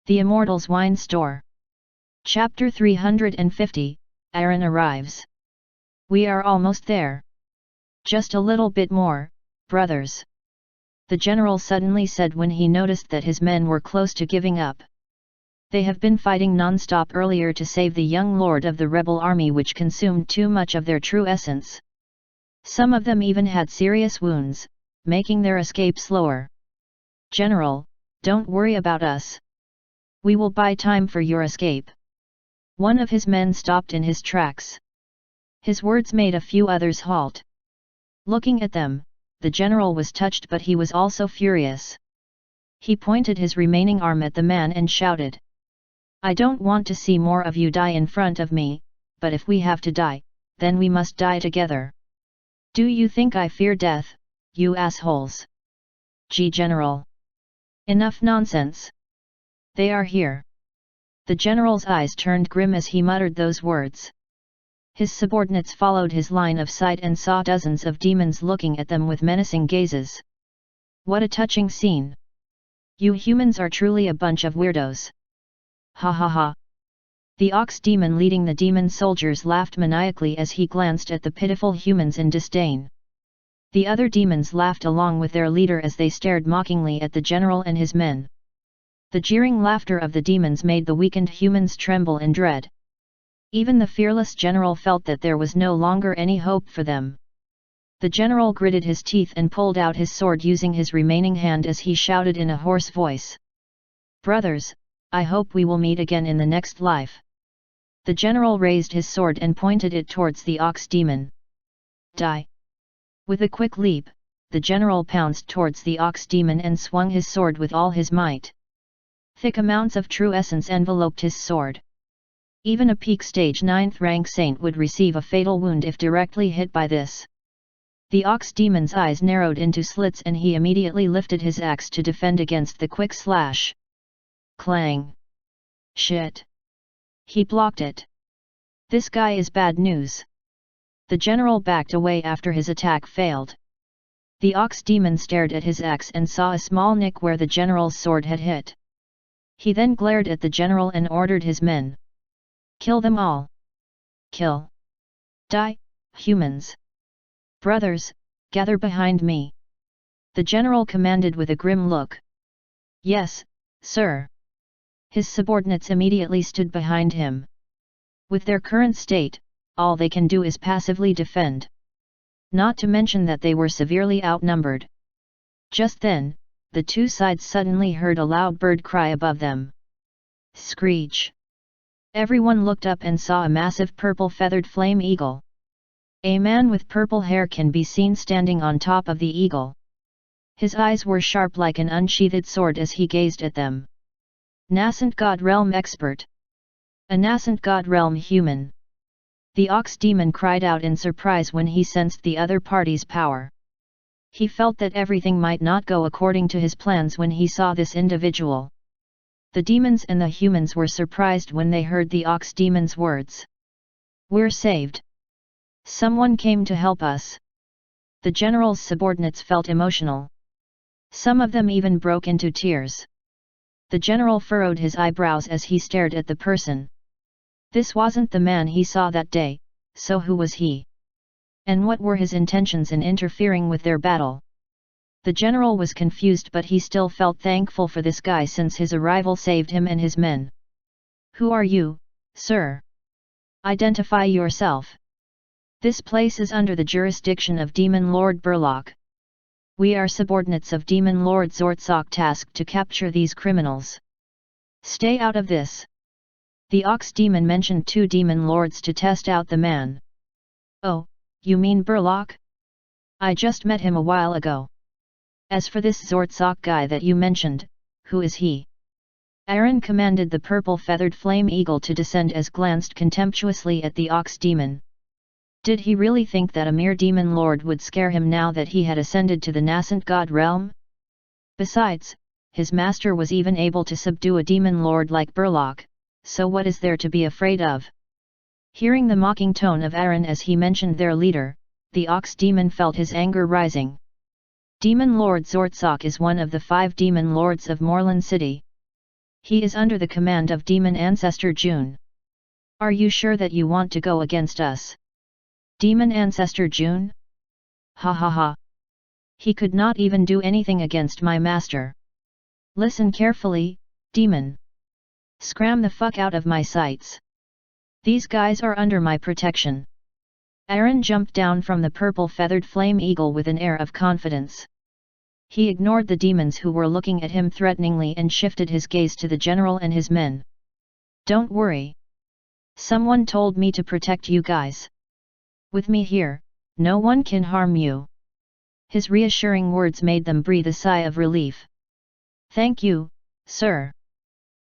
The Immortal's Wine Store. Chapter 350, Aaron arrives. We are almost there. Just a little bit more, brothers. The general suddenly said when he noticed that his men were close to giving up. They have been fighting non-stop earlier to save the young lord of the rebel army, which consumed too much of their true essence. Some of them even had serious wounds, making their escape slower. General, don't worry about us. We will buy time for your escape. One of his men stopped in his tracks. His words made a few others halt. Looking at them, the general was touched, but he was also furious. He pointed his remaining arm at the man and shouted, "I don't want to see more of you die in front of me, but if we have to die, then we must die together. Do you think I fear death, you assholes? Gee, General. Enough nonsense. They are here." The general's eyes turned grim as he muttered those words. His subordinates followed his line of sight and saw dozens of demons looking at them with menacing gazes. What a touching scene! You humans are truly a bunch of weirdos. Ha ha ha. The ox demon leading the demon soldiers laughed maniacally as he glanced at the pitiful humans in disdain. The other demons laughed along with their leader as they stared mockingly at the general and his men. The jeering laughter of the demons made the weakened humans tremble in dread. Even the fearless general felt that there was no longer any hope for them. The general gritted his teeth and pulled out his sword using his remaining hand as he shouted in a hoarse voice, "Brothers, I hope we will meet again in the next life." The general raised his sword and pointed it towards the ox demon. Die! With a quick leap, the general pounced towards the ox demon and swung his sword with all his might. Thick amounts of true essence enveloped his sword. Even a peak stage 9th rank saint would receive a fatal wound if directly hit by this. The ox demon's eyes narrowed into slits and he immediately lifted his axe to defend against the quick slash. Clang! Shit! He blocked it. This guy is bad news. The general backed away after his attack failed. The ox demon stared at his axe and saw a small nick where the general's sword had hit. He then glared at the general and ordered his men. Kill them all. Kill. Die, humans. Brothers, gather behind me. The general commanded with a grim look. Yes, sir. His subordinates immediately stood behind him. With their current state, all they can do is passively defend. Not to mention that they were severely outnumbered. Just then, the two sides suddenly heard a loud bird cry above them. Screech! Everyone looked up and saw a massive purple feathered flame eagle. A man with purple hair can be seen standing on top of the eagle. His eyes were sharp like an unsheathed sword as he gazed at them. Nascent God Realm expert. A nascent God Realm human. The ox demon cried out in surprise when he sensed the other party's power. He felt that everything might not go according to his plans when he saw this individual. The demons and the humans were surprised when they heard the ox demon's words. We're saved. Someone came to help us. The general's subordinates felt emotional. Some of them even broke into tears. The general furrowed his eyebrows as he stared at the person. This wasn't the man he saw that day, so who was he? And what were his intentions in interfering with their battle? The general was confused, but he still felt thankful for this guy since his arrival saved him and his men. Who are you, sir? Identify yourself. This place is under the jurisdiction of Demon Lord Burlock. We are subordinates of Demon Lord Zortzok tasked to capture these criminals. Stay out of this. The ox demon mentioned 2 demon lords to test out the man. Oh, you mean Burlock? I just met him a while ago. As for this Zortzok guy that you mentioned, who is he? Aaron commanded the purple feathered flame eagle to descend as glanced contemptuously at the ox demon. Did he really think that a mere demon lord would scare him now that he had ascended to the nascent god realm? Besides, his master was even able to subdue a demon lord like Burlock, so what is there to be afraid of? Hearing the mocking tone of Aaron as he mentioned their leader, the ox demon felt his anger rising. Demon Lord Zortzok is one of the 5 demon lords of Moreland City. He is under the command of Demon Ancestor June. Are you sure that you want to go against us? Demon Ancestor June? Ha ha ha. He could not even do anything against my master. Listen carefully, demon. Scram the fuck out of my sights. These guys are under my protection. Aaron jumped down from the purple feathered flame eagle with an air of confidence. He ignored the demons who were looking at him threateningly and shifted his gaze to the general and his men. Don't worry. Someone told me to protect you guys. With me here, no one can harm you. His reassuring words made them breathe a sigh of relief. Thank you, sir.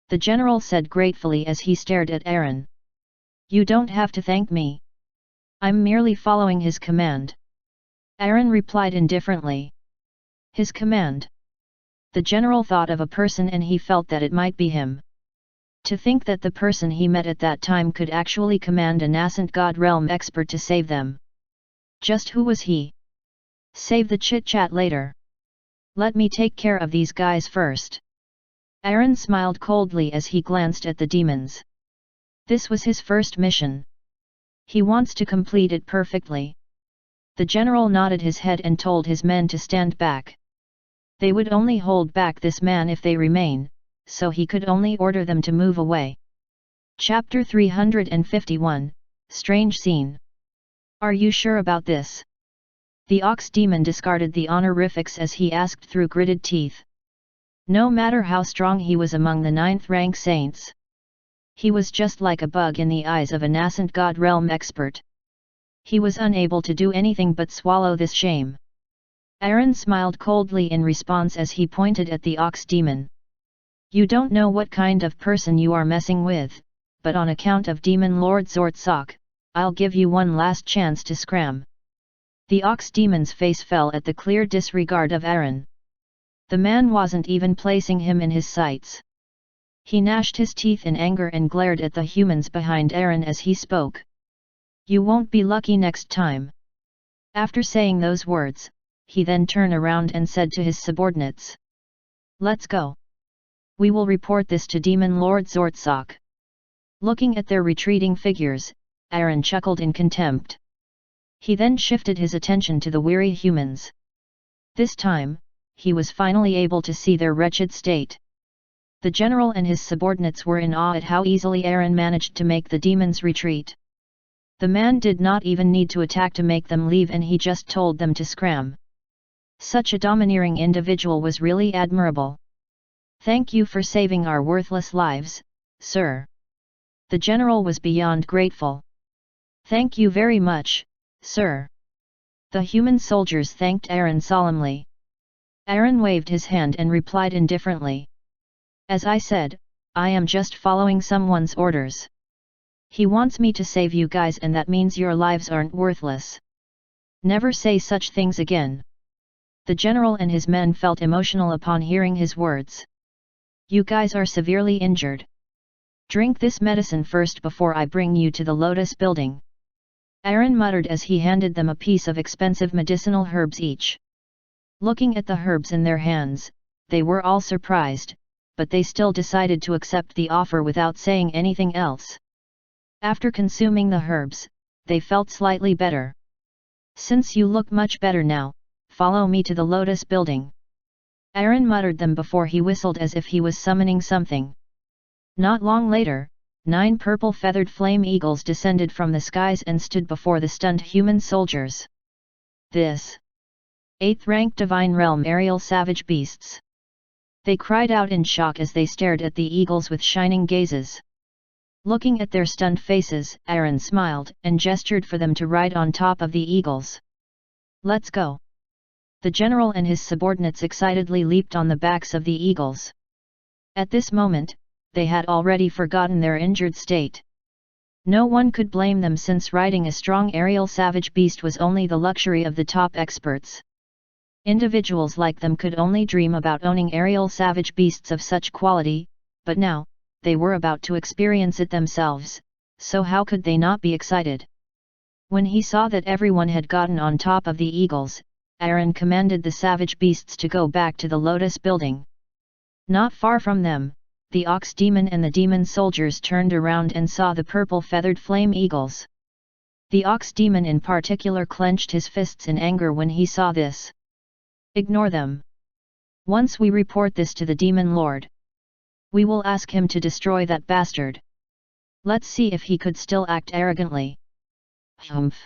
The general said gratefully as he stared at Aaron. You don't have to thank me. I'm merely following his command. Aaron replied indifferently. His command. The general thought of a person and he felt that it might be him. To think that the person he met at that time could actually command a nascent god realm expert to save them. Just who was he? Save the chit-chat later. Let me take care of these guys first. Aaron smiled coldly as he glanced at the demons. This was his first mission. He wants to complete it perfectly. The general nodded his head and told his men to stand back. They would only hold back this man if they remain, so he could only order them to move away. Chapter 351, Strange Scene. Are you sure about this? The ox demon discarded the honorifics as he asked through gritted teeth. No matter how strong he was among the 9th rank saints, he was just like a bug in the eyes of a nascent god realm expert. He was unable to do anything but swallow this shame. Aaron smiled coldly in response as he pointed at the ox demon. You don't know what kind of person you are messing with, but on account of Demon Lord Zortsock, I'll give you one last chance to scram. The ox demon's face fell at the clear disregard of Aaron. The man wasn't even placing him in his sights. He gnashed his teeth in anger and glared at the humans behind Aaron as he spoke. You won't be lucky next time. After saying those words, he then turned around and said to his subordinates. Let's go. We will report this to Demon Lord Zortsock. Looking at their retreating figures, Aaron chuckled in contempt. He then shifted his attention to the weary humans. This time, he was finally able to see their wretched state. The general and his subordinates were in awe at how easily Aaron managed to make the demons retreat. The man did not even need to attack to make them leave and he just told them to scram. Such a domineering individual was really admirable. Thank you for saving our worthless lives, sir. The general was beyond grateful. Thank you very much, sir. The human soldiers thanked Aaron solemnly. Aaron waved his hand and replied indifferently. As I said, I am just following someone's orders. He wants me to save you guys and that means your lives aren't worthless. Never say such things again. The general and his men felt emotional upon hearing his words. You guys are severely injured. Drink this medicine first before I bring you to the Lotus building. Aaron muttered as he handed them a piece of expensive medicinal herbs each. Looking at the herbs in their hands, they were all surprised, but they still decided to accept the offer without saying anything else. After consuming the herbs, they felt slightly better. Since you look much better now, follow me to the Lotus building. Aaron muttered them before he whistled as if he was summoning something. Not long later, 9 purple feathered flame eagles descended from the skies and stood before the stunned human soldiers. This 8th rank divine realm aerial savage beasts. They cried out in shock as they stared at the eagles with shining gazes. Looking at their stunned faces, Aaron smiled and gestured for them to ride on top of the eagles. Let's go. The general and his subordinates excitedly leaped on the backs of the eagles. At this moment, they had already forgotten their injured state. No one could blame them since riding a strong aerial savage beast was only the luxury of the top experts. Individuals like them could only dream about owning aerial savage beasts of such quality, but now, they were about to experience it themselves, so how could they not be excited? When he saw that everyone had gotten on top of the eagles, Aaron commanded the savage beasts to go back to the Lotus building. Not far from them, the ox demon and the demon soldiers turned around and saw the purple feathered flame eagles. The ox demon in particular clenched his fists in anger when he saw this. Ignore them. Once we report this to the demon lord, we will ask him to destroy that bastard. Let's see if he could still act arrogantly. Humph.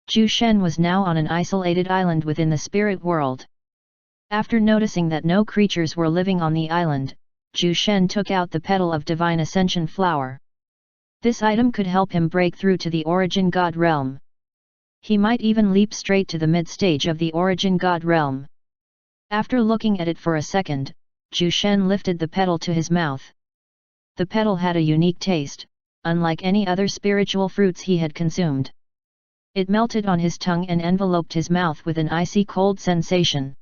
Zhu Shen was now on an isolated island within the spirit world. After noticing that no creatures were living on the island, Zhu Shen took out the petal of Divine Ascension flower. This item could help him break through to the Origin God realm. He might even leap straight to the mid-stage of the Origin God realm. After looking at it for a second, Zhu Shen lifted the petal to his mouth. The petal had a unique taste, unlike any other spiritual fruits he had consumed. It melted on his tongue and enveloped his mouth with an icy cold sensation.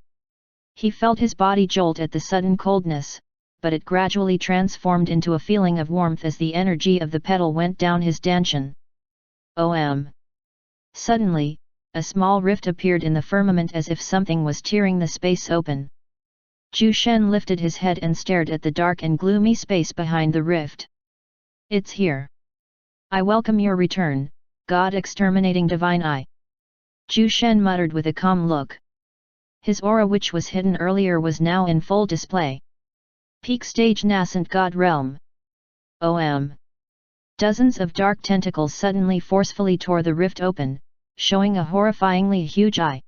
He felt his body jolt at the sudden coldness, but it gradually transformed into a feeling of warmth as the energy of the petal went down his dantian. OM. Suddenly, a small rift appeared in the firmament as if something was tearing the space open. Zhu Shen lifted his head and stared at the dark and gloomy space behind the rift. It's here. I welcome your return, God exterminating divine eye. Zhu Shen muttered with a calm look. His aura, which was hidden earlier, was now in full display. Peak stage nascent God realm. OM. Dozens of dark tentacles suddenly forcefully tore the rift open, showing a horrifyingly huge eye.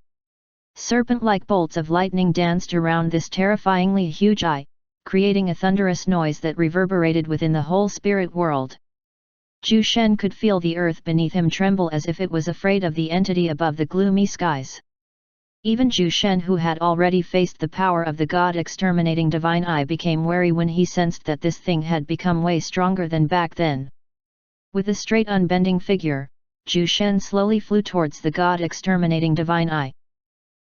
Serpent-like bolts of lightning danced around this terrifyingly huge eye, creating a thunderous noise that reverberated within the whole spirit world. Zhu Shen could feel the earth beneath him tremble as if it was afraid of the entity above the gloomy skies. Even Zhu Shen, who had already faced the power of the God exterminating divine eye, became wary when he sensed that this thing had become way stronger than back then. With a straight unbending figure, Zhu Shen slowly flew towards the God exterminating divine eye.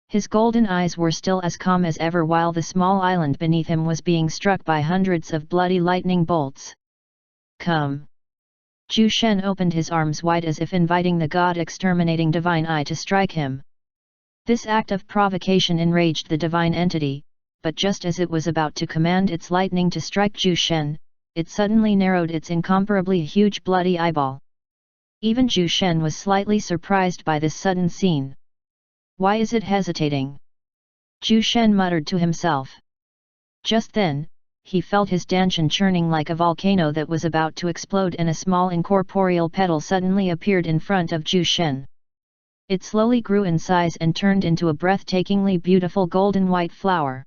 His golden eyes were still as calm as ever while the small island beneath him was being struck by hundreds of bloody lightning bolts. Come! Zhu Shen opened his arms wide as if inviting the God exterminating divine eye to strike him. This act of provocation enraged the divine entity, but just as it was about to command its lightning to strike Zhu Shen, it suddenly narrowed its incomparably huge bloody eyeball. Even Zhu Shen was slightly surprised by this sudden scene. Why is it hesitating? Zhu Shen muttered to himself. Just then, he felt his dantian churning like a volcano that was about to explode, and a small incorporeal petal suddenly appeared in front of Zhu Shen. It slowly grew in size and turned into a breathtakingly beautiful golden white flower.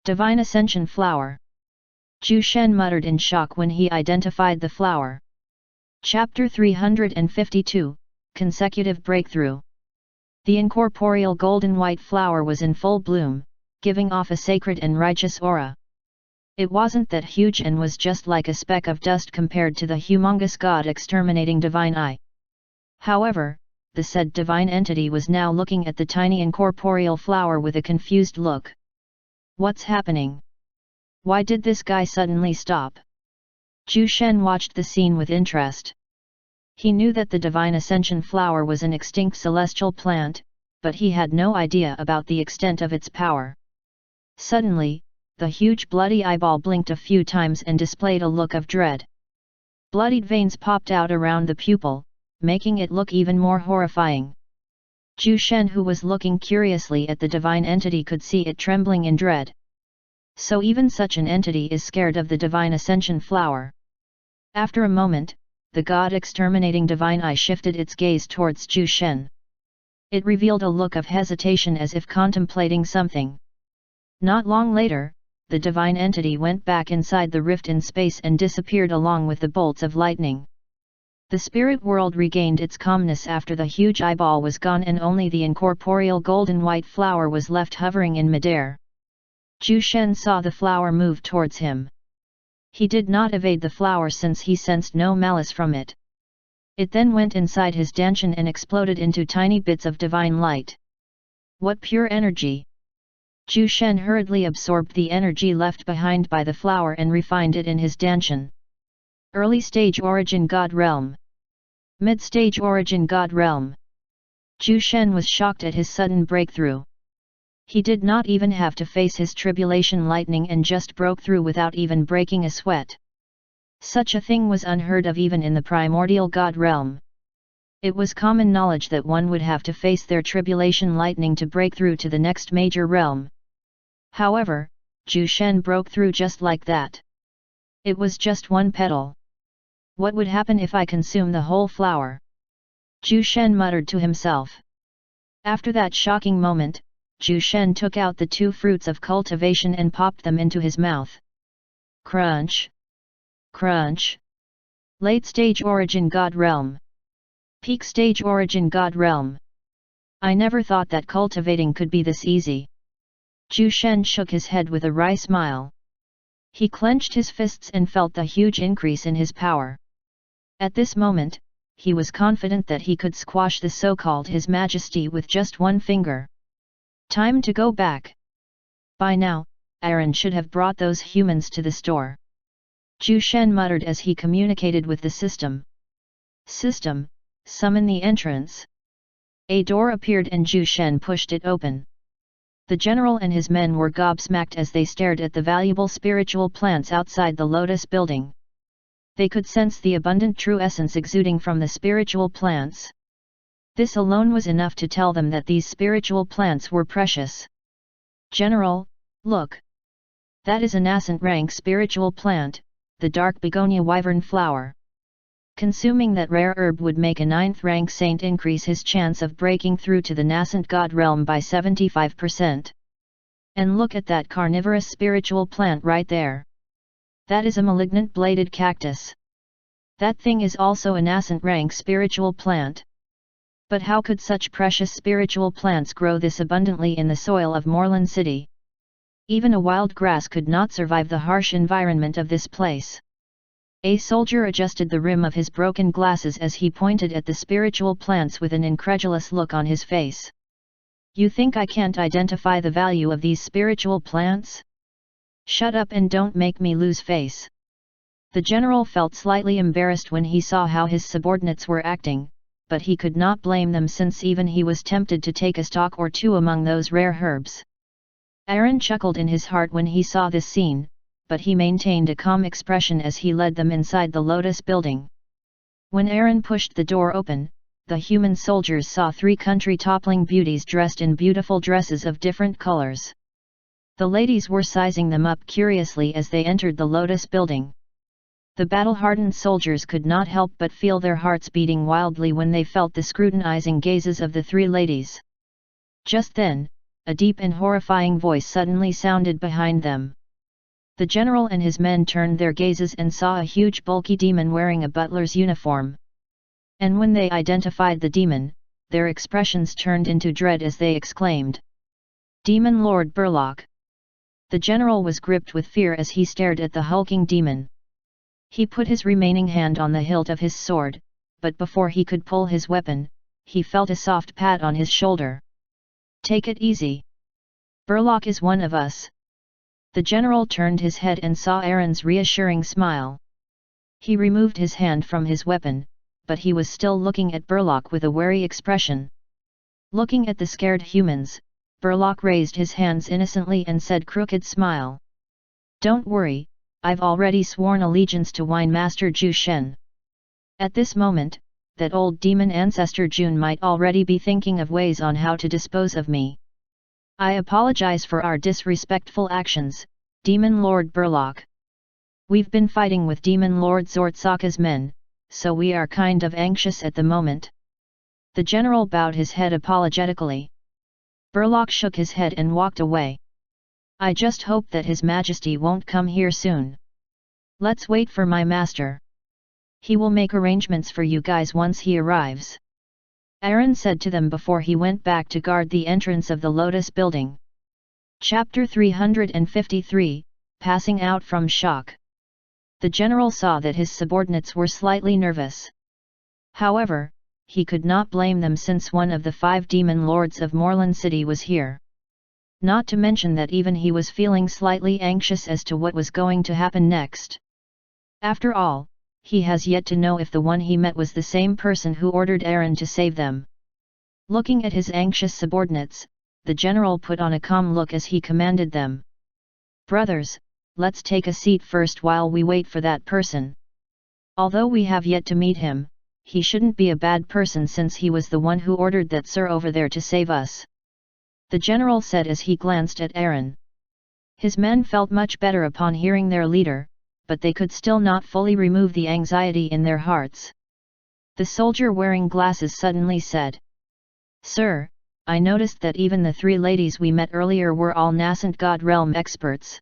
Divine Ascension flower. Zhu Shen muttered in shock when he identified the flower. Chapter 352, Consecutive Breakthrough. The incorporeal golden white flower was in full bloom, giving off a sacred and righteous aura. It wasn't that huge and was just like a speck of dust compared to the humongous God exterminating divine eye. However, the said divine entity was now looking at the tiny incorporeal flower with a confused look. What's happening? Why did this guy suddenly stop? Zhu Shen watched the scene with interest. He knew that the Divine Ascension flower was an extinct celestial plant, but he had no idea about the extent of its power. Suddenly, the huge bloody eyeball blinked a few times and displayed a look of dread. Bloodied veins popped out around the pupil, making it look even more horrifying. Zhu Shen, who was looking curiously at the divine entity, could see it trembling in dread. So even such an entity is scared of the Divine Ascension flower. After a moment, the God exterminating divine eye shifted its gaze towards Zhu Shen. It revealed a look of hesitation as if contemplating something. Not long later, the divine entity went back inside the rift in space and disappeared along with the bolts of lightning. The spirit world regained its calmness after the huge eyeball was gone and only the incorporeal golden white flower was left hovering in midair. Zhu Shen saw the flower move towards him. He did not evade the flower since he sensed no malice from it. It then went inside his dantian and exploded into tiny bits of divine light. What pure energy! Zhu Shen hurriedly absorbed the energy left behind by the flower and refined it in his dantian. Early stage Origin God realm. Mid-stage Origin God realm. Zhu Shen was shocked at his sudden breakthrough. He did not even have to face his tribulation lightning and just broke through without even breaking a sweat. Such a thing was unheard of even in the primordial god realm. It was common knowledge that one would have to face their tribulation lightning to break through to the next major realm. However, Zhu Shen broke through just like that. It was just one petal. What would happen if I consume the whole flower? Zhu Shen muttered to himself. After that shocking moment, Zhu Shen took out the 2 fruits of cultivation and popped them into his mouth. Crunch! Crunch! Late stage origin god realm. Peak stage origin god realm. I never thought that cultivating could be this easy. Zhu Shen shook his head with a wry smile. He clenched his fists and felt the huge increase in his power. At this moment, he was confident that he could squash the so-called His Majesty with just one finger. Time to go back. By now, Aaron should have brought those humans to the store. Zhu Shen muttered as he communicated with the system. System, summon the entrance. A door appeared and Zhu Shen pushed it open. The general and his men were gobsmacked as they stared at the valuable spiritual plants outside the Lotus building. They could sense the abundant true essence exuding from the spiritual plants. This alone was enough to tell them that these spiritual plants were precious. General, look! That is a nascent rank spiritual plant, the dark begonia wyvern flower. Consuming that rare herb would make a 9th rank saint increase his chance of breaking through to the nascent god realm by 75%. And look at that carnivorous spiritual plant right there. That is a malignant bladed cactus. That thing is also a nascent rank spiritual plant. But how could such precious spiritual plants grow this abundantly in the soil of Moreland City? Even a wild grass could not survive the harsh environment of this place. A soldier adjusted the rim of his broken glasses as he pointed at the spiritual plants with an incredulous look on his face. You think I can't identify the value of these spiritual plants? Shut up and don't make me lose face. The general felt slightly embarrassed when he saw how his subordinates were acting, but he could not blame them since even he was tempted to take a stalk or 2 among those rare herbs. Aaron chuckled in his heart when he saw this scene, but he maintained a calm expression as he led them inside the Lotus building. When Aaron pushed the door open, the human soldiers saw 3 country-toppling beauties dressed in beautiful dresses of different colors. The ladies were sizing them up curiously as they entered the Lotus building. The battle-hardened soldiers could not help but feel their hearts beating wildly when they felt the scrutinizing gazes of the 3 ladies. Just then, a deep and horrifying voice suddenly sounded behind them. The general and his men turned their gazes and saw a huge bulky demon wearing a butler's uniform. And when they identified the demon, their expressions turned into dread as they exclaimed, "Demon Lord Burlock!" The general was gripped with fear as he stared at the hulking demon. He put his remaining hand on the hilt of his sword, but before he could pull his weapon, he felt a soft pat on his shoulder. "Take it easy. Burlock is one of us." The general turned his head and saw Aaron's reassuring smile. He removed his hand from his weapon, but he was still looking at Burlock with a wary expression. Looking at the scared humans, Burlock raised his hands innocently and said, "Crooked smile. Don't worry, I've already sworn allegiance to Wine Master Zhu Shen." At this moment, that old demon ancestor Jun might already be thinking of ways on how to dispose of me. I apologize for our disrespectful actions, Demon Lord Burlock. We've been fighting with Demon Lord Zortsaka's men, so we are kind of anxious at the moment. The general bowed his head apologetically. Burlock shook his head and walked away. I just hope that His Majesty won't come here soon. Let's wait for my master. He will make arrangements for you guys once he arrives. Aaron said to them before he went back to guard the entrance of the Lotus building. Chapter 353, Passing Out from Shock. The general saw that his subordinates were slightly nervous. However, he could not blame them since one of the 5 demon lords of Moreland City was here. Not to mention that even he was feeling slightly anxious as to what was going to happen next. After all, he has yet to know if the one he met was the same person who ordered Aaron to save them. Looking at his anxious subordinates, the general put on a calm look as he commanded them. Brothers, let's take a seat first while we wait for that person. Although we have yet to meet him, he shouldn't be a bad person since he was the one who ordered that sir over there to save us. The general said as he glanced at Aaron. His men felt much better upon hearing their leader, but they could still not fully remove the anxiety in their hearts. The soldier wearing glasses suddenly said, "Sir, I noticed that even the 3 ladies we met earlier were all nascent god realm experts.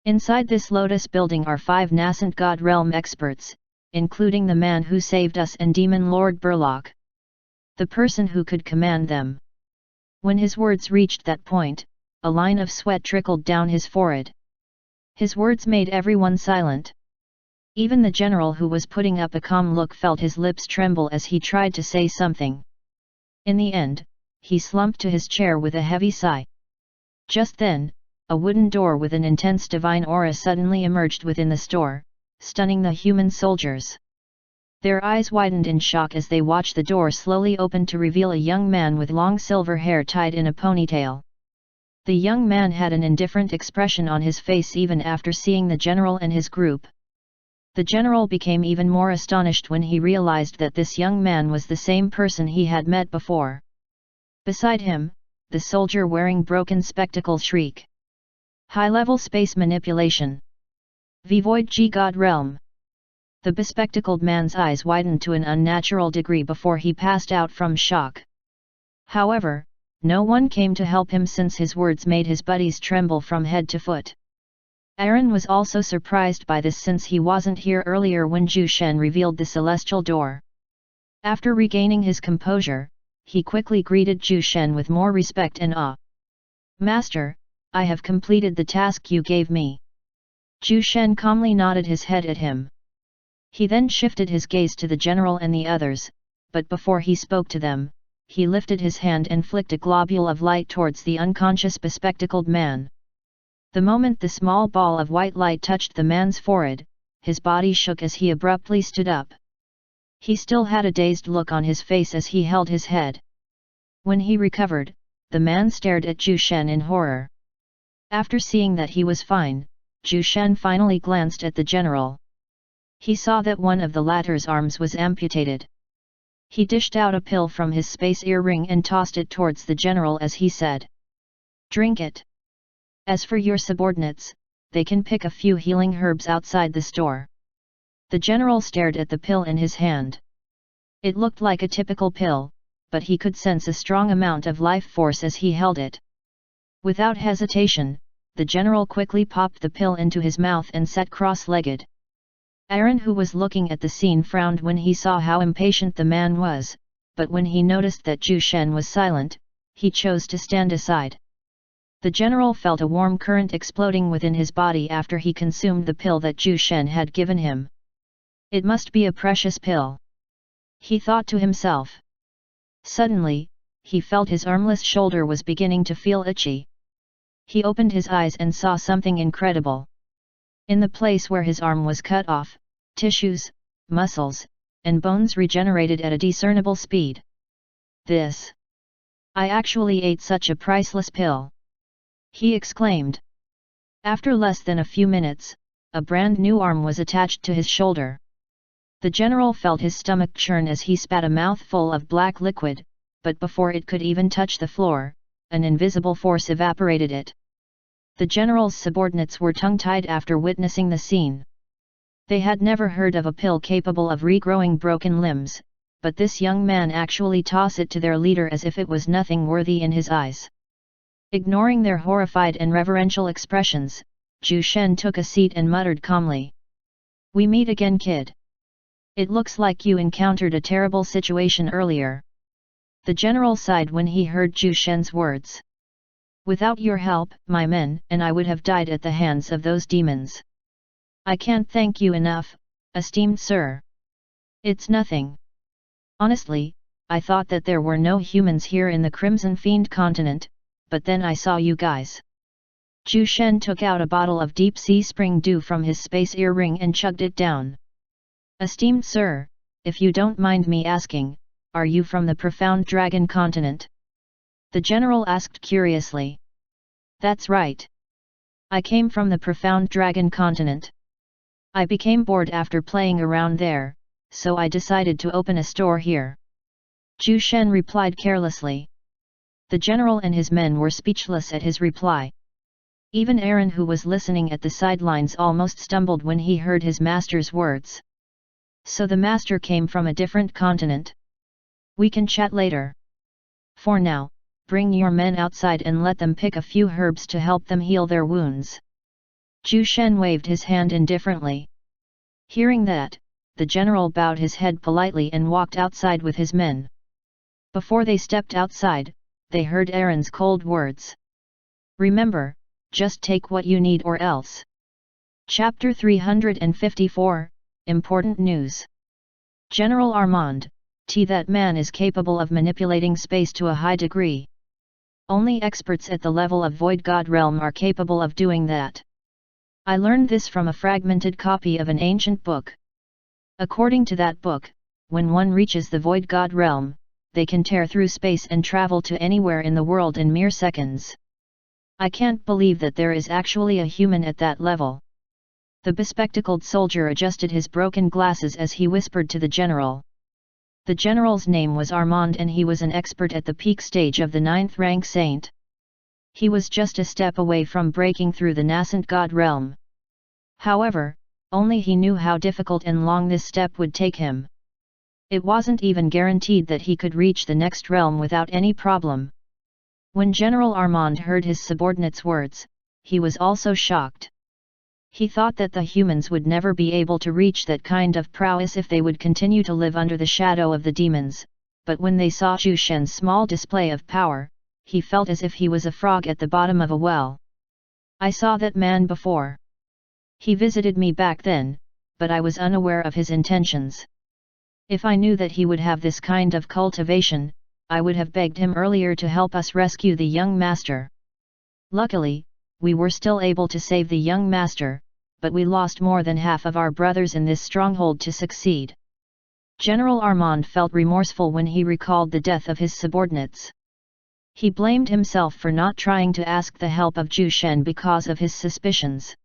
Inside this lotus building are 5 nascent god realm experts, including the man who saved us and Demon Lord Burlock. The person who could command them." When his words reached that point, a line of sweat trickled down his forehead. His words made everyone silent. Even the general who was putting up a calm look felt his lips tremble as he tried to say something. In the end, he slumped to his chair with a heavy sigh. Just then, a wooden door with an intense divine aura suddenly emerged within the store, stunning the human soldiers. Their eyes widened in shock as they watched the door slowly open to reveal a young man with long silver hair tied in a ponytail. The young man had an indifferent expression on his face even after seeing the general and his group. The general became even more astonished when he realized that this young man was the same person he had met before. Beside him, the soldier wearing broken spectacles shrieked. High-level space manipulation. Void G God Realm. The bespectacled man's eyes widened to an unnatural degree before he passed out from shock. However, no one came to help him since his words made his buddies tremble from head to foot. Aaron was also surprised by this since he wasn't here earlier when Zhu Shen revealed the celestial door. After regaining his composure, he quickly greeted Zhu Shen with more respect and awe. "Master, I have completed the task you gave me." Zhu Shen calmly nodded his head at him. He then shifted his gaze to the general and the others, but before he spoke to them, he lifted his hand and flicked a globule of light towards the unconscious bespectacled man. The moment the small ball of white light touched the man's forehead, his body shook as he abruptly stood up. He still had a dazed look on his face as he held his head. When he recovered, the man stared at Zhu Shen in horror. After seeing that he was fine, Zhu Shen finally glanced at the general. He saw that one of the latter's arms was amputated. He dished out a pill from his space earring and tossed it towards the general as he said, "Drink it. As for your subordinates, they can pick a few healing herbs outside the store." The general stared at the pill in his hand. It looked like a typical pill, but he could sense a strong amount of life force as he held it. Without hesitation, the general quickly popped the pill into his mouth and sat cross-legged. Aaron, who was looking at the scene, frowned when he saw how impatient the man was, but when he noticed that Zhu Shen was silent, he chose to stand aside. The general felt a warm current exploding within his body after he consumed the pill that Zhu Shen had given him. It must be a precious pill, he thought to himself. Suddenly, he felt his armless shoulder was beginning to feel itchy. He opened his eyes and saw something incredible. In the place where his arm was cut off, tissues, muscles, and bones regenerated at a discernible speed. "This! I actually ate such a priceless pill!" he exclaimed. After less than a few minutes, a brand new arm was attached to his shoulder. The general felt his stomach churn as he spat a mouthful of black liquid, but before it could even touch the floor, an invisible force evaporated it. The general's subordinates were tongue-tied after witnessing the scene. They had never heard of a pill capable of regrowing broken limbs, but this young man actually tossed it to their leader as if it was nothing worthy in his eyes. Ignoring their horrified and reverential expressions, Zhu Shen took a seat and muttered calmly, "We meet again, kid. It looks like you encountered a terrible situation earlier." The general sighed when he heard Zhu Shen's words. "Without your help, my men and I would have died at the hands of those demons. I can't thank you enough, esteemed sir." "It's nothing. Honestly, I thought that there were no humans here in the Crimson Fiend continent, but then I saw you guys." Zhu Shen took out a bottle of deep-sea spring dew from his space earring and chugged it down. "Esteemed sir, if you don't mind me asking, are you from the Profound Dragon continent?" The general asked curiously. That's right. I came from the profound dragon continent. I became bored after playing around there, so I decided to open a store here. Zhu Shen replied carelessly. The general and his men were speechless at his reply. Even Aaron, who was listening at the sidelines, almost stumbled when he heard his master's words. So the master came from a different continent. We can chat later. For now, bring your men outside and let them pick a few herbs to help them heal their wounds. Zhu Shen waved his hand indifferently. Hearing that, the general bowed his head politely and walked outside with his men. Before they stepped outside, they heard Aaron's cold words. Remember, just take what you need or else. Chapter 354, Important News. General Armand, that man is capable of manipulating space to a high degree. Only experts at the level of Void God Realm are capable of doing that. I learned this from a fragmented copy of an ancient book. According to that book, when one reaches the Void God Realm, they can tear through space and travel to anywhere in the world in mere seconds. I can't believe that there is actually a human at that level. The bespectacled soldier adjusted his broken glasses as he whispered to the general. The general's name was Armand and he was an expert at the peak stage of the 9th rank saint. He was just a step away from breaking through the nascent god realm. However, only he knew how difficult and long this step would take him. It wasn't even guaranteed that he could reach the next realm without any problem. When General Armand heard his subordinate's words, he was also shocked. He thought that the humans would never be able to reach that kind of prowess if they would continue to live under the shadow of the demons, but when they saw Zhu Shen's small display of power, he felt as if he was a frog at the bottom of a well. I saw that man before. He visited me back then, but I was unaware of his intentions. If I knew that he would have this kind of cultivation, I would have begged him earlier to help us rescue the young master. Luckily, we were still able to save the young master, but we lost more than half of our brothers in this stronghold to succeed. General Armand felt remorseful when he recalled the death of his subordinates. He blamed himself for not trying to ask the help of Zhu Shen because of his suspicions.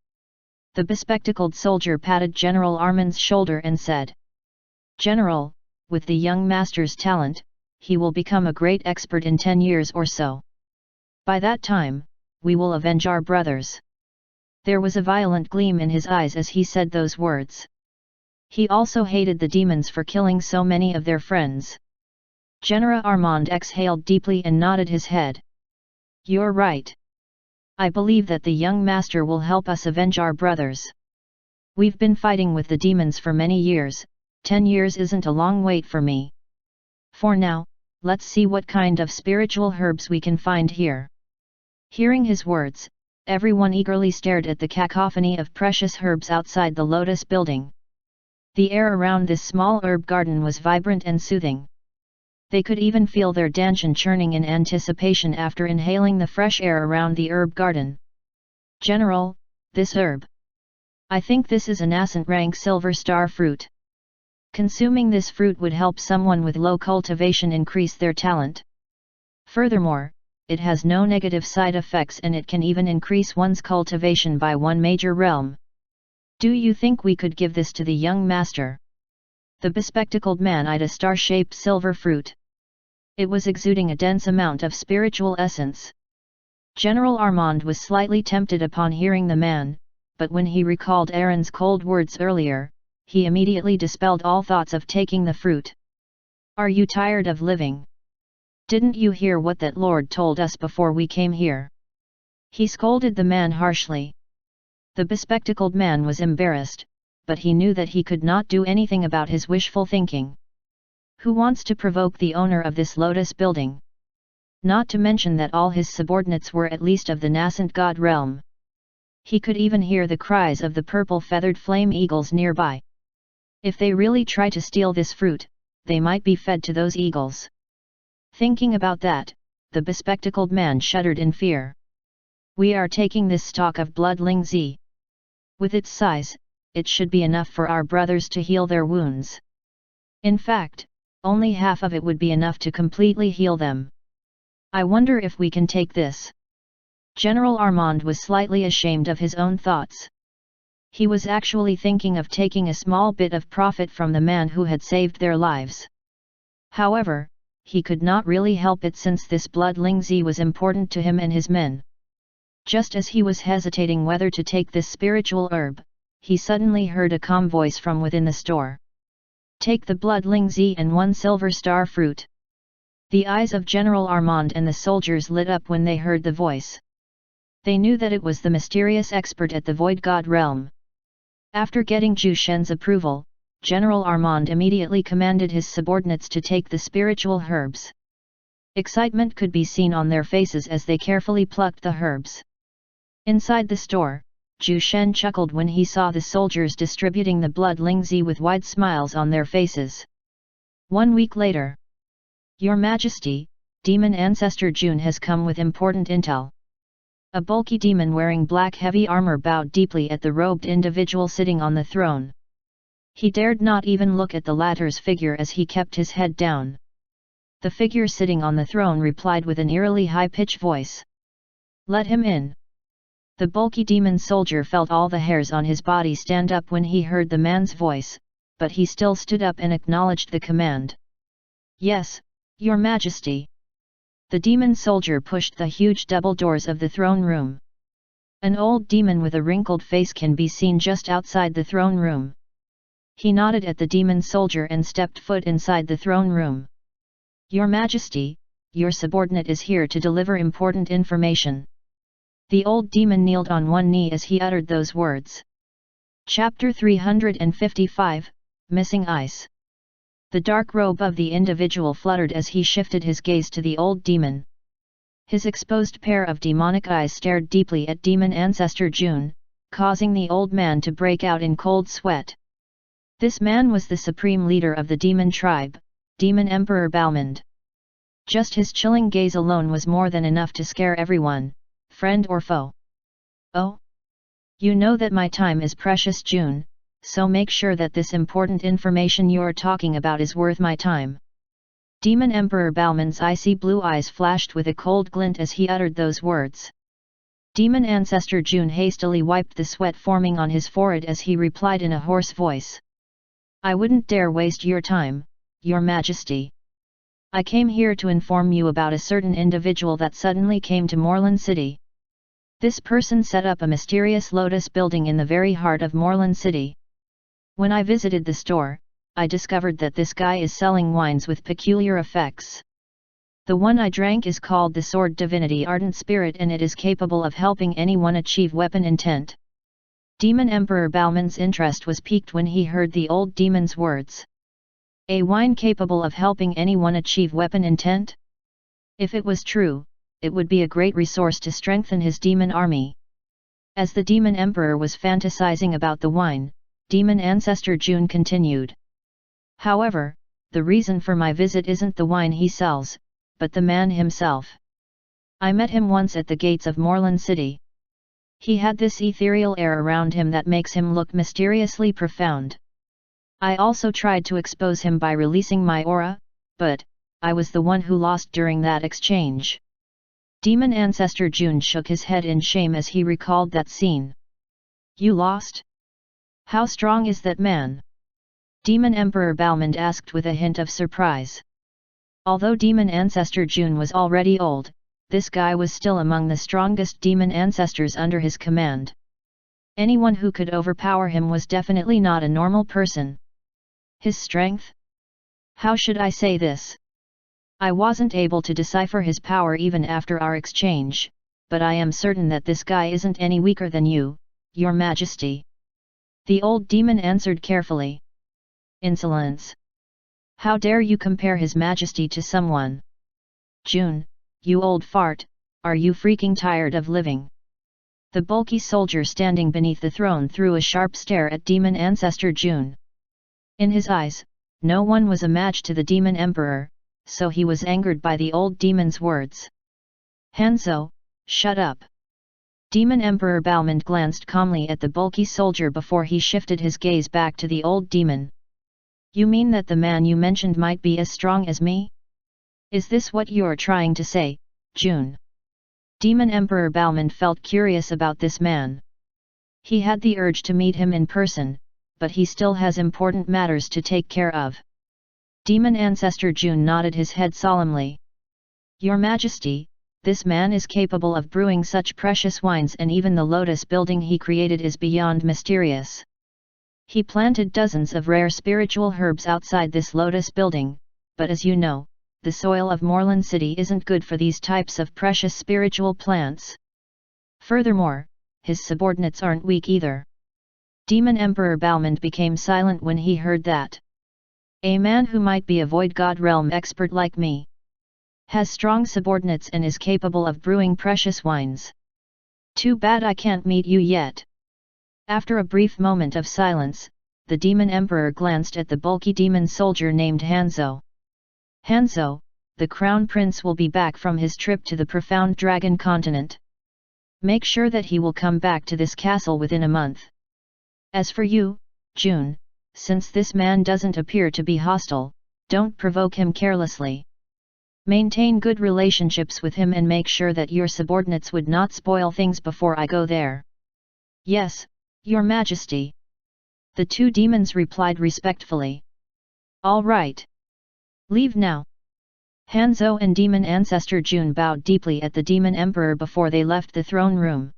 The bespectacled soldier patted General Armand's shoulder and said, "General, with the young master's talent, he will become a great expert in 10 years or so. By that time, we will avenge our brothers." There was a violent gleam in his eyes as he said those words. He also hated the demons for killing so many of their friends. General Armand exhaled deeply and nodded his head. "You're right. I believe that the young master will help us avenge our brothers. We've been fighting with the demons for many years, 10 years isn't a long wait for me. For now, let's see what kind of spiritual herbs we can find here." Hearing his words, everyone eagerly stared at the cacophony of precious herbs outside the Lotus building. The air around this small herb garden was vibrant and soothing. They could even feel their danchin churning in anticipation after inhaling the fresh air around the herb garden. "General, this herb. I think this is a nascent rank silver star fruit. Consuming this fruit would help someone with low cultivation increase their talent. Furthermore, it has no negative side effects and it can even increase one's cultivation by one major realm. Do you think we could give this to the young master?" The bespectacled man eyed a star-shaped silver fruit. It was exuding a dense amount of spiritual essence. General Armand was slightly tempted upon hearing the man, but when he recalled Aaron's cold words earlier, he immediately dispelled all thoughts of taking the fruit. "Are you tired of living? Didn't you hear what that lord told us before we came here?" He scolded the man harshly. The bespectacled man was embarrassed, but he knew that he could not do anything about his wishful thinking. Who wants to provoke the owner of this Lotus building? Not to mention that all his subordinates were at least of the nascent god realm. He could even hear the cries of the purple-feathered flame eagles nearby. If they really try to steal this fruit, they might be fed to those eagles. Thinking about that, the bespectacled man shuddered in fear. "We are taking this stalk of bloodling Z. With its size, it should be enough for our brothers to heal their wounds. In fact, only half of it would be enough to completely heal them. I wonder if we can take this. General Armand was slightly ashamed of his own thoughts. He was actually thinking of taking a small bit of profit from the man who had saved their lives. However, he could not really help it since this blood lingzi was important to him and his men. Just as he was hesitating whether to take this spiritual herb, he suddenly heard a calm voice from within the store. Take the blood lingzi and 1 silver star fruit. The eyes of General Armand and the soldiers lit up when they heard the voice. They knew that it was the mysterious expert at the Void God realm. After getting Zhu Shen's approval, General Armand immediately commanded his subordinates to take the spiritual herbs. Excitement could be seen on their faces as they carefully plucked the herbs. Inside the store, Zhu Shen chuckled when he saw the soldiers distributing the blood lingzi with wide smiles on their faces. 1 week later. Your Majesty, Demon Ancestor Jun has come with important intel. A bulky demon wearing black heavy armor bowed deeply at the robed individual sitting on the throne. He dared not even look at the latter's figure as he kept his head down. The figure sitting on the throne replied with an eerily high-pitched voice. Let him in. The bulky demon soldier felt all the hairs on his body stand up when he heard the man's voice, but he still stood up and acknowledged the command. Yes, Your Majesty. The demon soldier pushed the huge double doors of the throne room. An old demon with a wrinkled face can be seen just outside the throne room. He nodded at the demon soldier and stepped foot inside the throne room. Your Majesty, your subordinate is here to deliver important information. The old demon kneeled on one knee as he uttered those words. Chapter 355, Missing Ice. The dark robe of the individual fluttered as he shifted his gaze to the old demon. His exposed pair of demonic eyes stared deeply at Demon Ancestor Jun, causing the old man to break out in cold sweat. This man was the supreme leader of the demon tribe, Demon Emperor Balmond. Just his chilling gaze alone was more than enough to scare everyone, friend or foe. Oh? You know that my time is precious, Jun, so make sure that this important information you're talking about is worth my time. Demon Emperor Balmond's icy blue eyes flashed with a cold glint as he uttered those words. Demon Ancestor Jun hastily wiped the sweat forming on his forehead as he replied in a hoarse voice. I wouldn't dare waste your time, Your Majesty. I came here to inform you about a certain individual that suddenly came to Moreland City. This person set up a mysterious lotus building in the very heart of Moreland City. When I visited the store, I discovered that this guy is selling wines with peculiar effects. The one I drank is called the Sword Divinity Ardent Spirit and it is capable of helping anyone achieve weapon intent. Demon Emperor Balmond's interest was piqued when he heard the old demon's words. A wine capable of helping anyone achieve weapon intent? If it was true, it would be a great resource to strengthen his demon army. As the Demon Emperor was fantasizing about the wine, Demon Ancestor Jun continued. However, the reason for my visit isn't the wine he sells, but the man himself. I met him once at the gates of Moreland City. He had this ethereal air around him that makes him look mysteriously profound. I also tried to expose him by releasing my aura, but I was the one who lost during that exchange. Demon Ancestor Jun shook his head in shame as he recalled that scene. You lost? How strong is that man? Demon Emperor Balmond asked with a hint of surprise. Although Demon Ancestor Jun was already old, this guy was still among the strongest demon ancestors under his command. Anyone who could overpower him was definitely not a normal person. His strength? How should I say this? I wasn't able to decipher his power even after our exchange, but I am certain that this guy isn't any weaker than you, Your Majesty. The old demon answered carefully. Insolence! How dare you compare His Majesty to someone? Jun, you old fart, are you freaking tired of living? The bulky soldier standing beneath the throne threw a sharp stare at Demon Ancestor Jun. In his eyes, no one was a match to the Demon Emperor, so he was angered by the old demon's words. Hanzo, shut up! Demon Emperor Balmond glanced calmly at the bulky soldier before he shifted his gaze back to the old demon. You mean that the man you mentioned might be as strong as me? Is this what you're trying to say, June. Demon Emperor Balmond felt curious about this man. He had the urge to meet him in person, but he still has important matters to take care of. Demon Ancestor June nodded his head solemnly. Your Majesty, this man is capable of brewing such precious wines, and even the lotus building he created is beyond mysterious. He planted dozens of rare spiritual herbs outside this lotus building, but as you know, the soil of Moreland City isn't good for these types of precious spiritual plants. Furthermore, his subordinates aren't weak either. Demon Emperor Balmond became silent when he heard that. A man who might be a Void God realm expert like me has strong subordinates and is capable of brewing precious wines. Too bad I can't meet you yet. After a brief moment of silence, the Demon Emperor glanced at the bulky demon soldier named Hanzo. Hanzo, the Crown Prince will be back from his trip to the Profound Dragon Continent. Make sure that he will come back to this castle within a month. As for you, June, since this man doesn't appear to be hostile, don't provoke him carelessly. Maintain good relationships with him and make sure that your subordinates would not spoil things before I go there. Yes, Your Majesty. The two demons replied respectfully. All right. Leave now. Hanzo and Demon Ancestor June bowed deeply at the Demon Emperor before they left the throne room.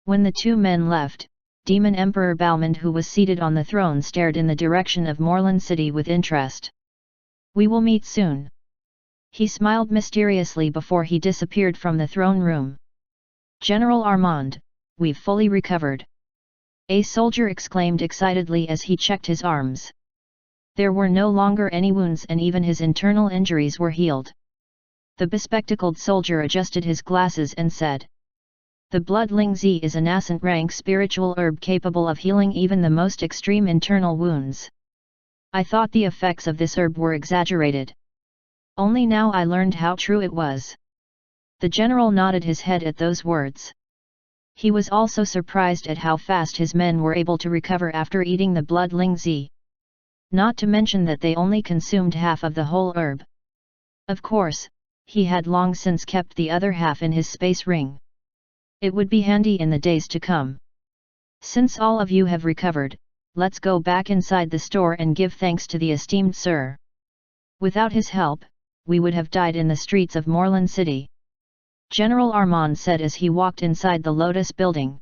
When the two men left, Demon Emperor Balmond, who was seated on the throne, stared in the direction of Moreland City with interest. We will meet soon. He smiled mysteriously before he disappeared from the throne room. General Armand, we've fully recovered. A soldier exclaimed excitedly as he checked his arms. There were no longer any wounds and even his internal injuries were healed. The bespectacled soldier adjusted his glasses and said, the Blood Ling Z is a nascent rank spiritual herb capable of healing even the most extreme internal wounds. I thought the effects of this herb were exaggerated. Only now I learned how true it was. The general nodded his head at those words. He was also surprised at how fast his men were able to recover after eating the Blood Ling Z. Not to mention that they only consumed half of the whole herb. Of course, he had long since kept the other half in his space ring. It would be handy in the days to come. Since all of you have recovered, let's go back inside the store and give thanks to the esteemed sir. Without his help, we would have died in the streets of Moreland City. General Armand said as he walked inside the Lotus building.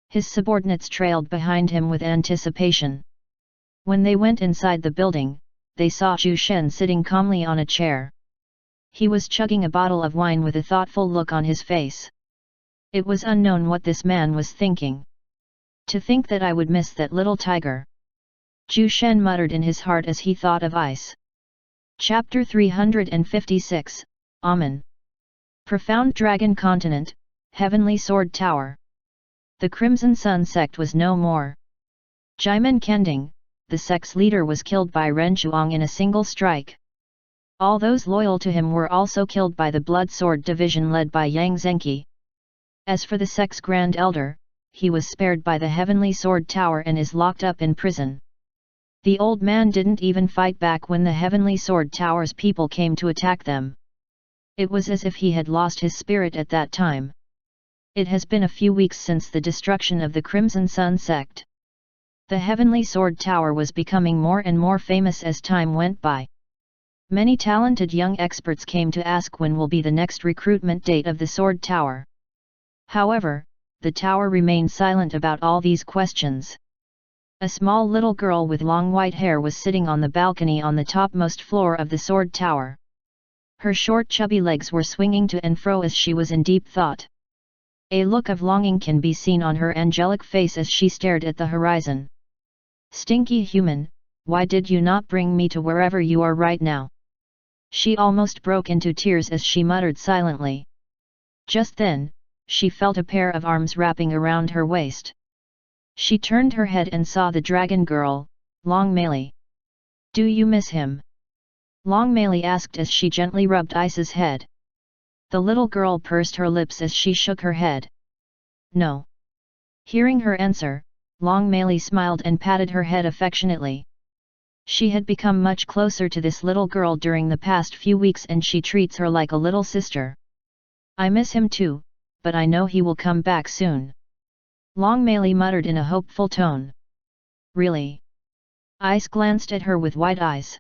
His subordinates trailed behind him with anticipation. When they went inside the building, they saw Zhu Shen sitting calmly on a chair. He was chugging a bottle of wine with a thoughtful look on his face. It was unknown what this man was thinking. To think that I would miss that little tiger. Zhu Shen muttered in his heart as he thought of ice. Chapter 356, Amen. Profound Dragon Continent, Heavenly Sword Tower. The Crimson Sun sect was no more. Jaimin Kending, the sect's leader, was killed by Ren Chuang in a single strike. All those loyal to him were also killed by the Blood Sword Division led by Yang Zhenqi. As for the sect's Grand Elder, he was spared by the Heavenly Sword Tower and is locked up in prison. The old man didn't even fight back when the Heavenly Sword Tower's people came to attack them. It was as if he had lost his spirit at that time. It has been a few weeks since the destruction of the Crimson Sun sect. The Heavenly Sword Tower was becoming more and more famous as time went by. Many talented young experts came to ask when will be the next recruitment date of the Sword Tower. However, the tower remained silent about all these questions. A small little girl with long white hair was sitting on the balcony on the topmost floor of the Sword Tower. Her short chubby legs were swinging to and fro as she was in deep thought. A look of longing can be seen on her angelic face as she stared at the horizon. Stinky human, why did you not bring me to wherever you are right now? She almost broke into tears as she muttered silently. Just then, she felt a pair of arms wrapping around her waist. She turned her head and saw the dragon girl, Long Meili. Do you miss him? Long Meili asked as she gently rubbed Ice's head. The little girl pursed her lips as she shook her head. No. Hearing her answer, Long Meili smiled and patted her head affectionately. She had become much closer to this little girl during the past few weeks and she treats her like a little sister. I miss him too, but I know he will come back soon. Long Meili muttered in a hopeful tone. Really? Ice glanced at her with wide eyes.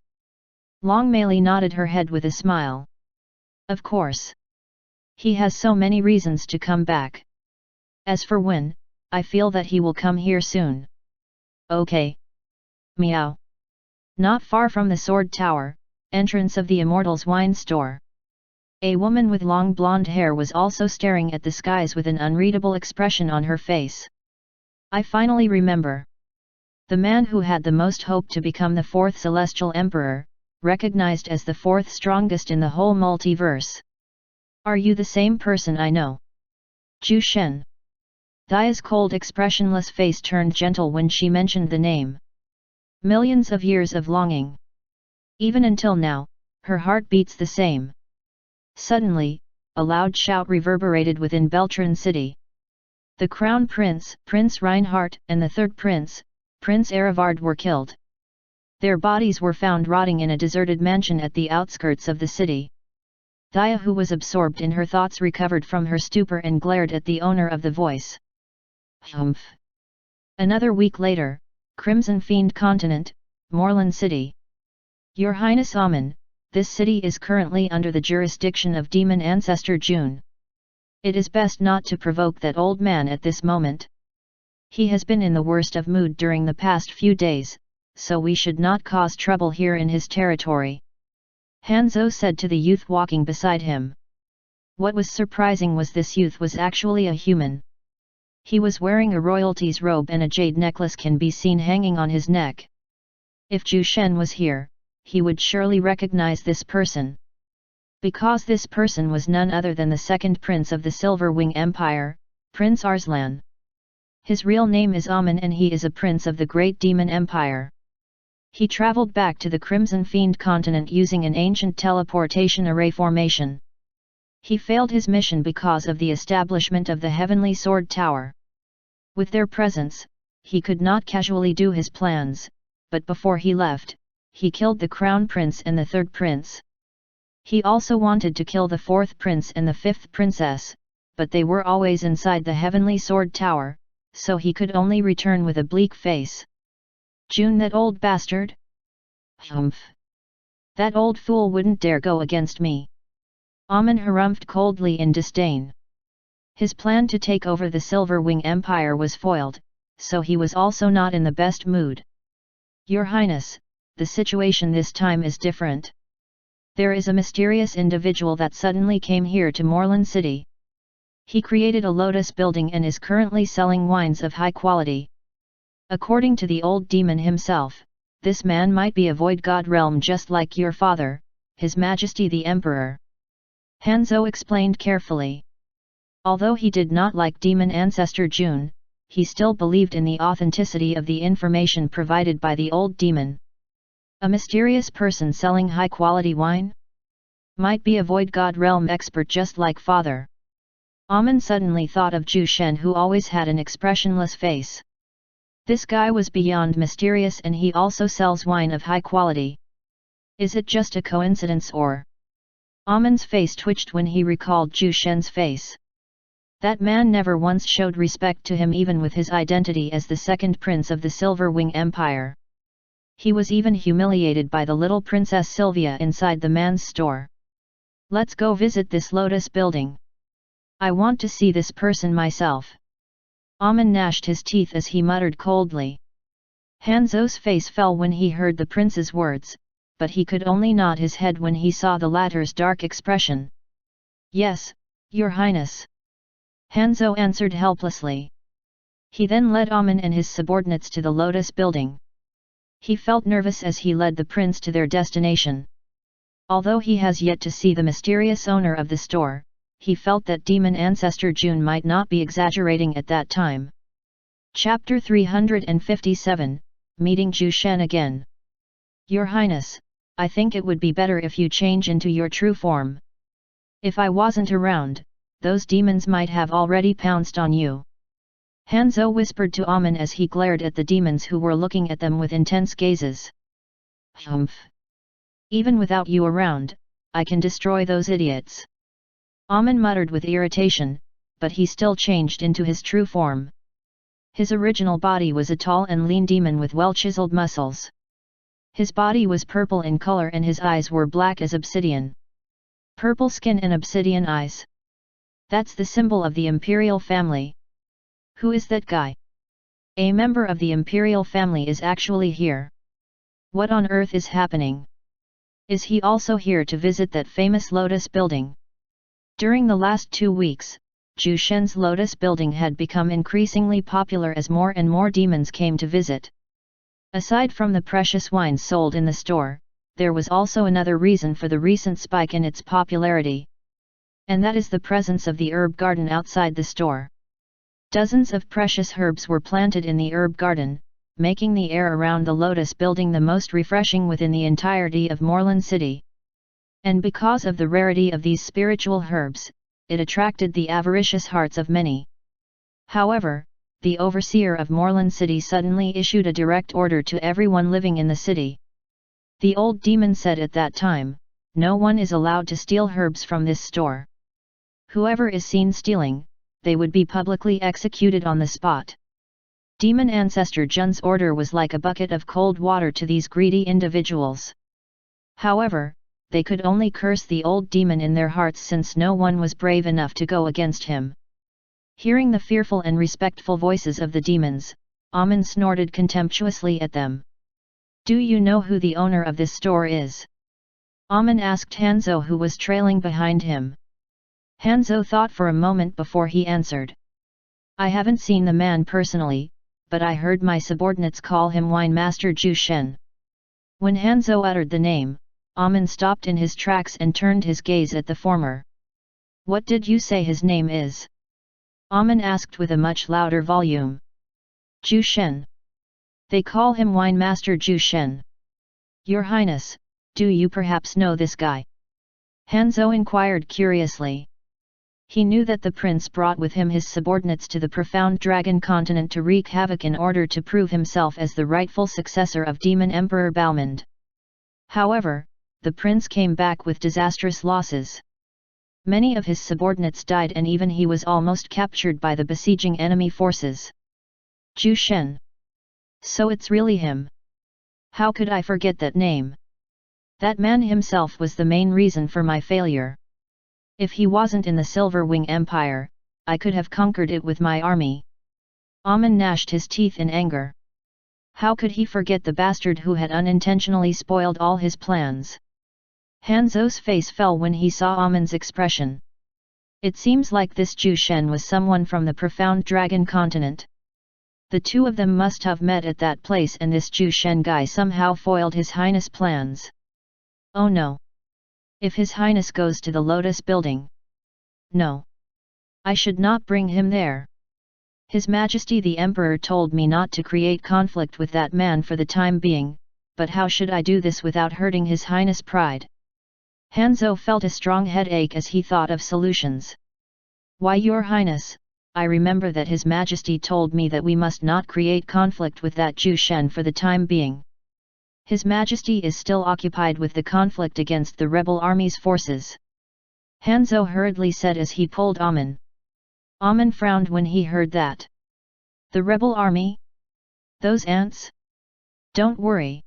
Long Meili nodded her head with a smile. Of course. He has so many reasons to come back. As for when, I feel that he will come here soon. Okay. Meow. Not far from the Sword Tower, entrance of the Immortal's wine store. A woman with long blonde hair was also staring at the skies with an unreadable expression on her face. I finally remember. The man who had the most hope to become the fourth celestial emperor, recognized as the fourth strongest in the whole multiverse. Are you the same person I know? Zhu Shen. Dia's cold expressionless face turned gentle when she mentioned the name. Millions of years of longing. Even until now, her heart beats the same. Suddenly, a loud shout reverberated within Beltran City. The Crown Prince, Prince Reinhardt, and the third Prince, Prince Erivard were killed. Their bodies were found rotting in a deserted mansion at the outskirts of the city. Dia, who was absorbed in her thoughts, recovered from her stupor and glared at the owner of the voice. Humph. Another week later, Crimson Fiend Continent, Morlan City. Your Highness Amun, this city is currently under the jurisdiction of Demon Ancestor June. It is best not to provoke that old man at this moment. He has been in the worst of mood during the past few days, so we should not cause trouble here in his territory. Hanzo said to the youth walking beside him. What was surprising was this youth was actually a human. He was wearing a royalty's robe and a jade necklace can be seen hanging on his neck. If Zhu Shen was here, he would surely recognize this person. Because this person was none other than the second prince of the Silver Wing Empire, Prince Arslan. His real name is Amun and he is a prince of the Great Demon Empire. He traveled back to the Crimson Fiend Continent using an ancient teleportation array formation. He failed his mission because of the establishment of the Heavenly Sword Tower. With their presence, he could not casually do his plans, but before he left, he killed the Crown Prince and the third prince. He also wanted to kill the fourth prince and the fifth princess, but they were always inside the Heavenly Sword Tower, so he could only return with a bleak face. June, that old bastard? Humph! That old fool wouldn't dare go against me. Amun harumphed coldly in disdain. His plan to take over the Silver Wing Empire was foiled, so he was also not in the best mood. Your Highness, the situation this time is different. There is a mysterious individual that suddenly came here to Morlan City. He created a lotus building and is currently selling wines of high quality. According to the old demon himself, this man might be a void god realm just like your father, His Majesty the Emperor. Hanzo explained carefully. Although he did not like Demon Ancestor June, he still believed in the authenticity of the information provided by the old demon. A mysterious person selling high-quality wine? Might be a void god realm expert just like father. Amun suddenly thought of Zhu Shen, who always had an expressionless face. This guy was beyond mysterious and he also sells wine of high quality. Is it just a coincidence or? Amun's face twitched when he recalled Zhu Shen's face. That man never once showed respect to him even with his identity as the second prince of the Silver Wing Empire. He was even humiliated by the little Princess Sylvia inside the man's store. Let's go visit this lotus building. I want to see this person myself. Amun gnashed his teeth as he muttered coldly. Hanzo's face fell when he heard the prince's words, but he could only nod his head when he saw the latter's dark expression. Yes, Your Highness. Hanzo answered helplessly. He then led Amun and his subordinates to the lotus building. He felt nervous as he led the prince to their destination. Although he has yet to see the mysterious owner of the store, he felt that Demon Ancestor June might not be exaggerating at that time. Chapter 357, Meeting Zhu Shen again. Your Highness, I think it would be better if you change into your true form. If I wasn't around, those demons might have already pounced on you. Hanzo whispered to Amun as he glared at the demons who were looking at them with intense gazes. Humph! Even without you around, I can destroy those idiots. Amen muttered with irritation, but he still changed into his true form. His original body was a tall and lean demon with well-chiseled muscles. His body was purple in color and his eyes were black as obsidian. Purple skin and obsidian eyes. That's the symbol of the imperial family. Who is that guy? A member of the imperial family is actually here. What on earth is happening? Is he also here to visit that famous Lotus building? During the last 2 weeks, Zhu Shen's Lotus building had become increasingly popular as more and more demons came to visit. Aside from the precious wines sold in the store, there was also another reason for the recent spike in its popularity. And that is the presence of the herb garden outside the store. Dozens of precious herbs were planted in the herb garden, making the air around the Lotus building the most refreshing within the entirety of Moreland City. And because of the rarity of these spiritual herbs, it attracted the avaricious hearts of many. However, the overseer of Moreland City suddenly issued a direct order to everyone living in the city. The old demon said at that time, "No one is allowed to steal herbs from this store. Whoever is seen stealing, they would be publicly executed on the spot." Demon Ancestor Jun's order was like a bucket of cold water to these greedy individuals. However, they could only curse the old demon in their hearts since no one was brave enough to go against him. Hearing the fearful and respectful voices of the demons, Amen snorted contemptuously at them. "Do you know who the owner of this store is?" Amen asked Hanzo, who was trailing behind him. Hanzo thought for a moment before he answered. "I haven't seen the man personally, but I heard my subordinates call him Wine Master Zhu Shen." When Hanzo uttered the name, Amen stopped in his tracks and turned his gaze at the former. "What did you say his name is?" Amen asked with a much louder volume. "Zhu Shen. They call him Wine Master Zhu Shen. Your Highness, do you perhaps know this guy?" Hanzo inquired curiously. He knew that the prince brought with him his subordinates to the profound dragon continent to wreak havoc in order to prove himself as the rightful successor of Demon Emperor Balmond. However, the prince came back with disastrous losses. Many of his subordinates died and even he was almost captured by the besieging enemy forces. Zhu Shen. So it's really him. How could I forget that name? That man himself was the main reason for my failure. If he wasn't in the Silver Wing Empire, I could have conquered it with my army. Amen gnashed his teeth in anger. How could he forget the bastard who had unintentionally spoiled all his plans? Hanzo's face fell when he saw Amen's expression. It seems like this Zhu Shen was someone from the profound dragon continent. The two of them must have met at that place and this Zhu Shen guy somehow foiled His Highness' plans. Oh no! If His Highness goes to the Lotus building. No! I should not bring him there. His Majesty the Emperor told me not to create conflict with that man for the time being, but how should I do this without hurting His Highness' pride? Hanzo felt a strong headache as he thought of solutions. Why, Your Highness, I remember that His Majesty told me that we must not create conflict with that Zhu Shen for the time being. His Majesty is still occupied with the conflict against the rebel army's forces. Hanzo hurriedly said as he pulled Amen. Amen frowned when he heard that. The rebel army? Those ants? Don't worry.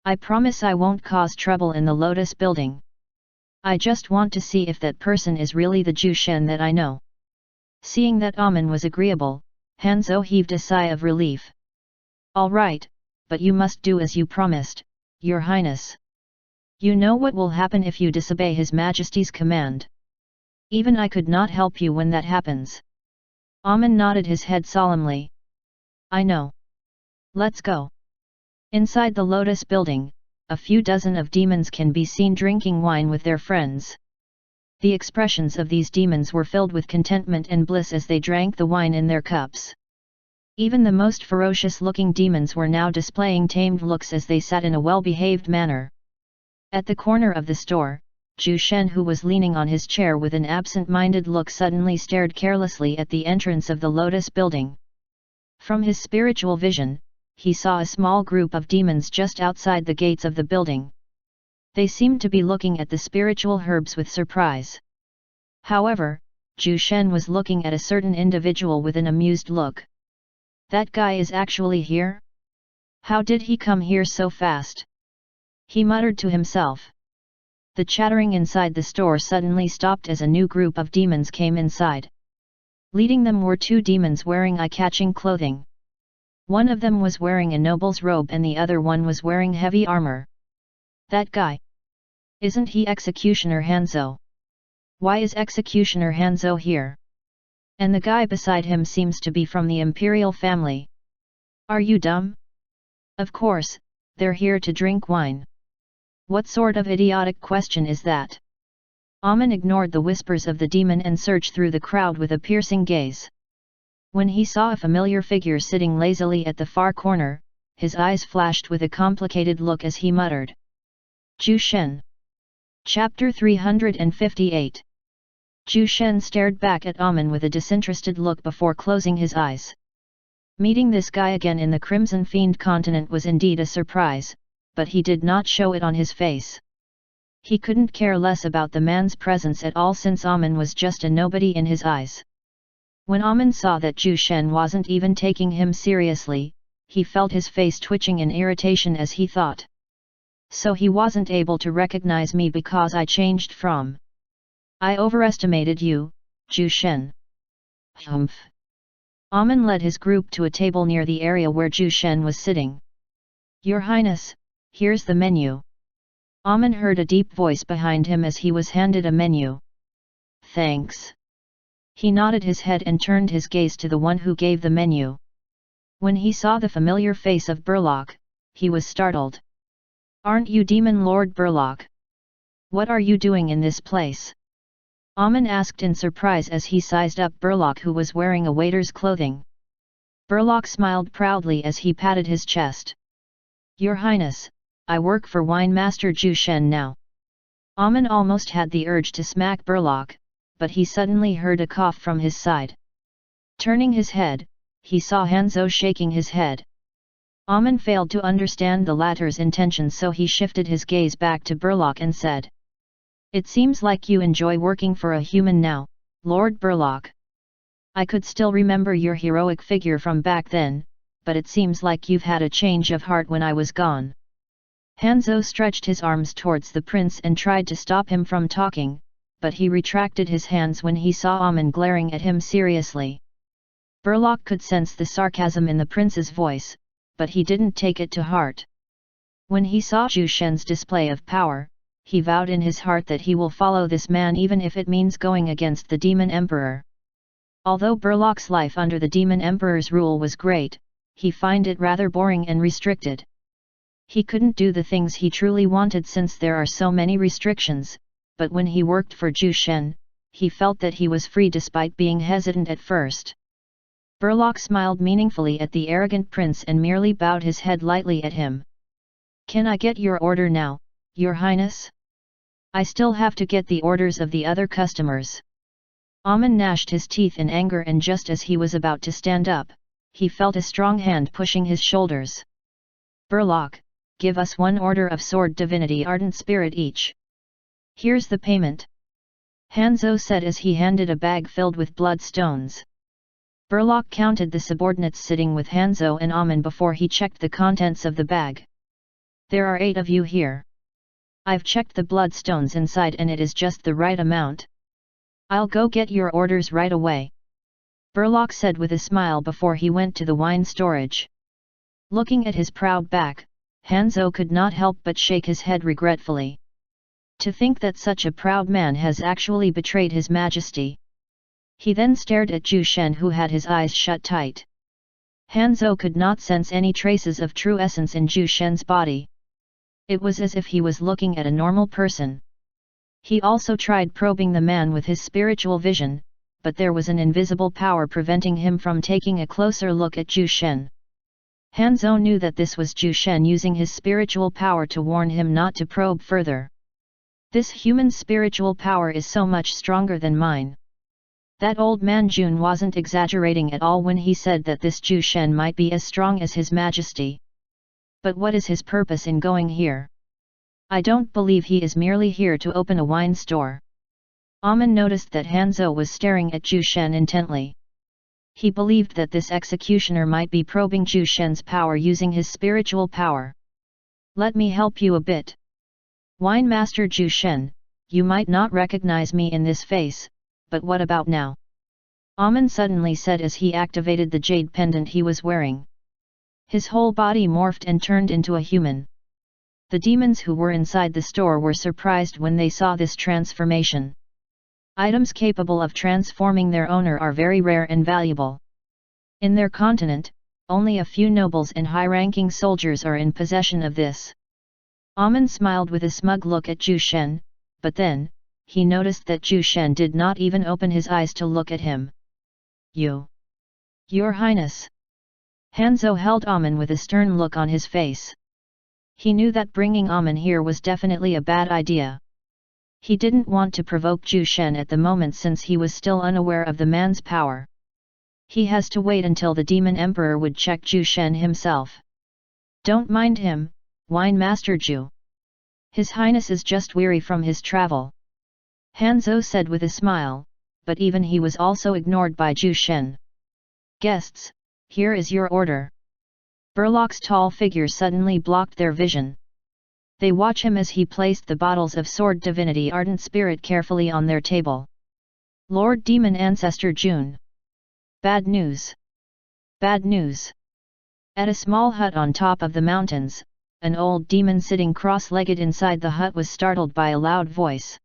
I promise I won't cause trouble in the Lotus building. I just want to see if that person is really the Zhu Shen that I know. Seeing that Amen was agreeable, Hanzo heaved a sigh of relief. All right, but you must do as you promised, Your Highness. You know what will happen if you disobey His Majesty's command. Even I could not help you when that happens. Amen nodded his head solemnly. I know. Let's go. Inside the Lotus building, a few dozen of demons can be seen drinking wine with their friends. The expressions of these demons were filled with contentment and bliss as they drank the wine in their cups. Even the most ferocious-looking demons were now displaying tamed looks as they sat in a well-behaved manner. At the corner of the store, Zhu Shen, who was leaning on his chair with an absent-minded look, suddenly stared carelessly at the entrance of the Lotus building. From his spiritual vision, he saw a small group of demons just outside the gates of the building. They seemed to be looking at the spiritual herbs with surprise. However, Zhu Shen was looking at a certain individual with an amused look. That guy is actually here? How did he come here so fast? He muttered to himself. The chattering inside the store suddenly stopped as a new group of demons came inside. Leading them were two demons wearing eye-catching clothing. One of them was wearing a noble's robe and the other one was wearing heavy armor. That guy. Isn't he Executioner Hanzhou? Why is Executioner Hanzhou here? And the guy beside him seems to be from the imperial family. Are you dumb? Of course, they're here to drink wine. What sort of idiotic question is that? Amen ignored the whispers of the demon and searched through the crowd with a piercing gaze. When he saw a familiar figure sitting lazily at the far corner, his eyes flashed with a complicated look as he muttered. Zhu Shen. Chapter 358. Zhu Shen stared back at Amen with a disinterested look before closing his eyes. Meeting this guy again in the Crimson Fiend continent was indeed a surprise, but he did not show it on his face. He couldn't care less about the man's presence at all since Amen was just a nobody in his eyes. When Amen saw that Zhu Shen wasn't even taking him seriously, he felt his face twitching in irritation as he thought. So he wasn't able to recognize me because I changed from. I overestimated you, Zhu Shen. Humph. Amen led his group to a table near the area where Zhu Shen was sitting. Your Highness, here's the menu. Amen heard a deep voice behind him as he was handed a menu. Thanks. He nodded his head and turned his gaze to the one who gave the menu. When he saw the familiar face of Burlock, he was startled. Aren't you Demon Lord Burlock? What are you doing in this place? Amen asked in surprise as he sized up Burlock, who was wearing a waiter's clothing. Burlock smiled proudly as he patted his chest. Your Highness, I work for Wine Master Zhu Shen now. Amen almost had the urge to smack Burlock, but he suddenly heard a cough from his side. Turning his head, he saw Hanzhou shaking his head. Amen failed to understand the latter's intentions, so he shifted his gaze back to Burlock and said. It seems like you enjoy working for a human now, Lord Burlock. I could still remember your heroic figure from back then, but it seems like you've had a change of heart when I was gone. Hanzhou stretched his arms towards the prince and tried to stop him from talking, but he retracted his hands when he saw Amen glaring at him seriously. Burlock could sense the sarcasm in the prince's voice, but he didn't take it to heart. When he saw Zhu Shen's display of power, he vowed in his heart that he will follow this man even if it means going against the Demon Emperor. Although Burlock's life under the Demon Emperor's rule was great, he found it rather boring and restricted. He couldn't do the things he truly wanted since there are so many restrictions, but when he worked for Zhu Shen, he felt that he was free despite being hesitant at first. Burlock smiled meaningfully at the arrogant prince and merely bowed his head lightly at him. Can I get your order now, Your Highness? I still have to get the orders of the other customers. Amen gnashed his teeth in anger, and just as he was about to stand up, he felt a strong hand pushing his shoulders. Burlock, give us one order of Sword Divinity Ardent Spirit each. Here's the payment. Hanzhou said as he handed a bag filled with bloodstones. Burlock counted the subordinates sitting with Hanzhou and Amen before he checked the contents of the bag. There are 8 of you here. I've checked the bloodstones inside and it is just the right amount. I'll go get your orders right away. Burlock said with a smile before he went to the wine storage. Looking at his proud back, Hanzhou could not help but shake his head regretfully. To think that such a proud man has actually betrayed his majesty. He then stared at Zhu Shen, who had his eyes shut tight. Hanzhou could not sense any traces of true essence in Zhu Shen's body. It was as if he was looking at a normal person. He also tried probing the man with his spiritual vision, but there was an invisible power preventing him from taking a closer look at Zhu Shen. Hanzhou knew that this was Zhu Shen using his spiritual power to warn him not to probe further. This human spiritual power is so much stronger than mine. That old man Jun wasn't exaggerating at all when he said that this Zhu Shen might be as strong as his majesty. But what is his purpose in going here? I don't believe he is merely here to open a wine store. Amen noticed that Hanzhou was staring at Zhu Shen intently. He believed that this executioner might be probing Zhu Shen's power using his spiritual power. Let me help you a bit. Wine Master Zhu Shen, you might not recognize me in this face, but what about now? Amen suddenly said as he activated the jade pendant he was wearing. His whole body morphed and turned into a human. The demons who were inside the store were surprised when they saw this transformation. Items capable of transforming their owner are very rare and valuable. In their continent, only a few nobles and high-ranking soldiers are in possession of this. Amen smiled with a smug look at Zhu Shen, but then, he noticed that Zhu Shen did not even open his eyes to look at him. Your Highness. Hanzhou held Amen with a stern look on his face. He knew that bringing Amen here was definitely a bad idea. He didn't want to provoke Zhu Shen at the moment since he was still unaware of the man's power. He has to wait until the Demon Emperor would check Zhu Shen himself. Don't mind him, Wine Master Zhu. His Highness is just weary from his travel. Hanzhou said with a smile, but even he was also ignored by Zhu Shen. Guests, here is your order. Burlock's tall figure suddenly blocked their vision. They watch him as he placed the bottles of Sword Divinity Ardent Spirit carefully on their table. Lord Demon Ancestor June. Bad news. Bad news. At a small hut on top of the mountains, an old demon sitting cross-legged inside the hut was startled by a loud voice.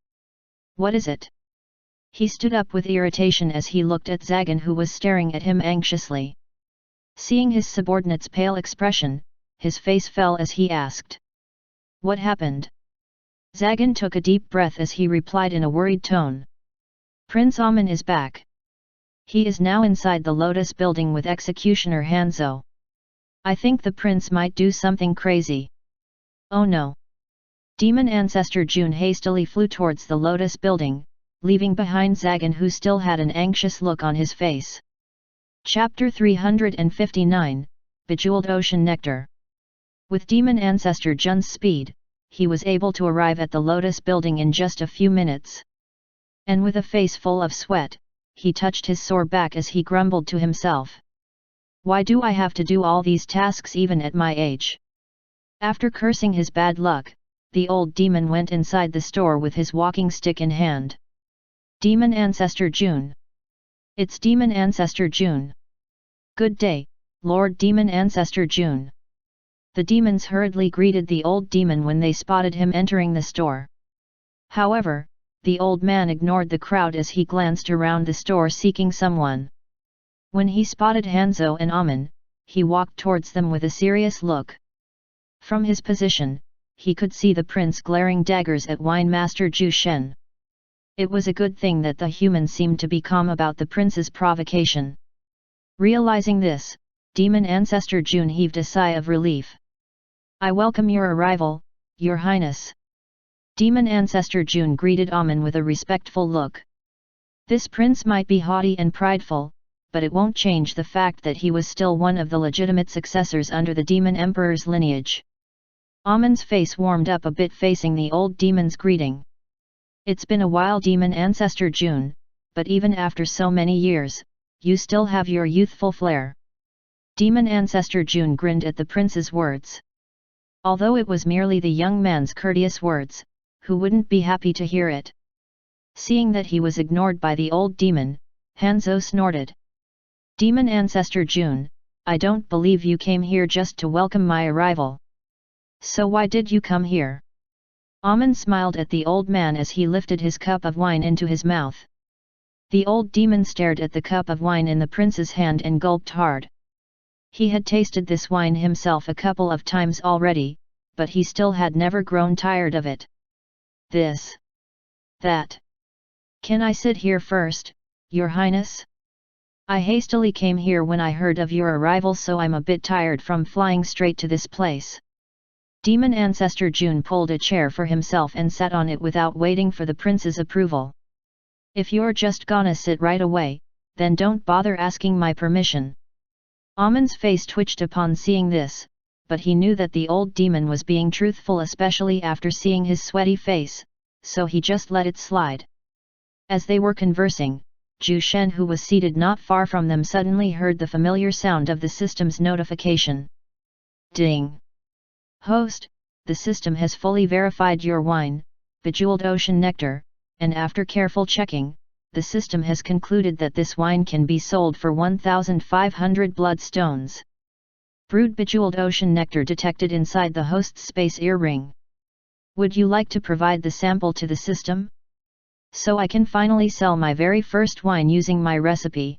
What is it? He stood up with irritation as he looked at Zagan, who was staring at him anxiously. Seeing his subordinate's pale expression, his face fell as he asked. What happened? Zagan took a deep breath as he replied in a worried tone. Prince Amen is back. He is now inside the Lotus building with Executioner Hanzhou. I think the prince might do something crazy. Oh no! Demon Ancestor June hastily flew towards the Lotus building, leaving behind Zagan, who still had an anxious look on his face. Chapter 359, Bejeweled Ocean Nectar. With Demon Ancestor Jun's speed, he was able to arrive at the Lotus building in just a few minutes. And with a face full of sweat, he touched his sore back as he grumbled to himself. Why do I have to do all these tasks even at my age? After cursing his bad luck, the old demon went inside the store with his walking stick in hand. Demon Ancestor June. It's Demon Ancestor June. Good day, Lord Demon Ancestor June. The demons hurriedly greeted the old demon when they spotted him entering the store. However, the old man ignored the crowd as he glanced around the store seeking someone. When he spotted Hanzhou and Amen, he walked towards them with a serious look. From his position, he could see the prince glaring daggers at Wine Master Zhu Shen. It was a good thing that the human seemed to be calm about the prince's provocation. Realizing this, Demon Ancestor June heaved a sigh of relief. I welcome your arrival, Your Highness. Demon Ancestor June greeted Amen with a respectful look. This prince might be haughty and prideful, but it won't change the fact that he was still one of the legitimate successors under the Demon Emperor's lineage. Amen's face warmed up a bit facing the old demon's greeting. It's been a while, Demon Ancestor June, but even after so many years, you still have your youthful flair. Demon Ancestor June grinned at the prince's words. Although it was merely the young man's courteous words, who wouldn't be happy to hear it? Seeing that he was ignored by the old demon, Hanzhou snorted. Demon Ancestor June, I don't believe you came here just to welcome my arrival. So why did you come here? Amen smiled at the old man as he lifted his cup of wine into his mouth. The old demon stared at the cup of wine in the prince's hand and gulped hard. He had tasted this wine himself a couple of times already, but he still had never grown tired of it. This. That. Can I sit here first, Your Highness? I hastily came here when I heard of your arrival, so I'm a bit tired from flying straight to this place. Demon Ancestor June pulled a chair for himself and sat on it without waiting for the prince's approval. If you're just gonna sit right away, then don't bother asking my permission. Amen's face twitched upon seeing this, but he knew that the old demon was being truthful, especially after seeing his sweaty face, so he just let it slide. As they were conversing, Zhu Shen, who was seated not far from them, suddenly heard the familiar sound of the system's notification. Ding! Host, the system has fully verified your wine, Bejeweled Ocean Nectar, and after careful checking, the system has concluded that this wine can be sold for 1,500 bloodstones. Brewed Bejeweled Ocean Nectar detected inside the host's space earring. Would you like to provide the sample to the system? So I can finally sell my very first wine using my recipe.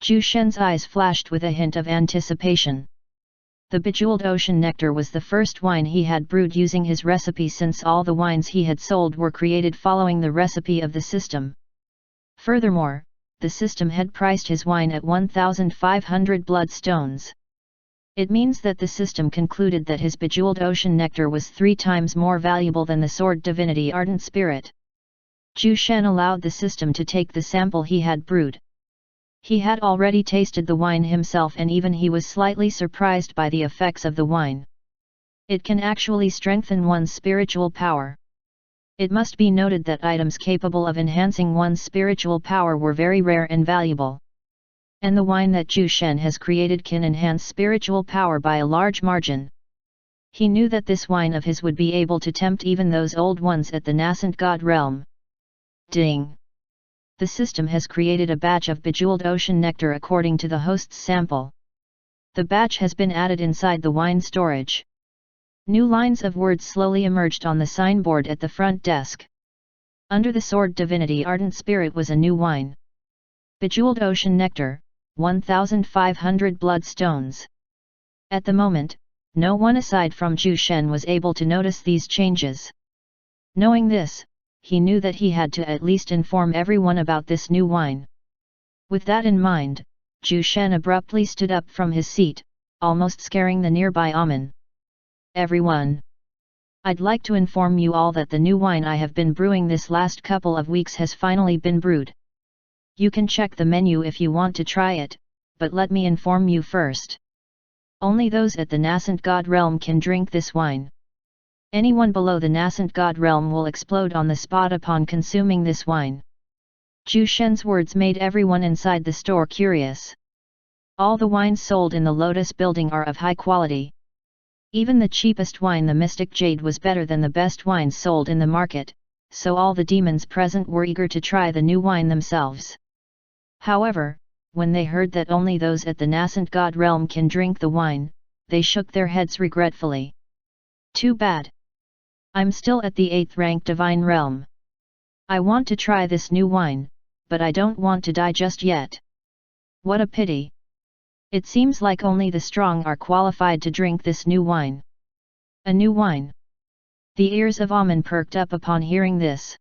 Zhu Shen's eyes flashed with a hint of anticipation. The Bejeweled Ocean Nectar was the first wine he had brewed using his recipe, since all the wines he had sold were created following the recipe of the system. Furthermore, the system had priced his wine at 1,500 bloodstones. It means that the system concluded that his Bejeweled Ocean Nectar was 3 times more valuable than the Sword Divinity Ardent Spirit. Zhu Shen allowed the system to take the sample he had brewed. He had already tasted the wine himself, and even he was slightly surprised by the effects of the wine. It can actually strengthen one's spiritual power. It must be noted that items capable of enhancing one's spiritual power were very rare and valuable. And the wine that Zhu Shen has created can enhance spiritual power by a large margin. He knew that this wine of his would be able to tempt even those old ones at the nascent god realm. Ding! The system has created a batch of Bejeweled Ocean Nectar according to the host's sample. The batch has been added inside the wine storage. New lines of words slowly emerged on the signboard at the front desk. Under the Sword Divinity Ardent Spirit was a new wine. Bejeweled Ocean Nectar, 1,500 bloodstones. At the moment, no one aside from Zhu Shen was able to notice these changes. Knowing this, he knew that he had to at least inform everyone about this new wine. With that in mind, Zhu Shen abruptly stood up from his seat, almost scaring the nearby Amin. Everyone! I'd like to inform you all that the new wine I have been brewing this last couple of weeks has finally been brewed. You can check the menu if you want to try it, but let me inform you first. Only those at the nascent god realm can drink this wine. Anyone below the nascent god realm will explode on the spot upon consuming this wine. Zhu Shen's words made everyone inside the store curious. All the wines sold in the Lotus building are of high quality. Even the cheapest wine, the Mystic Jade, was better than the best wines sold in the market, so all the demons present were eager to try the new wine themselves. However, when they heard that only those at the nascent god realm can drink the wine, they shook their heads regretfully. Too bad. I'm still at the 8th rank divine realm. I want to try this new wine, but I don't want to die just yet. What a pity. It seems like only the strong are qualified to drink this new wine. A new wine. The ears of Amin perked up upon hearing this.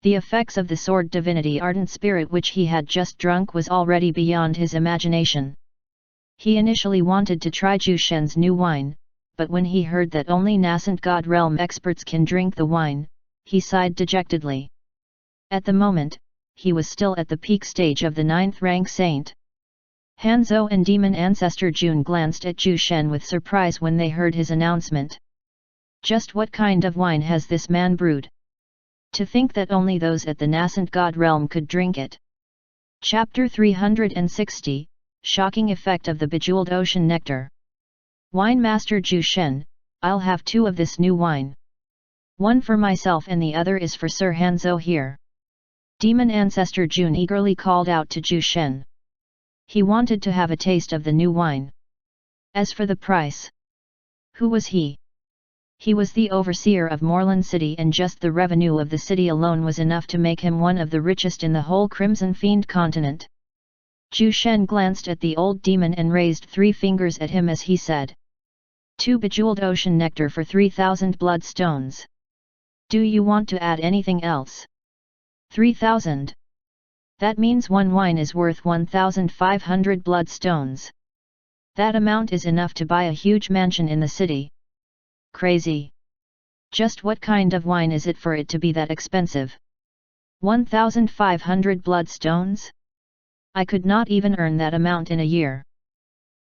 The effects of the Sword Divinity Ardent Spirit which he had just drunk was already beyond his imagination. He initially wanted to try Zhu Shen's new wine, but when he heard that only nascent god realm experts can drink the wine, he sighed dejectedly. At the moment, he was still at the peak stage of the 9th rank saint. Hanzhou and demon ancestor Jun glanced at Zhu Shen with surprise when they heard his announcement. Just what kind of wine has this man brewed? To think that only those at the nascent god realm could drink it. Chapter 360, Shocking Effect of the Bejeweled Ocean Nectar. Wine Master Zhu Shen, I'll have 2 of this new wine. One for myself and the other is for Sir Hanzhou here. Demon ancestor Jun eagerly called out to Zhu Shen. He wanted to have a taste of the new wine. As for the price, who was he? He was the overseer of Moreland City, and just the revenue of the city alone was enough to make him one of the richest in the whole Crimson Fiend continent. Zhu Shen glanced at the old demon and raised 3 fingers at him as he said. 2 Bejeweled Ocean Nectar for 3,000 bloodstones. Do you want to add anything else? 3,000. That means one wine is worth 1,500 bloodstones. That amount is enough to buy a huge mansion in the city. Crazy. Just what kind of wine is it for it to be that expensive? 1,500 bloodstones? I could not even earn that amount in a year.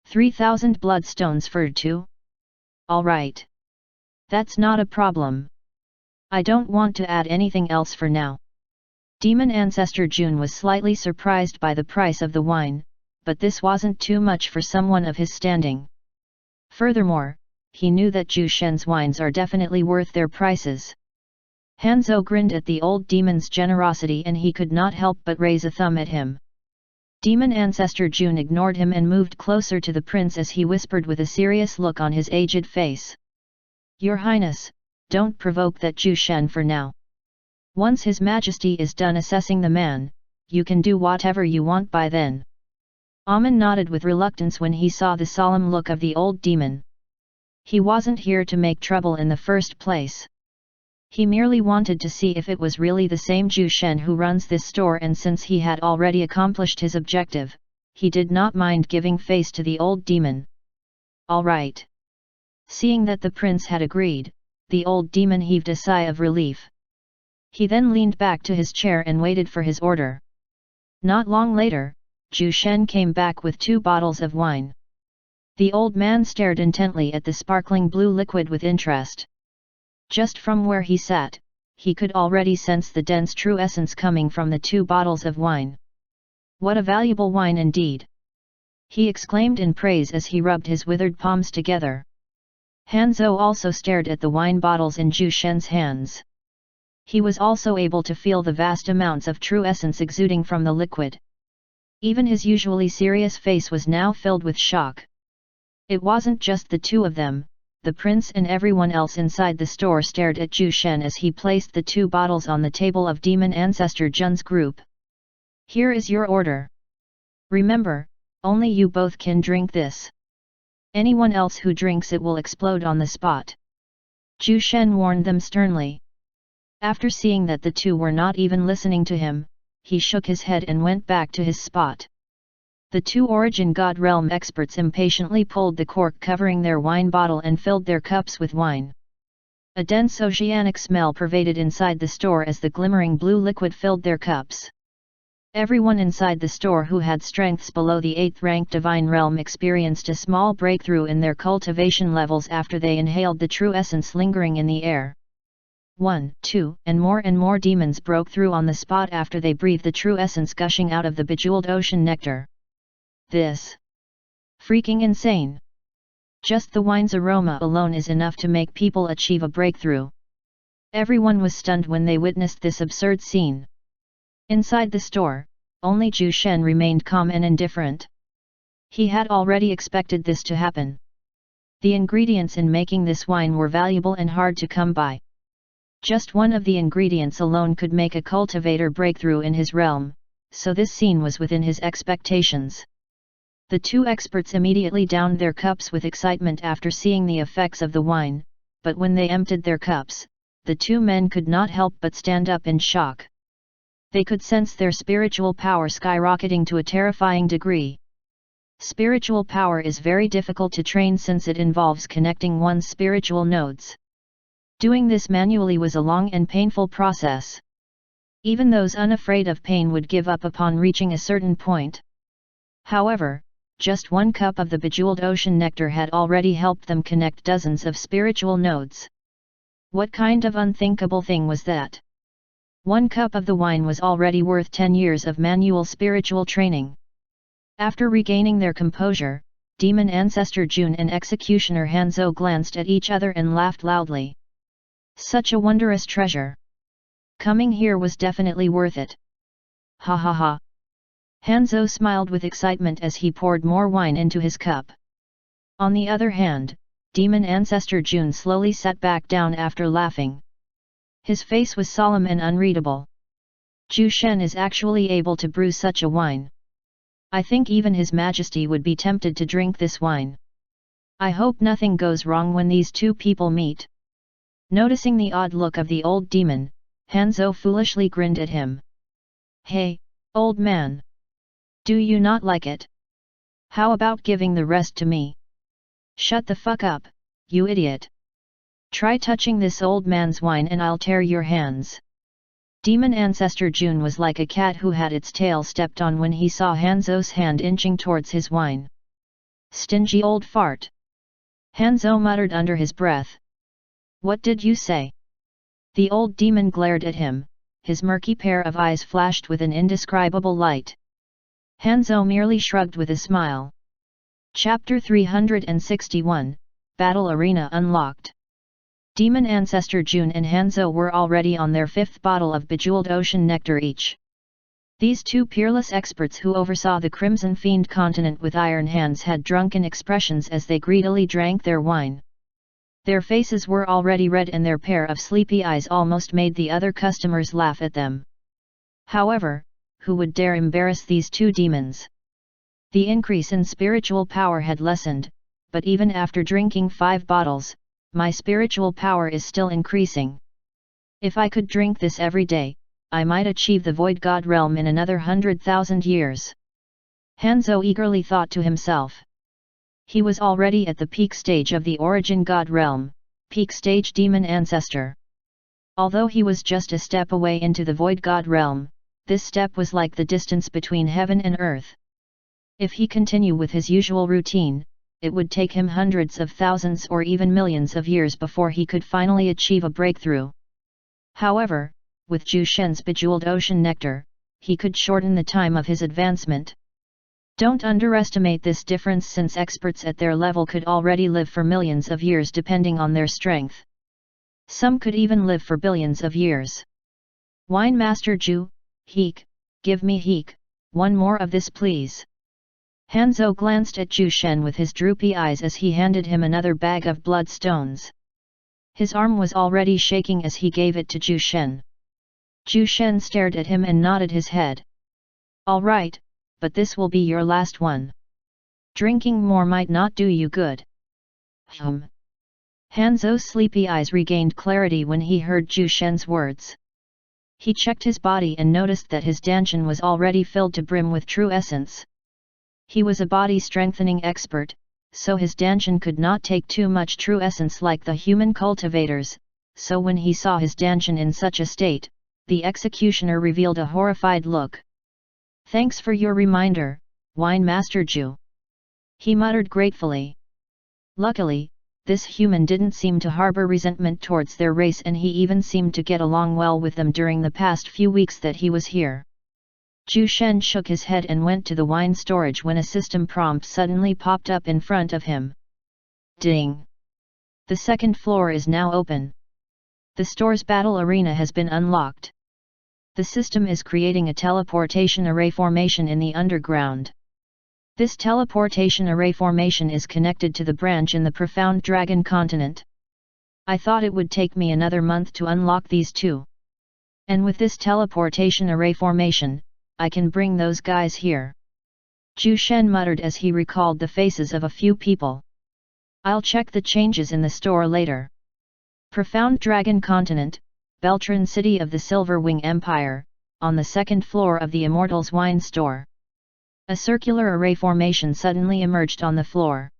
3,000 bloodstones for 2? Alright. That's not a problem. I don't want to add anything else for now. Demon Ancestor Jun was slightly surprised by the price of the wine, but this wasn't too much for someone of his standing. Furthermore, he knew that Zhu Shen's wines are definitely worth their prices. Hanzhou grinned at the old demon's generosity and he could not help but raise a thumb at him. Demon Ancestor Jun ignored him and moved closer to the prince as he whispered with a serious look on his aged face. Your Highness, don't provoke that Zhu Shen for now. Once His Majesty is done assessing the man, you can do whatever you want by then. Amen nodded with reluctance when he saw the solemn look of the old demon. He wasn't here to make trouble in the first place. He merely wanted to see if it was really the same Zhu Shen who runs this store, and since he had already accomplished his objective, he did not mind giving face to the old demon. All right. Seeing that the prince had agreed, the old demon heaved a sigh of relief. He then leaned back to his chair and waited for his order. Not long later, Zhu Shen came back with 2 bottles of wine. The old man stared intently at the sparkling blue liquid with interest. Just from where he sat, he could already sense the dense true essence coming from the 2 bottles of wine. What a valuable wine indeed! He exclaimed in praise as he rubbed his withered palms together. Hanzhou also stared at the wine bottles in Zhu Shen's hands. He was also able to feel the vast amounts of true essence exuding from the liquid. Even his usually serious face was now filled with shock. It wasn't just the 2 of them, the prince and everyone else inside the store stared at Zhu Shen as he placed the 2 bottles on the table of Demon Ancestor Jun's group. Here is your order. Remember, only you both can drink this. Anyone else who drinks it will explode on the spot. Zhu Shen warned them sternly. After seeing that the 2 were not even listening to him, he shook his head and went back to his spot. The 2 Origin God Realm experts impatiently pulled the cork covering their wine bottle and filled their cups with wine. A dense oceanic smell pervaded inside the store as the glimmering blue liquid filled their cups. Everyone inside the store who had strengths below the 8th rank Divine Realm experienced a small breakthrough in their cultivation levels after they inhaled the true essence lingering in the air. 1, 2, and more demons broke through on the spot after they breathed the true essence gushing out of the bejeweled ocean nectar. This freaking insane! Just the wine's aroma alone is enough to make people achieve a breakthrough. Everyone was stunned when they witnessed this absurd scene. Inside the store, only Zhu Shen remained calm and indifferent. He had already expected this to happen. The ingredients in making this wine were valuable and hard to come by. Just one of the ingredients alone could make a cultivator breakthrough in his realm, so this scene was within his expectations. The 2 experts immediately downed their cups with excitement after seeing the effects of the wine, but when they emptied their cups, the 2 men could not help but stand up in shock. They could sense their spiritual power skyrocketing to a terrifying degree. Spiritual power is very difficult to train since it involves connecting one's spiritual nodes. Doing this manually was a long and painful process. Even those unafraid of pain would give up upon reaching a certain point. However, just 1 cup of the bejeweled ocean nectar had already helped them connect dozens of spiritual nodes. What kind of unthinkable thing was that? 1 cup of the wine was already worth 10 years of manual spiritual training. After regaining their composure, Demon Ancestor Jun and Executioner Hanzhou glanced at each other and laughed loudly. Such a wondrous treasure! Coming here was definitely worth it. Ha ha ha! Hanzhou smiled with excitement as he poured more wine into his cup. On the other hand, Demon Ancestor Jun slowly sat back down after laughing. His face was solemn and unreadable. Zhu Shen is actually able to brew such a wine. I think even His Majesty would be tempted to drink this wine. I hope nothing goes wrong when these 2 people meet. Noticing the odd look of the old demon, Hanzhou foolishly grinned at him. Hey, old man! Do you not like it? How about giving the rest to me? Shut the fuck up, you idiot! Try touching this old man's wine and I'll tear your hands. Demon Ancestor Jun was like a cat who had its tail stepped on when he saw Hanzhou's hand inching towards his wine. Stingy old fart! Hanzhou muttered under his breath. What did you say? The old demon glared at him, his murky pair of eyes flashed with an indescribable light. Hanzo merely shrugged with a smile. Chapter 361, Battle Arena Unlocked. Demon Ancestor Jun and Hanzo were already on their 5th bottle of bejeweled ocean nectar each. These two peerless experts who oversaw the Crimson Fiend continent with iron hands had drunken expressions as they greedily drank their wine. Their faces were already red and their pair of sleepy eyes almost made the other customers laugh at them. However, who would dare embarrass these two demons? The increase in spiritual power had lessened, but even after drinking 5 bottles, my spiritual power is still increasing. If I could drink this every day, I might achieve the Void God realm in another 100,000 years. Hanzo eagerly thought to himself. He was already at the peak stage of the Origin God realm, peak stage Demon Ancestor. Although he was just a step away into the Void God realm, this step was like the distance between heaven and earth. If he continue with his usual routine, it would take him hundreds of thousands or even millions of years before he could finally achieve a breakthrough. However, with Zhu Shen's bejeweled ocean nectar, he could shorten the time of his advancement. Don't underestimate this difference since experts at their level could already live for millions of years depending on their strength. Some could even live for billions of years. Wine Master Zhu, Heek, give me Heek, one more of this please. Hanzo glanced at Zhu Shen with his droopy eyes as he handed him another bag of bloodstones. His arm was already shaking as he gave it to Zhu Shen. Zhu Shen stared at him and nodded his head. All right, but this will be your last one. Drinking more might not do you good. Hanzo's sleepy eyes regained clarity when he heard Zhu Shen's words. He checked his body and noticed that his dantian was already filled to brim with true essence. He was a body-strengthening expert, so his dantian could not take too much true essence like the human cultivators, so when he saw his dantian in such a state, the executioner revealed a horrified look. Thanks for your reminder, Wine Master Zhu. He muttered gratefully. Luckily, this human didn't seem to harbor resentment towards their race and he even seemed to get along well with them during the past few weeks that he was here. Zhu Shen shook his head and went to the wine storage when a system prompt suddenly popped up in front of him. Ding! The 2nd floor is now open. The store's battle arena has been unlocked. The system is creating a teleportation array formation in the underground. This teleportation array formation is connected to the branch in the Profound Dragon continent. I thought it would take me another month to unlock these two. And with this teleportation array formation, I can bring those guys here. Zhu Shen muttered as he recalled the faces of a few people. I'll check the changes in the store later. Profound Dragon Continent, Beltran City of the Silver Wing Empire, on the 2nd floor of the Immortal's wine store. A circular array formation suddenly emerged on the floor.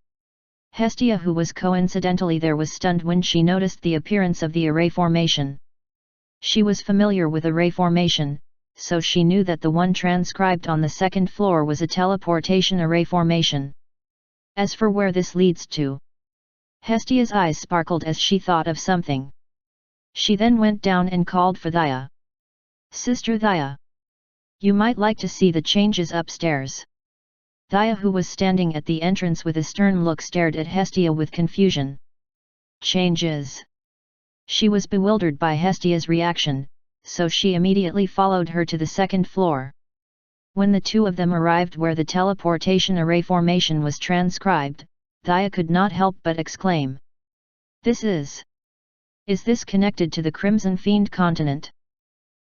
Hestia, who was coincidentally there, was stunned when she noticed the appearance of the array formation. She was familiar with array formation, so she knew that the one transcribed on the 2nd floor was a teleportation array formation. As for where this leads to, Hestia's eyes sparkled as she thought of something. She then went down and called for Thea. Sister Thea. You might like to see the changes upstairs. Thea, who was standing at the entrance with a stern look, stared at Hestia with confusion. Changes? She was bewildered by Hestia's reaction, so she immediately followed her to the 2nd floor. When the two of them arrived where the teleportation array formation was transcribed, Thea could not help but exclaim. This is... Is this connected to the Crimson Fiend continent?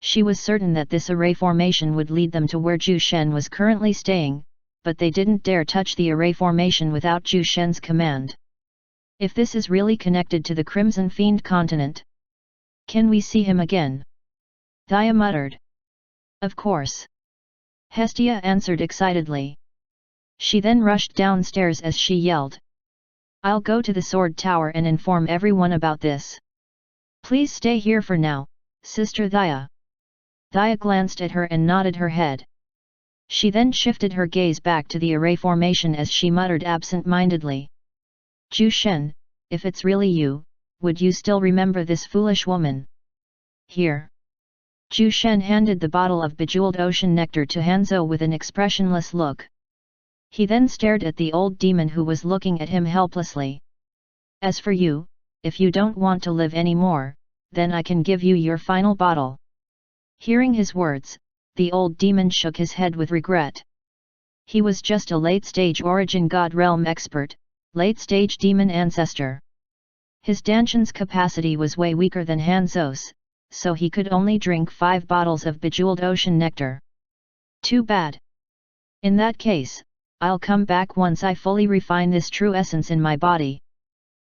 She was certain that this array formation would lead them to where Zhu Shen was currently staying, but they didn't dare touch the array formation without Zhu Shen's command. If this is really connected to the Crimson Fiend continent, can we see him again? Thea muttered. Of course. Hestia answered excitedly. She then rushed downstairs as she yelled. I'll go to the Sword Tower and inform everyone about this. Please stay here for now, Sister Thea. Thea glanced at her and nodded her head. She then shifted her gaze back to the array formation as she muttered absent-mindedly. Zhu Shen, if it's really you, would you still remember this foolish woman? Here. Zhu Shen handed the bottle of bejeweled ocean nectar to Hanzhou with an expressionless look. He then stared at the old demon who was looking at him helplessly. As for you, if you don't want to live anymore, then I can give you your final bottle. Hearing his words, the old demon shook his head with regret. He was just a late-stage origin god realm expert, late-stage demon ancestor. His Danshan's capacity was way weaker than Hanzhou's, so he could only drink 5 bottles of bejeweled ocean nectar. Too bad. In that case, I'll come back once I fully refine this true essence in my body.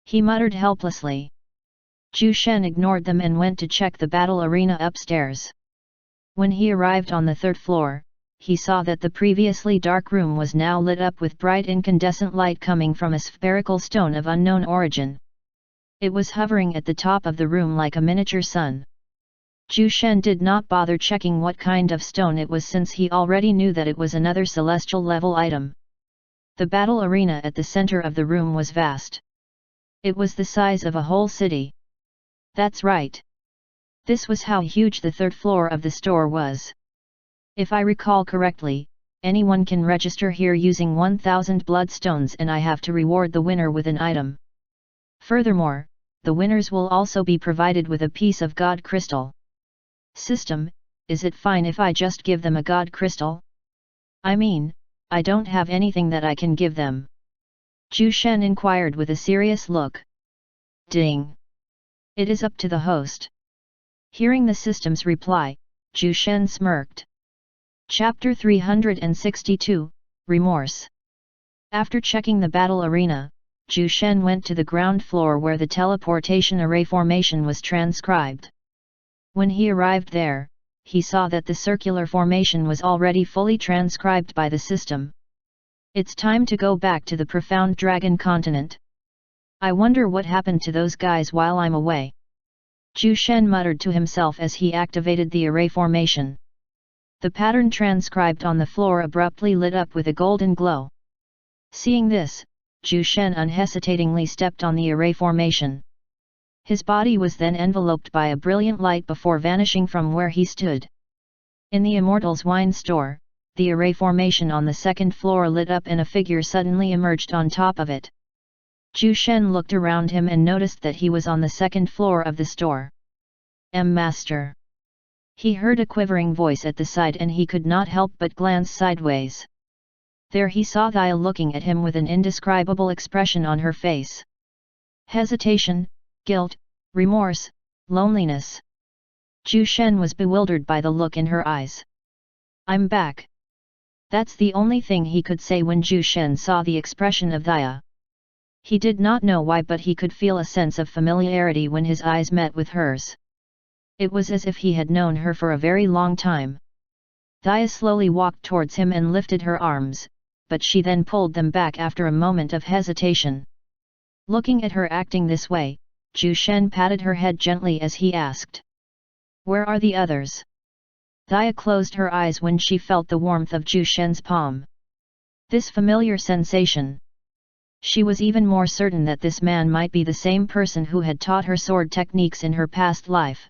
He muttered helplessly. Zhu Shen ignored them and went to check the battle arena upstairs. When he arrived on the 3rd floor, he saw that the previously dark room was now lit up with bright incandescent light coming from a spherical stone of unknown origin. It was hovering at the top of the room like a miniature sun. Zhu Shen did not bother checking what kind of stone it was since he already knew that it was another celestial level item. The battle arena at the center of the room was vast. It was the size of a whole city. That's right. This was how huge the 3rd floor of the store was. If I recall correctly, anyone can register here using 1000 bloodstones and I have to reward the winner with an item. Furthermore, the winners will also be provided with a piece of God crystal. System, is it fine if I just give them a God crystal? I mean, I don't have anything that I can give them. Zhu Shen inquired with a serious look. Ding! It is up to the host. Hearing the system's reply, Zhu Shen smirked. Chapter 362, Remorse. After checking the battle arena, Zhu Shen went to the ground floor where the teleportation array formation was transcribed. When he arrived there, he saw that the circular formation was already fully transcribed by the system. It's time to go back to the profound dragon continent. I wonder what happened to those guys while I'm away. Zhu Shen muttered to himself as he activated the array formation. The pattern transcribed on the floor abruptly lit up with a golden glow. Seeing this, Zhu Shen unhesitatingly stepped on the array formation. His body was then enveloped by a brilliant light before vanishing from where he stood. In the Immortal's wine store, the array formation on the 2nd floor lit up and a figure suddenly emerged on top of it. Zhu Shen looked around him and noticed that he was on the 2nd floor of the store. Master. He heard a quivering voice at the side and he could not help but glance sideways. There he saw Thea looking at him with an indescribable expression on her face. Hesitation, guilt, remorse, loneliness. Zhu Shen was bewildered by the look in her eyes. I'm back. That's the only thing he could say when Zhu Shen saw the expression of Thea. He did not know why, but he could feel a sense of familiarity when his eyes met with hers. It was as if he had known her for a very long time. Thea slowly walked towards him and lifted her arms, but she then pulled them back after a moment of hesitation. Looking at her acting this way, Zhu Shen patted her head gently as he asked. Where are the others? Thea closed her eyes when she felt the warmth of Zhu Shen's palm. This familiar sensation. She was even more certain that this man might be the same person who had taught her sword techniques in her past life.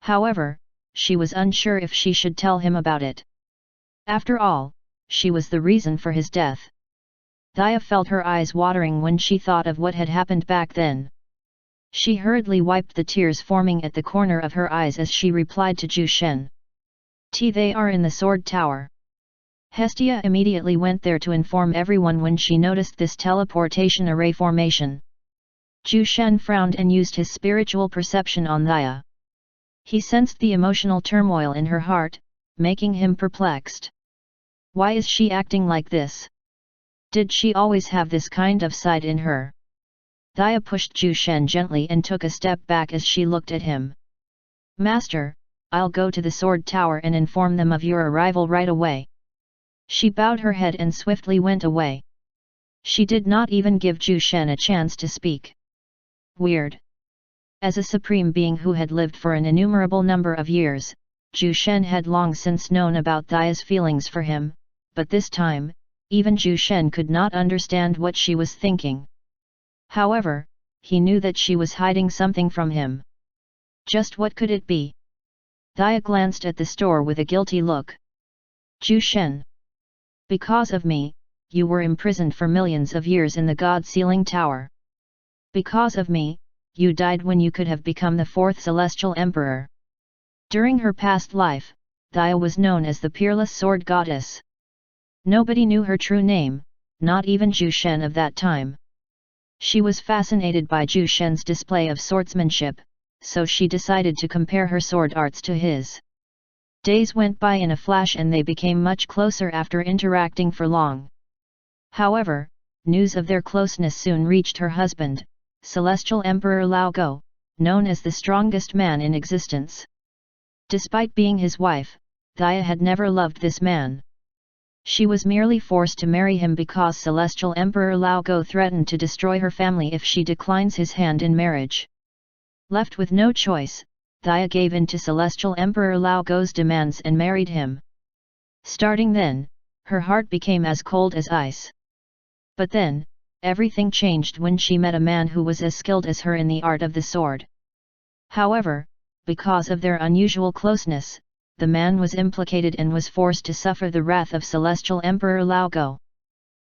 However, she was unsure if she should tell him about it. After all, she was the reason for his death. Thea felt her eyes watering when she thought of what had happened back then. She hurriedly wiped the tears forming at the corner of her eyes as she replied to Zhu Shen. They are in the sword tower. Hestia immediately went there to inform everyone when she noticed this teleportation array formation. Zhu Shen frowned and used his spiritual perception on Thea. He sensed the emotional turmoil in her heart, making him perplexed. Why is she acting like this? Did she always have this kind of side in her? Thea pushed Zhu Shen gently and took a step back as she looked at him. Master, I'll go to the sword tower and inform them of your arrival right away. She bowed her head and swiftly went away. She did not even give Zhu Shen a chance to speak. Weird. As a supreme being who had lived for an innumerable number of years, Zhu Shen had long since known about Thea's feelings for him, but this time, even Zhu Shen could not understand what she was thinking. However, he knew that she was hiding something from him. Just what could it be? Thea glanced at the store with a guilty look. Zhu Shen. Because of me, you were imprisoned for millions of years in the God Sealing Tower. Because of me, you died when you could have become the fourth celestial emperor. During her past life, Thea was known as the Peerless Sword Goddess. Nobody knew her true name, not even Zhu Shen of that time. She was fascinated by Zhu Shen's display of swordsmanship, so she decided to compare her sword arts to his. Days went by in a flash and they became much closer after interacting for long. However, news of their closeness soon reached her husband, Celestial Emperor Lao Go, known as the strongest man in existence. Despite being his wife, Thea had never loved this man. She was merely forced to marry him because Celestial Emperor Lao Go threatened to destroy her family if she declines his hand in marriage. Left with no choice, Thea gave in to Celestial Emperor Lao Go's demands and married him. Starting then, her heart became as cold as ice. But then, everything changed when she met a man who was as skilled as her in the art of the sword. However, because of their unusual closeness, the man was implicated and was forced to suffer the wrath of Celestial Emperor Lao Go.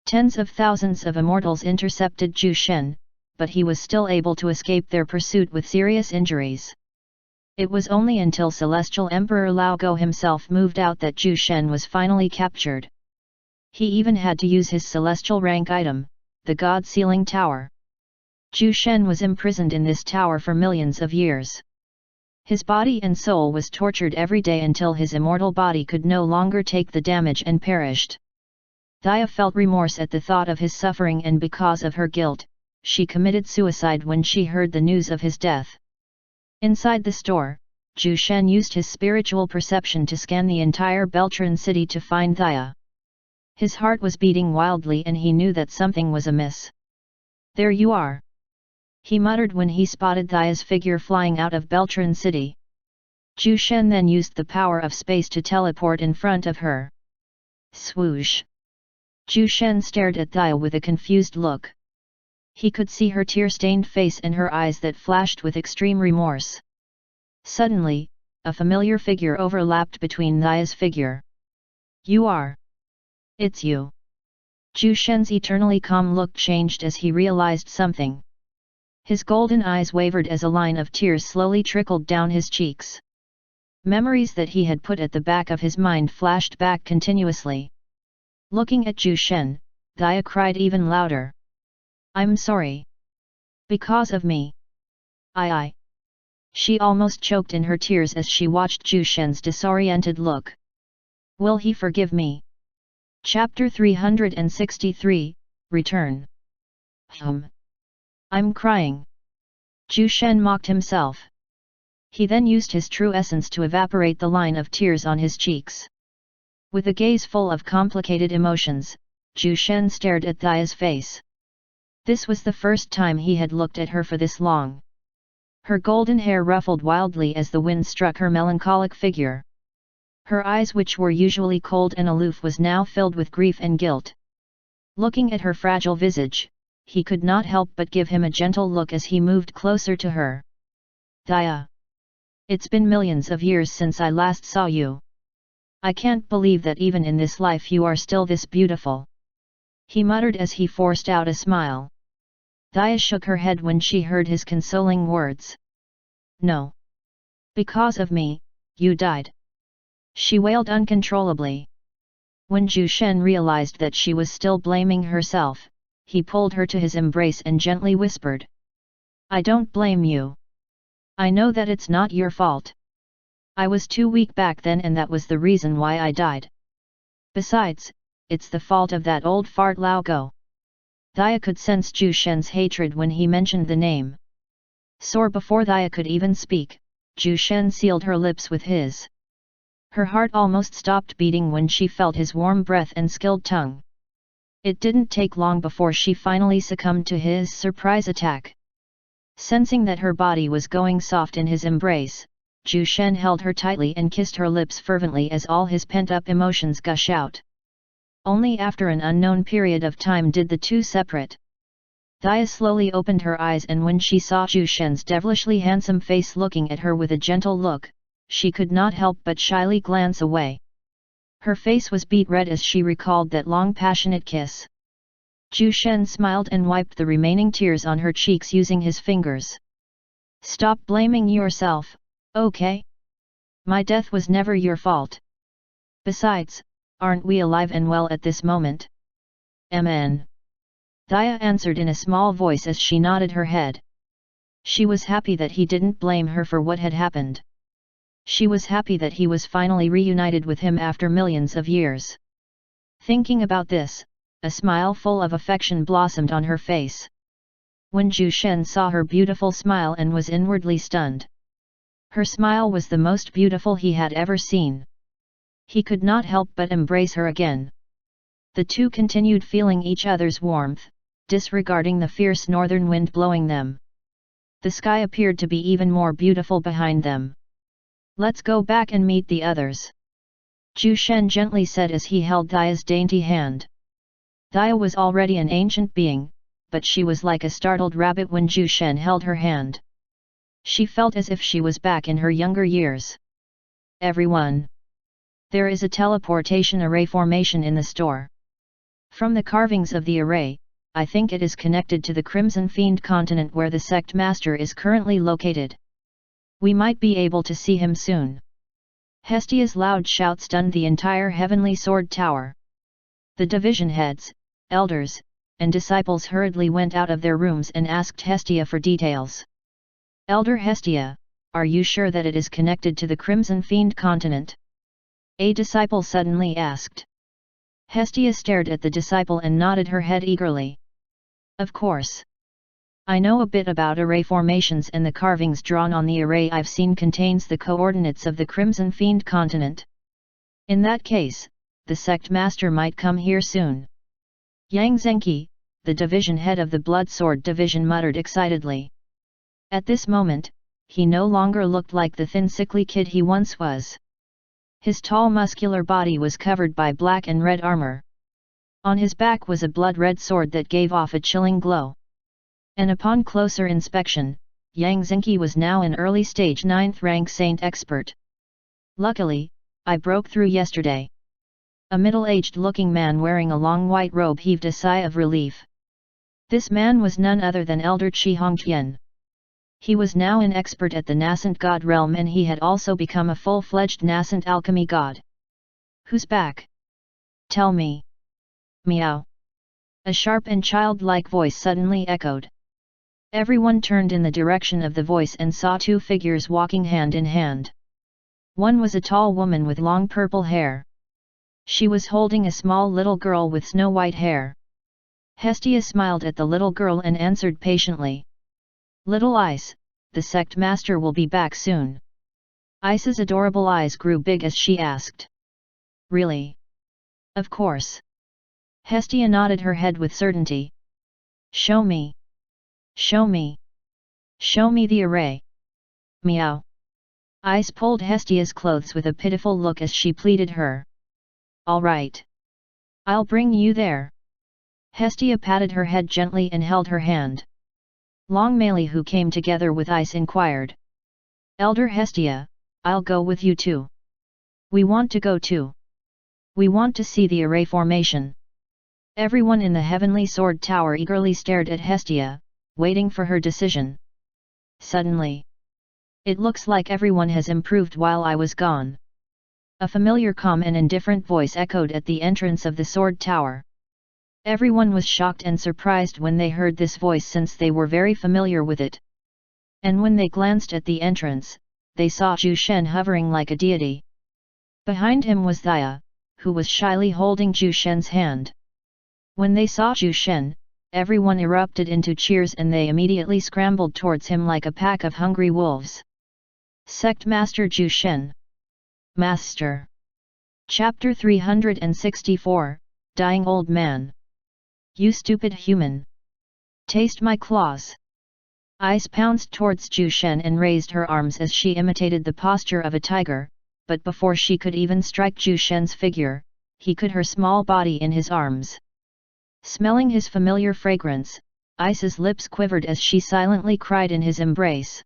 Tens of thousands of immortals intercepted Zhu Shen, but he was still able to escape their pursuit with serious injuries. It was only until Celestial Emperor Lao Go himself moved out that Zhu Shen was finally captured. He even had to use his celestial rank item, the God Sealing Tower. Zhu Shen was imprisoned in this tower for millions of years. His body and soul was tortured every day until his immortal body could no longer take the damage and perished. Thea felt remorse at the thought of his suffering, and because of her guilt, she committed suicide when she heard the news of his death. Inside the store, Zhu Shen used his spiritual perception to scan the entire Beltran city to find Thea. His heart was beating wildly and he knew that something was amiss. "There you are," he muttered when he spotted Thea's figure flying out of Beltran city. Zhu Shen then used the power of space to teleport in front of her. Swoosh! Zhu Shen stared at Thea with a confused look. He could see her tear-stained face and her eyes that flashed with extreme remorse. Suddenly, a familiar figure overlapped between Thea's figure. "You are. It's you." Zhu Shen's eternally calm look changed as he realized something. His golden eyes wavered as a line of tears slowly trickled down his cheeks. Memories that he had put at the back of his mind flashed back continuously. Looking at Zhu Shen, Thea cried even louder. "I'm sorry. Because of me. I. She almost choked in her tears as she watched Zhu Shen's disoriented look. Will he forgive me? Chapter 363, Return. I'm crying. Zhu Shen mocked himself. He then used his true essence to evaporate the line of tears on his cheeks. With a gaze full of complicated emotions, Zhu Shen stared at Thea's face. This was the first time he had looked at her for this long. Her golden hair ruffled wildly as the wind struck her melancholic figure. Her eyes, which were usually cold and aloof, was now filled with grief and guilt. Looking at her fragile visage, he could not help but give him a gentle look as he moved closer to her. "Thea. It's been millions of years since I last saw you. I can't believe that even in this life you are still this beautiful," he muttered as he forced out a smile. Thea shook her head when she heard his consoling words. "No. Because of me, you died," she wailed uncontrollably. When Zhu Shen realized that she was still blaming herself, he pulled her to his embrace and gently whispered. "I don't blame you. I know that it's not your fault. I was too weak back then and that was the reason why I died. Besides, it's the fault of that old fart Lao Go." Thea could sense Zhu Shen's hatred when he mentioned the name. Sore before Thea could even speak, Zhu Shen sealed her lips with his. Her heart almost stopped beating when she felt his warm breath and skilled tongue. It didn't take long before she finally succumbed to his surprise attack. Sensing that her body was going soft in his embrace, Zhu Shen held her tightly and kissed her lips fervently as all his pent-up emotions gush out. Only after an unknown period of time did the two separate. Thea slowly opened her eyes, and when she saw Zhu Shen's devilishly handsome face looking at her with a gentle look, she could not help but shyly glance away. Her face was beet red as she recalled that long passionate kiss. Zhu Shen smiled and wiped the remaining tears on her cheeks using his fingers. Stop blaming yourself, okay? My death was never your fault. Besides, aren't we alive and well at this moment? Mn. Thaya answered in a small voice as she nodded her head. She was happy that he didn't blame her for what had happened. She was happy that he was finally reunited with him after millions of years. Thinking about this, a smile full of affection blossomed on her face. When Zhu Shen saw her beautiful smile and was inwardly stunned. Her smile was the most beautiful he had ever seen. He could not help but embrace her again. The two continued feeling each other's warmth, disregarding the fierce northern wind blowing them. The sky appeared to be even more beautiful behind them. Let's go back and meet the others. Zhu Shen gently said as he held Thaya's dainty hand. Thaya was already an ancient being, but she was like a startled rabbit when Zhu Shen held her hand. She felt as if she was back in her younger years. Everyone! There is a teleportation array formation in the store. From the carvings of the array, I think it is connected to the Crimson Fiend continent where the sect master is currently located. We might be able to see him soon. Hestia's loud shout stunned the entire Heavenly Sword Tower. The division heads, elders, and disciples hurriedly went out of their rooms and asked Hestia for details. Elder Hestia, are you sure that it is connected to the Crimson Fiend continent? A disciple suddenly asked. Hestia stared at the disciple and nodded her head eagerly. Of course. I know a bit about array formations, and the carvings drawn on the array I've seen contains the coordinates of the Crimson Fiend continent. In that case, the sect master might come here soon. Yang Zhenqi, the division head of the Blood Sword division, muttered excitedly. At this moment, he no longer looked like the thin sickly kid he once was. His tall muscular body was covered by black and red armor. On his back was a blood-red sword that gave off a chilling glow. And upon closer inspection, Yang Zhenqi was now an early stage 9th rank saint expert. Luckily, I broke through yesterday. A middle-aged looking man wearing a long white robe heaved a sigh of relief. This man was none other than Elder Qi Hongqian. He was now an expert at the nascent god realm, and he had also become a full-fledged nascent alchemy god. Who's back? Tell me. Meow. A sharp and childlike voice suddenly echoed. Everyone turned in the direction of the voice and saw two figures walking hand in hand. One was a tall woman with long purple hair. She was holding a small little girl with snow-white hair. Hestia smiled at the little girl and answered patiently. Little Ice, the sect master will be back soon. Ice's adorable eyes grew big as she asked. Really? Of course. Hestia nodded her head with certainty. Show me. Show me. Show me the array. Meow. Ice pulled Hestia's clothes with a pitiful look as she pleaded her. All right. I'll bring you there. Hestia patted her head gently and held her hand. Long Meili, who came together with Ice, inquired. Elder Hestia, I'll go with you too. We want to go too. We want to see the array formation. Everyone in the Heavenly Sword Tower eagerly stared at Hestia, waiting for her decision. Suddenly. It looks like everyone has improved while I was gone. A familiar calm and indifferent voice echoed at the entrance of the Sword Tower. Everyone was shocked and surprised when they heard this voice, since they were very familiar with it. And when they glanced at the entrance, they saw Zhu Shen hovering like a deity. Behind him was Thaya, who was shyly holding Zhu Shen's hand. When they saw Zhu Shen, everyone erupted into cheers and they immediately scrambled towards him like a pack of hungry wolves. Sect Master Zhu Shen. Master. Chapter 364, Dying Old Man. You stupid human! Taste my claws! Ice pounced towards Zhu Shen and raised her arms as she imitated the posture of a tiger, but before she could even strike Zhu Shen's figure, he caught her small body in his arms. Smelling his familiar fragrance, Ice's lips quivered as she silently cried in his embrace.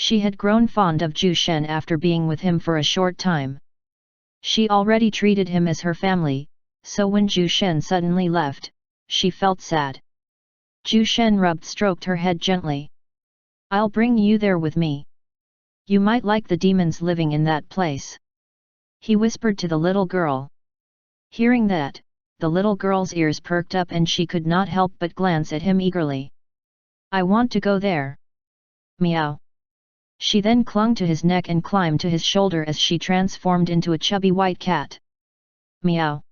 She had grown fond of Zhu Shen after being with him for a short time. She already treated him as her family, so when Zhu Shen suddenly left, she felt sad. Zhu Shen stroked her head gently. I'll bring you there with me. You might like the demons living in that place. He whispered to the little girl. Hearing that, the little girl's ears perked up and she could not help but glance at him eagerly. I want to go there. Meow. She then clung to his neck and climbed to his shoulder as she transformed into a chubby white cat. Meow.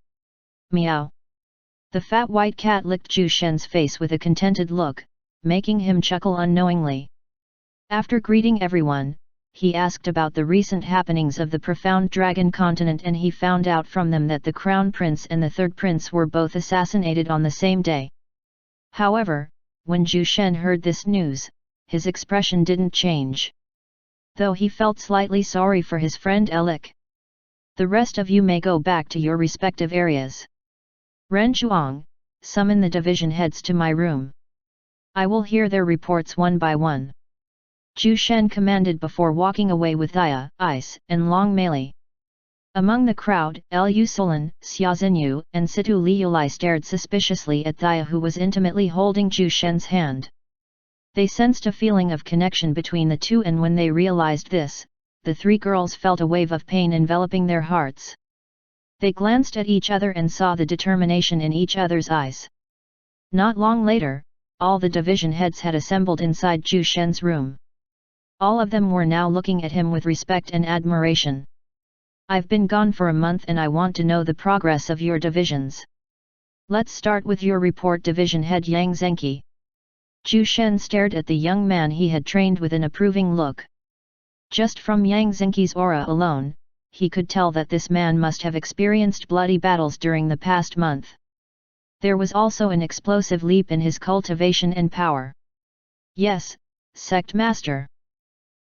Meow. The fat white cat licked Zhu Shen's face with a contented look, making him chuckle unknowingly. After greeting everyone, he asked about the recent happenings of the profound dragon continent, and he found out from them that the crown prince and the third prince were both assassinated on the same day. However, when Zhu Shen heard this news, his expression didn't change, though he felt slightly sorry for his friend Elik. The rest of you may go back to your respective areas. Ren Zhuang, summon the division heads to my room. I will hear their reports one by one. Zhu Shen commanded before walking away with Dia, Ice, and Long Meili. Among the crowd, Lu Solan, Xia Xinyu, and Situ Liulai stared suspiciously at Dia, who was intimately holding Zhu Shen's hand. They sensed a feeling of connection between the two, and when they realized this, the three girls felt a wave of pain enveloping their hearts. They glanced at each other and saw the determination in each other's eyes. Not long later, all the division heads had assembled inside Zhu Shen's room. All of them were now looking at him with respect and admiration. I've been gone for a month and I want to know the progress of your divisions. Let's start with your report, Division Head Yang Zhenqi. Zhu Shen stared at the young man he had trained with an approving look. Just from Yang Zhenqi's aura alone, he could tell that this man must have experienced bloody battles during the past month. There was also an explosive leap in his cultivation and power. Yes, Sect Master.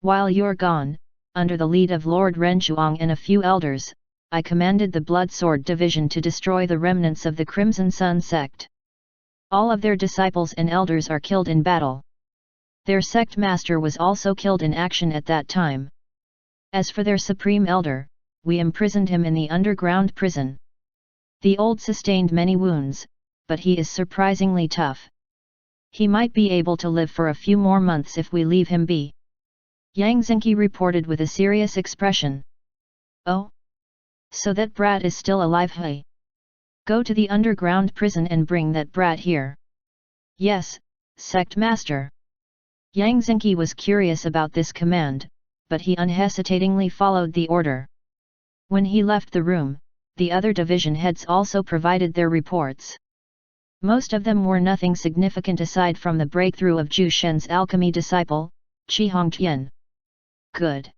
While you're gone, under the lead of Lord Ren Zhuang and a few elders, I commanded the Blood Sword Division to destroy the remnants of the Crimson Sun sect. All of their disciples and elders are killed in battle. Their sect master was also killed in action at that time. As for their supreme elder, we imprisoned him in the underground prison. The old sustained many wounds, but he is surprisingly tough. He might be able to live for a few more months if we leave him be. Yang Zhenqi reported with a serious expression. Oh? So that brat is still alive, hey? Go to the underground prison and bring that brat here. Yes, Sect Master. Yang Zhenqi was curious about this command, but he unhesitatingly followed the order. When he left the room, the other division heads also provided their reports. Most of them were nothing significant aside from the breakthrough of Zhu Shen's alchemy disciple, Qi Hongtian. Good.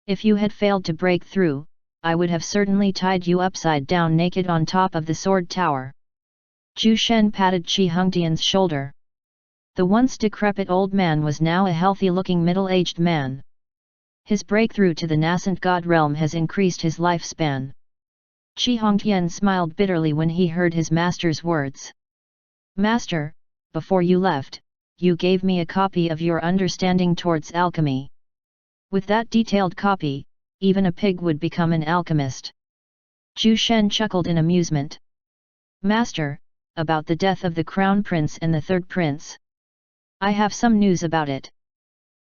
If you had failed to break through, I would have certainly tied you upside down naked on top of the sword tower. Zhu Shen patted Qi Hongtian's shoulder. The once decrepit old man was now a healthy-looking middle-aged man. His breakthrough to the nascent god realm has increased his lifespan. Qi Hongtian smiled bitterly when he heard his master's words. Master, before you left, you gave me a copy of your understanding towards alchemy. With that detailed copy, even a pig would become an alchemist. Zhu Shen chuckled in amusement. Master, about the death of the crown prince and the third prince. I have some news about it.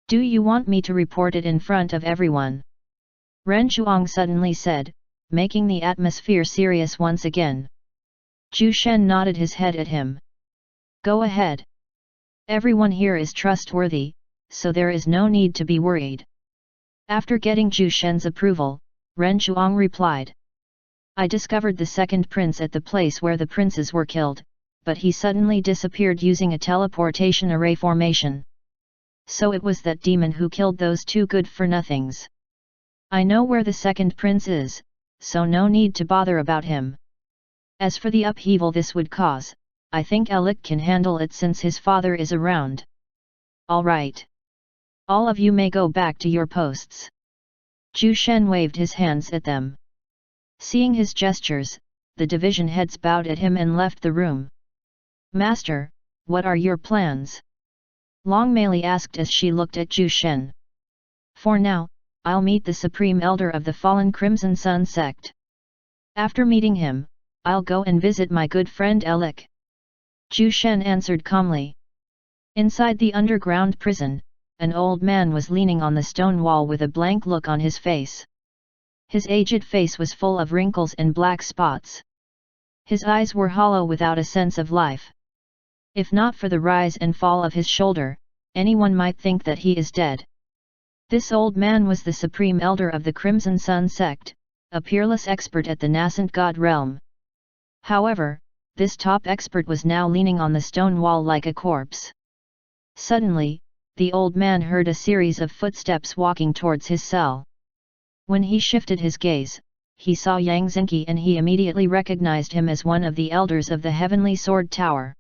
Do you want me to report it in front of everyone? Ren Zhuang suddenly said, making the atmosphere serious once again. Zhu Shen nodded his head at him. Go ahead. Everyone here is trustworthy, so there is no need to be worried. After getting Zhu Shen's approval, Ren Zhuang replied. I discovered the second prince at the place where the princes were killed, but he suddenly disappeared using a teleportation array formation. So it was that demon who killed those two good-for-nothings. I know where the second prince is, so no need to bother about him. As for the upheaval this would cause, I think Elik can handle it since his father is around. All right. All of you may go back to your posts. Zhu Shen waved his hands at them. Seeing his gestures, the division heads bowed at him and left the room. Master, what are your plans? Long Meili asked as she looked at Zhu Shen. For now, I'll meet the Supreme Elder of the fallen Crimson Sun sect. After meeting him, I'll go and visit my good friend Elik. Zhu Shen answered calmly. Inside the underground prison, an old man was leaning on the stone wall with a blank look on his face. His aged face was full of wrinkles and black spots. His eyes were hollow without a sense of life. If not for the rise and fall of his shoulder, anyone might think that he is dead. This old man was the Supreme Elder of the Crimson Sun sect, a peerless expert at the nascent god realm. However, this top expert was now leaning on the stone wall like a corpse. Suddenly, the old man heard a series of footsteps walking towards his cell. When he shifted his gaze, he saw Yang Zenki and he immediately recognized him as one of the elders of the Heavenly Sword Tower.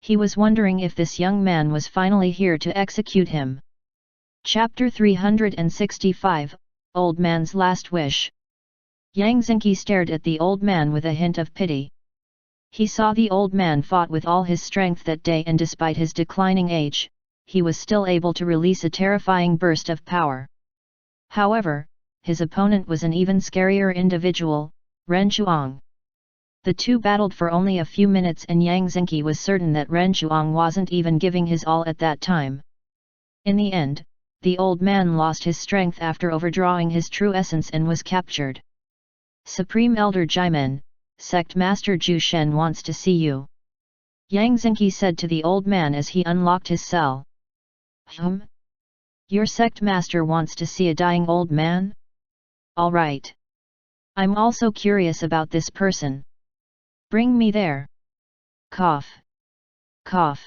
He was wondering if this young man was finally here to execute him. Chapter 365, Old Man's Last Wish. Yang Zenki stared at the old man with a hint of pity. He saw the old man fought with all his strength that day, and despite his declining age, he was still able to release a terrifying burst of power. However, his opponent was an even scarier individual, Ren Chuang. The two battled for only a few minutes and Yang Zenki was certain that Ren Chuang wasn't even giving his all at that time. In the end, the old man lost his strength after overdrawing his true essence and was captured. Supreme Elder Jimen, Sect Master Zhu Shen wants to see you. Yang Zenki said to the old man as he unlocked his cell. Your sect master wants to see a dying old man? All right. I'm also curious about this person. Bring me there. Cough. Cough.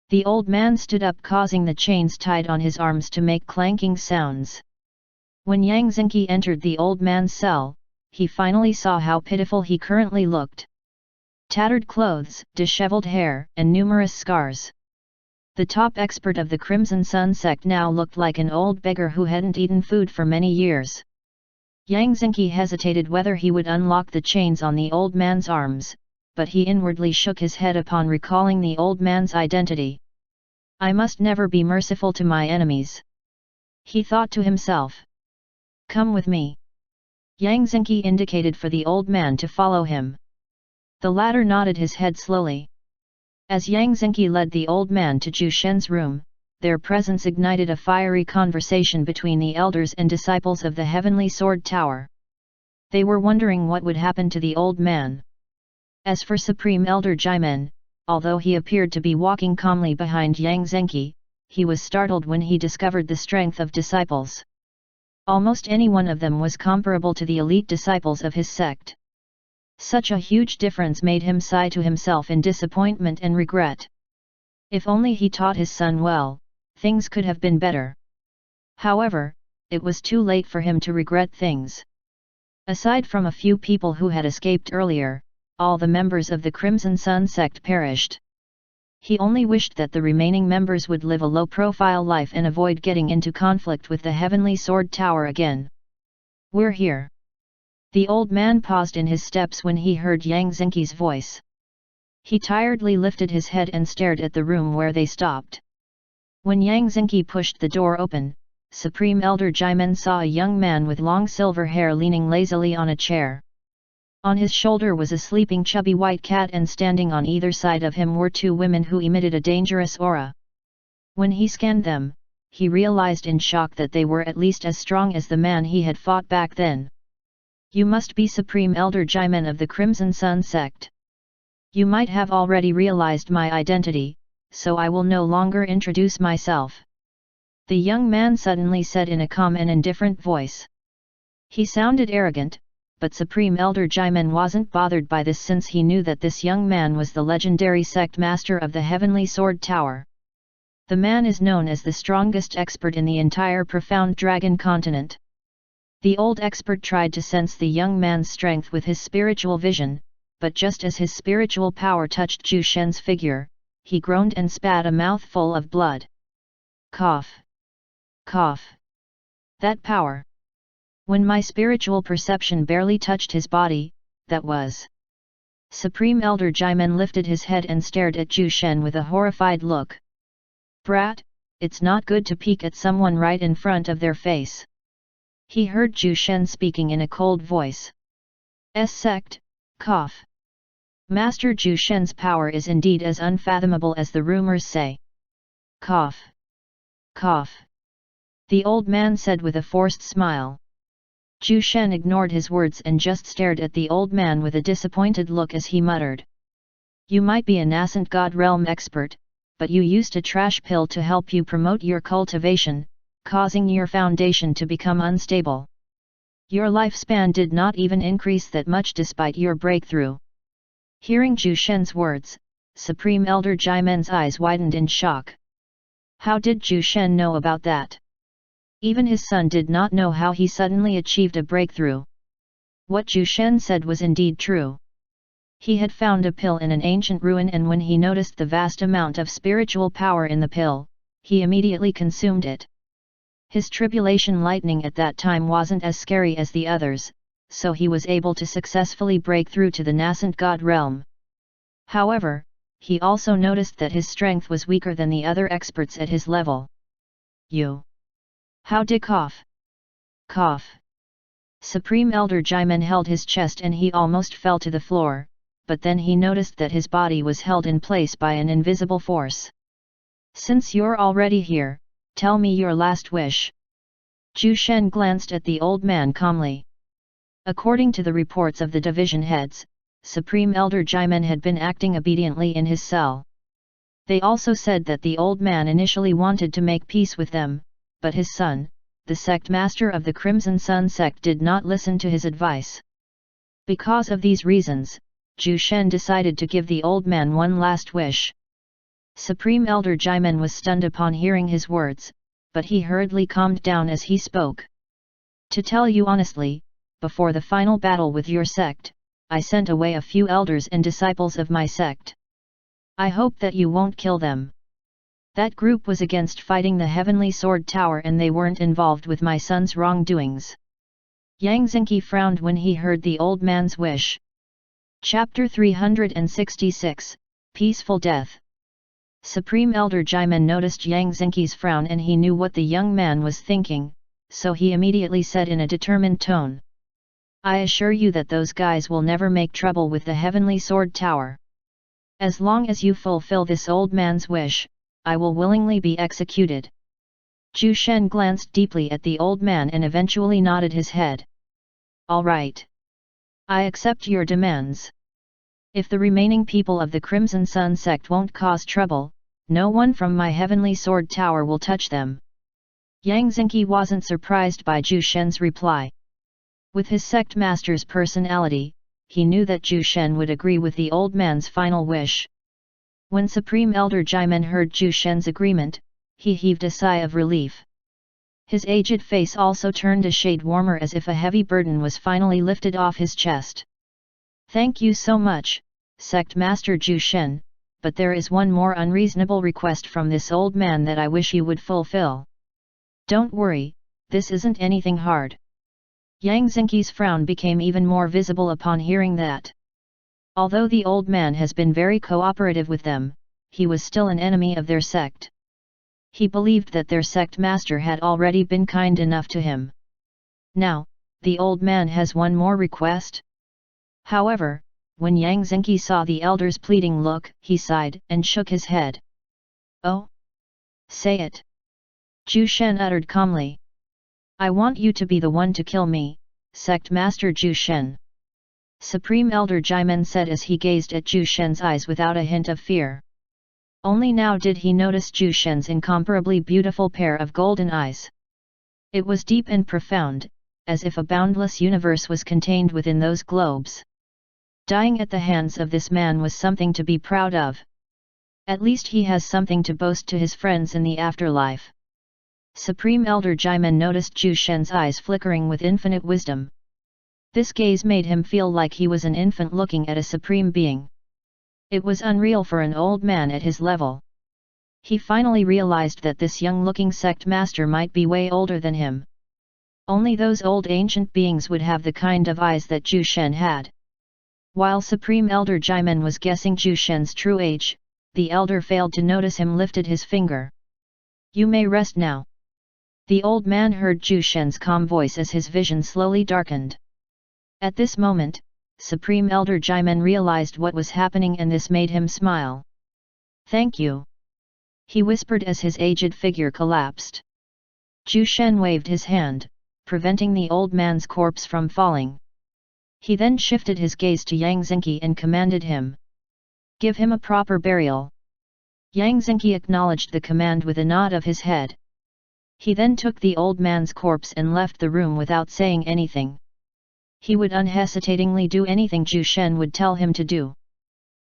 The old man stood up, causing the chains tied on his arms to make clanking sounds. When Yang Zenki entered the old man's cell, he finally saw how pitiful he currently looked. Tattered clothes, disheveled hair, and numerous scars. The top expert of the Crimson Sun sect now looked like an old beggar who hadn't eaten food for many years. Yang Zenki hesitated whether he would unlock the chains on the old man's arms, but he inwardly shook his head upon recalling the old man's identity. I must never be merciful to my enemies. He thought to himself. Come with me. Yang Zenki indicated for the old man to follow him. The latter nodded his head slowly. As Yang Zenki led the old man to Zhu Shen's room, their presence ignited a fiery conversation between the elders and disciples of the Heavenly Sword Tower. They were wondering what would happen to the old man. As for Supreme Elder Jimen, although he appeared to be walking calmly behind Yang Zenki, he was startled when he discovered the strength of disciples. Almost any one of them was comparable to the elite disciples of his sect. Such a huge difference made him sigh to himself in disappointment and regret. If only he taught his son well, things could have been better. However, it was too late for him to regret things. Aside from a few people who had escaped earlier, all the members of the Crimson Sun sect perished. He only wished that the remaining members would live a low-profile life and avoid getting into conflict with the Heavenly Sword Tower again. We're here. The old man paused in his steps when he heard Yang Zenki's voice. He tiredly lifted his head and stared at the room where they stopped. When Yang Zenki pushed the door open, Supreme Elder Jimen saw a young man with long silver hair leaning lazily on a chair. On his shoulder was a sleeping chubby white cat, and standing on either side of him were two women who emitted a dangerous aura. When he scanned them, he realized in shock that they were at least as strong as the man he had fought back then. You must be Supreme Elder Jimen of the Crimson Sun sect. You might have already realized my identity, so I will no longer introduce myself. The young man suddenly said in a calm and indifferent voice. He sounded arrogant, but Supreme Elder Jimen wasn't bothered by this, since he knew that this young man was the legendary sect master of the Heavenly Sword Tower. The man is known as the strongest expert in the entire Profound Dragon continent. The old expert tried to sense the young man's strength with his spiritual vision, but just as his spiritual power touched Zhu Shen's figure, he groaned and spat a mouthful of blood. Cough. Cough. That power! When my spiritual perception barely touched his body, that was. Supreme Elder Jimen lifted his head and stared at Zhu Shen with a horrified look. Brat, it's not good to peek at someone right in front of their face. He heard Zhu Shen speaking in a cold voice. Sect, cough. Master Zhu Shen's power is indeed as unfathomable as the rumors say. Cough. Cough. The old man said with a forced smile. Zhu Shen ignored his words and just stared at the old man with a disappointed look as he muttered. You might be a nascent god realm expert, but you used a trash pill to help you promote your cultivation, causing your foundation to become unstable. Your lifespan did not even increase that much despite your breakthrough. Hearing Zhu Shen's words, Supreme Elder Jimen's eyes widened in shock. How did Zhu Shen know about that? Even his son did not know how he suddenly achieved a breakthrough. What Zhu Shen said was indeed true. He had found a pill in an ancient ruin, and when he noticed the vast amount of spiritual power in the pill, he immediately consumed it. His tribulation lightning at that time wasn't as scary as the others, so he was able to successfully break through to the nascent god realm. However, he also noticed that his strength was weaker than the other experts at his level. You. How did cough? Cough. Supreme Elder Jimen held his chest and he almost fell to the floor, but then he noticed that his body was held in place by an invisible force. Since you're already here, tell me your last wish. Zhu Shen glanced at the old man calmly. According to the reports of the division heads, Supreme Elder Jimen had been acting obediently in his cell. They also said that the old man initially wanted to make peace with them, but his son, the sect master of the Crimson Sun sect, did not listen to his advice. Because of these reasons, Zhu Shen decided to give the old man one last wish. Supreme Elder Jimen was stunned upon hearing his words, but he hurriedly calmed down as he spoke. To tell you honestly, before the final battle with your sect, I sent away a few elders and disciples of my sect. I hope that you won't kill them. That group was against fighting the Heavenly Sword Tower and they weren't involved with my son's wrongdoings. Yang Zhenqi frowned when he heard the old man's wish. Chapter 366, Peaceful Death. Supreme Elder Jimen noticed Yang Zhenqi's frown and he knew what the young man was thinking, so he immediately said in a determined tone. I assure you that those guys will never make trouble with the Heavenly Sword Tower. As long as you fulfill this old man's wish, I will willingly be executed. Zhu Shen glanced deeply at the old man and eventually nodded his head. All right. I accept your demands. If the remaining people of the Crimson Sun sect won't cause trouble, no one from my Heavenly Sword Tower will touch them. Yang Zhenqi wasn't surprised by Zhu Shen's reply. With his sect master's personality, he knew that Zhu Shen would agree with the old man's final wish. When Supreme Elder Jimen heard Zhu Shen's agreement, he heaved a sigh of relief. His aged face also turned a shade warmer as if a heavy burden was finally lifted off his chest. Thank you so much, Sect Master Zhu Shen, but there is one more unreasonable request from this old man that I wish you would fulfill. Don't worry, this isn't anything hard. Yang Zhenqi's frown became even more visible upon hearing that. Although the old man has been very cooperative with them, he was still an enemy of their sect. He believed that their sect master had already been kind enough to him. Now, the old man has one more request? However, when Yang Zhenqi saw the elder's pleading look, he sighed and shook his head. Oh? Say it. Zhu Shen uttered calmly. I want you to be the one to kill me, Sect Master Zhu Shen. Supreme Elder Jimen said as he gazed at Zhu Shen's eyes without a hint of fear. Only now did he notice Zhu Shen's incomparably beautiful pair of golden eyes. It was deep and profound, as if a boundless universe was contained within those globes. Dying at the hands of this man was something to be proud of. At least he has something to boast to his friends in the afterlife. Supreme Elder Jimen noticed Zhu Shen's eyes flickering with infinite wisdom. This gaze made him feel like he was an infant looking at a supreme being. It was unreal for an old man at his level. He finally realized that this young-looking sect master might be way older than him. Only those old ancient beings would have the kind of eyes that Zhu Shen had. While Supreme Elder Jimen was guessing Zhu Shen's true age, the elder failed to notice him lifted his finger. You may rest now. The old man heard Zhu Shen's calm voice as his vision slowly darkened. At this moment, Supreme Elder Jimen realized what was happening, and this made him smile. Thank you, he whispered as his aged figure collapsed. Zhu Shen waved his hand, preventing the old man's corpse from falling. He then shifted his gaze to Yang Xingqi and commanded him. Give him a proper burial. Yang Xingqi acknowledged the command with a nod of his head. He then took the old man's corpse and left the room without saying anything. He would unhesitatingly do anything Zhu Shen would tell him to do.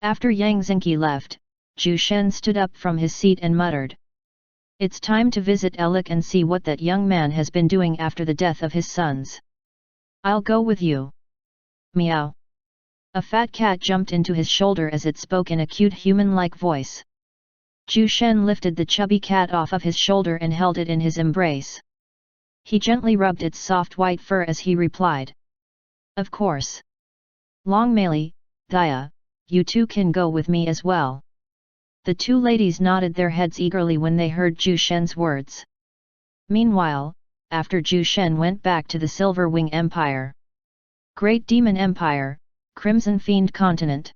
After Yang Xingqi left, Zhu Shen stood up from his seat and muttered. It's time to visit Elik and see what that young man has been doing after the death of his sons. I'll go with you. Meow. A fat cat jumped into his shoulder as it spoke in a cute human-like voice. Zhu Shen lifted the chubby cat off of his shoulder and held it in his embrace. He gently rubbed its soft white fur as he replied. Of course. Long Meili, Thea, you two can go with me as well. The two ladies nodded their heads eagerly when they heard Zhu Shen's words. Meanwhile, after Zhu Shen went back to the Silver Wing Empire. Great Demon Empire, Crimson Fiend Continent.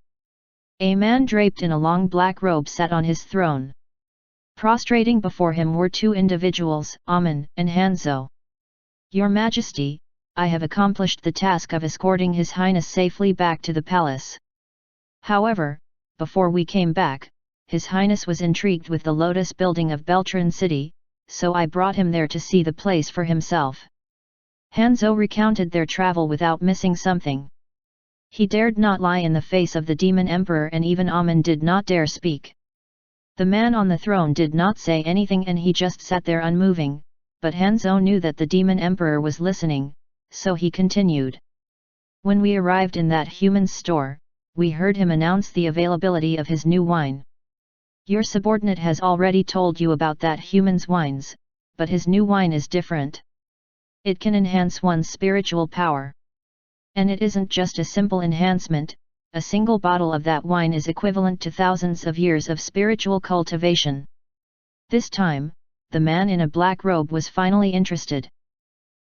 A man draped in a long black robe sat on his throne. Prostrating before him were two individuals, Amen and Hanzhou. Your Majesty, I have accomplished the task of escorting His Highness safely back to the palace. However, before we came back, His Highness was intrigued with the lotus building of Beltran City, so I brought him there to see the place for himself. Hanzhou recounted their travel without missing something. He dared not lie in the face of the Demon Emperor, and even Amen did not dare speak. The man on the throne did not say anything and he just sat there unmoving, but Hanzhou knew that the Demon Emperor was listening, so he continued. When we arrived in that human's store, we heard him announce the availability of his new wine. Your subordinate has already told you about that human's wines, but his new wine is different. It can enhance one's spiritual power. And it isn't just a simple enhancement, a single bottle of that wine is equivalent to thousands of years of spiritual cultivation. This time, the man in a black robe was finally interested.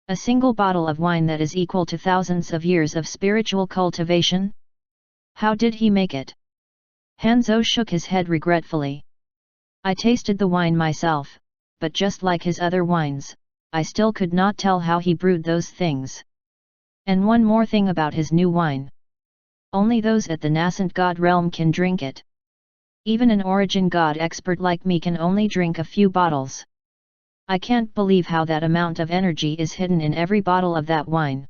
A single bottle of wine that is equal to thousands of years of spiritual cultivation? How did he make it? Hanzhou shook his head regretfully. I tasted the wine myself, but just like his other wines, I still could not tell how he brewed those things. And one more thing about his new wine. Only those at the nascent god realm can drink it. Even an origin god expert like me can only drink a few bottles. I can't believe how that amount of energy is hidden in every bottle of that wine.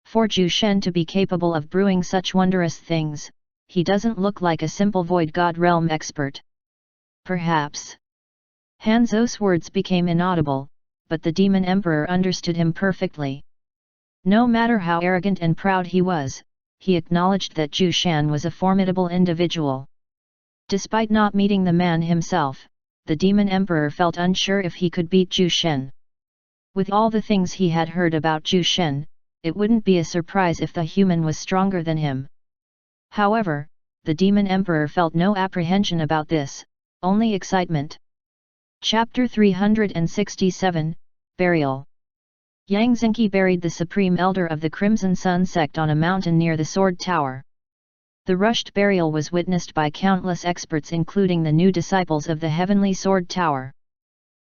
For Zhu Shen to be capable of brewing such wondrous things, he doesn't look like a simple void god realm expert. Perhaps. Hanzhou's words became inaudible, but the Demon Emperor understood him perfectly. No matter how arrogant and proud he was, he acknowledged that Zhu Shen was a formidable individual. Despite not meeting the man himself, the Demon Emperor felt unsure if he could beat Zhu Shen. With all the things he had heard about Zhu Shen, it wouldn't be a surprise if the human was stronger than him. However, the Demon Emperor felt no apprehension about this, only excitement. Chapter 367, Burial. Yang Xingqi buried the Supreme Elder of the Crimson Sun sect on a mountain near the Sword Tower. The rushed burial was witnessed by countless experts, including the new disciples of the Heavenly Sword Tower.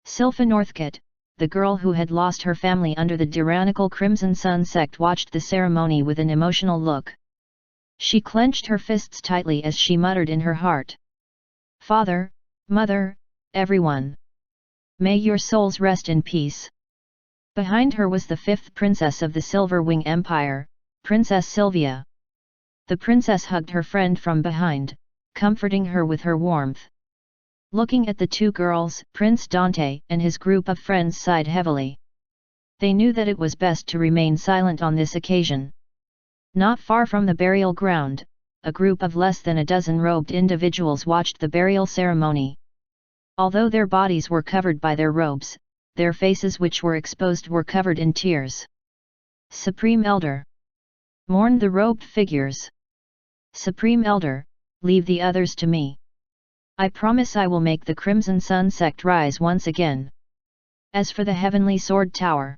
Sylpha Northcote, the girl who had lost her family under the tyrannical Crimson Sun sect, watched the ceremony with an emotional look. She clenched her fists tightly as she muttered in her heart. Father, Mother, everyone. May your souls rest in peace. Behind her was the fifth princess of the Silver Wing Empire, Princess Sylvia. The princess hugged her friend from behind, comforting her with her warmth. Looking at the two girls, Prince Dante and his group of friends sighed heavily. They knew that it was best to remain silent on this occasion. Not far from the burial ground, a group of less than a dozen robed individuals watched the burial ceremony. Although their bodies were covered by their robes, their faces which were exposed were covered in tears. Supreme Elder, mourned the robed figures. Supreme Elder, leave the others to me. I promise I will make the Crimson Sun sect rise once again. As for the Heavenly Sword Tower,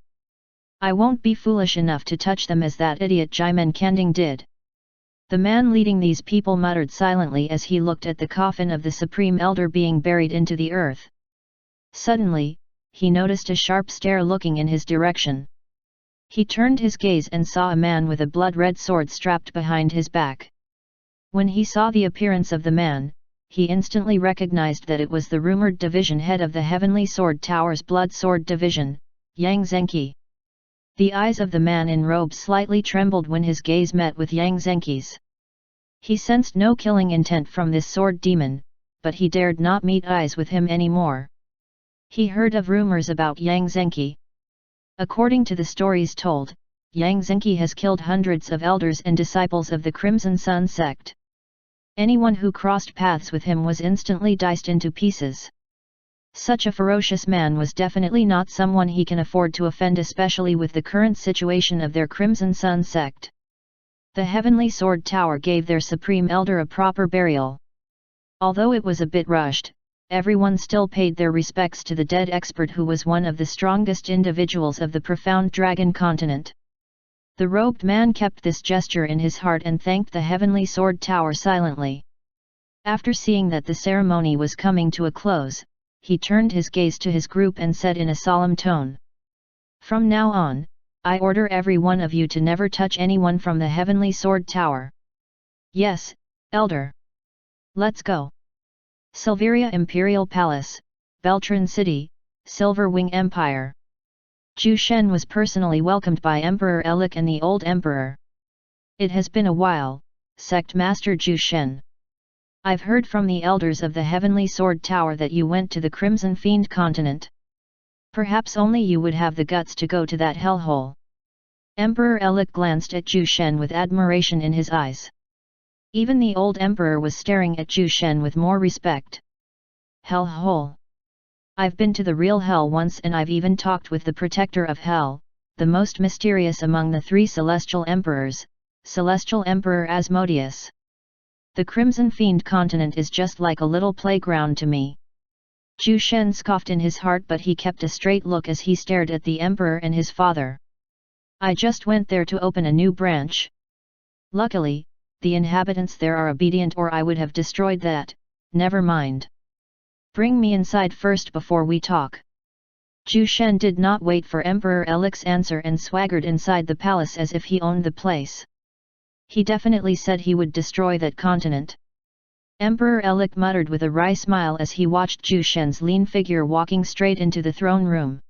I won't be foolish enough to touch them as that idiot Jaimin Kanding did. The man leading these people muttered silently as he looked at the coffin of the Supreme Elder being buried into the earth. Suddenly, he noticed a sharp stare looking in his direction. He turned his gaze and saw a man with a blood-red sword strapped behind his back. When he saw the appearance of the man, he instantly recognized that it was the rumored division head of the Heavenly Sword Tower's Blood Sword Division, Yang Zhenqi. The eyes of the man in robes slightly trembled when his gaze met with Yang Zhenqi's. He sensed no killing intent from this sword demon, but he dared not meet eyes with him anymore. He heard of rumors about Yang Zhenqi. According to the stories told, Yang Zhenqi has killed hundreds of elders and disciples of the Crimson Sun sect. Anyone who crossed paths with him was instantly diced into pieces. Such a ferocious man was definitely not someone he can afford to offend, especially with the current situation of their Crimson Sun sect. The Heavenly Sword Tower gave their Supreme Elder a proper burial. Although it was a bit rushed, everyone still paid their respects to the dead expert who was one of the strongest individuals of the profound Dragon continent. The robed man kept this gesture in his heart and thanked the Heavenly Sword Tower silently. After seeing that the ceremony was coming to a close, he turned his gaze to his group and said in a solemn tone, "From now on, I order every one of you to never touch anyone from the Heavenly Sword Tower." "Yes, Elder. Let's go." Silveria Imperial Palace, Beltran City, Silver Wing Empire. Zhu Shen was personally welcomed by Emperor Elik and the old emperor. "It has been a while, Sect Master Zhu Shen. I've heard from the elders of the Heavenly Sword Tower that you went to the Crimson Fiend continent. Perhaps only you would have the guts to go to that hellhole." Emperor Elik glanced at Zhu Shen with admiration in his eyes. Even the old emperor was staring at Zhu Shen with more respect. "Hellhole? I've been to the real hell once, and I've even talked with the protector of hell, the most mysterious among the three celestial emperors, Celestial Emperor Asmodeus. The Crimson Fiend continent is just like a little playground to me." Zhu Shen scoffed in his heart, but he kept a straight look as he stared at the emperor and his father. "I just went there to open a new branch. Luckily, the inhabitants there are obedient, or I would have destroyed that. Never mind. Bring me inside first before we talk." Zhu Shen did not wait for Emperor Elik's answer and swaggered inside the palace as if he owned the place. He definitely said he would destroy that continent. Emperor Elik muttered with a wry smile as he watched Zhu Shen's lean figure walking straight into the throne room.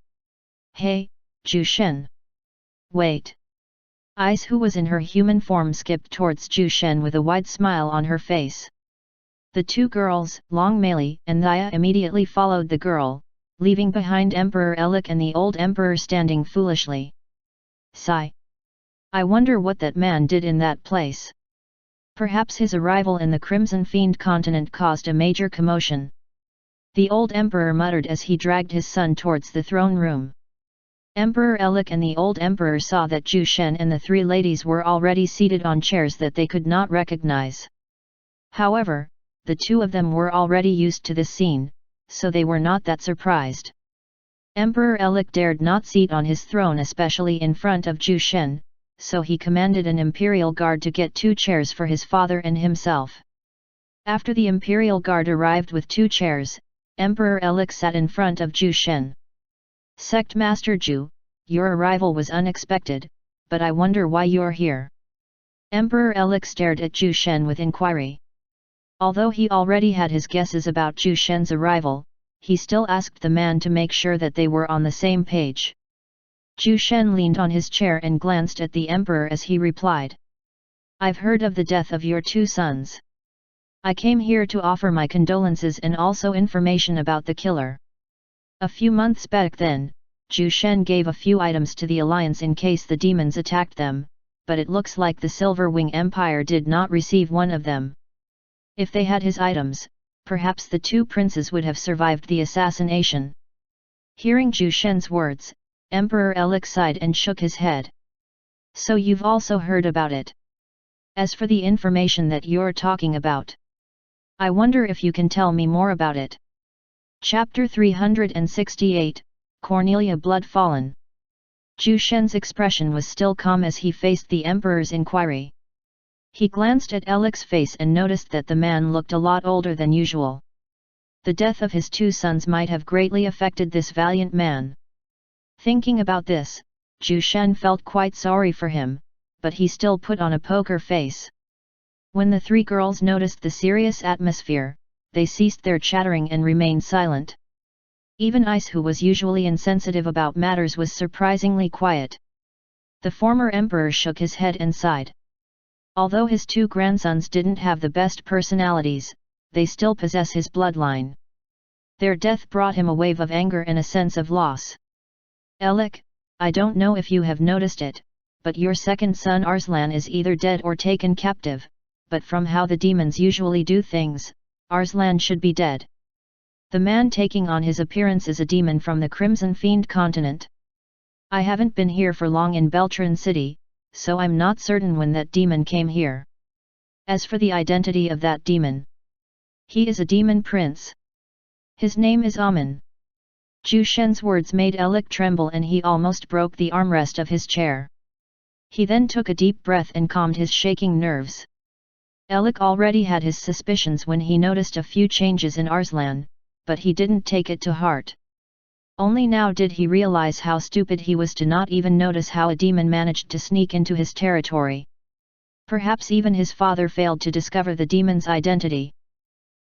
"Hey, Zhu Shen! Wait!" Ice, who was in her human form, skipped towards Zhu Shen with a wide smile on her face. The two girls, Long Meili and Thaya, immediately followed the girl, leaving behind Emperor Elik and the old emperor standing foolishly. Sigh. I wonder what that man did in that place. Perhaps his arrival in the Crimson Fiend continent caused a major commotion. The old emperor muttered as he dragged his son towards the throne room. Emperor Elik and the old emperor saw that Zhu Shen and the three ladies were already seated on chairs that they could not recognize. However, the two of them were already used to this scene, so they were not that surprised. Emperor Elik dared not seat on his throne, especially in front of Zhu Shen, so he commanded an imperial guard to get 2 chairs for his father and himself. After the imperial guard arrived with 2 chairs, Emperor Elik sat in front of Zhu Shen. "Sect Master Zhu, your arrival was unexpected, but I wonder why you're here." Emperor Elik stared at Zhu Shen with inquiry. Although he already had his guesses about Zhu Shen's arrival, he still asked the man to make sure that they were on the same page. Zhu Shen leaned on his chair and glanced at the emperor as he replied. "I've heard of the death of your 2 sons. I came here to offer my condolences and also information about the killer." A few months back then, Zhu Shen gave a few items to the alliance in case the demons attacked them, but it looks like the Silver Wing Empire did not receive one of them. If they had his items, perhaps the 2 princes would have survived the assassination. Hearing Zhu Shen's words, Emperor Elik sighed and shook his head. "So you've also heard about it. As for the information that you're talking about, I wonder if you can tell me more about it. Chapter 368, Cornelia Blood Fallen. Zhu Shen's expression was still calm as he faced the Emperor's inquiry. He glanced at Alec's face and noticed that the man looked a lot older than usual. The death of his two sons might have greatly affected this valiant man. Thinking about this, Zhu Shen felt quite sorry for him, but he still put on a poker face. When the three girls noticed the serious atmosphere, they ceased their chattering and remained silent. Even Ice, who was usually insensitive about matters, was surprisingly quiet. The former emperor shook his head and sighed. Although his two grandsons didn't have the best personalities, they still possess his bloodline. Their death brought him a wave of anger and a sense of loss. Alec, I don't know if you have noticed it, but your second son Arslan is either dead or taken captive, but from how the demons usually do things, Arslan should be dead. The man taking on his appearance is a demon from the Crimson Fiend continent. I haven't been here for long in Beltran City, so I'm not certain when that demon came here. As for the identity of that demon, he is a demon prince. His name is Amen. Zhu Shen's words made Alec tremble and he almost broke the armrest of his chair. He then took a deep breath and calmed his shaking nerves. Alec already had his suspicions when he noticed a few changes in Arslan, but he didn't take it to heart. Only now did he realize how stupid he was to not even notice how a demon managed to sneak into his territory. Perhaps even his father failed to discover the demon's identity.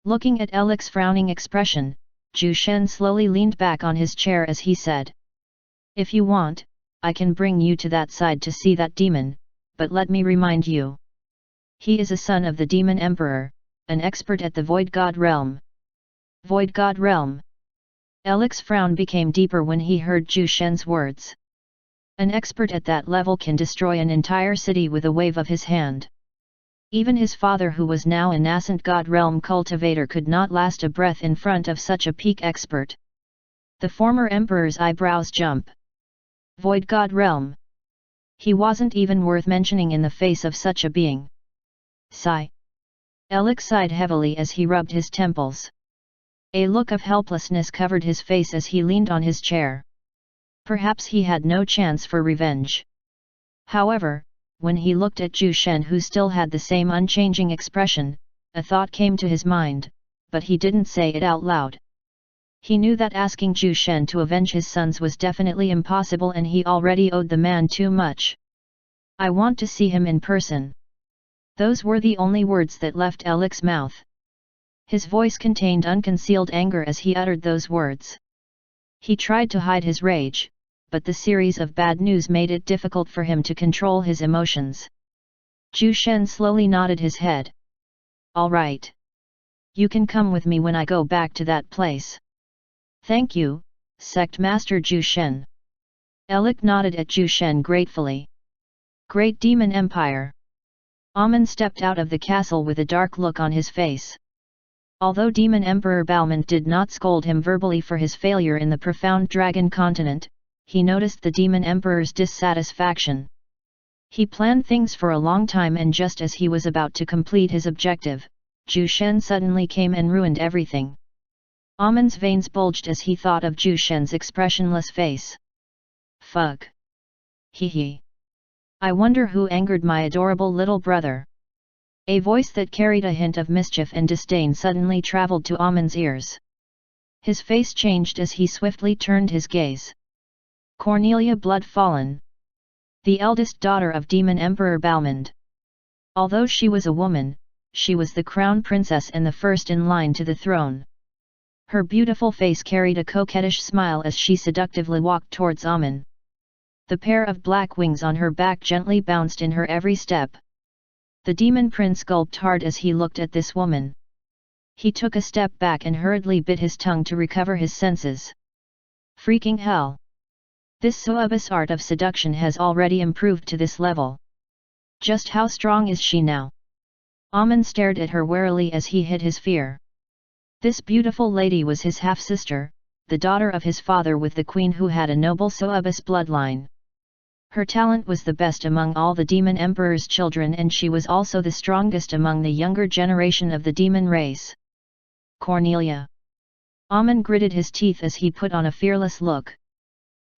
Looking at Alec's frowning expression, Zhu Shen slowly leaned back on his chair as he said, "If you want, I can bring you to that side to see that demon, but let me remind you. He is a son of the Demon Emperor, an expert at the Void God Realm." Void God Realm? Alec's frown became deeper when he heard Zhu Shen's words. An expert at that level can destroy an entire city with a wave of his hand. Even his father, who was now a nascent God Realm cultivator, could not last a breath in front of such a peak expert. The former emperor's eyebrows jump. Void God Realm? He wasn't even worth mentioning in the face of such a being. Sigh. Alec sighed heavily as he rubbed his temples. A look of helplessness covered his face as he leaned on his chair. Perhaps he had no chance for revenge. However, when he looked at Zhu Shen, who still had the same unchanging expression, a thought came to his mind, but he didn't say it out loud. He knew that asking Zhu Shen to avenge his sons was definitely impossible and he already owed the man too much. "I want to see him in person." Those were the only words that left Alec's mouth. His voice contained unconcealed anger as he uttered those words. He tried to hide his rage, but the series of bad news made it difficult for him to control his emotions. Zhu Shen slowly nodded his head. "All right. You can come with me when I go back to that place." "Thank you, Sect Master Zhu Shen." Alec nodded at Zhu Shen gratefully. Great Demon Empire. Amen stepped out of the castle with a dark look on his face. Although Demon Emperor Balmont did not scold him verbally for his failure in the profound Dragon Continent, he noticed the Demon Emperor's dissatisfaction. He planned things for a long time, and just as he was about to complete his objective, Zhu Shen suddenly came and ruined everything. Amen's veins bulged as he thought of Zhu Shen's expressionless face. "Fuck. Hee hee. I wonder who angered my adorable little brother." A voice that carried a hint of mischief and disdain suddenly traveled to Amen's ears. His face changed as he swiftly turned his gaze. Cornelia Blood Fallen. The eldest daughter of Demon Emperor Balmond. Although she was a woman, she was the crown princess and the first in line to the throne. Her beautiful face carried a coquettish smile as she seductively walked towards Amen. The pair of black wings on her back gently bounced in her every step. The demon prince gulped hard as he looked at this woman. He took a step back and hurriedly bit his tongue to recover his senses. Freaking hell! This Soubis art of seduction has already improved to this level. Just how strong is she now? Amen stared at her warily as he hid his fear. This beautiful lady was his half-sister, the daughter of his father with the queen, who had a noble Soubis bloodline. Her talent was the best among all the Demon Emperor's children, and she was also the strongest among the younger generation of the demon race. Cornelia. Amen gritted his teeth as he put on a fearless look.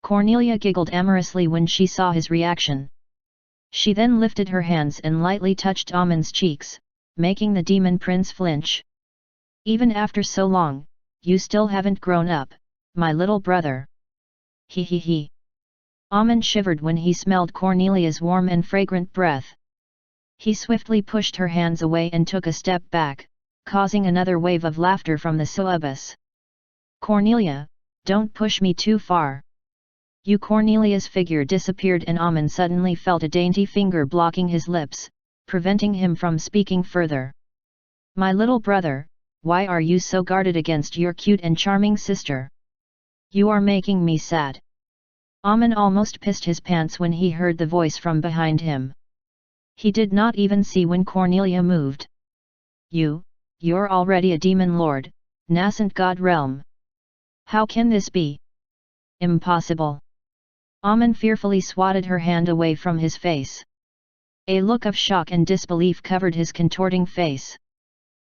Cornelia giggled amorously when she saw his reaction. She then lifted her hands and lightly touched Amen's cheeks, making the demon prince flinch. Even after so long, you still haven't grown up, my little brother. He he he. Amen shivered when he smelled Cornelia's warm and fragrant breath. He swiftly pushed her hands away and took a step back, causing another wave of laughter from the succubus. Cornelia, don't push me too far. Cornelia's figure disappeared and Amen suddenly felt a dainty finger blocking his lips, preventing him from speaking further. My little brother, why are you so guarded against your cute and charming sister? You are making me sad. Amen almost pissed his pants when he heard the voice from behind him. He did not even see when Cornelia moved. You're already a demon lord, nascent god realm. How can this be? Impossible. Amen fearfully swatted her hand away from his face. A look of shock and disbelief covered his contorting face.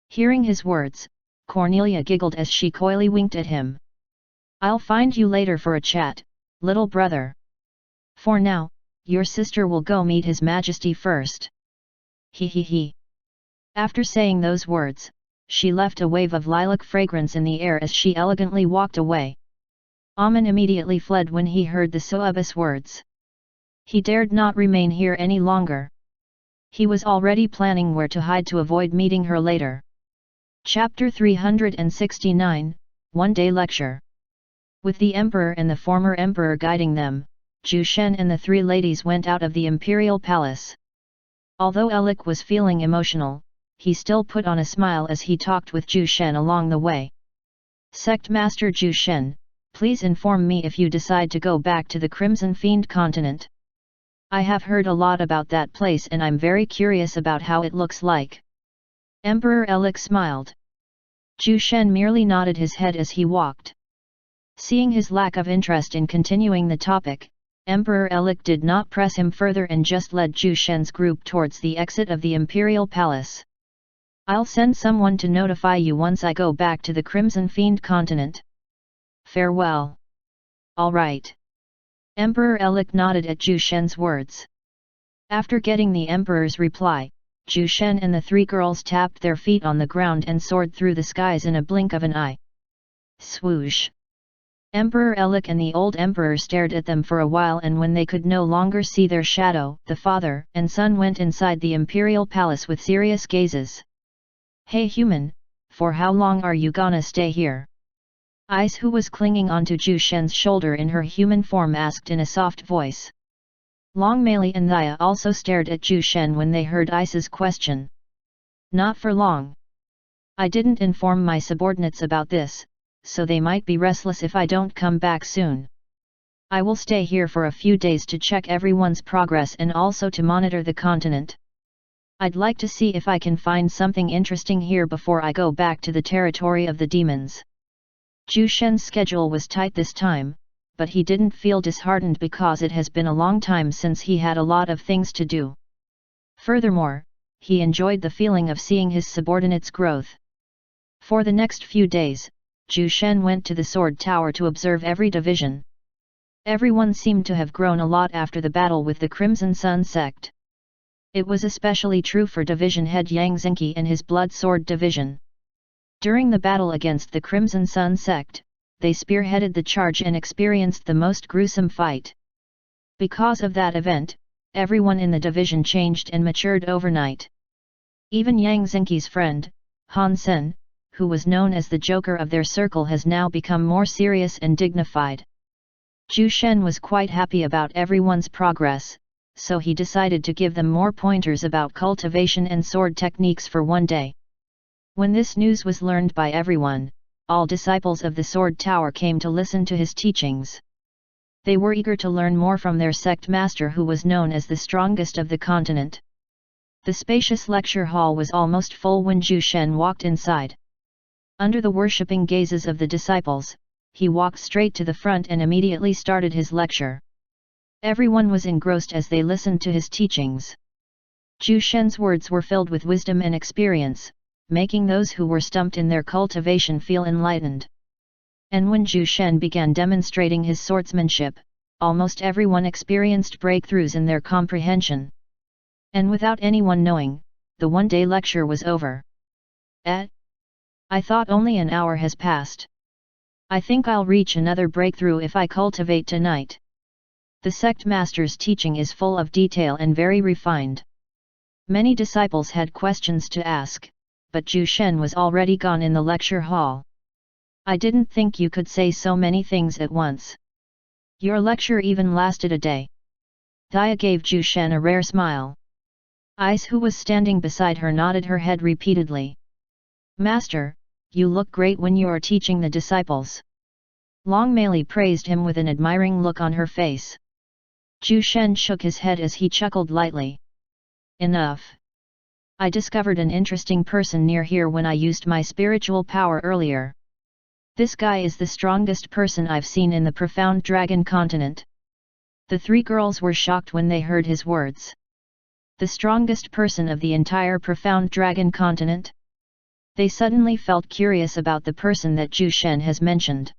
Hearing his words, Cornelia giggled as she coyly winked at him. I'll find you later for a chat, little brother. For now, your sister will go meet His Majesty first. He he he. After saying those words, she left a wave of lilac fragrance in the air as she elegantly walked away. Amen immediately fled when he heard the succubus words. He dared not remain here any longer. He was already planning where to hide to avoid meeting her later. Chapter 369, One-Day Lecture. With the emperor and the former emperor guiding them, Zhu Shen and the three ladies went out of the imperial palace. Although Elik was feeling emotional, he still put on a smile as he talked with Zhu Shen along the way. Sect Master Zhu Shen, please inform me if you decide to go back to the Crimson Fiend continent. I have heard a lot about that place and I'm very curious about how it looks like. Emperor Elik smiled. Zhu Shen merely nodded his head as he walked. Seeing his lack of interest in continuing the topic, Emperor Elik did not press him further and just led Zhu Shen's group towards the exit of the imperial palace. I'll send someone to notify you once I go back to the Crimson Fiend continent. Farewell. All right. Emperor Elik nodded at Zhu Shen's words. After getting the emperor's reply, Zhu Shen and the three girls tapped their feet on the ground and soared through the skies in a blink of an eye. Swoosh! Emperor Elik and the old emperor stared at them for a while, and when they could no longer see their shadow, the father and son went inside the imperial palace with serious gazes. Hey human, for how long are you gonna stay here? Ice, who was clinging onto Zhu Shen's shoulder in her human form, asked in a soft voice. Long Meili and Thea also stared at Zhu Shen when they heard Ice's question. Not for long. I didn't inform my subordinates about this, so they might be restless if I don't come back soon. I will stay here for a few days to check everyone's progress and also to monitor the continent. I'd like to see if I can find something interesting here before I go back to the territory of the demons. Zhu Shen's schedule was tight this time, but he didn't feel disheartened because it has been a long time since he had a lot of things to do. Furthermore, he enjoyed the feeling of seeing his subordinates' growth. For the next few days, Zhu Shen went to the Sword Tower to observe every division. Everyone seemed to have grown a lot after the battle with the Crimson Sun sect. It was especially true for division head Yang Zhenqi and his Blood Sword division. During the battle against the Crimson Sun sect, they spearheaded the charge and experienced the most gruesome fight. Because of that event, everyone in the division changed and matured overnight. Even Yang Zhenqi's friend, Han Sen, who was known as the Joker of their circle, has now become more serious and dignified. Zhu Shen was quite happy about everyone's progress, so he decided to give them more pointers about cultivation and sword techniques for one day. When this news was learned by everyone, all disciples of the Sword Tower came to listen to his teachings. They were eager to learn more from their sect master, who was known as the strongest of the continent. The spacious lecture hall was almost full when Zhu Shen walked inside. Under the worshipping gazes of the disciples, he walked straight to the front and immediately started his lecture. Everyone was engrossed as they listened to his teachings. Zhu Shen's words were filled with wisdom and experience, making those who were stumped in their cultivation feel enlightened. And when Zhu Shen began demonstrating his swordsmanship, almost everyone experienced breakthroughs in their comprehension. And without anyone knowing, the one-day lecture was over. I thought only an hour has passed. I think I'll reach another breakthrough if I cultivate tonight. The sect master's teaching is full of detail and very refined. Many disciples had questions to ask, but Zhu Shen was already gone in the lecture hall. I didn't think you could say so many things at once. Your lecture even lasted a day. Thaya gave Zhu Shen a rare smile. Ice, who was standing beside her, nodded her head repeatedly. Master, you look great when you are teaching the disciples. Long Mei praised him with an admiring look on her face. Zhu Shen shook his head as he chuckled lightly. Enough. I discovered an interesting person near here when I used my spiritual power earlier. This guy is the strongest person I've seen in the profound dragon continent. The three girls were shocked when they heard his words. The strongest person of the entire profound dragon continent? They suddenly felt curious about the person that Zhu Shen has mentioned.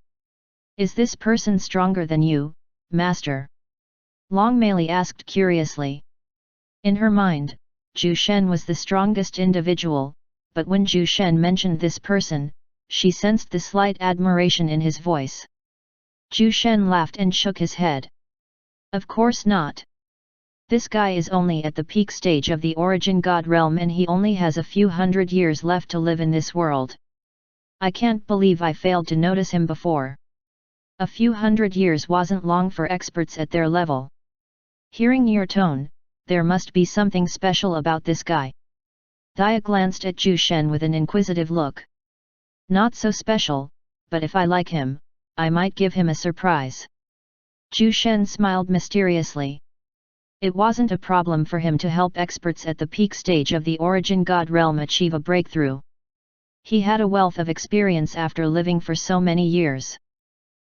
Is this person stronger than you, Master? Long Mei asked curiously. In her mind, Zhu Shen was the strongest individual, but when Zhu Shen mentioned this person, she sensed the slight admiration in his voice. Zhu Shen laughed and shook his head. Of course not. This guy is only at the peak stage of the origin god realm and he only has a few hundred years left to live in this world. I can't believe I failed to notice him before. A few hundred years wasn't long for experts at their level. Hearing your tone, there must be something special about this guy. Thaya glanced at Zhu Shen with an inquisitive look. Not so special, but if I like him, I might give him a surprise. Zhu Shen smiled mysteriously. It wasn't a problem for him to help experts at the peak stage of the origin god realm achieve a breakthrough. He had a wealth of experience after living for so many years.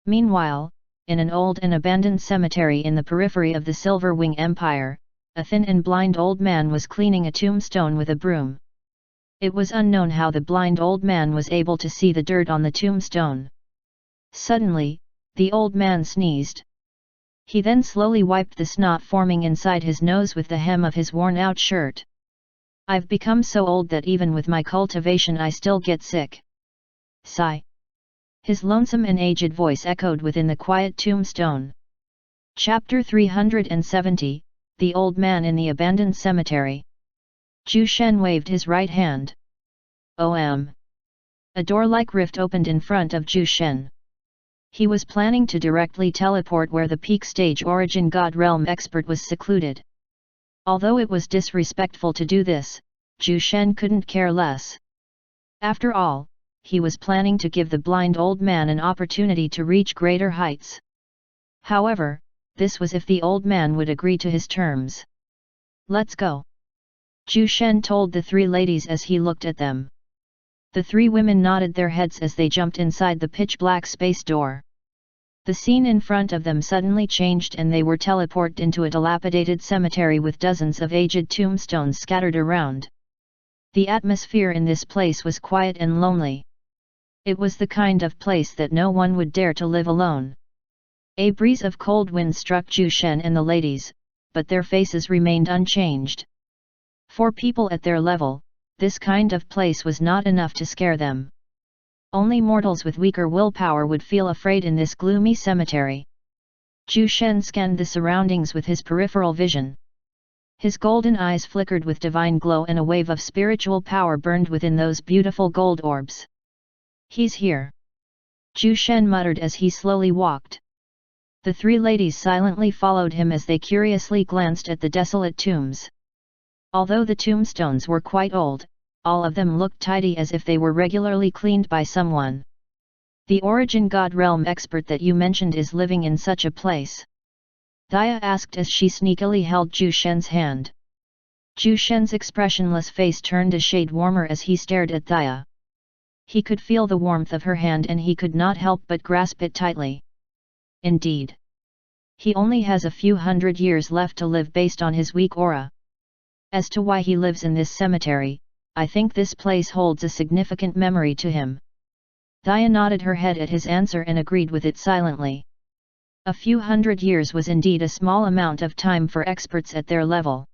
Meanwhile, in an old and abandoned cemetery in the periphery of the Silver Wing Empire, a thin and blind old man was cleaning a tombstone with a broom. It was unknown how the blind old man was able to see the dirt on the tombstone. Suddenly, the old man sneezed. He then slowly wiped the snot forming inside his nose with the hem of his worn-out shirt. I've become so old that even with my cultivation I still get sick. Sigh. His lonesome and aged voice echoed within the quiet tombstone. Chapter 370, The Old Man in the Abandoned Cemetery. Zhu Shen waved his right hand. A door-like rift opened in front of Zhu Shen. He was planning to directly teleport where the peak stage origin god realm expert was secluded. Although it was disrespectful to do this, Zhu Shen couldn't care less. After all, he was planning to give the blind old man an opportunity to reach greater heights. However, this was if the old man would agree to his terms. Let's go. Zhu Shen told the three ladies as he looked at them. The three women nodded their heads as they jumped inside the pitch-black space door. The scene in front of them suddenly changed and they were teleported into a dilapidated cemetery with dozens of aged tombstones scattered around. The atmosphere in this place was quiet and lonely. It was the kind of place that no one would dare to live alone. A breeze of cold wind struck Zhu Shen and the ladies, but their faces remained unchanged. For people at their level, this kind of place was not enough to scare them. Only mortals with weaker willpower would feel afraid in this gloomy cemetery. Zhu Shen scanned the surroundings with his peripheral vision. His golden eyes flickered with divine glow and a wave of spiritual power burned within those beautiful gold orbs. He's here. Zhu Shen muttered as he slowly walked. The three ladies silently followed him as they curiously glanced at the desolate tombs. Although the tombstones were quite old, all of them looked tidy as if they were regularly cleaned by someone. The origin god realm expert that you mentioned is living in such a place? Thaya asked as she sneakily held Zhu Shen's hand. Zhu Shen's expressionless face turned a shade warmer as he stared at Thaya. He could feel the warmth of her hand and he could not help but grasp it tightly. Indeed. He only has a few hundred years left to live based on his weak aura. As to why he lives in this cemetery, I think this place holds a significant memory to him. Thaya nodded her head at his answer and agreed with it silently. A few hundred years was indeed a small amount of time for experts at their level.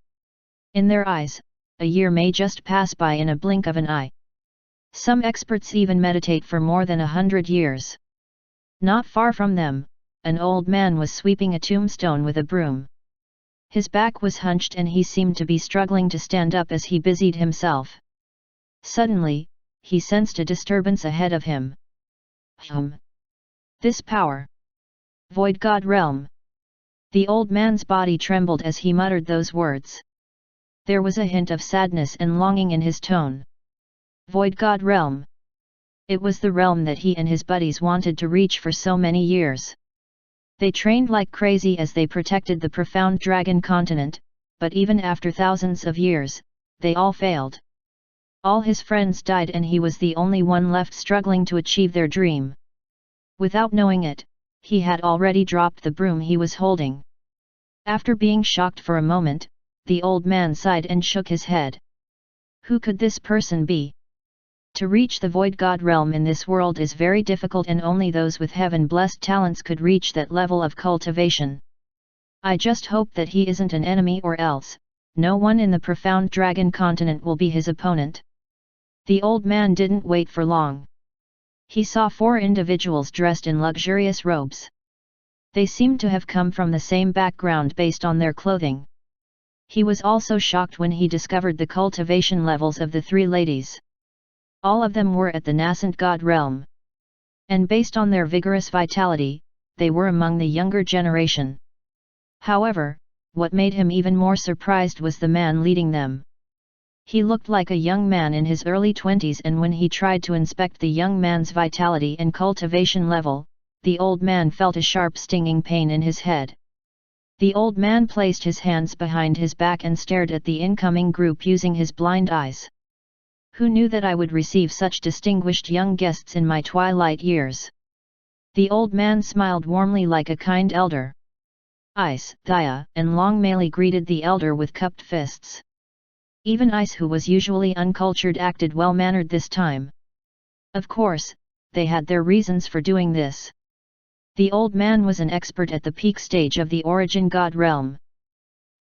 In their eyes, a year may just pass by in a blink of an eye. Some experts even meditate for more than 100 years. Not far from them, an old man was sweeping a tombstone with a broom. His back was hunched and he seemed to be struggling to stand up as he busied himself. Suddenly, he sensed a disturbance ahead of him. This power! Void God Realm! The old man's body trembled as he muttered those words. There was a hint of sadness and longing in his tone. Void God Realm! It was the realm that he and his buddies wanted to reach for so many years. They trained like crazy as they protected the profound dragon continent, but even after thousands of years, they all failed. All his friends died and he was the only one left struggling to achieve their dream. Without knowing it, he had already dropped the broom he was holding. After being shocked for a moment, the old man sighed and shook his head. Who could this person be? To reach the Void God Realm in this world is very difficult and only those with heaven-blessed talents could reach that level of cultivation. I just hope that he isn't an enemy or else, no one in the profound dragon continent will be his opponent. The old man didn't wait for long. He saw 4 individuals dressed in luxurious robes. They seemed to have come from the same background based on their clothing. He was also shocked when he discovered the cultivation levels of the 3 ladies. All of them were at the nascent God realm. And based on their vigorous vitality, they were among the younger generation. However, what made him even more surprised was the man leading them. He looked like a young man in his early 20s, and when he tried to inspect the young man's vitality and cultivation level, the old man felt a sharp stinging pain in his head. The old man placed his hands behind his back and stared at the incoming group using his blind eyes. Who knew that I would receive such distinguished young guests in my twilight years? The old man smiled warmly like a kind elder. Ice, Thaya, and Long Meili greeted the elder with cupped fists. Even Ice, who was usually uncultured, acted well-mannered this time. Of course, they had their reasons for doing this. The old man was an expert at the peak stage of the origin God realm.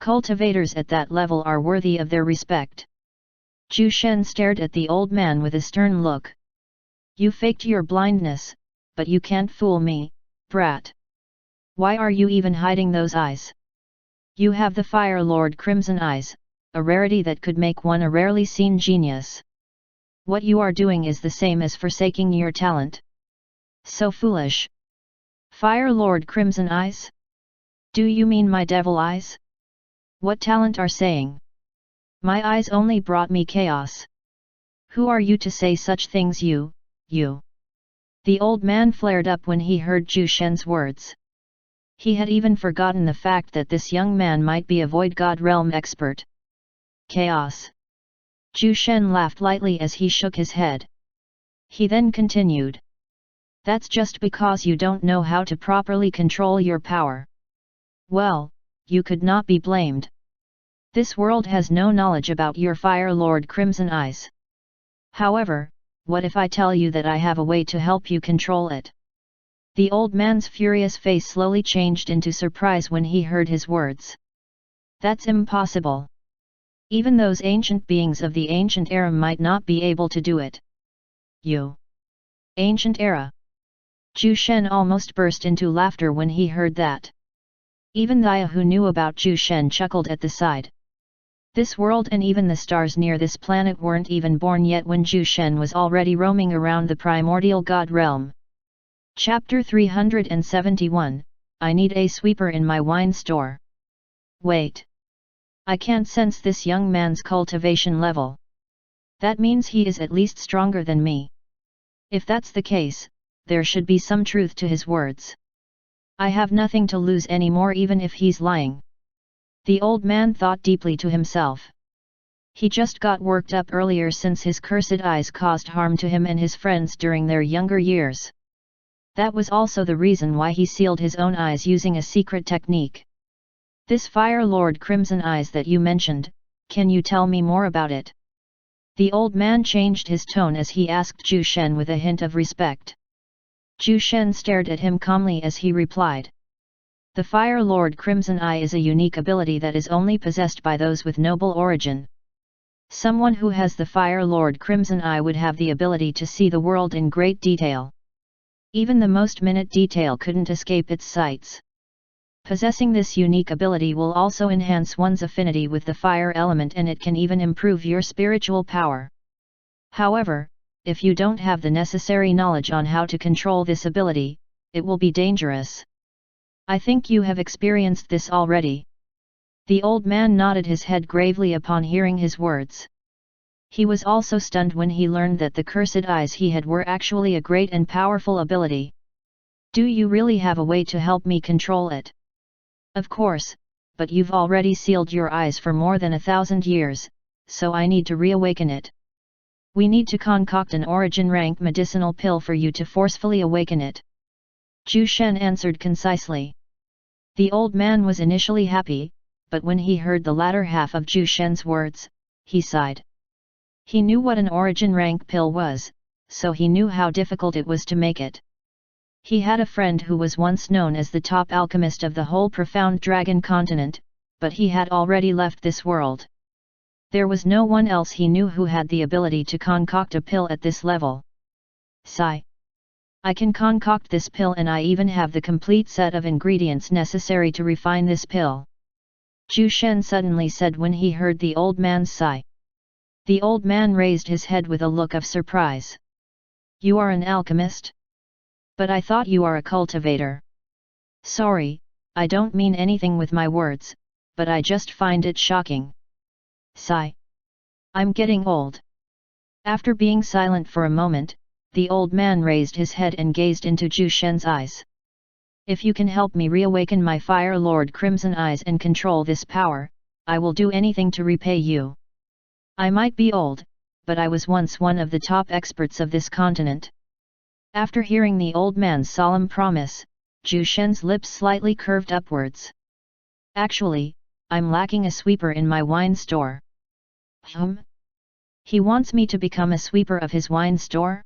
Cultivators at that level are worthy of their respect. Zhu Shen stared at the old man with a stern look. You faked your blindness, but you can't fool me, brat. Why are you even hiding those eyes? You have the Fire Lord Crimson Eyes, a rarity that could make one a rarely seen genius. What you are doing is the same as forsaking your talent. So foolish. Fire Lord Crimson Eyes? Do you mean my devil eyes? What talent are saying? My eyes only brought me chaos. Who are you to say such things, you? The old man flared up when he heard Zhu Shen's words. He had even forgotten the fact that this young man might be a Void God Realm expert. Chaos. Zhu Shen laughed lightly as he shook his head. He then continued. That's just because you don't know how to properly control your power. Well, you could not be blamed. This world has no knowledge about your Fire Lord Crimson Eyes. However, what if I tell you that I have a way to help you control it? The old man's furious face slowly changed into surprise when he heard his words. That's impossible. Even those ancient beings of the ancient era might not be able to do it. You. Ancient era. Zhu Shen almost burst into laughter when he heard that. Even Thaya, who knew about Zhu Shen, chuckled at the side. This world and even the stars near this planet weren't even born yet when Zhu Shen was already roaming around the primordial God realm. Chapter 371, I need a sweeper in my wine store. Wait. I can't sense this young man's cultivation level. That means he is at least stronger than me. If that's the case, there should be some truth to his words. I have nothing to lose anymore even if he's lying. The old man thought deeply to himself. He just got worked up earlier since his cursed eyes caused harm to him and his friends during their younger years. That was also the reason why he sealed his own eyes using a secret technique. This Fire Lord Crimson Eyes that you mentioned, can you tell me more about it? The old man changed his tone as he asked Zhu Shen with a hint of respect. Zhu Shen stared at him calmly as he replied. The Fire Lord Crimson Eye is a unique ability that is only possessed by those with noble origin. Someone who has the Fire Lord Crimson Eye would have the ability to see the world in great detail. Even the most minute detail couldn't escape its sights. Possessing this unique ability will also enhance one's affinity with the fire element, and it can even improve your spiritual power. However, if you don't have the necessary knowledge on how to control this ability, it will be dangerous. I think you have experienced this already. The old man nodded his head gravely upon hearing his words. He was also stunned when he learned that the cursed eyes he had were actually a great and powerful ability. Do you really have a way to help me control it? Of course, but you've already sealed your eyes for more than 1,000 years, so I need to reawaken it. We need to concoct an origin rank medicinal pill for you to forcefully awaken it. Zhu Shen answered concisely. The old man was initially happy, but when he heard the latter half of Zhu Shen's words, he sighed. He knew what an origin rank pill was, so he knew how difficult it was to make it. He had a friend who was once known as the top alchemist of the whole profound dragon continent, but he had already left this world. There was no one else he knew who had the ability to concoct a pill at this level. Sigh. I can concoct this pill, and I even have the complete set of ingredients necessary to refine this pill. Zhu Shen suddenly said when he heard the old man's sigh. The old man raised his head with a look of surprise. You are an alchemist? But I thought you are a cultivator. Sorry, I don't mean anything with my words, but I just find it shocking. Sigh. I'm getting old. After being silent for a moment, the old man raised his head and gazed into Zhu Shen's eyes. If you can help me reawaken my Fire Lord Crimson Eyes and control this power, I will do anything to repay you. I might be old, but I was once one of the top experts of this continent. After hearing the old man's solemn promise, Zhu Shen's lips slightly curved upwards. Actually, I'm lacking a sweeper in my wine store. He wants me to become a sweeper of his wine store?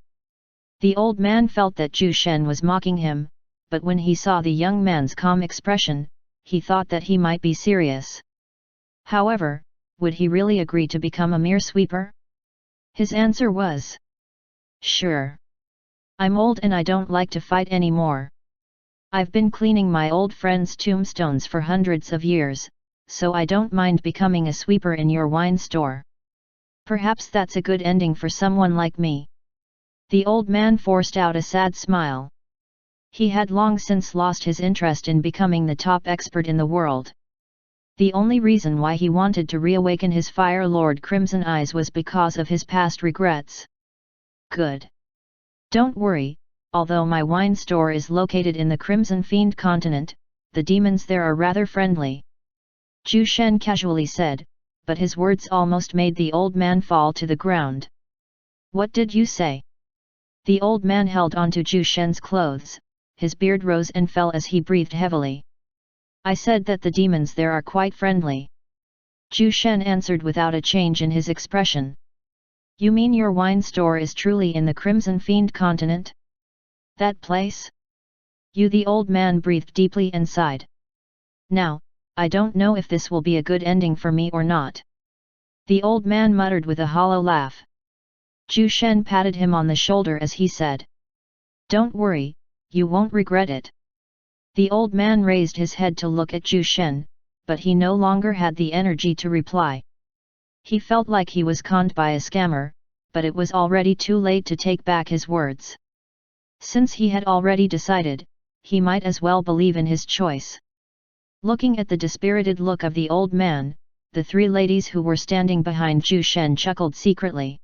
The old man felt that Zhu Shen was mocking him, but when he saw the young man's calm expression, he thought that he might be serious. However, would he really agree to become a mere sweeper? His answer was, sure. I'm old and I don't like to fight anymore. I've been cleaning my old friends' tombstones for hundreds of years, so I don't mind becoming a sweeper in your wine store. Perhaps that's a good ending for someone like me. The old man forced out a sad smile. He had long since lost his interest in becoming the top expert in the world. The only reason why he wanted to reawaken his Fire Lord Crimson Eyes was because of his past regrets. Good. Don't worry, although my wine store is located in the Crimson Fiend continent, the demons there are rather friendly. Zhu Shen casually said, but his words almost made the old man fall to the ground. What did you say? The old man held onto Zhu Shen's clothes, his beard rose and fell as he breathed heavily. I said that the demons there are quite friendly. Zhu Shen answered without a change in his expression. You mean your wine store is truly in the Crimson Fiend continent? That place? The old man breathed deeply and sighed. Now, I don't know if this will be a good ending for me or not. The old man muttered with a hollow laugh. Zhu Shen patted him on the shoulder as he said. Don't worry, you won't regret it. The old man raised his head to look at Zhu Shen, but he no longer had the energy to reply. He felt like he was conned by a scammer, but it was already too late to take back his words. Since he had already decided, he might as well believe in his choice. Looking at the dispirited look of the old man, the three ladies who were standing behind Zhu Shen chuckled secretly.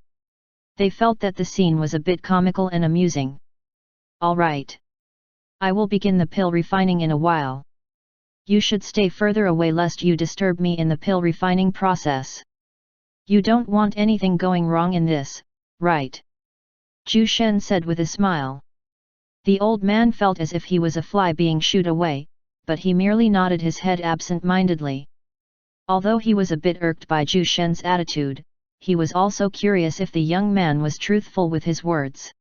They felt that the scene was a bit comical and amusing. All right. I will begin the pill refining in a while. You should stay further away lest you disturb me in the pill refining process. You don't want anything going wrong in this, right? Zhu Shen said with a smile. The old man felt as if he was a fly being shooed away, but he merely nodded his head absent-mindedly. Although he was a bit irked by Zhu Shen's attitude, he was also curious if the young man was truthful with his words.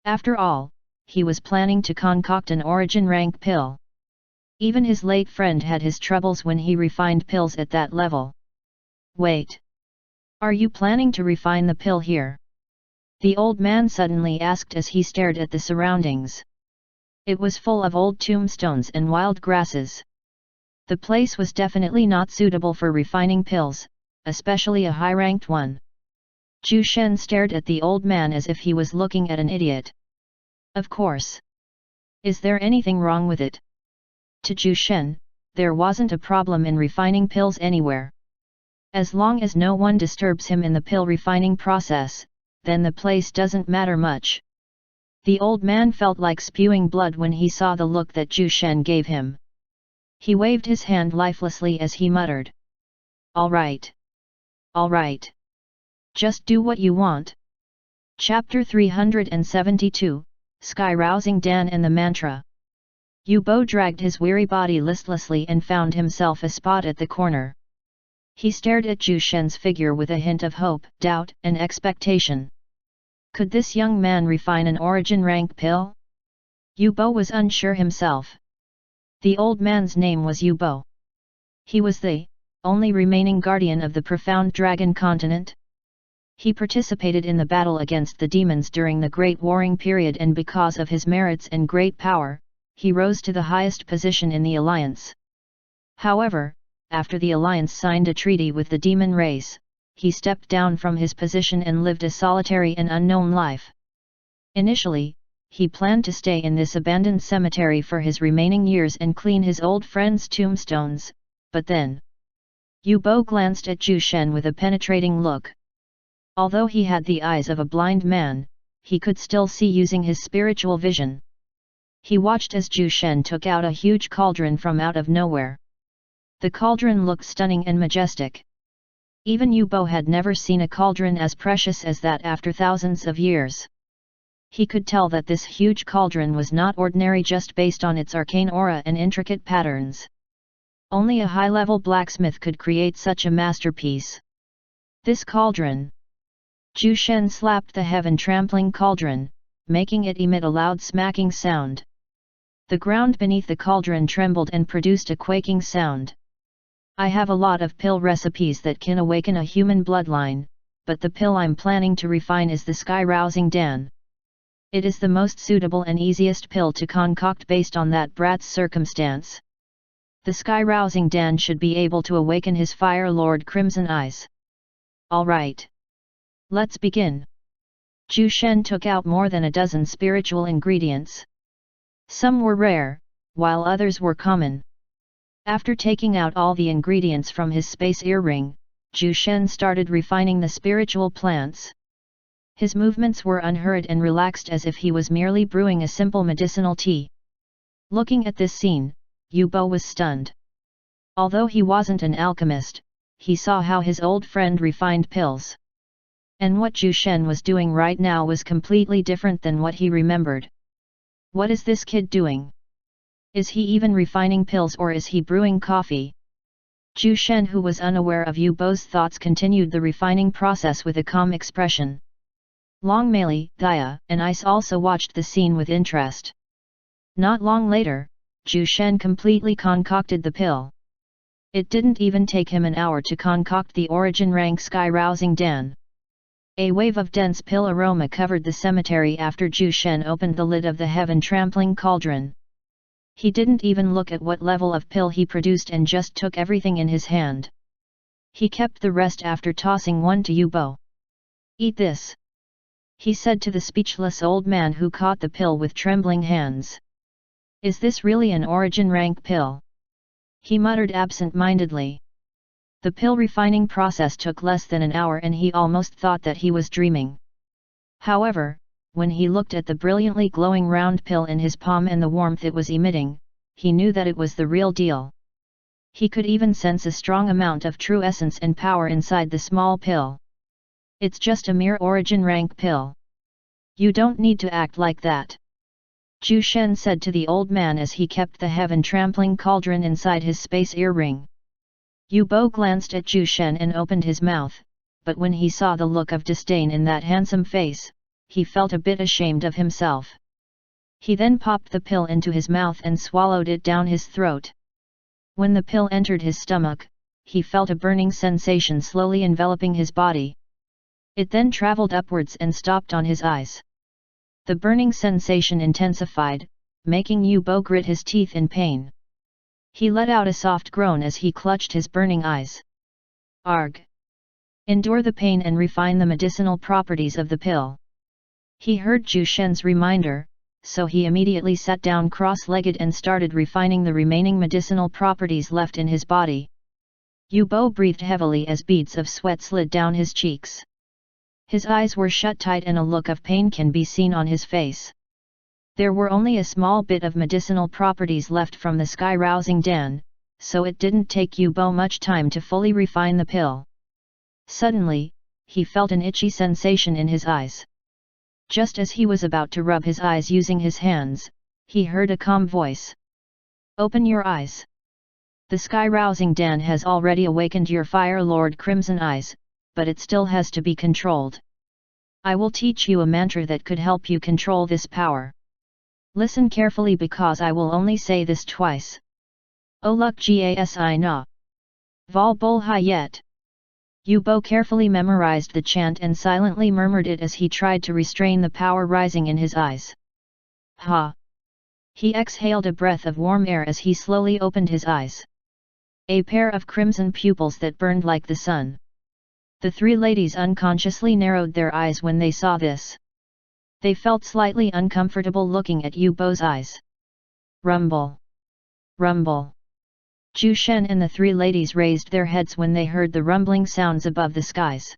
After all, he was planning to concoct an origin rank pill. Even his late friend had his troubles when he refined pills at that level. Wait! Are you planning to refine the pill here? The old man suddenly asked as he stared at the surroundings. It was full of old tombstones and wild grasses. The place was definitely not suitable for refining pills, especially a high-ranked one. Zhu Shen stared at the old man as if he was looking at an idiot. Of course. Is there anything wrong with it? To Zhu Shen, there wasn't a problem in refining pills anywhere. As long as no one disturbs him in the pill refining process, then the place doesn't matter much. The old man felt like spewing blood when he saw the look that Zhu Shen gave him. He waved his hand lifelessly as he muttered. All right. All right. Just do what you want. Chapter 372, Sky-Rousing Dan and the Mantra. Yu Bo dragged his weary body listlessly and found himself a spot at the corner. He stared at Zhu Shen's figure with a hint of hope, doubt, and expectation. Could this young man refine an origin rank pill? Yu Bo was unsure himself. The old man's name was Yu Bo. He was the only remaining guardian of the profound dragon continent. He participated in the battle against the demons during the Great Warring Period, and because of his merits and great power, he rose to the highest position in the alliance. However, after the alliance signed a treaty with the demon race, he stepped down from his position and lived a solitary and unknown life. Initially, he planned to stay in this abandoned cemetery for his remaining years and clean his old friends' tombstones, but then Yu Bo glanced at Zhu Shen with a penetrating look. Although he had the eyes of a blind man, he could still see using his spiritual vision. He watched as Zhu Shen took out a huge cauldron from out of nowhere. The cauldron looked stunning and majestic. Even Yu Bo had never seen a cauldron as precious as that after thousands of years. He could tell that this huge cauldron was not ordinary just based on its arcane aura and intricate patterns. Only a high-level blacksmith could create such a masterpiece. This cauldron. Zhu Shen slapped the heaven-trampling cauldron, making it emit a loud smacking sound. The ground beneath the cauldron trembled and produced a quaking sound. I have a lot of pill recipes that can awaken a human bloodline, but the pill I'm planning to refine is the Sky-Rousing Dan. It is the most suitable and easiest pill to concoct based on that brat's circumstance. The Sky-Rousing Dan should be able to awaken his Fire Lord Crimson Eyes. All right. Let's begin. Zhu Shen took out more than a dozen spiritual ingredients. Some were rare, while others were common. After taking out all the ingredients from his space earring, Zhu Shen started refining the spiritual plants. His movements were unhurried and relaxed as if he was merely brewing a simple medicinal tea. Looking at this scene, Yu Bo was stunned. Although he wasn't an alchemist, he saw how his old friend refined pills. And what Zhu Shen was doing right now was completely different than what he remembered. What is this kid doing? Is he even refining pills or is he brewing coffee? Zhu Shen, who was unaware of Yu Bo's thoughts, continued the refining process with a calm expression. Long Mei, Gaia, and Ice also watched the scene with interest. Not long later, Zhu Shen completely concocted the pill. It didn't even take him an hour to concoct the origin rank Sky-Rousing Dan. A wave of dense pill aroma covered the cemetery after Zhu Shen opened the lid of the heaven-trampling cauldron. He didn't even look at what level of pill he produced and just took everything in his hand. He kept the rest after tossing one to Yu Bo. Eat this, he said to the speechless old man who caught the pill with trembling hands. Is this really an origin rank pill? He muttered absent-mindedly. The pill refining process took less than an hour and he almost thought that he was dreaming. However, when he looked at the brilliantly glowing round pill in his palm and the warmth it was emitting, he knew that it was the real deal. He could even sense a strong amount of true essence and power inside the small pill. It's just a mere origin rank pill. You don't need to act like that, Zhu Shen said to the old man as he kept the heaven-trampling cauldron inside his space earring. Yu Bo glanced at Zhu Shen and opened his mouth, but when he saw the look of disdain in that handsome face, he felt a bit ashamed of himself. He then popped the pill into his mouth and swallowed it down his throat. When the pill entered his stomach, he felt a burning sensation slowly enveloping his body. It then traveled upwards and stopped on his eyes. The burning sensation intensified, making Yu Bo grit his teeth in pain. He let out a soft groan as he clutched his burning eyes. Arg! Endure the pain and refine the medicinal properties of the pill. He heard Zhu Shen's reminder, so he immediately sat down cross-legged and started refining the remaining medicinal properties left in his body. Yu Bo breathed heavily as beads of sweat slid down his cheeks. His eyes were shut tight and a look of pain can be seen on his face. There were only a small bit of medicinal properties left from the sky-rousing Dan, so it didn't take Yu Bo much time to fully refine the pill. Suddenly, he felt an itchy sensation in his eyes. Just as he was about to rub his eyes using his hands, he heard a calm voice. "Open your eyes. The sky-rousing Dan has already awakened your Fire Lord Crimson Eyes, but it still has to be controlled. I will teach you a mantra that could help you control this power. Listen carefully because I will only say this twice. O Luk Gasi Na. Vol Bol Hayet." Yu Bo carefully memorized the chant and silently murmured it as he tried to restrain the power rising in his eyes. Ha! He exhaled a breath of warm air as he slowly opened his eyes. A pair of crimson pupils that burned like the sun. The three ladies unconsciously narrowed their eyes when they saw this. They felt slightly uncomfortable looking at Yu Bo's eyes. Rumble! Rumble! Zhu Shen and the three ladies raised their heads when they heard the rumbling sounds above the skies.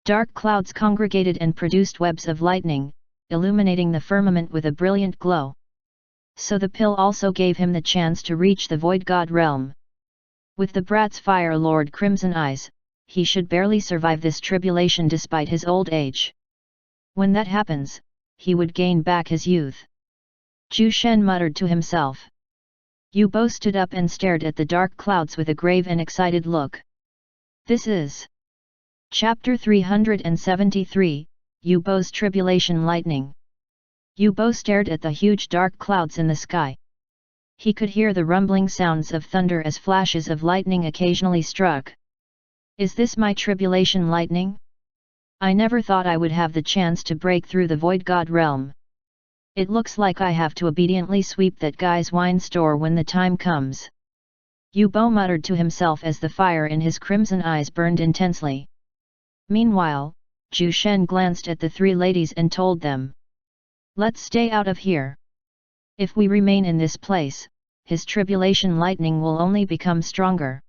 Dark clouds congregated and produced webs of lightning, illuminating the firmament with a brilliant glow. So the pill also gave him the chance to reach the Void God realm. With the brat's Fire Lord Crimson Eyes, he should barely survive this tribulation despite his old age. When that happens, he would gain back his youth. Zhu Shen muttered to himself. Yu Bo stood up and stared at the dark clouds with a grave and excited look. This is Chapter 373, Yu Bo's Tribulation Lightning. Yu Bo stared at the huge dark clouds in the sky. He could hear the rumbling sounds of thunder as flashes of lightning occasionally struck. Is this my tribulation lightning? I never thought I would have the chance to break through the Void God realm. It looks like I have to obediently sweep that guy's wine store when the time comes. Yu Bo muttered to himself as the fire in his crimson eyes burned intensely. Meanwhile, Zhu Shen glanced at the three ladies and told them. Let's stay out of here. If we remain in this place, his tribulation lightning will only become stronger.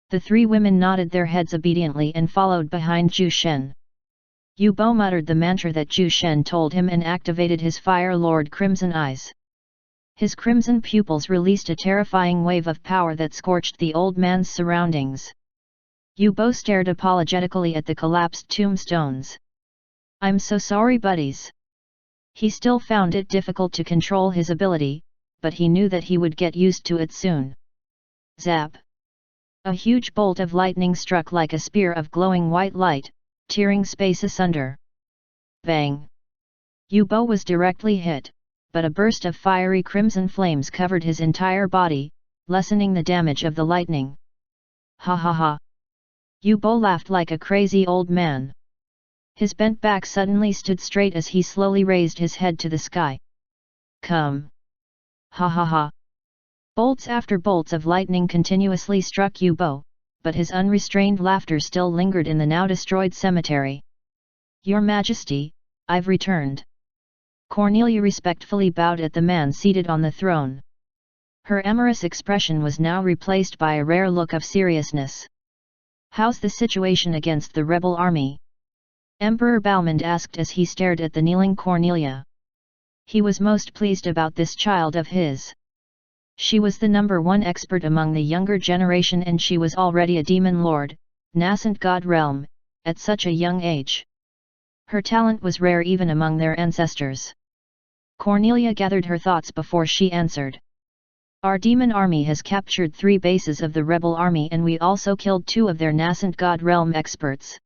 The three women nodded their heads obediently and followed behind Zhu Shen. Yu Bo muttered the mantra that Zhu Shen told him and activated his Fire Lord Crimson Eyes. His crimson pupils released a terrifying wave of power that scorched the old man's surroundings. Yu Bo stared apologetically at the collapsed tombstones. I'm so sorry buddies. He still found it difficult to control his ability, but he knew that he would get used to it soon. Zap! A huge bolt of lightning struck like a spear of glowing white light, tearing space asunder. Bang! Yu Bo was directly hit, but a burst of fiery crimson flames covered his entire body, lessening the damage of the lightning. Ha ha ha! Yu Bo laughed like a crazy old man. His bent back suddenly stood straight as he slowly raised his head to the sky. Come! Ha ha ha! Bolts after bolts of lightning continuously struck Yu Bo, but his unrestrained laughter still lingered in the now destroyed cemetery. Your Majesty, I've returned. Cornelia respectfully bowed at the man seated on the throne. Her amorous expression was now replaced by a rare look of seriousness. How's the situation against the rebel army? Emperor Balmond asked as he stared at the kneeling Cornelia. He was most pleased about this child of his. She was the #1 expert among the younger generation and she was already a demon lord, nascent god realm, at such a young age. Her talent was rare even among their ancestors. Cornelia gathered her thoughts before she answered. Our demon army has captured 3 bases of the rebel army and we also killed 2 of their nascent god realm experts.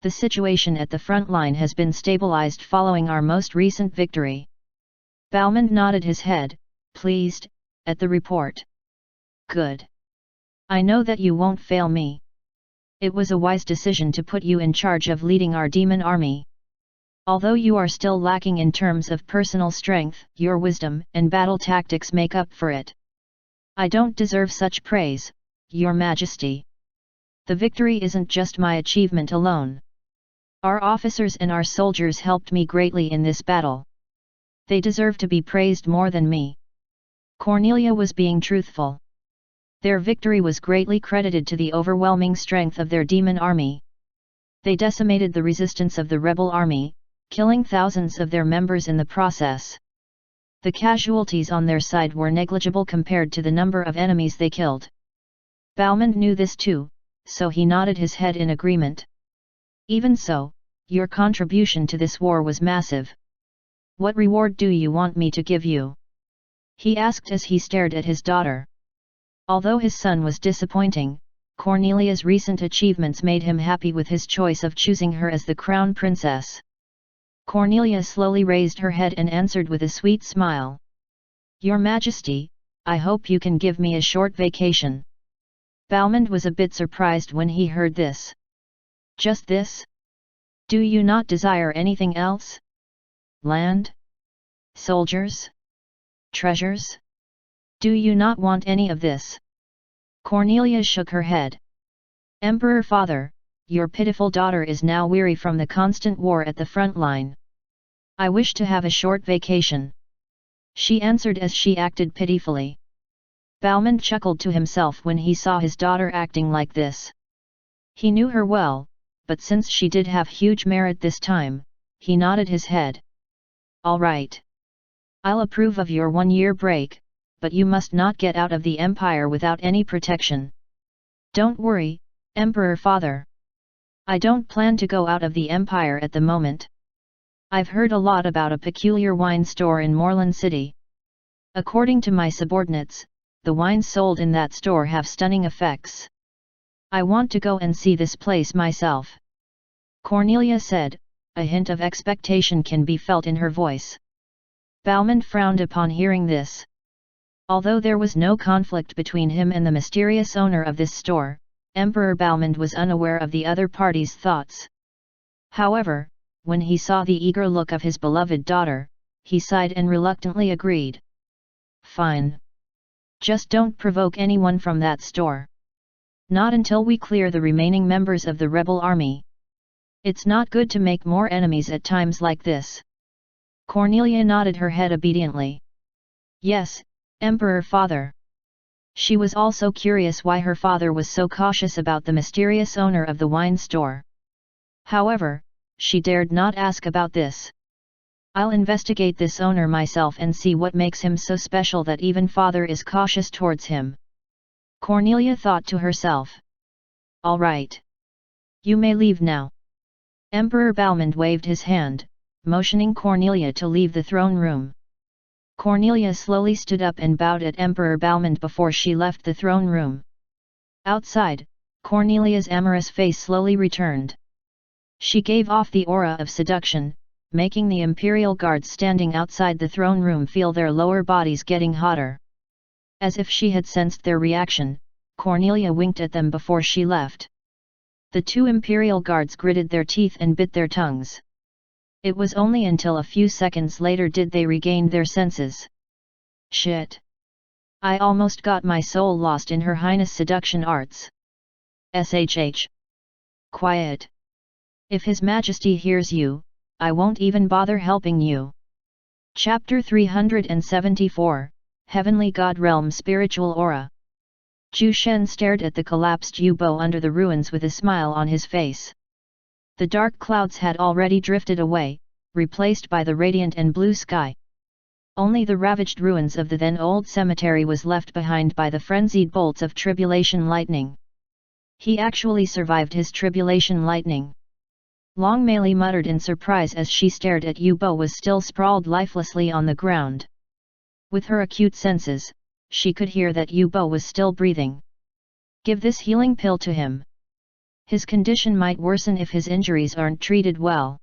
The situation at the front line has been stabilized following our most recent victory. Balmond nodded his head, pleased, at the report. Good. I know that you won't fail me. It was a wise decision to put you in charge of leading our demon army. Although you are still lacking in terms of personal strength, your wisdom and battle tactics make up for it. I don't deserve such praise, Your Majesty. The victory isn't just my achievement alone. Our officers and our soldiers helped me greatly in this battle. They deserve to be praised more than me. Cornelia was being truthful. Their victory was greatly credited to the overwhelming strength of their demon army. They decimated the resistance of the rebel army, killing thousands of their members in the process. The casualties on their side were negligible compared to the number of enemies they killed. Balmond knew this too, so he nodded his head in agreement. Even so, your contribution to this war was massive. What reward do you want me to give you? He asked as he stared at his daughter. Although his son was disappointing, Cornelia's recent achievements made him happy with his choice of choosing her as the crown princess. Cornelia slowly raised her head and answered with a sweet smile. Your Majesty, I hope you can give me a short vacation. Balmond was a bit surprised when he heard this. Just this? Do you not desire anything else? Land? Soldiers? Treasures? Do you not want any of this? Cornelia shook her head. Emperor Father, your pitiful daughter is now weary from the constant war at the front line. I wish to have a short vacation. She answered as she acted pitifully. Balmond chuckled to himself when he saw his daughter acting like this. He knew her well, but since she did have huge merit this time, he nodded his head. All right. I'll approve of your 1-year break, but you must not get out of the Empire without any protection. Don't worry, Emperor Father. I don't plan to go out of the Empire at the moment. I've heard a lot about a peculiar wine store in Moreland City. According to my subordinates, the wines sold in that store have stunning effects. I want to go and see this place myself. Cornelia said, a hint of expectation can be felt in her voice. Balmond frowned upon hearing this. Although there was no conflict between him and the mysterious owner of this store, Emperor Balmond was unaware of the other party's thoughts. However, when he saw the eager look of his beloved daughter, he sighed and reluctantly agreed. Fine. Just don't provoke anyone from that store. Not until we clear the remaining members of the rebel army. It's not good to make more enemies at times like this. Cornelia nodded her head obediently. Yes, Emperor Father. She was also curious why her father was so cautious about the mysterious owner of the wine store. However, she dared not ask about this. I'll investigate this owner myself and see what makes him so special that even father is cautious towards him. Cornelia thought to herself. All right. You may leave now. Emperor Balmond waved his hand, motioning Cornelia to leave the throne room. Cornelia slowly stood up and bowed at Emperor Balmond before she left the throne room. Outside, Cornelia's amorous face slowly returned. She gave off the aura of seduction, making the imperial guards standing outside the throne room feel their lower bodies getting hotter. As if she had sensed their reaction, Cornelia winked at them before she left. The 2 imperial guards gritted their teeth and bit their tongues. It was only until a few seconds later did they regain their senses. Shit! I almost got my soul lost in Her Highness' seduction arts. SHH. Quiet. If His Majesty hears you, I won't even bother helping you. Chapter 374, Heavenly God Realm Spiritual Aura. Zhu Shen stared at the collapsed U-bow under the ruins with a smile on his face. The dark clouds had already drifted away, replaced by the radiant and blue sky. Only the ravaged ruins of the then old cemetery was left behind by the frenzied bolts of tribulation lightning. He actually survived his tribulation lightning. Long Meili muttered in surprise as she stared at U-bow was still sprawled lifelessly on the ground. With her acute senses, she could hear that U-bow was still breathing. Give this healing pill to him. His condition might worsen if his injuries aren't treated well.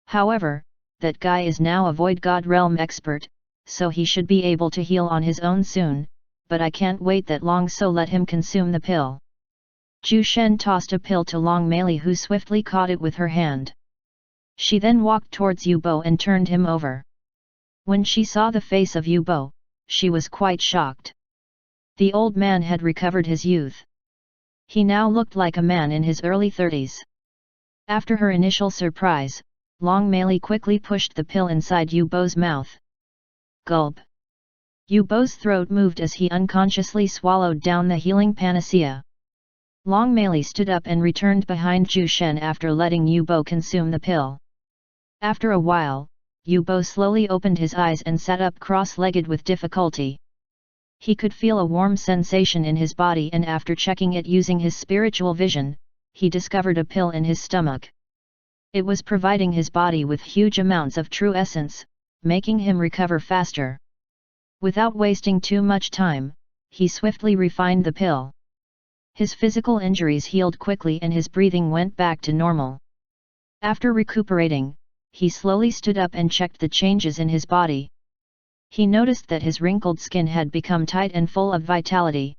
However, that guy is now a Void God Realm expert, so he should be able to heal on his own soon, but I can't wait that long, so let him consume the pill. Zhu Shen tossed a pill to Long Mei, who swiftly caught it with her hand. She then walked towards Yu Bo and turned him over. When she saw the face of Yu Bo, she was quite shocked. The old man had recovered his youth. He now looked like a man in his early 30s. After her initial surprise, Long Mei quickly pushed the pill inside Yu Bo's mouth. Gulp! Yu Bo's throat moved as he unconsciously swallowed down the healing panacea. Long Mei stood up and returned behind Zhu Shen after letting Yu Bo consume the pill. After a while, Yu Bo slowly opened his eyes and sat up cross-legged with difficulty. He could feel a warm sensation in his body, and after checking it using his spiritual vision, he discovered a pill in his stomach. It was providing his body with huge amounts of true essence, making him recover faster. Without wasting too much time, he swiftly refined the pill. His physical injuries healed quickly and his breathing went back to normal. After recuperating, he slowly stood up and checked the changes in his body. He noticed that his wrinkled skin had become tight and full of vitality.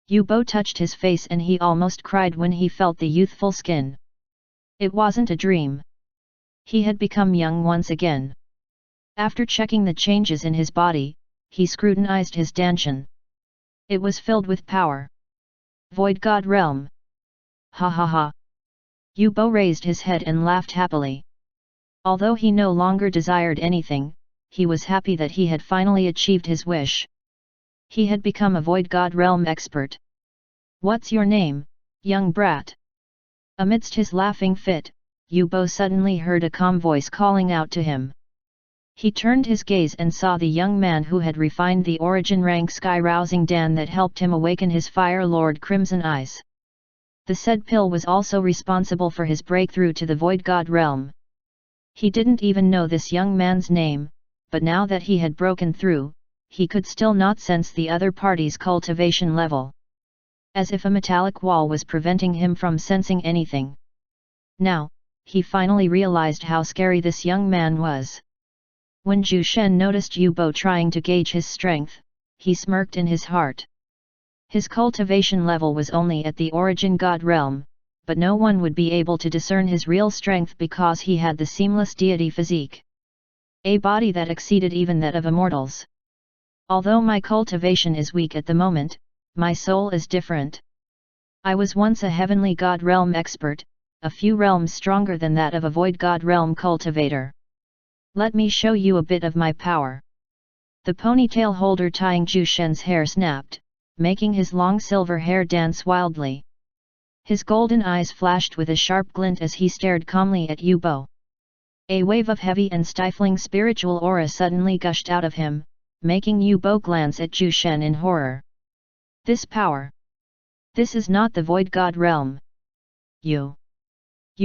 Yu Bo touched his face and he almost cried when he felt the youthful skin. It wasn't a dream. He had become young once again. After checking the changes in his body, he scrutinized his Danshan. It was filled with power. Void God Realm. Ha ha ha. Yu Bo raised his head and laughed happily. Although he no longer desired anything, he was happy that he had finally achieved his wish. He had become a Void God Realm expert. What's your name, young brat? Amidst his laughing fit, Yu Bo suddenly heard a calm voice calling out to him. He turned his gaze and saw the young man who had refined the origin rank sky-rousing Dan that helped him awaken his Fire Lord Crimson Eyes. The said pill was also responsible for his breakthrough to the Void God Realm. He didn't even know this young man's name, but now that he had broken through, he could still not sense the other party's cultivation level. As if a metallic wall was preventing him from sensing anything. Now, he finally realized how scary this young man was. When Zhu Shen noticed Yu Bo trying to gauge his strength, he smirked in his heart. His cultivation level was only at the origin God realm, but no one would be able to discern his real strength because he had the seamless deity physique. A body that exceeded even that of immortals. Although my cultivation is weak at the moment, my soul is different. I was once a heavenly God realm expert, a few realms stronger than that of a void God realm cultivator. Let me show you a bit of my power. The ponytail holder tying Zhu Shen's hair snapped, making his long silver hair dance wildly. His golden eyes flashed with a sharp glint as he stared calmly at Yu Bo. A wave of heavy and stifling spiritual aura suddenly gushed out of him, making Yu Bo glance at Zhu Shen in horror. This power! This is not the void God realm. You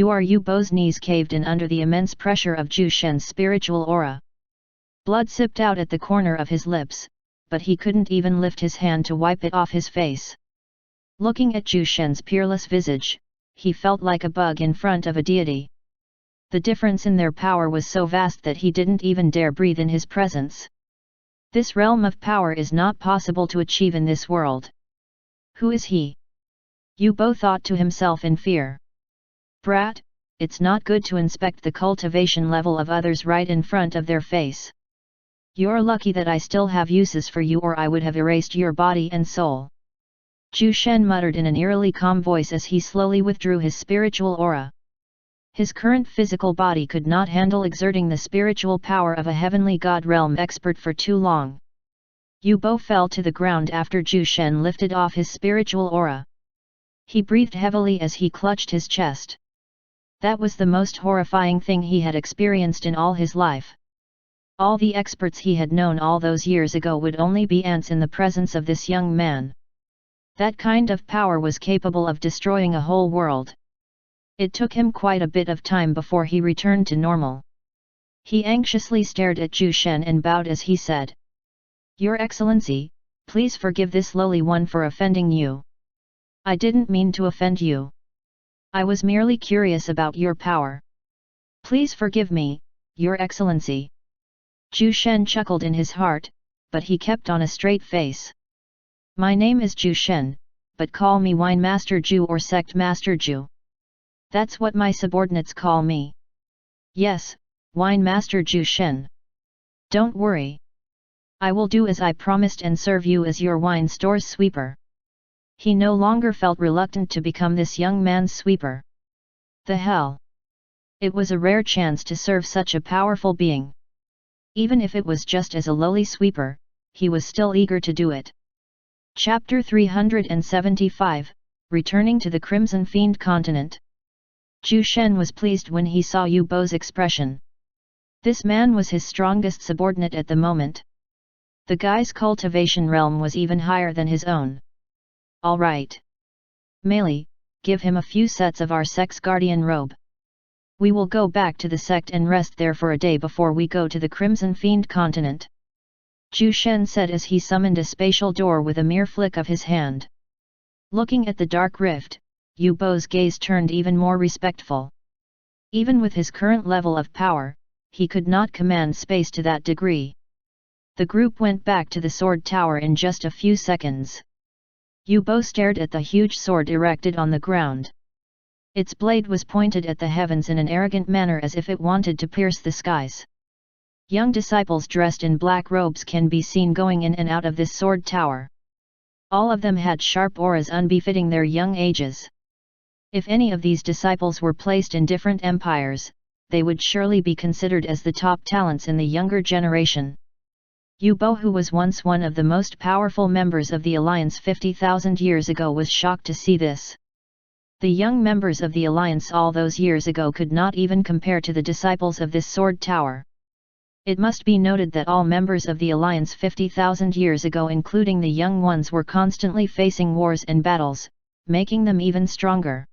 are. Yu Bo's knees caved in under the immense pressure of Zhu Shen's spiritual aura. Blood sipped out at the corner of his lips, but he couldn't even lift his hand to wipe it off his face. Looking at Zhu Shen's peerless visage, he felt like a bug in front of a deity. The difference in their power was so vast that he didn't even dare breathe in his presence. This realm of power is not possible to achieve in this world. Who is he? Yu Bo thought to himself in fear. Brat, it's not good to inspect the cultivation level of others right in front of their face. You're lucky that I still have uses for you, or I would have erased your body and soul. Zhu Shen muttered in an eerily calm voice as he slowly withdrew his spiritual aura. His current physical body could not handle exerting the spiritual power of a heavenly God realm expert for too long. Yu Bo fell to the ground after Zhu Shen lifted off his spiritual aura. He breathed heavily as he clutched his chest. That was the most horrifying thing he had experienced in all his life. All the experts he had known all those years ago would only be ants in the presence of this young man. That kind of power was capable of destroying a whole world. It took him quite a bit of time before he returned to normal. He anxiously stared at Zhu Shen and bowed as he said, "Your Excellency, please forgive this lowly one for offending you. I didn't mean to offend you. I was merely curious about your power. Please forgive me, Your Excellency. Zhu Shen chuckled in his heart, but he kept on a straight face. My name is Zhu Shen, but call me Wine Master Zhu or Sect Master Zhu. That's what my subordinates call me. Yes, Wine Master Zhu Shen. Don't worry. I will do as I promised and serve you as your wine store's sweeper. He no longer felt reluctant to become this young man's sweeper. The hell! It was a rare chance to serve such a powerful being. Even if it was just as a lowly sweeper, he was still eager to do it. Chapter 375, Returning to the Crimson Fiend Continent. Zhu Shen was pleased when he saw Yu Bo's expression. This man was his strongest subordinate at the moment. The guy's cultivation realm was even higher than his own. All right. Meili, give him a few sets of our sect's guardian robe. We will go back to the sect and rest there for a day before we go to the Crimson Fiend Continent. Zhu Shen said as he summoned a spatial door with a mere flick of his hand. Looking at the dark rift, Yu Bo's gaze turned even more respectful. Even with his current level of power, he could not command space to that degree. The group went back to the sword tower in just a few seconds. Yu Bo stared at the huge sword erected on the ground. Its blade was pointed at the heavens in an arrogant manner as if it wanted to pierce the skies. Young disciples dressed in black robes can be seen going in and out of this sword tower. All of them had sharp auras unbefitting their young ages. If any of these disciples were placed in different empires, they would surely be considered as the top talents in the younger generation. Yu Bo, who was once one of the most powerful members of the Alliance 50,000 years ago, was shocked to see this. The young members of the Alliance all those years ago could not even compare to the disciples of this sword tower. It must be noted that all members of the Alliance 50,000 years ago, including the young ones, were constantly facing wars and battles, making them even stronger.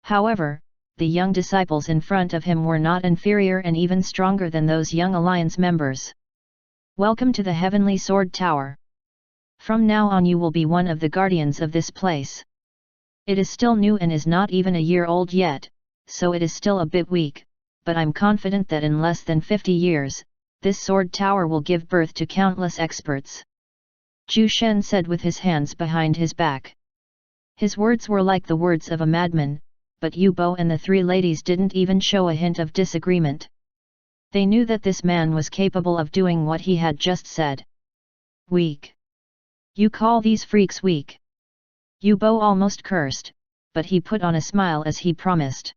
However, the young disciples in front of him were not inferior and even stronger than those young Alliance members. Welcome to the Heavenly Sword Tower. From now on you will be one of the guardians of this place. It is still new and is not even a year old yet, so it is still a bit weak, but I'm confident that in less than 50 years, this sword tower will give birth to countless experts. Zhu Shen said with his hands behind his back. His words were like the words of a madman, but Yu Bo and the three ladies didn't even show a hint of disagreement. They knew that this man was capable of doing what he had just said. Weak. You call these freaks weak? Yu Bo almost cursed, but he put on a smile as he promised.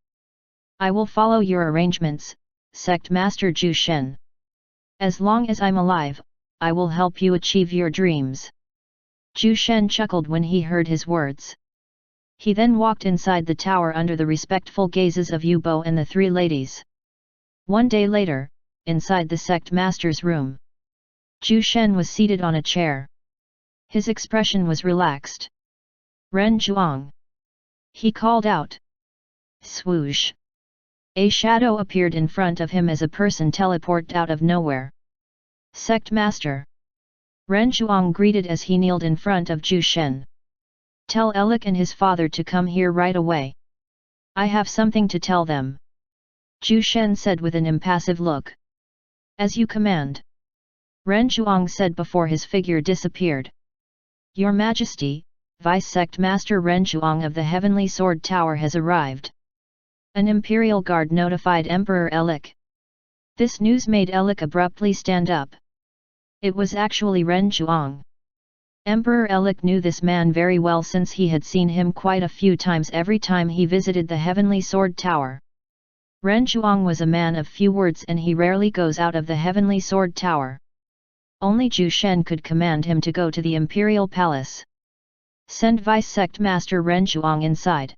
I will follow your arrangements, Sect Master Zhu Shen. As long as I'm alive, I will help you achieve your dreams. Zhu Shen chuckled when he heard his words. He then walked inside the tower under the respectful gazes of Yu Bo and the three ladies. One day later, inside the sect master's room, Zhu Shen was seated on a chair. His expression was relaxed. Ren Zhuang. He called out. Swoosh. A shadow appeared in front of him as a person teleported out of nowhere. Sect Master. Ren Zhuang greeted as he kneeled in front of Zhu Shen. Tell Elik and his father to come here right away. I have something to tell them. Zhu Shen said with an impassive look. As you command. Ren Zhuang said before his figure disappeared. Your Majesty, Vice Sect Master Ren Zhuang of the Heavenly Sword Tower has arrived. An Imperial Guard notified Emperor Elik. This news made Elik abruptly stand up. It was actually Ren Zhuang. Emperor Elik knew this man very well since he had seen him quite a few times every time he visited the Heavenly Sword Tower. Ren Zhuang was a man of few words and he rarely goes out of the Heavenly Sword Tower. Only Zhu Shen could command him to go to the Imperial Palace. Send Vice Sect Master Ren Zhuang inside.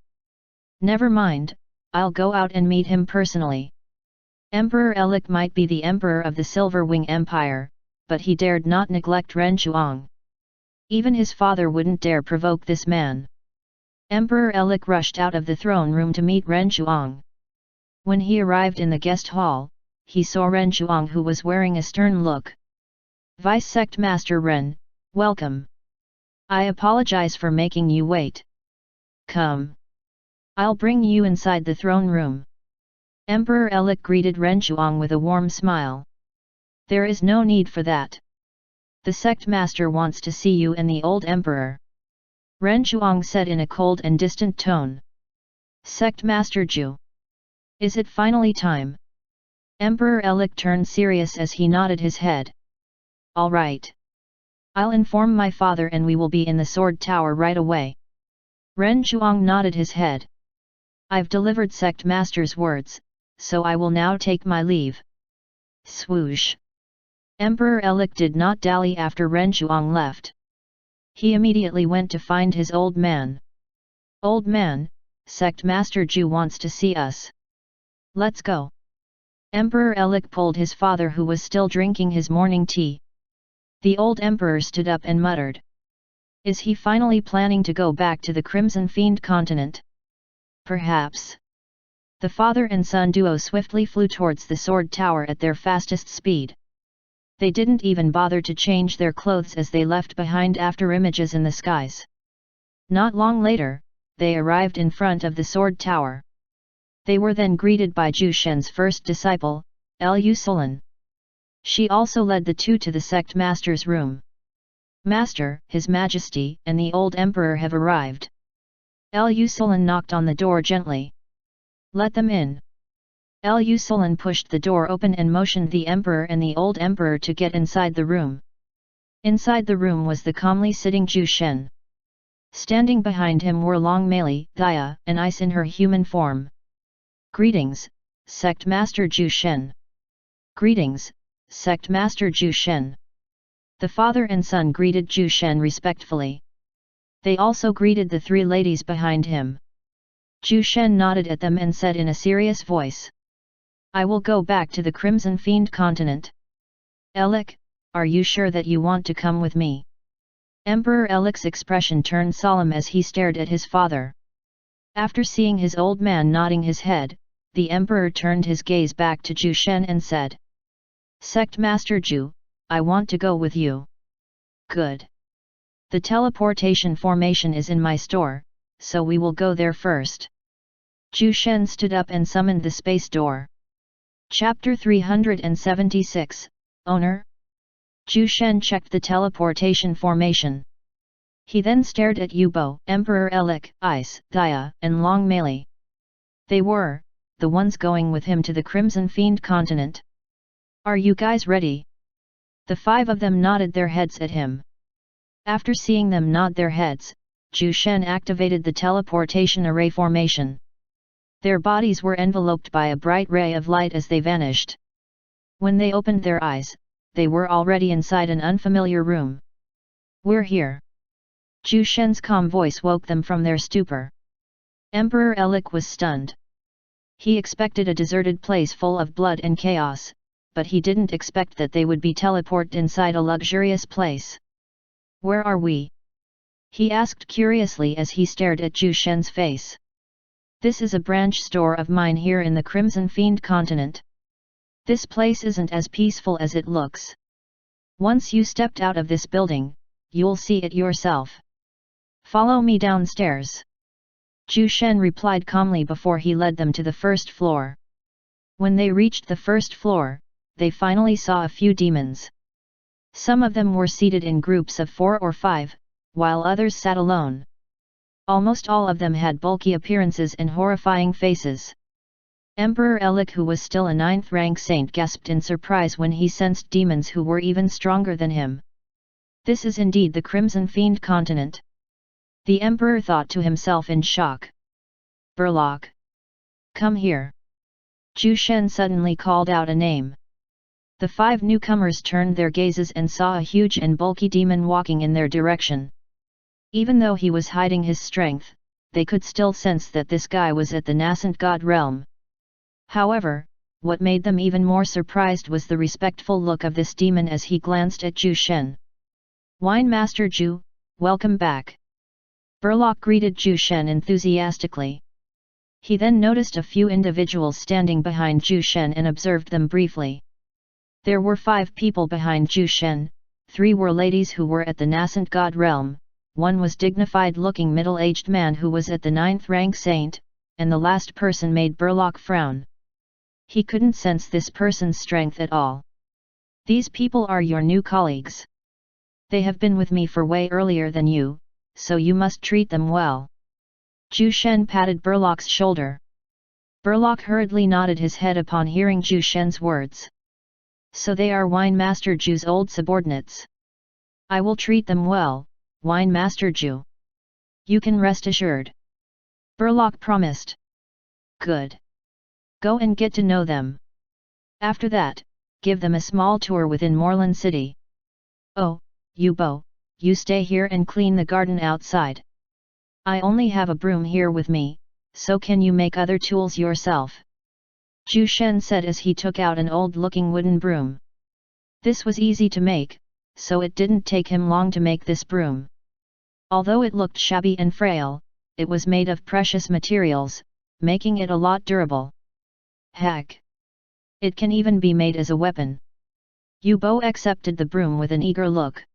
Never mind, I'll go out and meet him personally. Emperor Elik might be the Emperor of the Silver Wing Empire, but he dared not neglect Ren Zhuang. Even his father wouldn't dare provoke this man. Emperor Elik rushed out of the throne room to meet Ren Zhuang. When he arrived in the guest hall, he saw Ren Zhuang, who was wearing a stern look. Vice Sect Master Ren, welcome. I apologize for making you wait. Come. I'll bring you inside the throne room. Emperor Elik greeted Renchuang with a warm smile. There is no need for that. The sect master wants to see you and the old emperor. Renchuang said in a cold and distant tone. Sect master Ju. Is it finally time? Emperor Elik turned serious as he nodded his head. All right. I'll inform my father and we will be in the sword tower right away. Renchuang nodded his head. I've delivered sect master's words, so I will now take my leave. Swoosh. Emperor Elik did not dally after Renchuang left. He immediately went to find his old man. Old man, sect master Ju wants to see us. Let's go. Emperor Elik pulled his father who was still drinking his morning tea. The old emperor stood up and muttered. Is he finally planning to go back to the Crimson Fiend continent? Perhaps. The father and son duo swiftly flew towards the sword tower at their fastest speed. They didn't even bother to change their clothes as they left behind after images in the skies. Not long later, they arrived in front of the sword tower. They were then greeted by Ju Shen's first disciple, Lu Sulan. She also led the two to the sect master's room. Master, His Majesty, and the old emperor have arrived. Lu Sulan knocked on the door gently. Let them in. Lu Sulan pushed the door open and motioned the emperor and the old emperor to get inside the room. Inside the room was the calmly sitting Ju Shen. Standing behind him were Long Meili, Gaia, and Ice in her human form. Greetings, Sect Master Ju Shen. Greetings, Sect Master Ju Shen. The father and son greeted Ju Shen respectfully. They also greeted the three ladies behind him. Ju Shen nodded at them and said in a serious voice. I will go back to the Crimson Fiend continent. Elik, are you sure that you want to come with me? Emperor Elik's expression turned solemn as he stared at his father. After seeing his old man nodding his head, the emperor turned his gaze back to Ju Shen and said. Sect Master Ju, I want to go with you. Good. The teleportation formation is in my store, so we will go there first. Ju Shen stood up and summoned the space door. Chapter 376, Owner? Ju Shen checked the teleportation formation. He then stared at Yubo, Emperor Elik, Ice, Gaia, and Long Meili. They were, the ones going with him to the Crimson Fiend continent. Are you guys ready? The five of them nodded their heads at him. After seeing them nod their heads, Ju Shen activated the teleportation array formation. Their bodies were enveloped by a bright ray of light as they vanished. When they opened their eyes, they were already inside an unfamiliar room. We're here. Ju Shen's calm voice woke them from their stupor. Emperor Elik was stunned. He expected a deserted place full of blood and chaos, but he didn't expect that they would be teleported inside a luxurious place. Where are we? He asked curiously as he stared at Ju Shen's face. This is a branch store of mine here in the Crimson Fiend continent. This place isn't as peaceful as it looks. Once you stepped out of this building, you'll see it yourself. Follow me downstairs. Ju Shen replied calmly before he led them to the first floor. When they reached the first floor, they finally saw a few demons. Some of them were seated in groups of 4 or 5, while others sat alone. Almost all of them had bulky appearances and horrifying faces. Emperor Elik, who was still a 9th rank saint, gasped in surprise when he sensed demons who were even stronger than him. This is indeed the Crimson Fiend continent. The emperor thought to himself in shock. Burlock. Come here. Ju Shen suddenly called out a name. The 5 newcomers turned their gazes and saw a huge and bulky demon walking in their direction. Even though he was hiding his strength, they could still sense that this guy was at the nascent god realm. However, what made them even more surprised was the respectful look of this demon as he glanced at Ju Shen. Wine Master Ju, welcome back. Burlock greeted Ju Shen enthusiastically. He then noticed a few individuals standing behind Ju Shen and observed them briefly. There were 5 people behind Ju Shen, 3 were ladies who were at the nascent god realm, 1 was dignified-looking middle-aged man who was at the 9th rank saint, and the last person made Burlock frown. He couldn't sense this person's strength at all. These people are your new colleagues. They have been with me for way earlier than you, so you must treat them well. Zhu Shen patted Burlock's shoulder. Burlock hurriedly nodded his head upon hearing Zhu Shen's words. So they are Wine Master Zhu's old subordinates. I will treat them well, Wine Master Zhu. You can rest assured. Burlock promised. Good. Go and get to know them. After that, give them a small tour within Moreland City. Oh, Yubo, you stay here and clean the garden outside. I only have a broom here with me, so can you make other tools yourself? Zhu Shen said as he took out an old-looking wooden broom. This was easy to make, so it didn't take him long to make this broom. Although it looked shabby and frail, it was made of precious materials, making it a lot durable. Heck! It can even be made as a weapon. Yubo accepted the broom with an eager look.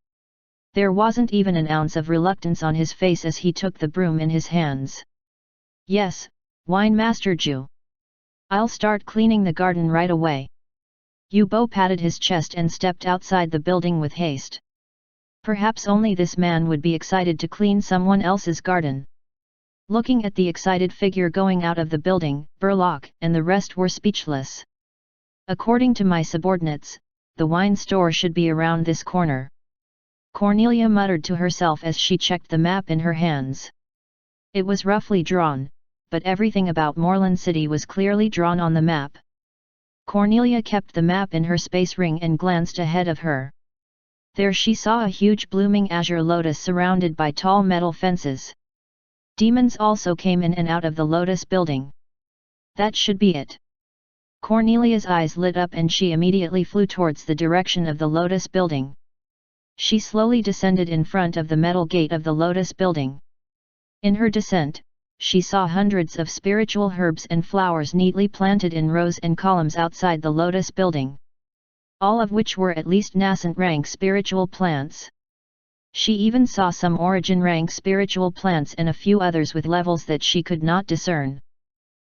There wasn't even an ounce of reluctance on his face as he took the broom in his hands. Yes, Wine Master Zhu. I'll start cleaning the garden right away. Yubo patted his chest and stepped outside the building with haste. Perhaps only this man would be excited to clean someone else's garden. Looking at the excited figure going out of the building, Burlock and the rest were speechless. According to my subordinates, the wine store should be around this corner. Cornelia muttered to herself as she checked the map in her hands. It was roughly drawn, but everything about Moreland City was clearly drawn on the map. Cornelia kept the map in her space ring and glanced ahead of her. There she saw a huge blooming azure lotus surrounded by tall metal fences. Demons also came in and out of the lotus building. That should be it. Cornelia's eyes lit up and she immediately flew towards the direction of the lotus building. She slowly descended in front of the metal gate of the lotus building. In her descent, she saw hundreds of spiritual herbs and flowers neatly planted in rows and columns outside the lotus building. All of which were at least nascent rank spiritual plants. She even saw some origin rank spiritual plants and a few others with levels that she could not discern.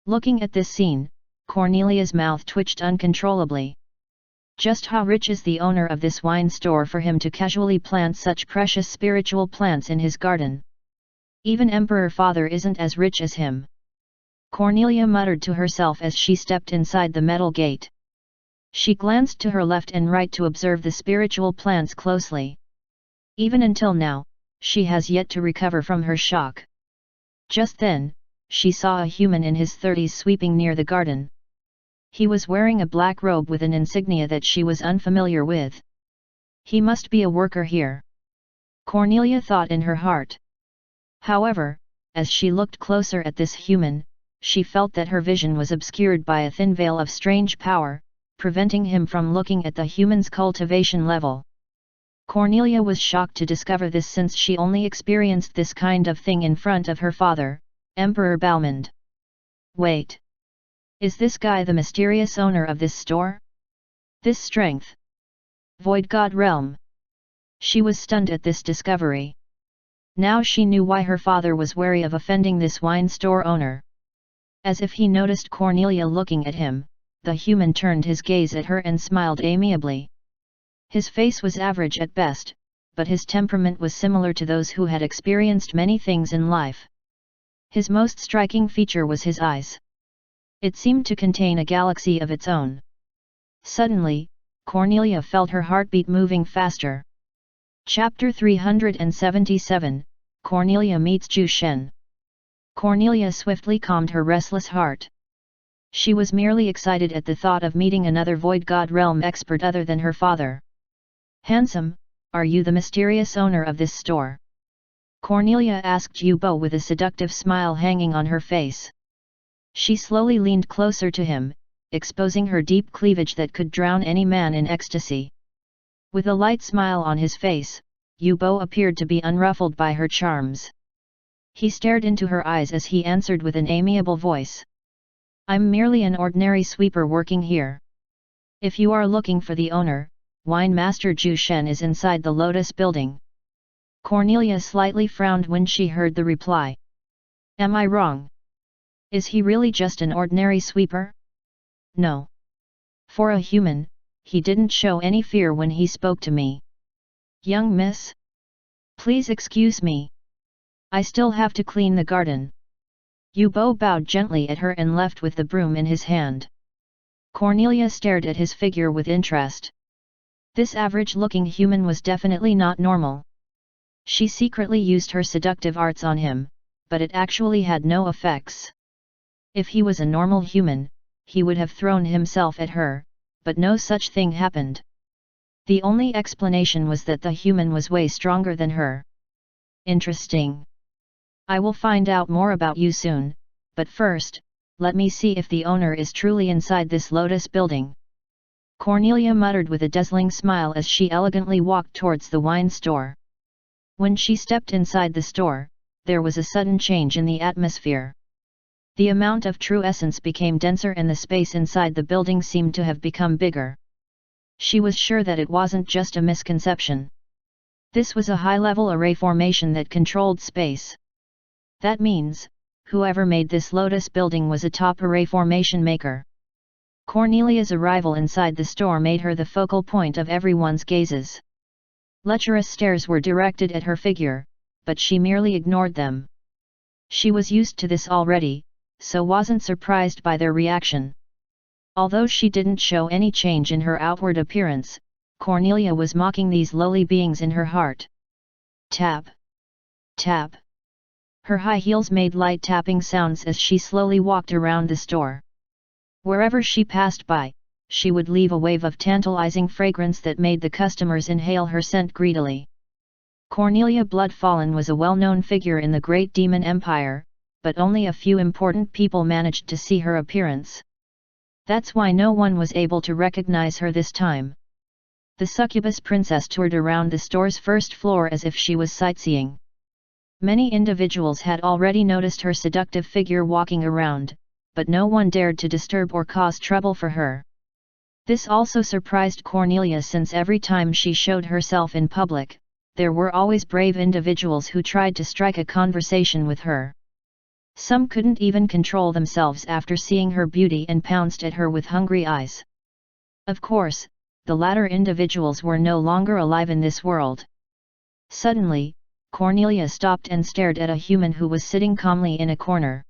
Looking at this scene, Cornelia's mouth twitched uncontrollably. Just how rich is the owner of this wine store for him to casually plant such precious spiritual plants in his garden? Even Emperor Father isn't as rich as him. Cornelia muttered to herself as she stepped inside the metal gate. She glanced to her left and right to observe the spiritual plants closely. Even until now, she has yet to recover from her shock. Just then, she saw a human in his 30s sweeping near the garden. He was wearing a black robe with an insignia that she was unfamiliar with. He must be a worker here. Cornelia thought in her heart. However, as she looked closer at this human, she felt that her vision was obscured by a thin veil of strange power, preventing him from looking at the human's cultivation level. Cornelia was shocked to discover this since she only experienced this kind of thing in front of her father, Emperor Balmond. Wait! Is this guy the mysterious owner of this store? This strength? Void God Realm? She was stunned at this discovery. Now she knew why her father was wary of offending this wine store owner. As if he noticed Cornelia looking at him, the human turned his gaze at her and smiled amiably. His face was average at best, but his temperament was similar to those who had experienced many things in life. His most striking feature was his eyes. It seemed to contain a galaxy of its own. Suddenly, Cornelia felt her heartbeat moving faster. Chapter 377, Cornelia meets Zhu Shen. Cornelia swiftly calmed her restless heart. She was merely excited at the thought of meeting another Void God Realm expert other than her father. Handsome, are you the mysterious owner of this store? Cornelia asked Yubo with a seductive smile hanging on her face. She slowly leaned closer to him, exposing her deep cleavage that could drown any man in ecstasy. With a light smile on his face, Yubo appeared to be unruffled by her charms. He stared into her eyes as he answered with an amiable voice. I'm merely an ordinary sweeper working here. If you are looking for the owner, Wine Master Zhu Shen is inside the Lotus building. Cornelia slightly frowned when she heard the reply. Am I wrong? Is he really just an ordinary sweeper? No. For a human, he didn't show any fear when he spoke to me. Young miss? Please excuse me. I still have to clean the garden. Yubo bowed gently at her and left with the broom in his hand. Cornelia stared at his figure with interest. This average-looking human was definitely not normal. She secretly used her seductive arts on him, but it actually had no effects. If he was a normal human, he would have thrown himself at her, but no such thing happened. The only explanation was that the human was way stronger than her. Interesting. I will find out more about you soon, but first, let me see if the owner is truly inside this lotus building. Cornelia muttered with a dazzling smile as she elegantly walked towards the wine store. When she stepped inside the store, there was a sudden change in the atmosphere. The amount of true essence became denser and the space inside the building seemed to have become bigger. She was sure that it wasn't just a misconception. This was a high-level array formation that controlled space. That means, whoever made this lotus building was a top array formation maker. Cornelia's arrival inside the store made her the focal point of everyone's gazes. Lecherous stares were directed at her figure, but she merely ignored them. She was used to this already, so wasn't surprised by their reaction. Although she didn't show any change in her outward appearance, Cornelia was mocking these lowly beings in her heart. Tap! Tap! Her high heels made light tapping sounds as she slowly walked around the store. Wherever she passed by, she would leave a wave of tantalizing fragrance that made the customers inhale her scent greedily. Cornelia Bloodfallen was a well-known figure in the Great Demon Empire, but only a few important people managed to see her appearance. That's why no one was able to recognize her this time. The succubus princess toured around the store's first floor as if she was sightseeing. Many individuals had already noticed her seductive figure walking around, but no one dared to disturb or cause trouble for her. This also surprised Cornelia since every time she showed herself in public, there were always brave individuals who tried to strike a conversation with her. Some couldn't even control themselves after seeing her beauty and pounced at her with hungry eyes. Of course, the latter individuals were no longer alive in this world. Suddenly, Cornelia stopped and stared at a human who was sitting calmly in a corner.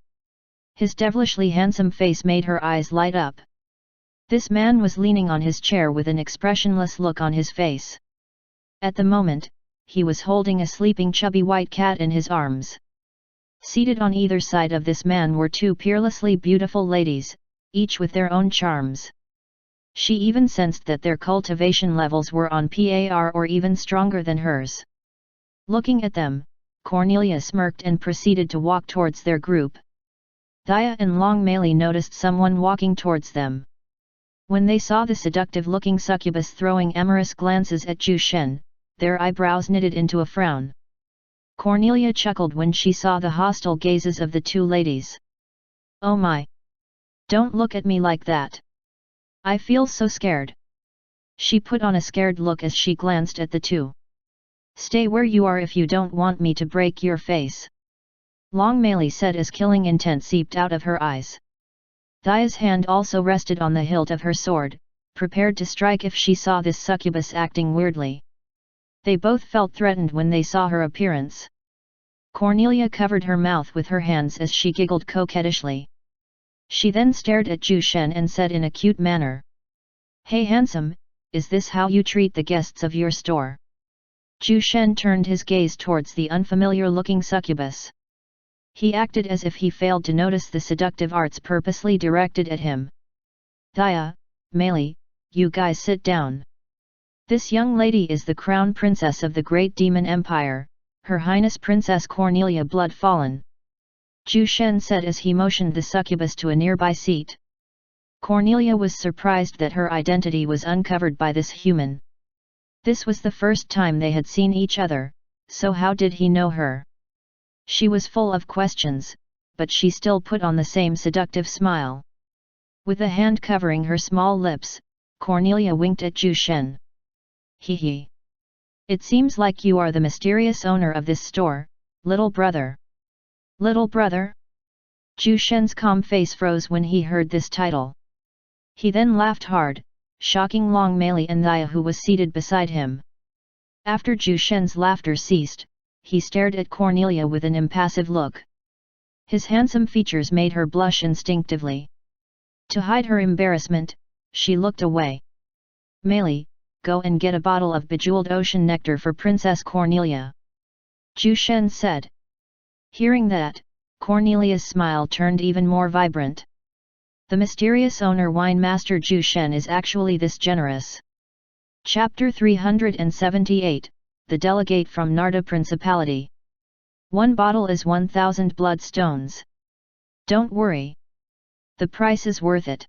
His devilishly handsome face made her eyes light up. This man was leaning on his chair with an expressionless look on his face. At the moment, he was holding a sleeping chubby white cat in his arms. Seated on either side of this man were two peerlessly beautiful ladies, each with their own charms. She even sensed that their cultivation levels were on par or even stronger than hers. Looking at them, Cornelia smirked and proceeded to walk towards their group. Thea and Long Meili noticed someone walking towards them. When they saw the seductive-looking succubus throwing amorous glances at Zhu Shen, their eyebrows knitted into a frown. Cornelia chuckled when she saw the hostile gazes of the two ladies. Oh my! Don't look at me like that! I feel so scared! She put on a scared look as she glanced at the two. Stay where you are if you don't want me to break your face. Long Meili said as killing intent seeped out of her eyes. Thea's hand also rested on the hilt of her sword, prepared to strike if she saw this succubus acting weirdly. They both felt threatened when they saw her appearance. Cornelia covered her mouth with her hands as she giggled coquettishly. She then stared at Zhu Shen and said in a cute manner. Hey handsome, is this how you treat the guests of your store? Zhu Shen turned his gaze towards the unfamiliar-looking succubus. He acted as if he failed to notice the seductive arts purposely directed at him. Thea, Meili, you guys sit down. This young lady is the crown princess of the Great Demon Empire, Her Highness Princess Cornelia Bloodfallen. Zhu Shen said as he motioned the succubus to a nearby seat. Cornelia was surprised that her identity was uncovered by this human. This was the first time they had seen each other, so how did he know her? She was full of questions, but she still put on the same seductive smile. With a hand covering her small lips, Cornelia winked at Zhu Shen. Hee hee. It seems like you are the mysterious owner of this store, little brother. Little brother? Zhu Shen's calm face froze when he heard this title. He then laughed hard, shocking Long Meili and Thia who was seated beside him. After Zhu Shen's laughter ceased, he stared at Cornelia with an impassive look. His handsome features made her blush instinctively. To hide her embarrassment, she looked away. Meili, go and get a bottle of bejeweled ocean nectar for Princess Cornelia. Zhu Shen said. Hearing that, Cornelia's smile turned even more vibrant. The mysterious owner wine master Zhu Shen is actually this generous. Chapter 378, The Delegate from Narda Principality. One bottle is 1,000 bloodstones. Don't worry. The price is worth it.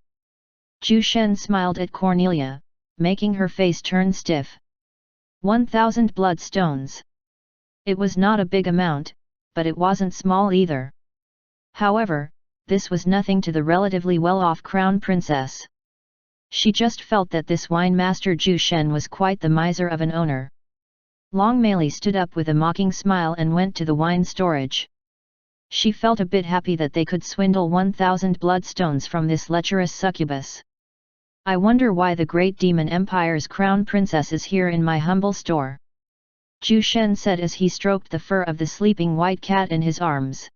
Zhu Shen smiled at Cornelia, making her face turn stiff. 1,000 bloodstones. It was not a big amount, but it wasn't small either. However, this was nothing to the relatively well-off crown princess. She just felt that this wine master Zhu Shen was quite the miser of an owner. Long Meili stood up with a mocking smile and went to the wine storage. She felt a bit happy that they could swindle 1,000 bloodstones from this lecherous succubus. I wonder why the great demon empire's crown princess is here in my humble store. Zhu Shen said as he stroked the fur of the sleeping white cat in his arms.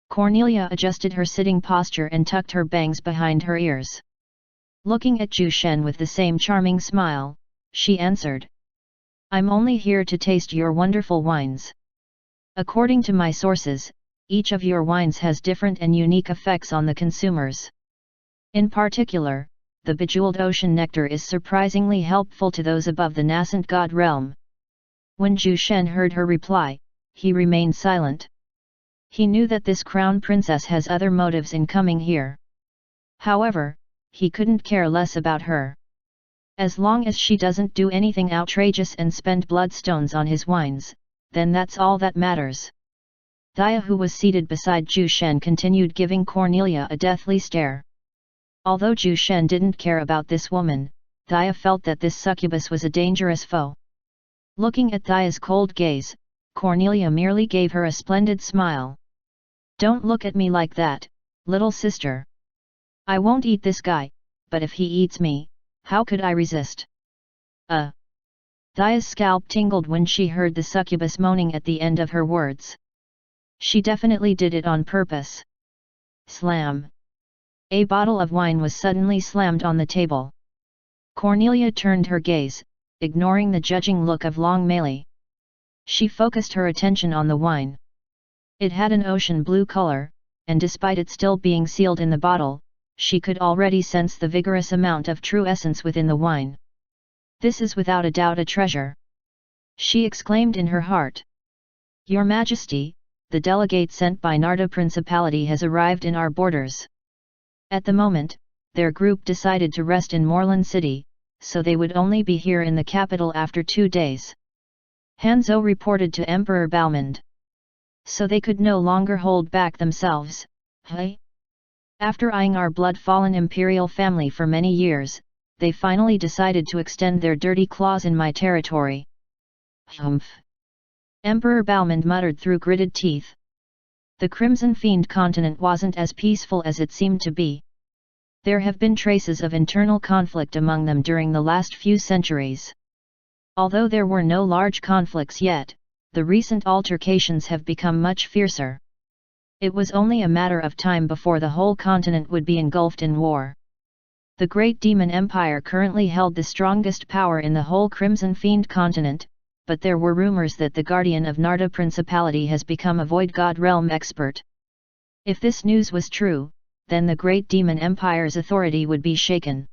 Cornelia adjusted her sitting posture and tucked her bangs behind her ears. Looking at Zhu Shen with the same charming smile, she answered. I'm only here to taste your wonderful wines. According to my sources, each of your wines has different and unique effects on the consumers. In particular, the bejeweled ocean nectar is surprisingly helpful to those above the nascent god realm. When Zhu Shen heard her reply, he remained silent. He knew that this crown princess has other motives in coming here. However, he couldn't care less about her. As long as she doesn't do anything outrageous and spend bloodstones on his wines, then that's all that matters. Thia who was seated beside Zhu Shen continued giving Cornelia a deathly stare. Although Zhu Shen didn't care about this woman, Thia felt that this succubus was a dangerous foe. Looking at Thia's cold gaze, Cornelia merely gave her a splendid smile. Don't look at me like that, little sister. I won't eat this guy, but if he eats me, how could I resist? Thia's scalp tingled when she heard the succubus moaning at the end of her words. She definitely did it on purpose. Slam! A bottle of wine was suddenly slammed on the table. Cornelia turned her gaze, ignoring the judging look of Long Meili. She focused her attention on the wine. It had an ocean blue color, and despite it still being sealed in the bottle, she could already sense the vigorous amount of true essence within the wine. This is without a doubt a treasure. She exclaimed in her heart. Your Majesty, the delegate sent by Narda Principality has arrived in our borders. At the moment, their group decided to rest in Moreland City, so they would only be here in the capital after 2 days. Hanzhou reported to Emperor Balmond. So they could no longer hold back themselves. Hey? After eyeing our blood-fallen imperial family for many years, they finally decided to extend their dirty claws in my territory. Humph! Emperor Balmond muttered through gritted teeth. The Crimson Fiend continent wasn't as peaceful as it seemed to be. There have been traces of internal conflict among them during the last few centuries. Although there were no large conflicts yet, the recent altercations have become much fiercer. It was only a matter of time before the whole continent would be engulfed in war. The Great Demon Empire currently held the strongest power in the whole Crimson Fiend continent, but there were rumors that the Guardian of Narda Principality has become a Void God Realm expert. If this news was true, then the Great Demon Empire's authority would be shaken.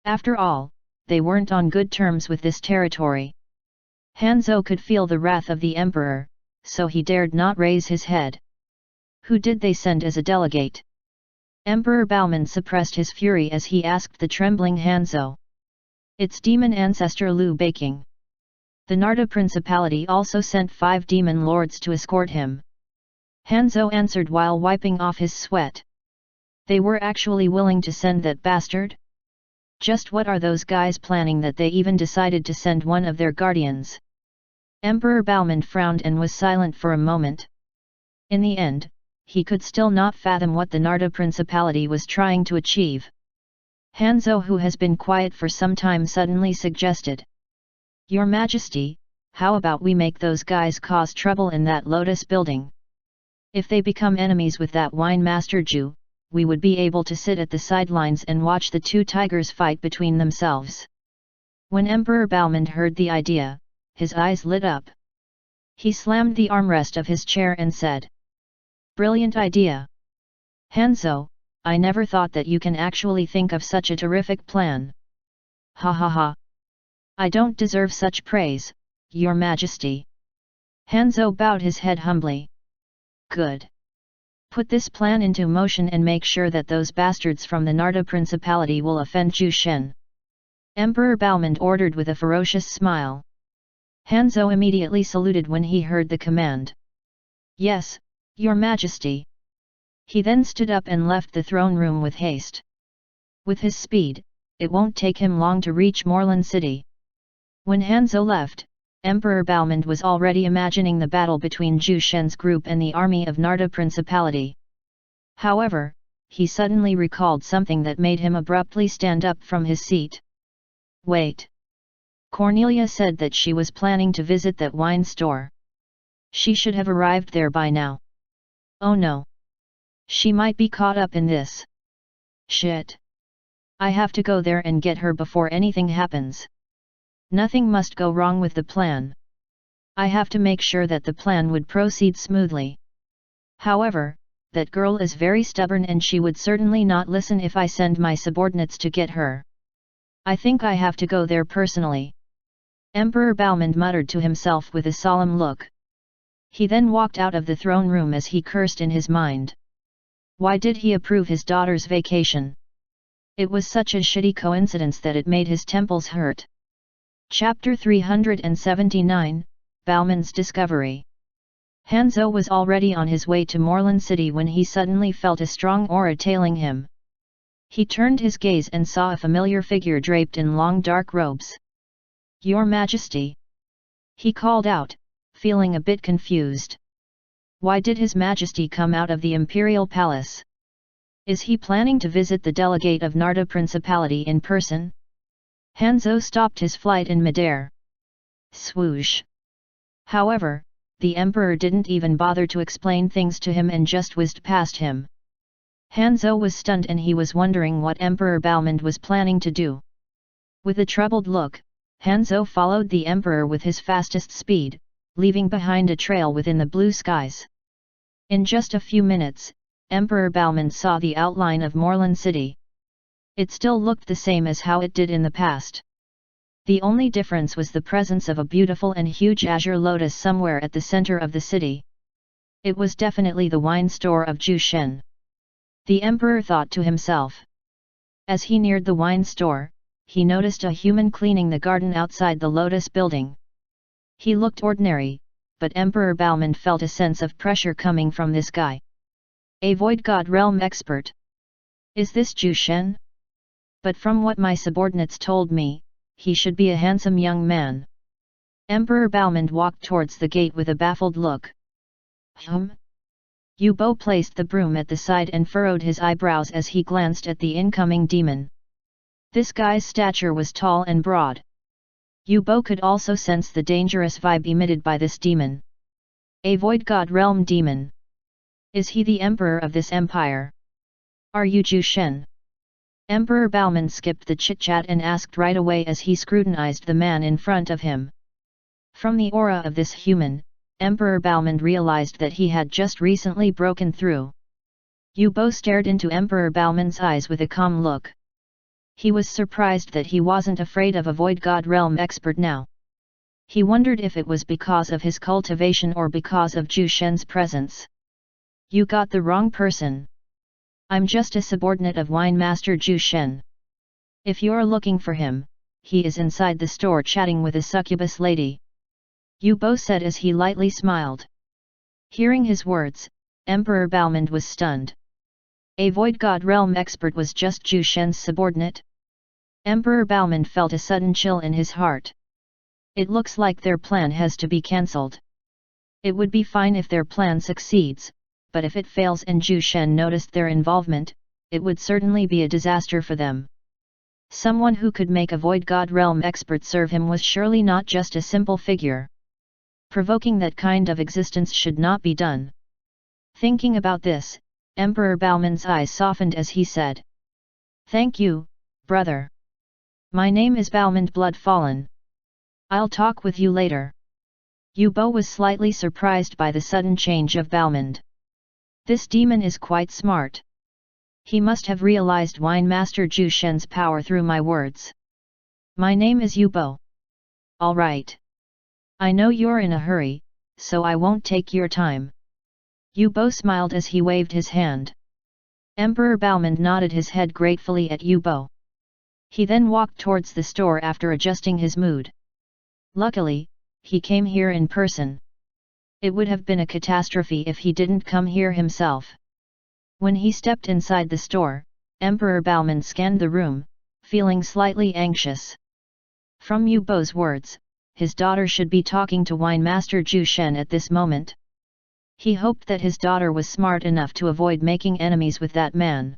After all, they weren't on good terms with this territory. Hanzhou could feel the wrath of the Emperor, so he dared not raise his head. Who did they send as a delegate? Emperor Balmond suppressed his fury as he asked the trembling Hanzhou. It's demon ancestor Liu Beiqing. The Narda Principality also sent 5 demon lords to escort him. Hanzhou answered while wiping off his sweat. They were actually willing to send that bastard? Just what are those guys planning that they even decided to send one of their guardians? Emperor Balmond frowned and was silent for a moment. In the end, he could still not fathom what the Narda Principality was trying to achieve. Hanzo, who has been quiet for some time, suddenly suggested. Your Majesty, how about we make those guys cause trouble in that Lotus building? If they become enemies with that wine master Ju, we would be able to sit at the sidelines and watch the two tigers fight between themselves. When Emperor Balmond heard the idea, his eyes lit up. He slammed the armrest of his chair and said, Brilliant idea! Hanzo, I never thought that you can actually think of such a terrific plan. Ha ha ha! I don't deserve such praise, Your Majesty. Hanzo bowed his head humbly. Good. Put this plan into motion and make sure that those bastards from the Narda Principality will offend Ju Shen. Emperor Balmond ordered with a ferocious smile. Hanzo immediately saluted when he heard the command. Yes, Your Majesty. He then stood up and left the throne room with haste. With his speed, it won't take him long to reach Morlan City. When Hanzo left, Emperor Balmond was already imagining the battle between Ju Shen's group and the army of Narda Principality. However, he suddenly recalled something that made him abruptly stand up from his seat. Wait! Cornelia said that she was planning to visit that wine store. She should have arrived there by now. Oh no! She might be caught up in this. Shit! I have to go there and get her before anything happens. Nothing must go wrong with the plan. I have to make sure that the plan would proceed smoothly. However, that girl is very stubborn and she would certainly not listen if I send my subordinates to get her. I think I have to go there personally. Emperor Balmond muttered to himself with a solemn look. He then walked out of the throne room as he cursed in his mind. Why did he approve his daughter's vacation? It was such a shitty coincidence that it made his temples hurt. Chapter 379, Balmond's Discovery. Hanzo was already on his way to Morlan City when he suddenly felt a strong aura tailing him. He turned his gaze and saw a familiar figure draped in long dark robes. Your Majesty! He called out, feeling a bit confused. Why did His Majesty come out of the Imperial Palace? Is he planning to visit the delegate of Narda Principality in person? Hanzo stopped his flight in midair. Swoosh! However, the Emperor didn't even bother to explain things to him and just whizzed past him. Hanzo was stunned and he was wondering what Emperor Balmond was planning to do. With a troubled look, Hanzo followed the Emperor with his fastest speed, leaving behind a trail within the blue skies. In just a few minutes, Emperor Balmond saw the outline of Morlan City. It still looked the same as how it did in the past. The only difference was the presence of a beautiful and huge azure lotus somewhere at the center of the city. It was definitely the wine store of Ju Shen. The Emperor thought to himself. As he neared the wine store, he noticed a human cleaning the garden outside the lotus building. He looked ordinary, but Emperor Balmond felt a sense of pressure coming from this guy. A Void God Realm expert. Is this Ju Shen? But from what my subordinates told me, he should be a handsome young man. Emperor Balmond walked towards the gate with a baffled look. Yu Bo placed the broom at the side and furrowed his eyebrows as he glanced at the incoming demon. This guy's stature was tall and broad. Yu Bo could also sense the dangerous vibe emitted by this demon. A Void God Realm demon. Is he the emperor of this empire? Are you Ju Shen? Emperor Balmond skipped the chit-chat and asked right away as he scrutinized the man in front of him. From the aura of this human, Emperor Balmond realized that he had just recently broken through. Yu Bo stared into Emperor Balmond's eyes with a calm look. He was surprised that he wasn't afraid of a Void God Realm expert now. He wondered if it was because of his cultivation or because of Ju Shen's presence. You got the wrong person. I'm just a subordinate of Wine Master Ju Shen. If you're looking for him, he is inside the store chatting with a succubus lady. Yu Bo said as he lightly smiled. Hearing his words, Emperor Balmond was stunned. A Void God Realm expert was just Ju Shen's subordinate? Emperor Balmond felt a sudden chill in his heart. It looks like their plan has to be cancelled. It would be fine if their plan succeeds, but if it fails and Zhu Shen noticed their involvement, it would certainly be a disaster for them. Someone who could make a Void God Realm expert serve him was surely not just a simple figure. Provoking that kind of existence should not be done. Thinking about this, Emperor Baoman's eyes softened as he said, "Thank you, brother. My name is Baomand Blood Fallen. I'll talk with you later." Yu Bo was slightly surprised by the sudden change of Baomand. This demon is quite smart. He must have realized Wine Master Zhu Shen's power through my words. "My name is Yu Bo." "All right. I know you're in a hurry, so I won't take your time." Yu Bo smiled as he waved his hand. Emperor Baomand nodded his head gratefully at Yu Bo. He then walked towards the store after adjusting his mood. Luckily, he came here in person. It would have been a catastrophe if he didn't come here himself. When he stepped inside the store, Emperor Baomand scanned the room, feeling slightly anxious. From Yu Bo's words, his daughter should be talking to Wine Master Zhu Shen at this moment. He hoped that his daughter was smart enough to avoid making enemies with that man.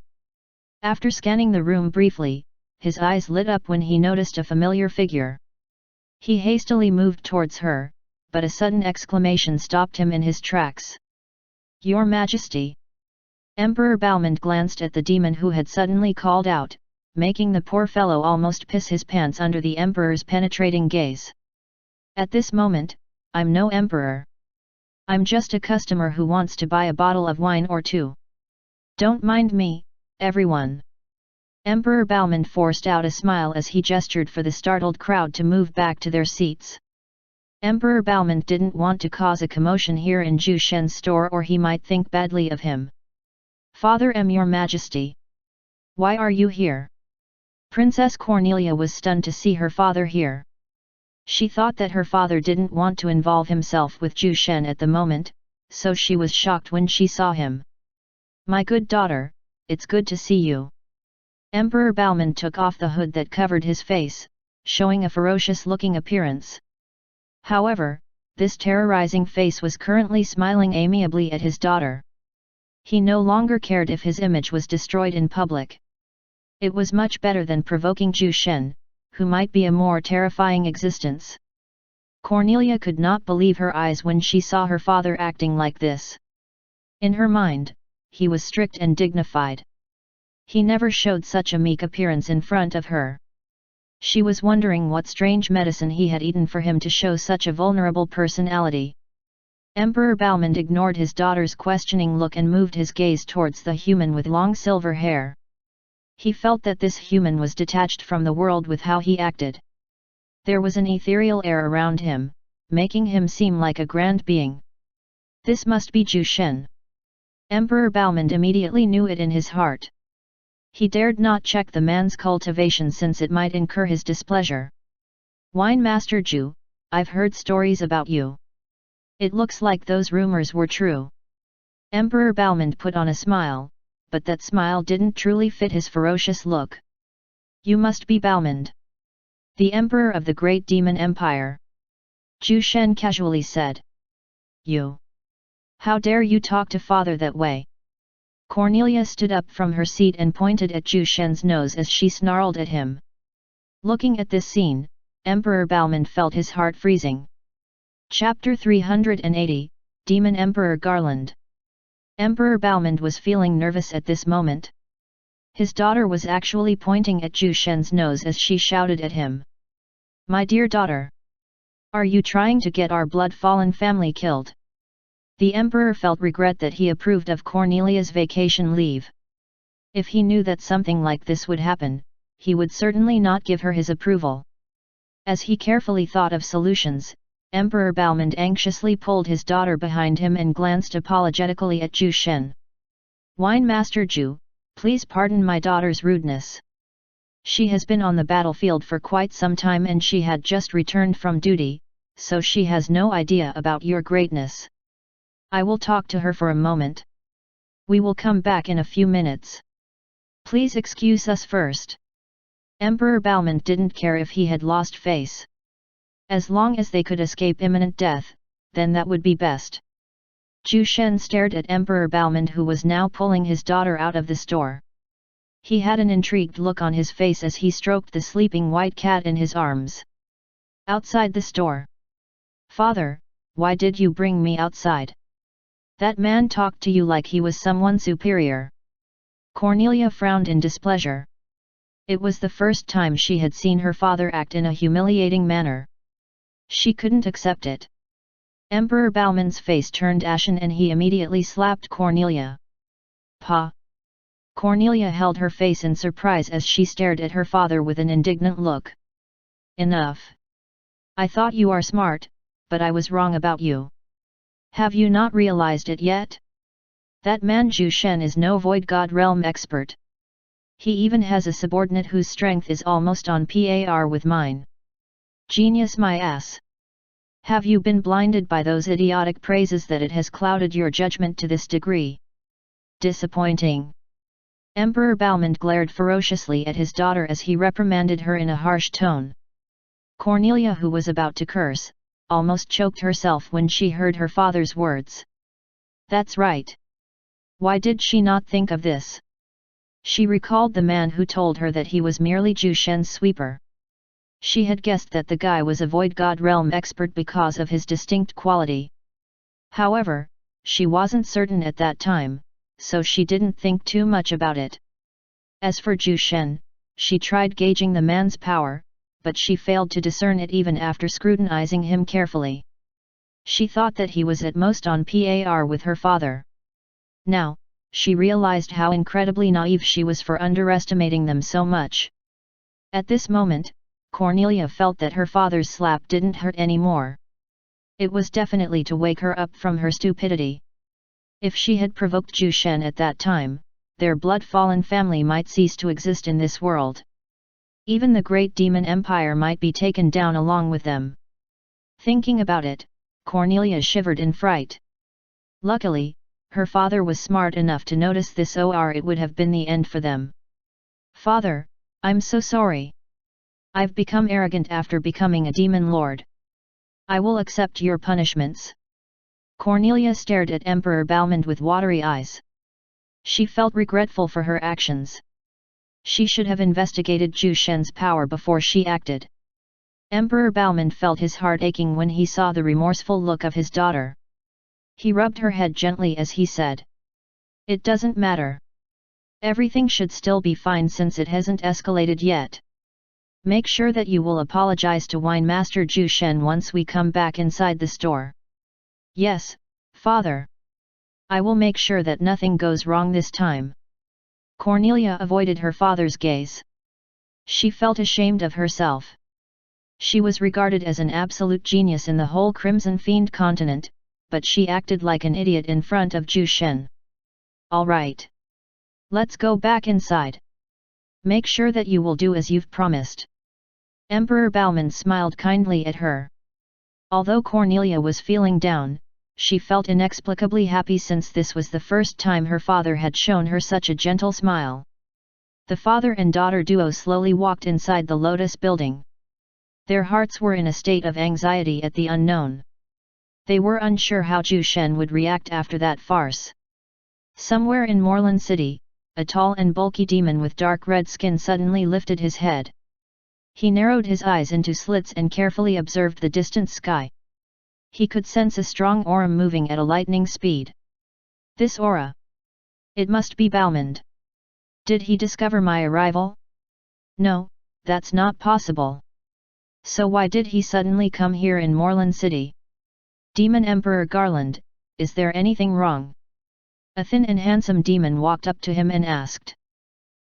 After scanning the room briefly, his eyes lit up when he noticed a familiar figure. He hastily moved towards her, but a sudden exclamation stopped him in his tracks. "Your Majesty!" Emperor Baomand glanced at the demon who had suddenly called out, making the poor fellow almost piss his pants under the emperor's penetrating gaze. "At this moment, I'm no emperor. I'm just a customer who wants to buy a bottle of wine or two. Don't mind me, everyone." Emperor Baomand forced out a smile as he gestured for the startled crowd to move back to their seats. Emperor Baomand didn't want to cause a commotion here in Zhu Shen's store, or he might think badly of him. "Father, Your Majesty. Why are you here?" Princess Cornelia was stunned to see her father here. She thought that her father didn't want to involve himself with Zhu Shen at the moment, so she was shocked when she saw him. "My good daughter, it's good to see you." Emperor Baomand took off the hood that covered his face, showing a ferocious-looking appearance. However, this terrorizing face was currently smiling amiably at his daughter. He no longer cared if his image was destroyed in public. It was much better than provoking Zhu Shen, who might be a more terrifying existence. Cornelia could not believe her eyes when she saw her father acting like this. In her mind, he was strict and dignified. He never showed such a meek appearance in front of her. She was wondering what strange medicine he had eaten for him to show such a vulnerable personality. Emperor Baomand ignored his daughter's questioning look and moved his gaze towards the human with long silver hair. He felt that this human was detached from the world with how he acted. There was an ethereal air around him, making him seem like a grand being. This must be Zhu Shen. Emperor Baomand immediately knew it in his heart. He dared not check the man's cultivation since it might incur his displeasure. "Wine Master Zhu, I've heard stories about you. It looks like those rumors were true." Emperor Baomand put on a smile, but that smile didn't truly fit his ferocious look. "You must be Baomand, the emperor of the great demon empire," Zhu Shen casually said. "You? How dare you talk to father that way?" Cornelia stood up from her seat and pointed at Zhu Shen's nose as she snarled at him. Looking at this scene, Emperor Baomand felt his heart freezing. Chapter 380, Demon Emperor Garland. Emperor Baomand was feeling nervous at this moment. His daughter was actually pointing at Zhu Shen's nose as she shouted at him. "My dear daughter! Are you trying to get our blood-fallen family killed?" The emperor felt regret that he approved of Cornelia's vacation leave. If he knew that something like this would happen, he would certainly not give her his approval. As he carefully thought of solutions, Emperor Baomand anxiously pulled his daughter behind him and glanced apologetically at Zhu Shen. "Wine Master Zhu, please pardon my daughter's rudeness. She has been on the battlefield for quite some time and she had just returned from duty, so she has no idea about your greatness. I will talk to her for a moment. We will come back in a few minutes. Please excuse us first." Emperor Baomand didn't care if he had lost face. As long as they could escape imminent death, then that would be best. Zhu Shen stared at Emperor Baomand, who was now pulling his daughter out of the store. He had an intrigued look on his face as he stroked the sleeping white cat in his arms. Outside the store. Father, why did you bring me outside? That man talked to you like he was someone superior. Cornelia frowned in displeasure. It was the first time she had seen her father act in a humiliating manner. She couldn't accept it. Emperor Baomand's face turned ashen and he immediately slapped Cornelia. Pa! Cornelia held her face in surprise as she stared at her father with an indignant look. Enough! I thought you are smart, but I was wrong about you. Have you not realized it yet? That man Zhu Shen is no Void God Realm expert. He even has a subordinate whose strength is almost on par with mine. Genius my ass! Have you been blinded by those idiotic praises that it has clouded your judgment to this degree? Disappointing! Emperor Baomand glared ferociously at his daughter as he reprimanded her in a harsh tone. Cornelia, who was about to curse, almost choked herself when she heard her father's words. That's right. Why did she not think of this? She recalled the man who told her that he was merely Zhu Shen's sweeper. She had guessed that the guy was a Void God Realm expert because of his distinct quality. However, she wasn't certain at that time, so she didn't think too much about it. As for Zhu Shen, she tried gauging the man's power, but she failed to discern it even after scrutinizing him carefully. She thought that he was at most on par with her father. Now, she realized how incredibly naive she was for underestimating them so much. At this moment, Cornelia felt that her father's slap didn't hurt anymore. It was definitely to wake her up from her stupidity. If she had provoked Zhu Shen at that time, their blood-fallen family might cease to exist in this world. Even the great demon empire might be taken down along with them. Thinking about it, Cornelia shivered in fright. Luckily, her father was smart enough to notice this, or it would have been the end for them. Father, I'm so sorry. I've become arrogant after becoming a demon lord. I will accept your punishments. Cornelia stared at Emperor Baomand with watery eyes. She felt regretful for her actions. She should have investigated Zhu Shen's power before she acted. Emperor Baomand felt his heart aching when he saw the remorseful look of his daughter. He rubbed her head gently as he said, "It doesn't matter. Everything should still be fine since it hasn't escalated yet. Make sure that you will apologize to Wine Master Zhu Shen once we come back inside the store." "Yes, father. I will make sure that nothing goes wrong this time." Cornelia avoided her father's gaze. She felt ashamed of herself. She was regarded as an absolute genius in the whole Crimson Fiend continent, but she acted like an idiot in front of Zhu Shen. "All right. Let's go back inside. Make sure that you will do as you've promised." Emperor Baomand smiled kindly at her. Although Cornelia was feeling down, she felt inexplicably happy since this was the first time her father had shown her such a gentle smile. The father and daughter duo slowly walked inside the Lotus building. Their hearts were in a state of anxiety at the unknown. They were unsure how Zhu Shen would react after that farce. Somewhere in Morlan City, a tall and bulky demon with dark red skin suddenly lifted his head. He narrowed his eyes into slits and carefully observed the distant sky. He could sense a strong aura moving at a lightning speed. This aura? It must be Baomand. Did he discover my arrival? No, that's not possible. So why did he suddenly come here in Morlan City? Demon Emperor Garland, is there anything wrong? A thin and handsome demon walked up to him and asked.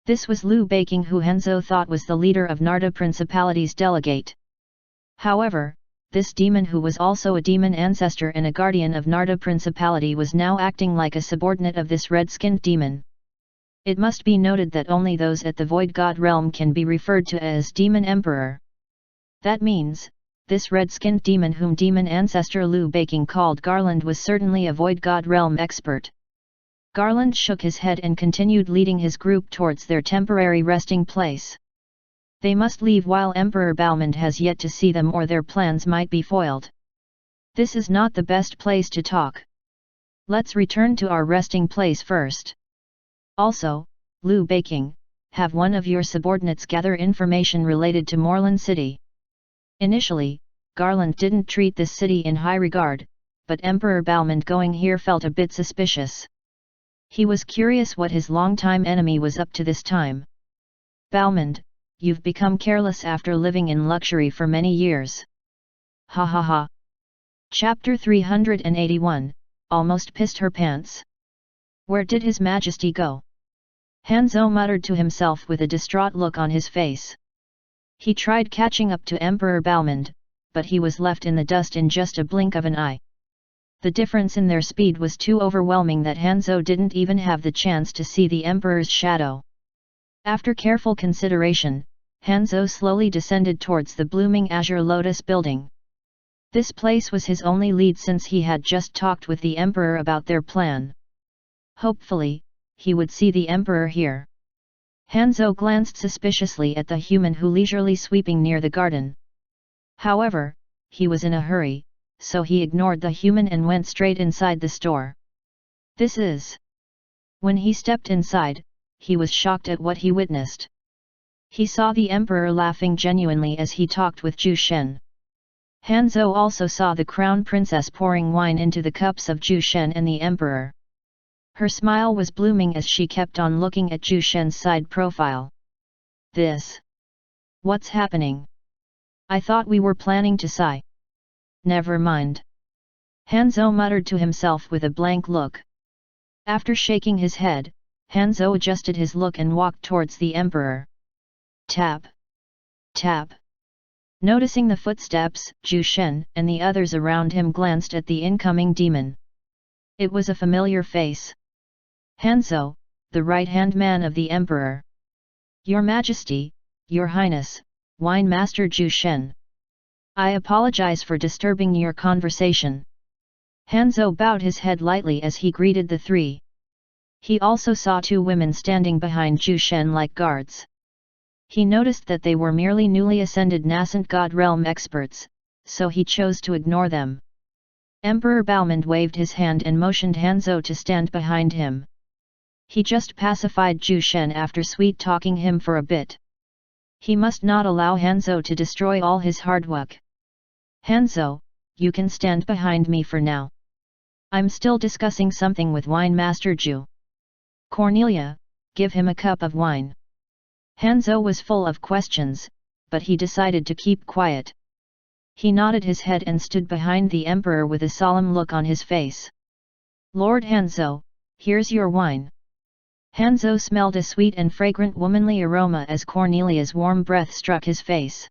This was Liu Beiqing, who Hanzhou thought was the leader of Narda Principality's delegate. However, this demon, who was also a demon ancestor and a guardian of Narda Principality, was now acting like a subordinate of this red-skinned demon. It must be noted that only those at the Void God realm can be referred to as Demon Emperor. That means, this red-skinned demon whom demon ancestor Liu Beiqing called Garland was certainly a Void God realm expert. Garland shook his head and continued leading his group towards their temporary resting place. They must leave while Emperor Baomand has yet to see them, or their plans might be foiled. This is not the best place to talk. Let's return to our resting place first. Also, Liu Beiqing, have one of your subordinates gather information related to Moreland City. Initially, Garland didn't treat this city in high regard, but Emperor Balmond going here felt a bit suspicious. He was curious what his longtime enemy was up to this time. Balmond, you've become careless after living in luxury for many years. Ha ha ha. Chapter 381, Almost Pissed Her Pants. Where did His Majesty go? Hanzhou muttered to himself with a distraught look on his face. He tried catching up to Emperor Balmond, but he was left in the dust in just a blink of an eye. The difference in their speed was too overwhelming that Hanzhou didn't even have the chance to see the Emperor's shadow. After careful consideration, Hanzhou slowly descended towards the blooming Azure Lotus building. This place was his only lead since he had just talked with the Emperor about their plan. Hopefully, he would see the Emperor here. Hanzhou glanced suspiciously at the human who leisurely sweeping near the garden. However, he was in a hurry, so he ignored the human and went straight inside the store. This is... When he stepped inside, he was shocked at what he witnessed. He saw the Emperor laughing genuinely as he talked with Zhu Shen. Hanzhou also saw the Crown Princess pouring wine into the cups of Zhu Shen and the Emperor. Her smile was blooming as she kept on looking at Zhu Shen's side profile. This... What's happening? I thought we were planning to sigh. Never mind. Hanzhou muttered to himself with a blank look. After shaking his head, Hanzhou adjusted his look and walked towards the Emperor. Tap. Tap. Noticing the footsteps, Zhu Shen and the others around him glanced at the incoming demon. It was a familiar face. Hanzhou, the right-hand man of the Emperor. Your Majesty, Your Highness, Wine Master Zhu Shen. I apologize for disturbing your conversation. Hanzhou bowed his head lightly as he greeted the three. He also saw two women standing behind Zhu Shen like guards. He noticed that they were merely newly ascended nascent god realm experts, so he chose to ignore them. Emperor Balmond waved his hand and motioned Hanzhou to stand behind him. He just pacified Zhu Shen after sweet-talking him for a bit. He must not allow Hanzhou to destroy all his hard work. Hanzhou, you can stand behind me for now. I'm still discussing something with Wine Master Zhu. Cornelia, give him a cup of wine. Hanzhou was full of questions, but he decided to keep quiet. He nodded his head and stood behind the Emperor with a solemn look on his face. Lord Hanzhou, here's your wine. Hanzhou smelled a sweet and fragrant womanly aroma as Cornelia's warm breath struck his face.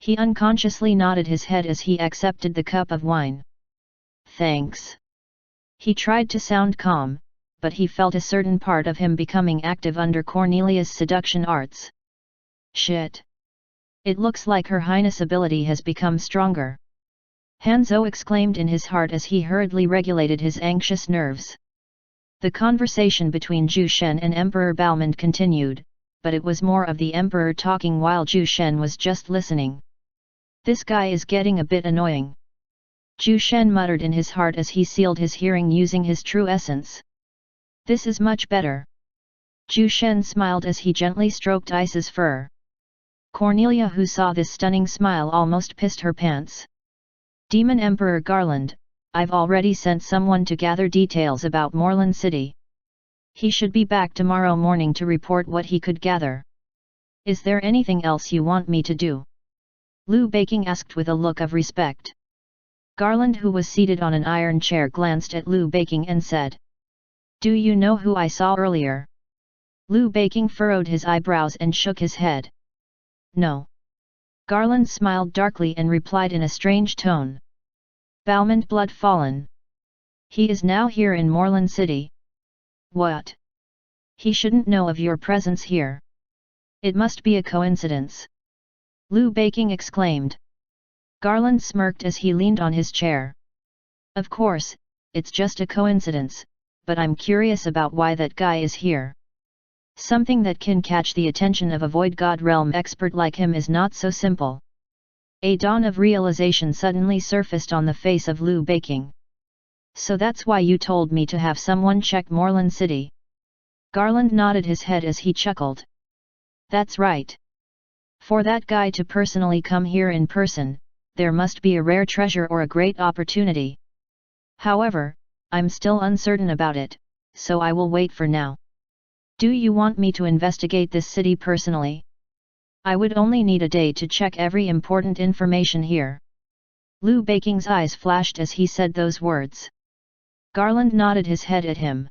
He unconsciously nodded his head as he accepted the cup of wine. Thanks. He tried to sound calm, but he felt a certain part of him becoming active under Cornelia's seduction arts. Shit! It looks like Her Highness' ability has become stronger. Hanzhou exclaimed in his heart as he hurriedly regulated his anxious nerves. The conversation between Zhu Shen and Emperor Balmond continued, but it was more of the Emperor talking while Zhu Shen was just listening. This guy is getting a bit annoying. Zhu Shen muttered in his heart as he sealed his hearing using his true essence. This is much better. Zhu Shen smiled as he gently stroked Ice's fur. Cornelia, who saw this stunning smile, almost pissed her pants. Demon Emperor Garland, I've already sent someone to gather details about Moreland City. He should be back tomorrow morning to report what he could gather. Is there anything else you want me to do? Liu Beiqing asked with a look of respect. Garland, who was seated on an iron chair, glanced at Liu Beiqing and said, Do you know who I saw earlier? Liu Beiqing furrowed his eyebrows and shook his head. No. Garland smiled darkly and replied in a strange tone. Balmond Bloodfallen. He is now here in Moreland City. What? He shouldn't know of your presence here. It must be a coincidence. Liu Beiqing exclaimed. Garland smirked as he leaned on his chair. Of course, it's just a coincidence, but I'm curious about why that guy is here. Something that can catch the attention of a Void God Realm expert like him is not so simple. A dawn of realization suddenly surfaced on the face of Liu Beiqing. So that's why you told me to have someone check Moreland City. Garland nodded his head as he chuckled. That's right. For that guy to personally come here in person, there must be a rare treasure or a great opportunity. However, I'm still uncertain about it, so I will wait for now. Do you want me to investigate this city personally? I would only need a day to check every important information here. Liu Baking's eyes flashed as he said those words. Garland nodded his head at him.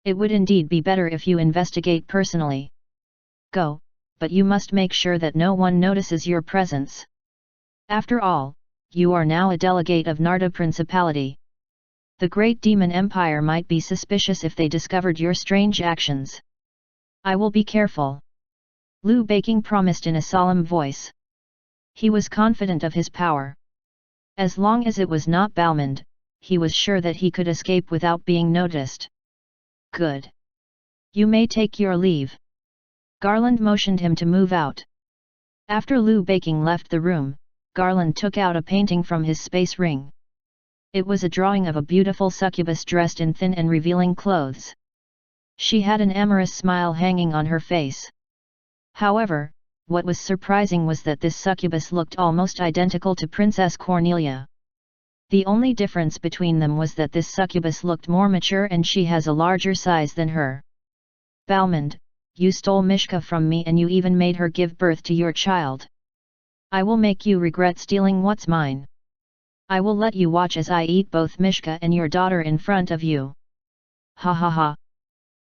It would indeed be better if you investigate personally. Go, but you must make sure that no one notices your presence. After all, you are now a delegate of Narda Principality. The Great Demon Empire might be suspicious if they discovered your strange actions. I will be careful. Liu Baking promised in a solemn voice. He was confident of his power. As long as it was not Balmond, he was sure that he could escape without being noticed. Good. You may take your leave. Garland motioned him to move out. After Liu Baking left the room, Garland took out a painting from his space ring. It was a drawing of a beautiful succubus dressed in thin and revealing clothes. She had an amorous smile hanging on her face. However, what was surprising was that this succubus looked almost identical to Princess Cornelia. The only difference between them was that this succubus looked more mature and she has a larger size than her. Balmond, you stole Mishka from me and you even made her give birth to your child. I will make you regret stealing what's mine. I will let you watch as I eat both Mishka and your daughter in front of you. Ha ha ha.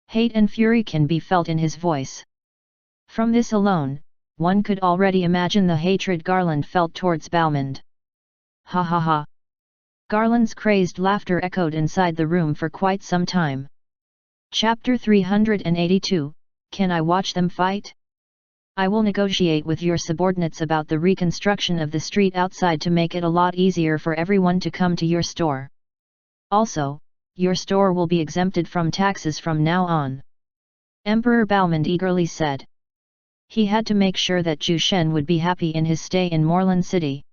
Hate and fury can be felt in his voice. From this alone, one could already imagine the hatred Garland felt towards Balmond. Ha ha ha. Garland's crazed laughter echoed inside the room for quite some time. Chapter 382, Can I watch them fight? I will negotiate with your subordinates about the reconstruction of the street outside to make it a lot easier for everyone to come to your store. Also, your store will be exempted from taxes from now on. Emperor Balmond eagerly said. He had to make sure that Zhu Shen would be happy in his stay in Moreland City.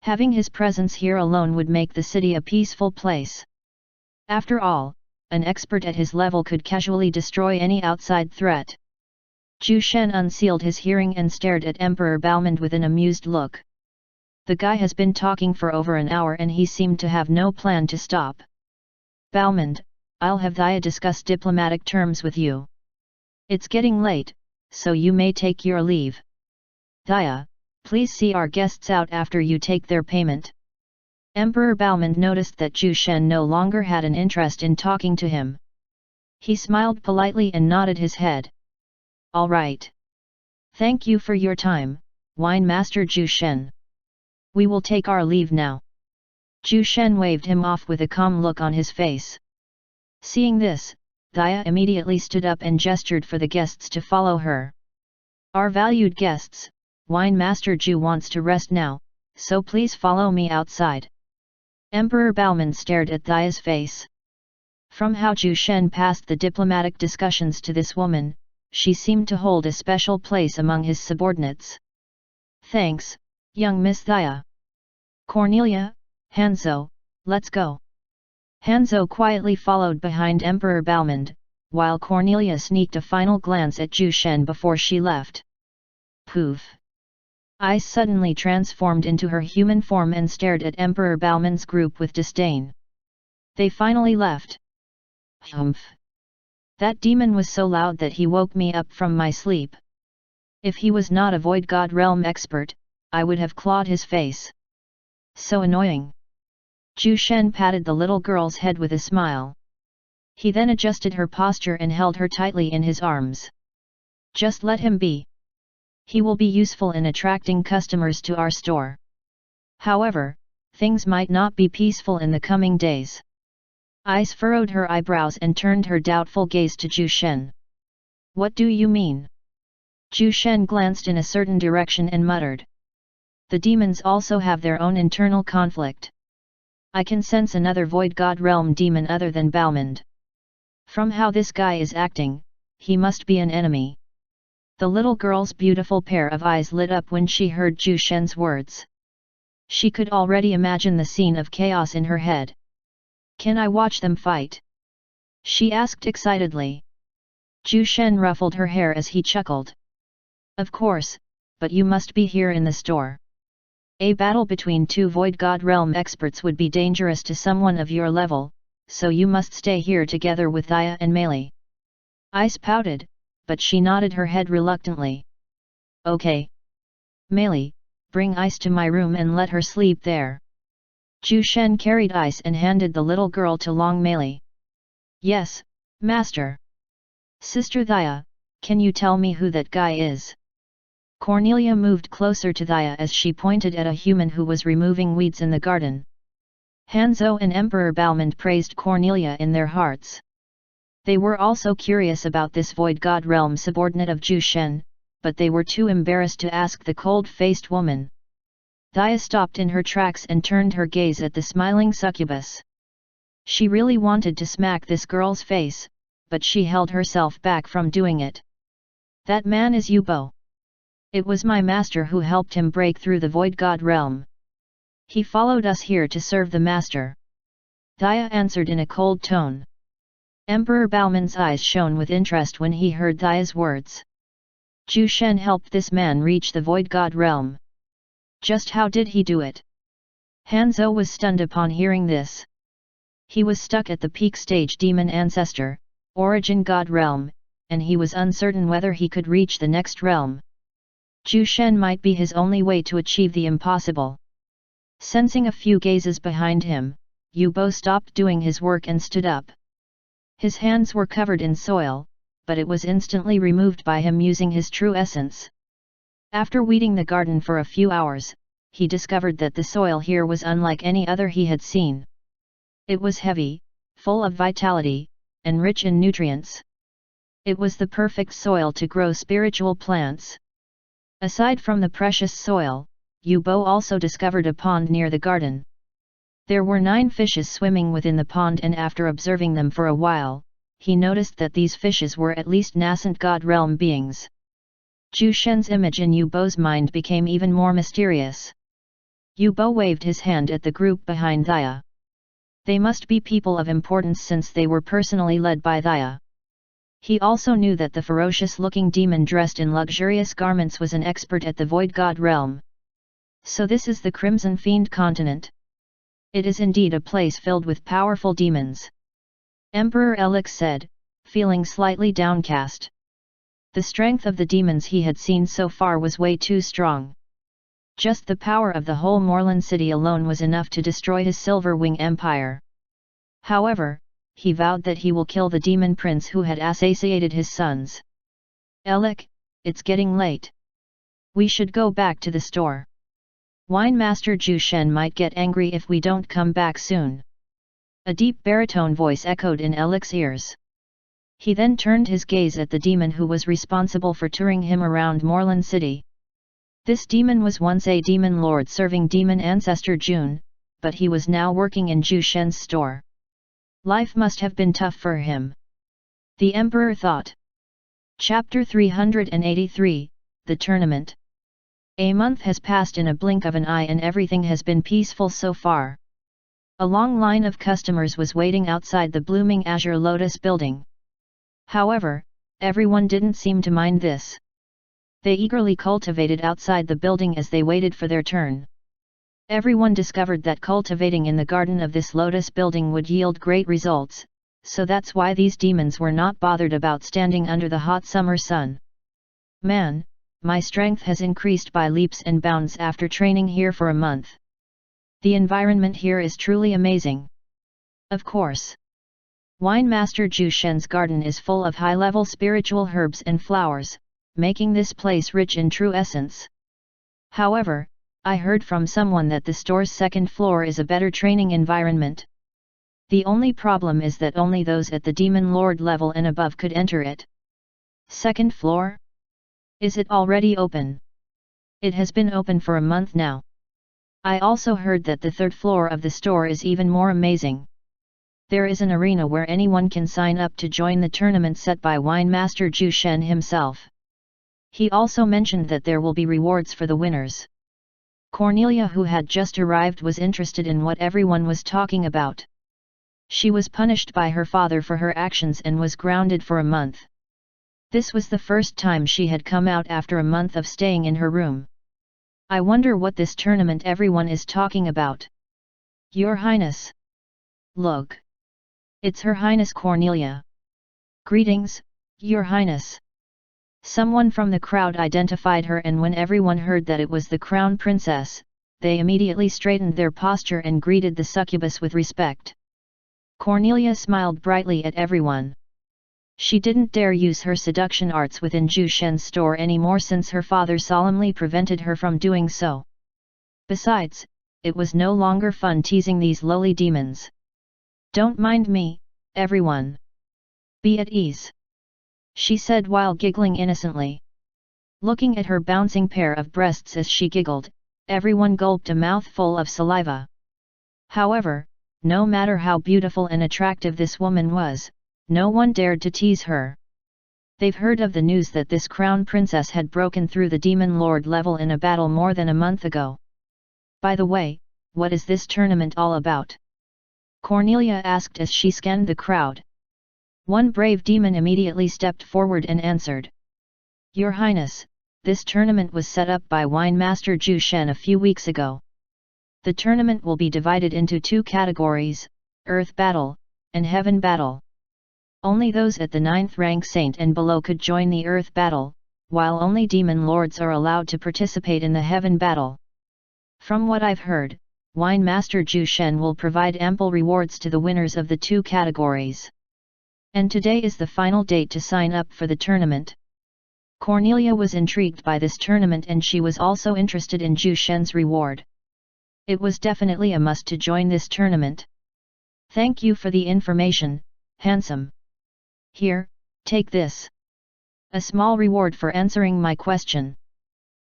Having his presence here alone would make the city a peaceful place. After all, an expert at his level could casually destroy any outside threat. Zhu Shen unsealed his hearing and stared at Emperor Balmond with an amused look. The guy has been talking for over an hour and he seemed to have no plan to stop. Balmond, I'll have Thaya discuss diplomatic terms with you. It's getting late, so you may take your leave. Thaya, please see our guests out after you take their payment. Emperor Balmond noticed that Zhu Shen no longer had an interest in talking to him. He smiled politely and nodded his head. All right. Thank you for your time, Wine Master Zhu Shen. We will take our leave now. Zhu Shen waved him off with a calm look on his face. Seeing this, Thaya immediately stood up and gestured for the guests to follow her. Our valued guests, Wine Master Zhu wants to rest now, so please follow me outside. Emperor Balmond stared at Thaya's face. From how Zhu Shen passed the diplomatic discussions to this woman, she seemed to hold a special place among his subordinates. Thanks, young Miss Thaya. Cornelia, Hanzhou, let's go. Hanzhou quietly followed behind Emperor Balmond, while Cornelia sneaked a final glance at Zhu Shen before she left. Poof! Ice suddenly transformed into her human form and stared at Emperor Balmond's group with disdain. They finally left. Humph! That demon was so loud that he woke me up from my sleep. If he was not a Void God Realm expert, I would have clawed his face. So annoying. Zhu Shen patted the little girl's head with a smile. He then adjusted her posture and held her tightly in his arms. Just let him be. He will be useful in attracting customers to our store. However, things might not be peaceful in the coming days. Ice furrowed her eyebrows and turned her doubtful gaze to Zhu Shen. What do you mean? Zhu Shen glanced in a certain direction and muttered. The demons also have their own internal conflict. I can sense another Void God Realm demon other than Balmond. From how this guy is acting, he must be an enemy. The little girl's beautiful pair of eyes lit up when she heard Zhu Shen's words. She could already imagine the scene of chaos in her head. Can I watch them fight? She asked excitedly. Zhu Shen ruffled her hair as he chuckled. Of course, but you must be here in the store. A battle between two Void God Realm experts would be dangerous to someone of your level, so you must stay here together with Thaya and Meili. Ice pouted, but she nodded her head reluctantly. Okay. Meili, bring Ice to my room and let her sleep there. Zhu Shen carried Ice and handed the little girl to Long Meili. Yes, master. Sister Thaya, can you tell me who that guy is? Cornelia moved closer to Thaya as she pointed at a human who was removing weeds in the garden. Hanzhou and Emperor Balmond praised Cornelia in their hearts. They were also curious about this Void God Realm subordinate of Zhu Shen, but they were too embarrassed to ask the cold-faced woman. Thaya stopped in her tracks and turned her gaze at the smiling succubus. She really wanted to smack this girl's face, but she held herself back from doing it. That man is Yubo. It was my master who helped him break through the Void God Realm. He followed us here to serve the master. Thaya answered in a cold tone. Emperor Balmond's eyes shone with interest when he heard Thaya's words. Zhu Shen helped this man reach the Void God Realm. Just how did he do it? Hanzhou was stunned upon hearing this. He was stuck at the peak stage Demon Ancestor, Origin God Realm, and he was uncertain whether he could reach the next realm. Zhu Shen might be his only way to achieve the impossible. Sensing a few gazes behind him, Yubo stopped doing his work and stood up. His hands were covered in soil, but it was instantly removed by him using his true essence. After weeding the garden for a few hours, he discovered that the soil here was unlike any other he had seen. It was heavy, full of vitality, and rich in nutrients. It was the perfect soil to grow spiritual plants. Aside from the precious soil, Yubo also discovered a pond near the garden. There were 9 fishes swimming within the pond, and after observing them for a while, he noticed that these fishes were at least nascent God Realm beings. Zhu Shen's image in Yubo's mind became even more mysterious. Yubo waved his hand at the group behind Thaya. They must be people of importance since they were personally led by Thaya. He also knew that the ferocious-looking demon dressed in luxurious garments was an expert at the Void God Realm. So this is the Crimson Fiend continent. It is indeed a place filled with powerful demons. Emperor Elix said, feeling slightly downcast. The strength of the demons he had seen so far was way too strong. Just the power of the whole Moreland city alone was enough to destroy his Silver Wing Empire. However, he vowed that he will kill the demon prince who had assassinated his sons. Elec, it's getting late. We should go back to the store. Wine Master Zhu Shen might get angry if we don't come back soon. A deep baritone voice echoed in Elec's ears. He then turned his gaze at the demon who was responsible for touring him around Moreland City. This demon was once a demon lord serving demon ancestor Jun, but he was now working in Zhu Shen's store. Life must have been tough for him. The Emperor thought. Chapter 383, The Tournament. A month has passed in a blink of an eye and everything has been peaceful so far. A long line of customers was waiting outside the blooming Azure Lotus building. However, everyone didn't seem to mind this. They eagerly cultivated outside the building as they waited for their turn. Everyone discovered that cultivating in the garden of this lotus building would yield great results, so that's why these demons were not bothered about standing under the hot summer sun. Man, my strength has increased by leaps and bounds after training here for a month. The environment here is truly amazing. Of course. Wine Master Zhu Shen's garden is full of high-level spiritual herbs and flowers, making this place rich in true essence. However, I heard from someone that the store's second floor is a better training environment. The only problem is that only those at the Demon Lord level and above could enter it. Second floor? Is it already open? It has been open for a month now. I also heard that the third floor of the store is even more amazing. There is an arena where anyone can sign up to join the tournament set by Wine Master Zhu Shen himself. He also mentioned that there will be rewards for the winners. Cornelia, who had just arrived, was interested in what everyone was talking about. She was punished by her father for her actions and was grounded for a month. This was the first time she had come out after a month of staying in her room. I wonder what this tournament everyone is talking about. Your Highness. Look. It's Her Highness Cornelia. Greetings, Your Highness. Someone from the crowd identified her, and when everyone heard that it was the Crown Princess, they immediately straightened their posture and greeted the succubus with respect. Cornelia smiled brightly at everyone. She didn't dare use her seduction arts within Zhu Shen's store anymore since her father solemnly prevented her from doing so. Besides, it was no longer fun teasing these lowly demons. Don't mind me, everyone. Be at ease, she said while giggling innocently. Looking at her bouncing pair of breasts as she giggled, everyone gulped a mouthful of saliva. However, no matter how beautiful and attractive this woman was, no one dared to tease her. They've heard of the news that this crown princess had broken through the demon lord level in a battle more than a month ago. By the way, what is this tournament all about? Cornelia asked as she scanned the crowd. One brave demon immediately stepped forward and answered. Your Highness, this tournament was set up by Wine Master Zhu Shen a few weeks ago. The tournament will be divided into two categories, Earth Battle, and Heaven Battle. Only those at the 9th rank Saint and below could join the Earth Battle, while only Demon Lords are allowed to participate in the Heaven Battle. From what I've heard, Wine Master Zhu Shen will provide ample rewards to the winners of the two categories. And today is the final date to sign up for the tournament. Cornelia was intrigued by this tournament and she was also interested in Zhu Shen's reward. It was definitely a must to join this tournament. Thank you for the information, handsome. Here, take this. A small reward for answering my question.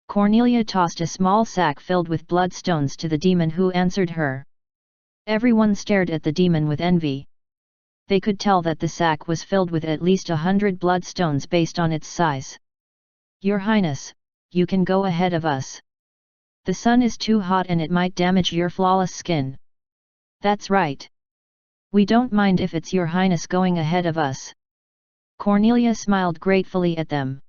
Cornelia tossed a small sack filled with bloodstones to the demon who answered her. Everyone stared at the demon with envy. They could tell that the sack was filled with at least 100 bloodstones based on its size. Your Highness, you can go ahead of us. The sun is too hot and it might damage your flawless skin. That's right. We don't mind if it's Your Highness going ahead of us. Cornelia smiled gratefully at them.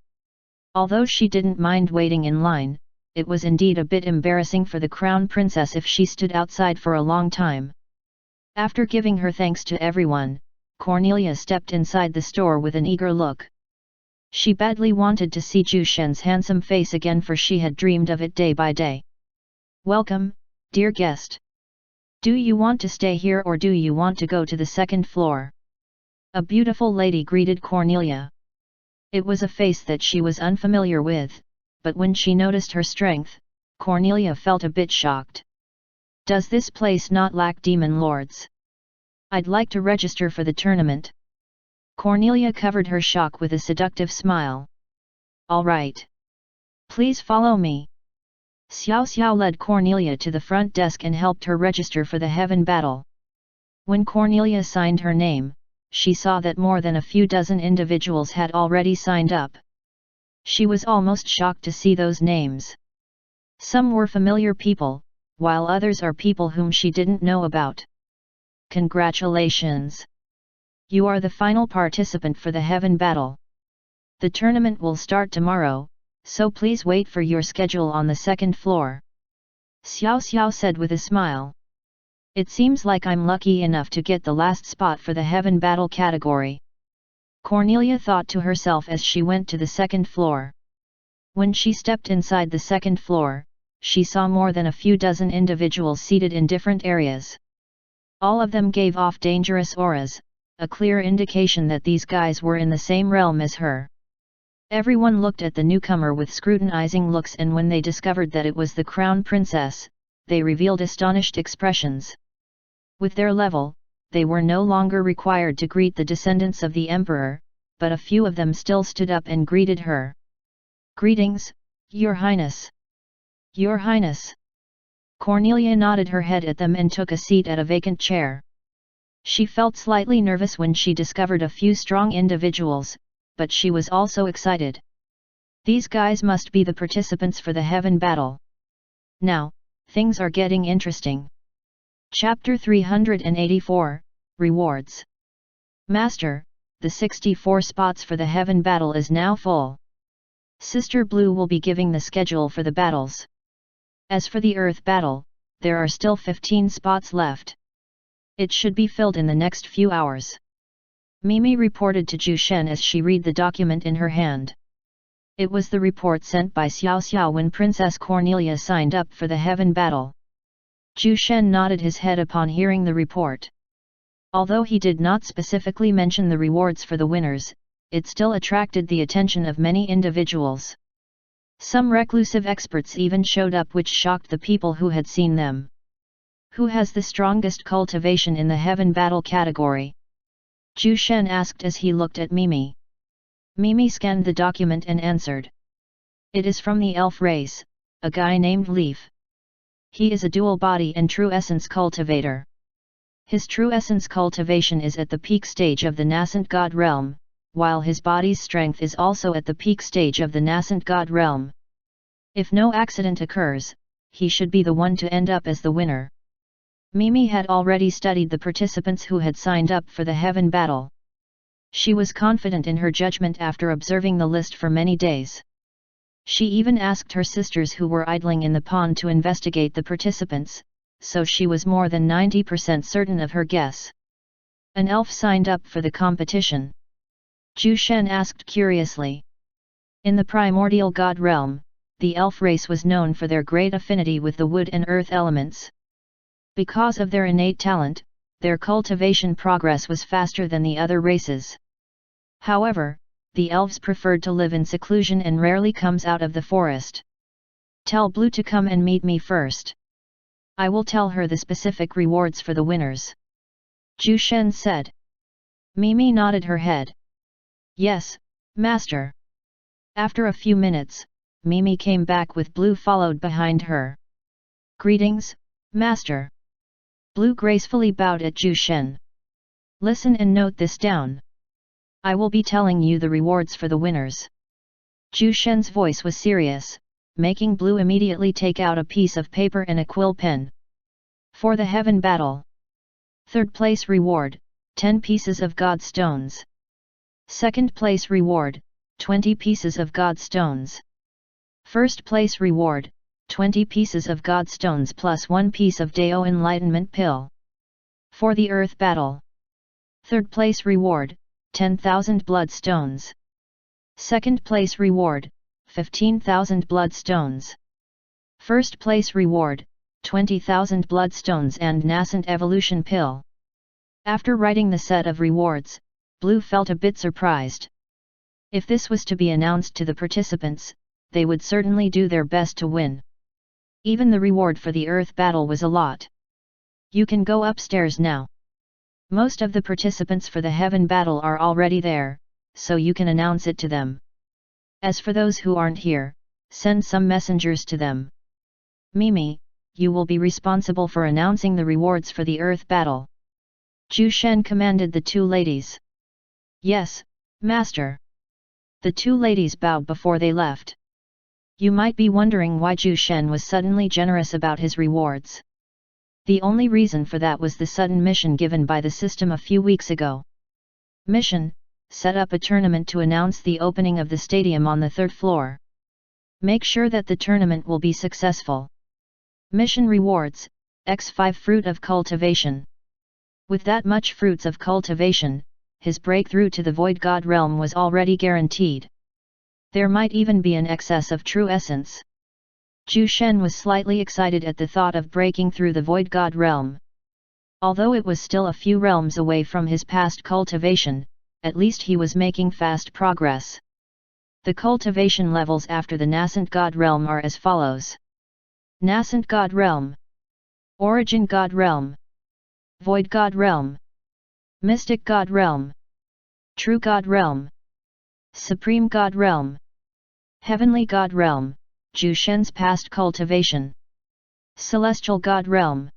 Although she didn't mind waiting in line, it was indeed a bit embarrassing for the Crown Princess if she stood outside for a long time. After giving her thanks to everyone, Cornelia stepped inside the store with an eager look. She badly wanted to see Zhu Shen's handsome face again, for she had dreamed of it day by day. Welcome, dear guest. Do you want to stay here or do you want to go to the second floor? A beautiful lady greeted Cornelia. It was a face that she was unfamiliar with, but when she noticed her strength, Cornelia felt a bit shocked. Does this place not lack demon lords? I'd like to register for the tournament. Cornelia covered her shock with a seductive smile. All right. Please follow me. Xiao Xiao led Cornelia to the front desk and helped her register for the Heaven Battle. When Cornelia signed her name, she saw that more than a few dozen individuals had already signed up. She was almost shocked to see those names. Some were familiar people, while others are people whom she didn't know about. Congratulations! You are the final participant for the Heaven Battle. The tournament will start tomorrow, so please wait for your schedule on the second floor. Xiao Xiao said with a smile. It seems like I'm lucky enough to get the last spot for the Heaven Battle category. Cornelia thought to herself as she went to the second floor. When she stepped inside the second floor, she saw more than a few dozen individuals seated in different areas. All of them gave off dangerous auras, a clear indication that these guys were in the same realm as her. Everyone looked at the newcomer with scrutinizing looks, and when they discovered that it was the Crown Princess, they revealed astonished expressions. With their level, they were no longer required to greet the descendants of the Emperor, but a few of them still stood up and greeted her. Greetings, Your Highness. Your Highness. Cornelia nodded her head at them and took a seat at a vacant chair. She felt slightly nervous when she discovered a few strong individuals, but she was also excited. These guys must be the participants for the Heaven Battle. Now, things are getting interesting. Chapter 384, Rewards. Master, the 64 spots for the heaven battle is now full. Sister Blue will be giving the schedule for the battles. As for the earth battle, there are still 15 spots left. It should be filled in the next few hours. Mimi reported to Zhu Shen as she read the document in her hand. It was the report sent by Xiao Xiao when Princess Cornelia signed up for the heaven battle. Zhu Shen nodded his head upon hearing the report. Although he did not specifically mention the rewards for the winners, it still attracted the attention of many individuals. Some reclusive experts even showed up, which shocked the people who had seen them. Who has the strongest cultivation in the heaven battle category? Zhu Shen asked as he looked at Mimi. Mimi scanned the document and answered. It is from the elf race, a guy named Leaf. He is a dual body and true essence cultivator. His true essence cultivation is at the peak stage of the nascent god realm, while his body's strength is also at the peak stage of the nascent god realm. If no accident occurs, he should be the one to end up as the winner. Mimi had already studied the participants who had signed up for the heaven battle. She was confident in her judgment after observing the list for many days. She even asked her sisters who were idling in the pond to investigate the participants, so she was more than 90% certain of her guess. An elf signed up for the competition? Zhu Shen asked curiously. In the primordial god realm, the elf race was known for their great affinity with the wood and earth elements. Because of their innate talent, their cultivation progress was faster than the other races. However, the elves preferred to live in seclusion and rarely comes out of the forest. Tell Blue to come and meet me first. I will tell her the specific rewards for the winners. Zhu Shen said. Mimi nodded her head. Yes, Master. After a few minutes, Mimi came back with Blue followed behind her. Greetings, Master. Blue gracefully bowed at Zhu Shen. Listen and note this down. I will be telling you the rewards for the winners. Zhu Shen's voice was serious, making Blue immediately take out a piece of paper and a quill pen. For the heaven battle. Third place reward, 10 pieces of god stones. Second place reward, 20 pieces of god stones. First place reward, 20 pieces of god stones plus 1 piece of Dao enlightenment pill. For the earth battle. Third place reward, 10,000 blood stones. Second place reward, 15,000 blood stones. First place reward, 20,000 blood stones and nascent evolution pill. After writing the set of rewards, Blue felt a bit surprised. If this was to be announced to the participants, they would certainly do their best to win. Even the reward for the earth battle was a lot. You can go upstairs now. Most of the participants for the heaven battle are already there, so you can announce it to them. As for those who aren't here, send some messengers to them. Mimi, you will be responsible for announcing the rewards for the earth battle. Zhu Shen commanded the two ladies. Yes, Master. The two ladies bowed before they left. You might be wondering why Zhu Shen was suddenly generous about his rewards. The only reason for that was the sudden mission given by the system a few weeks ago. Mission: set up a tournament to announce the opening of the stadium on the 3rd floor. Make sure that the tournament will be successful. Mission rewards: X5 fruit of cultivation. With that much fruits of cultivation, his breakthrough to the void god realm was already guaranteed. There might even be an excess of true essence. Zhu Shen was slightly excited at the thought of breaking through the void god realm. Although it was still a few realms away from his past cultivation, at least he was making fast progress. The cultivation levels after the nascent god realm are as follows. Nascent god realm, Origin god realm, Void god realm, Mystic god realm, True god realm, Supreme god realm, Heavenly god realm, Zhu Shen's past cultivation. Celestial god realm.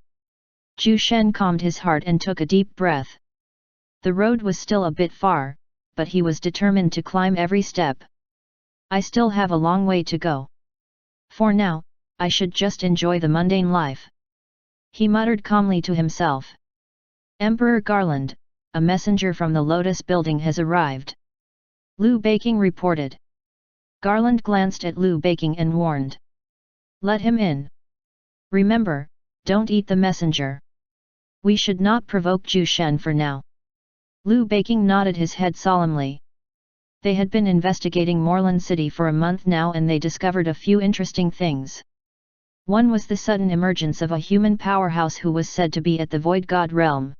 Zhu Shen calmed his heart and took a deep breath. The road was still a bit far, but he was determined to climb every step. I still have a long way to go. For now, I should just enjoy the mundane life. He muttered calmly to himself. Emperor Garland, a messenger from the Lotus Building has arrived. Liu Beiqing reported. Garland glanced at Liu Beiqing and warned. Let him in. Remember, don't eat the messenger. We should not provoke Zhu Shen for now. Liu Beiqing nodded his head solemnly. They had been investigating Moreland City for a month now and they discovered a few interesting things. One was the sudden emergence of a human powerhouse who was said to be at the Void God realm.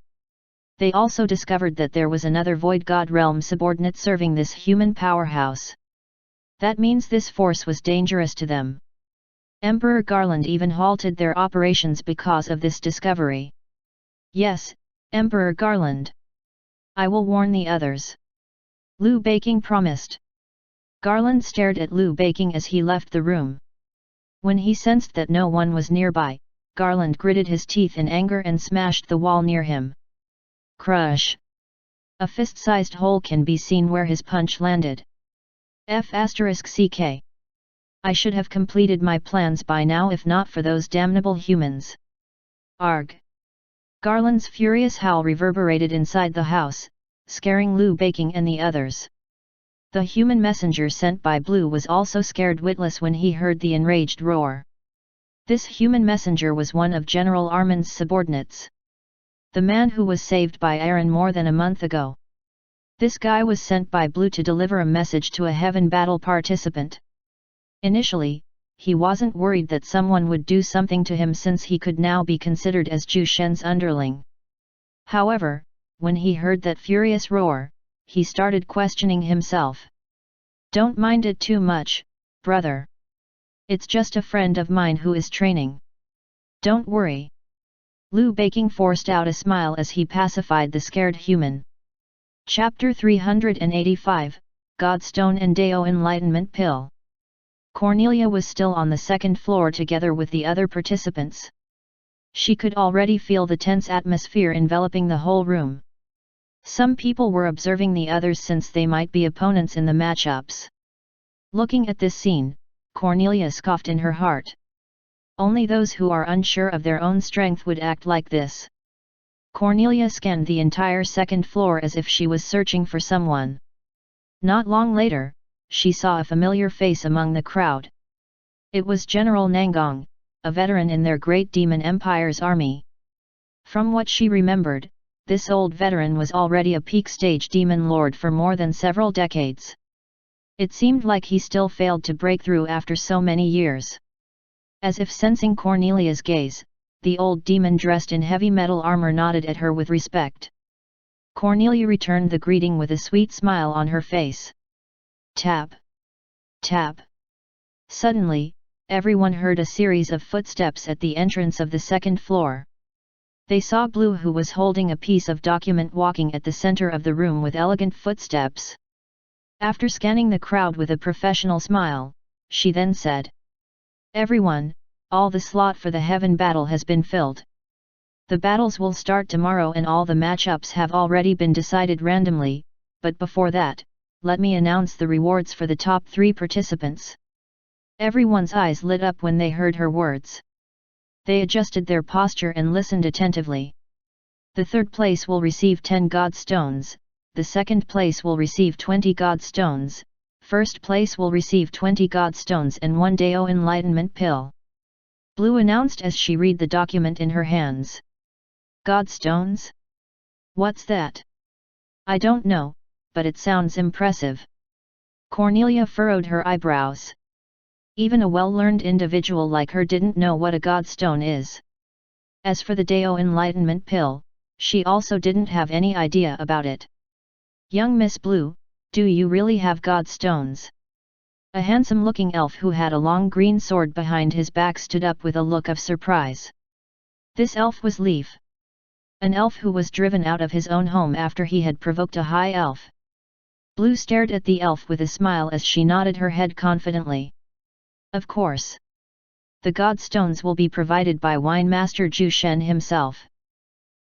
They also discovered that there was another Void God realm subordinate serving this human powerhouse. That means this force was dangerous to them. Emperor Garland even halted their operations because of this discovery. Yes, Emperor Garland. I will warn the others. Liu Beiqing promised. Garland stared at Liu Beiqing as he left the room. When he sensed that no one was nearby, Garland gritted his teeth in anger and smashed the wall near him. Crush! A fist-sized hole can be seen where his punch landed. F***ck. I should have completed my plans by now if not for those damnable humans. Arg! Garland's furious howl reverberated inside the house, scaring Liu Beiqing and the others. The human messenger sent by Blue was also scared witless when he heard the enraged roar. This human messenger was one of General Armand's subordinates. The man who was saved by Aaron more than a month ago. This guy was sent by Blue to deliver a message to a heaven battle participant. Initially, he wasn't worried that someone would do something to him since he could now be considered as Zhu Shen's underling. However, when he heard that furious roar, he started questioning himself. Don't mind it too much, brother. It's just a friend of mine who is training. Don't worry. Liu Beiqing forced out a smile as he pacified the scared human. Chapter 385, Godstone and Dao Enlightenment Pill. Cornelia was still on the second floor together with the other participants. She could already feel the tense atmosphere enveloping the whole room. Some people were observing the others since they might be opponents in the matchups. Looking at this scene, Cornelia scoffed in her heart. Only those who are unsure of their own strength would act like this. Cornelia scanned the entire second floor as if she was searching for someone. Not long later, she saw a familiar face among the crowd. It was General Nangong, a veteran in their Great Demon Empire's army. From what she remembered, this old veteran was already a peak-stage demon lord for more than several decades. It seemed like he still failed to break through after so many years. As if sensing Cornelia's gaze, the old demon dressed in heavy metal armor nodded at her with respect. Cornelia returned the greeting with a sweet smile on her face. Tap! Tap! Suddenly, everyone heard a series of footsteps at the entrance of the second floor. They saw Blue, who was holding a piece of document, walking at the center of the room with elegant footsteps. After scanning the crowd with a professional smile, she then said, "Everyone, all the slot for the heaven battle has been filled. The battles will start tomorrow and all the matchups have already been decided randomly, but before that, let me announce the rewards for the top 3 participants." Everyone's eyes lit up when they heard her words. They adjusted their posture and listened attentively. The third place will receive 10 God Stones, the second place will receive 20 God Stones, first place will receive 20 God Stones and 1 Dao Enlightenment Pill. Blue announced as she read the document in her hands. God Stones? What's that? I don't know, but it sounds impressive. Cornelia furrowed her eyebrows. Even a well-learned individual like her didn't know what a Godstone is. As for the Dao Enlightenment Pill, she also didn't have any idea about it. Young Miss Blue, do you really have Godstones? A handsome-looking elf who had a long green sword behind his back stood up with a look of surprise. This elf was Leaf. An elf who was driven out of his own home after he had provoked a high elf. Blue stared at the elf with a smile as she nodded her head confidently. Of course. The Godstones will be provided by Wine Master Zhu Shen himself.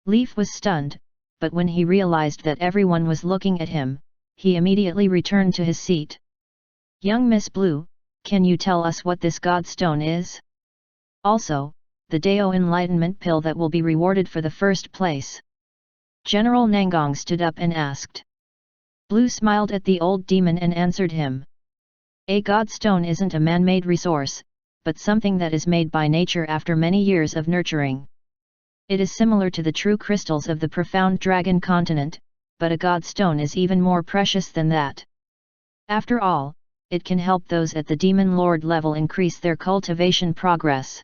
Leaf was stunned, but when he realized that everyone was looking at him, he immediately returned to his seat. Young Miss Blue, can you tell us what this Godstone is? Also, the Dao Enlightenment Pill that will be rewarded for the first place. General Nangong stood up and asked. Blue smiled at the old demon and answered him. A god stone isn't a man-made resource, but something that is made by nature after many years of nurturing. It is similar to the true crystals of the profound dragon continent, but a god stone is even more precious than that. After all, it can help those at the demon lord level increase their cultivation progress.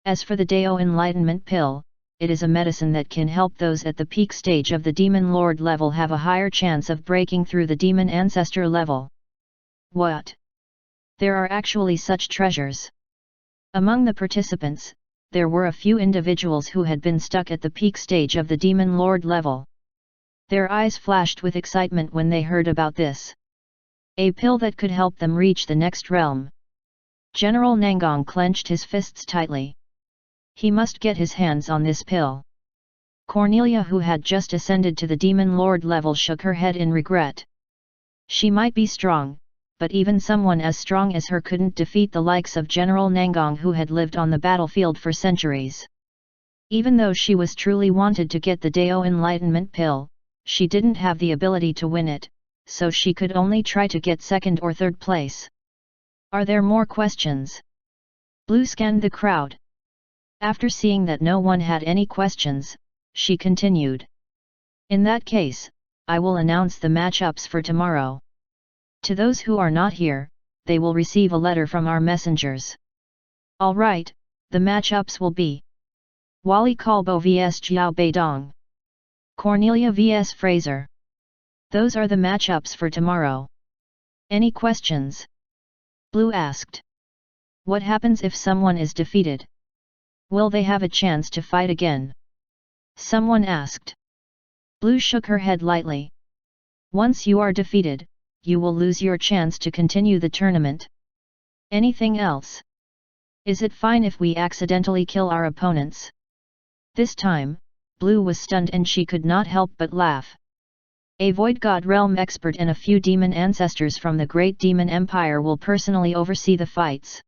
As for the Dao enlightenment pill, it is a medicine that can help those at the peak stage of the demon lord level have a higher chance of breaking through the demon ancestor level. What? There are actually such treasures. Among the participants, there were a few individuals who had been stuck at the peak stage of the demon lord level. Their eyes flashed with excitement when they heard about this. A pill that could help them reach the next realm. General Nangong clenched his fists tightly. He must get his hands on this pill. Cornelia, who had just ascended to the demon lord level, shook her head in regret. She might be strong, but even someone as strong as her couldn't defeat the likes of General Nangong, who had lived on the battlefield for centuries. Even though she was truly wanted to get the Dao enlightenment pill, she didn't have the ability to win it, so she could only try to get second or third place. Are there more questions? Blue scanned the crowd. After seeing that no one had any questions, she continued. In that case, I will announce the matchups for tomorrow. To those who are not here, they will receive a letter from our messengers. Alright, the matchups will be Wally Kalbo vs Jiao Beidong. Cornelia vs Fraser. Those are the matchups for tomorrow. Any questions? Blue asked. What happens if someone is defeated? Will they have a chance to fight again? Someone asked. Blue shook her head lightly. Once you are defeated, you will lose your chance to continue the tournament. Anything else? Is it fine if we accidentally kill our opponents? This time, Blue was stunned and she could not help but laugh. A Void God Realm expert and a few demon ancestors from the Great Demon Empire will personally oversee the fights.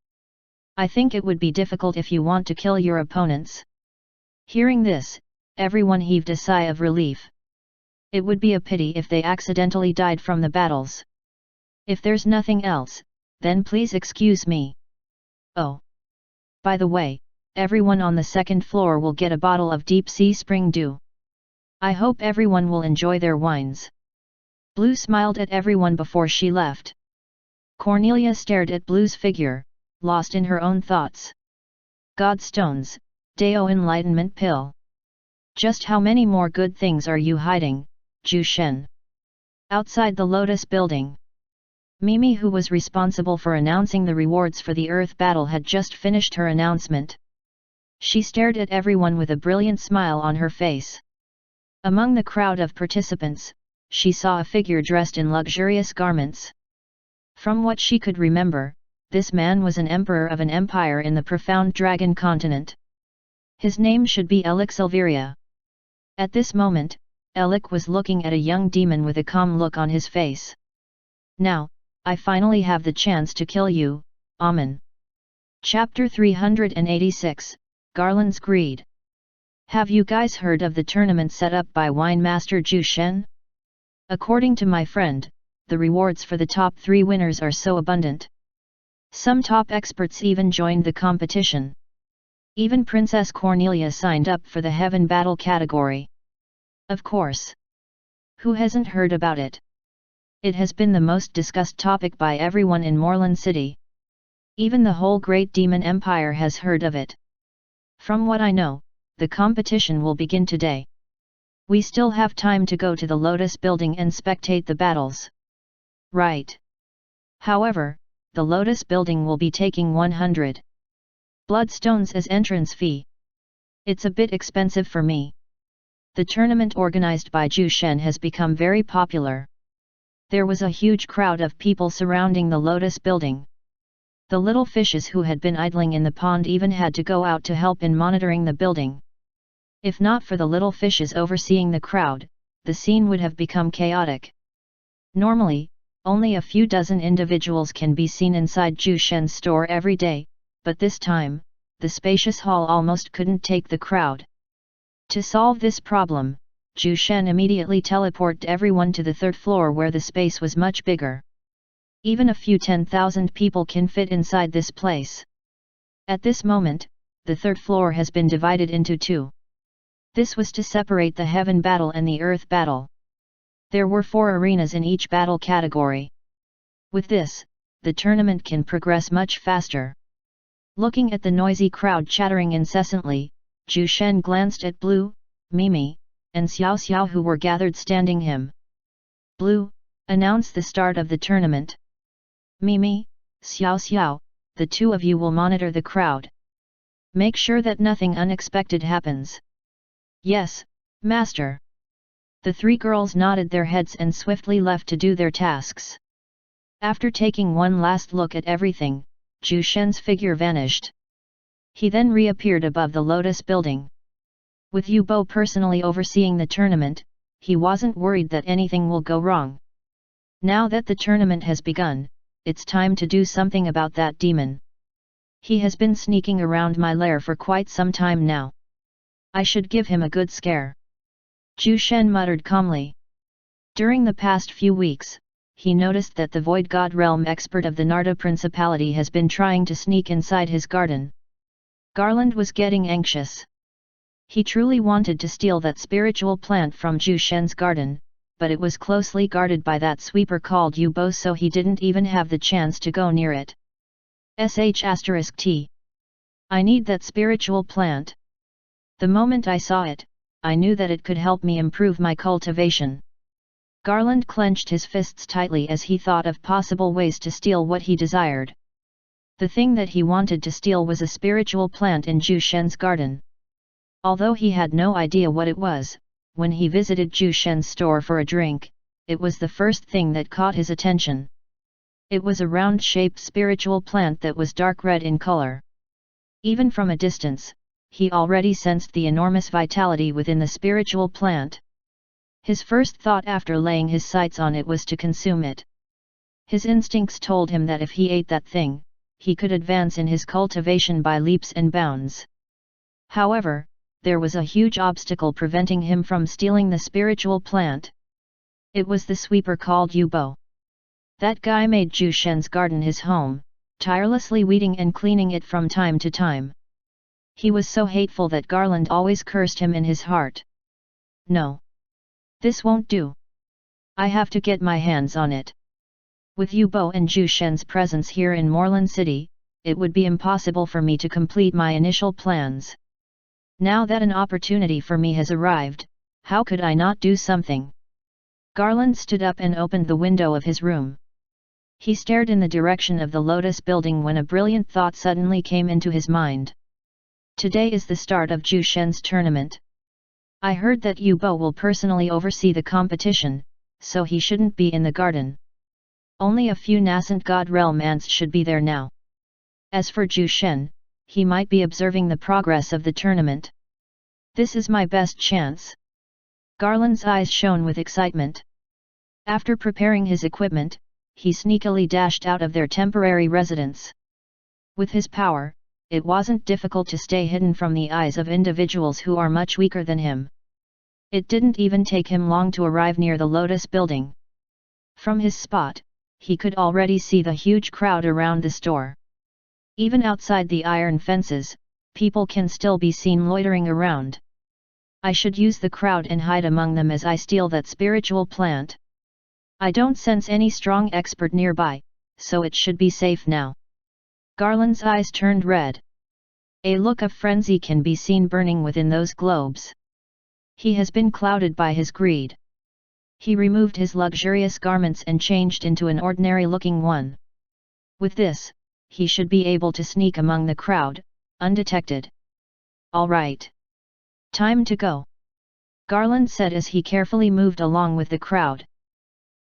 I think it would be difficult if you want to kill your opponents. Hearing this, everyone heaved a sigh of relief. It would be a pity if they accidentally died from the battles. If there's nothing else, then please excuse me. Oh. By the way, everyone on the second floor will get a bottle of deep sea spring dew. I hope everyone will enjoy their wines. Blue smiled at everyone before she left. Cornelia stared at Blue's figure, lost in her own thoughts. Godstones, Dao enlightenment pill. Just how many more good things are you hiding, Zhu Shen? Outside the Lotus building. Mimi, who was responsible for announcing the rewards for the Earth battle, had just finished her announcement. She stared at everyone with a brilliant smile on her face. Among the crowd of participants, she saw a figure dressed in luxurious garments. From what she could remember, this man was an emperor of an empire in the profound dragon continent. His name should be Elik Silveria. At this moment, Elik was looking at a young demon with a calm look on his face. Now, I finally have the chance to kill you, Amen. Chapter 386, Garland's Greed. Have you guys heard of the tournament set up by Wine Master Zhu Shen? According to my friend, the rewards for the top 3 winners are so abundant. Some top experts even joined the competition. Even Princess Cornelia signed up for the Heaven Battle category. Of course. Who hasn't heard about it? It has been the most discussed topic by everyone in Moreland City. Even the whole Great Demon Empire has heard of it. From what I know, the competition will begin today. We still have time to go to the Lotus building and spectate the battles. Right. However, the Lotus building will be taking 100 bloodstones as entrance fee. It's a bit expensive for me. The tournament organized by Zhu Shen has become very popular. There was a huge crowd of people surrounding the Lotus building. The little fishes who had been idling in the pond even had to go out to help in monitoring the building. If not for the little fishes overseeing the crowd, the scene would have become chaotic. Normally, only a few dozen individuals can be seen inside Zhu Shen's store every day, but this time, the spacious hall almost couldn't take the crowd. To solve this problem, Zhu Shen immediately teleported everyone to the third floor where the space was much bigger. Even a few 10,000 people can fit inside this place. At this moment, the third floor has been divided into two. This was to separate the heaven battle and the earth battle. There were 4 arenas in each battle category. With this, the tournament can progress much faster. Looking at the noisy crowd chattering incessantly, Zhu Shen glanced at Blue, Mimi, and Xiao Xiao who were gathered standing him. Blue, announce the start of the tournament. Mimi, Xiao Xiao, the 2 of you will monitor the crowd. Make sure that nothing unexpected happens. Yes, Master. The 3 girls nodded their heads and swiftly left to do their tasks. After taking one last look at everything, Zhu Shen's figure vanished. He then reappeared above the Lotus building. With Yu Bo personally overseeing the tournament, he wasn't worried that anything will go wrong. Now that the tournament has begun, it's time to do something about that demon. He has been sneaking around my lair for quite some time now. I should give him a good scare. Zhu Shen muttered calmly. During the past few weeks, he noticed that the Void God Realm expert of the Narda Principality has been trying to sneak inside his garden. Garland was getting anxious. He truly wanted to steal that spiritual plant from Zhu Shen's garden, but it was closely guarded by that sweeper called Yu Bo, so he didn't even have the chance to go near it. *T. I need that spiritual plant. The moment I saw it, I knew that it could help me improve my cultivation. Garland clenched his fists tightly as he thought of possible ways to steal what he desired. The thing that he wanted to steal was a spiritual plant in Zhu Shen's garden. Although he had no idea what it was, when he visited Zhu Shen's store for a drink, it was the first thing that caught his attention. It was a round-shaped spiritual plant that was dark red in color. Even from a distance, he already sensed the enormous vitality within the spiritual plant. His first thought after laying his sights on it was to consume it. His instincts told him that if he ate that thing, he could advance in his cultivation by leaps and bounds. However, there was a huge obstacle preventing him from stealing the spiritual plant. It was the sweeper called Yu Bo. That guy made Zhu Shen's garden his home, tirelessly weeding and cleaning it from time to time. He was so hateful that Garland always cursed him in his heart. No. This won't do. I have to get my hands on it. With Yu Bo and Zhu Shen's presence here in Moreland City, it would be impossible for me to complete my initial plans. Now that an opportunity for me has arrived, how could I not do something? Garland stood up and opened the window of his room. He stared in the direction of the Lotus building when a brilliant thought suddenly came into his mind. Today is the start of Zhu Shen's tournament. I heard that Yu Bo will personally oversee the competition, so he shouldn't be in the garden. Only a few nascent God Realm ants should be there now. As for Zhu Shen, he might be observing the progress of the tournament. This is my best chance. Garland's eyes shone with excitement. After preparing his equipment, he sneakily dashed out of their temporary residence. With his power, it wasn't difficult to stay hidden from the eyes of individuals who are much weaker than him. It didn't even take him long to arrive near the Lotus building. From his spot, he could already see the huge crowd around the store. Even outside the iron fences, people can still be seen loitering around. I should use the crowd and hide among them as I steal that spiritual plant. I don't sense any strong expert nearby, so it should be safe now. Garland's eyes turned red. A look of frenzy can be seen burning within those globes. He has been clouded by his greed. He removed his luxurious garments and changed into an ordinary-looking one. With this, he should be able to sneak among the crowd, undetected. All right. Time to go. Garland said as he carefully moved along with the crowd.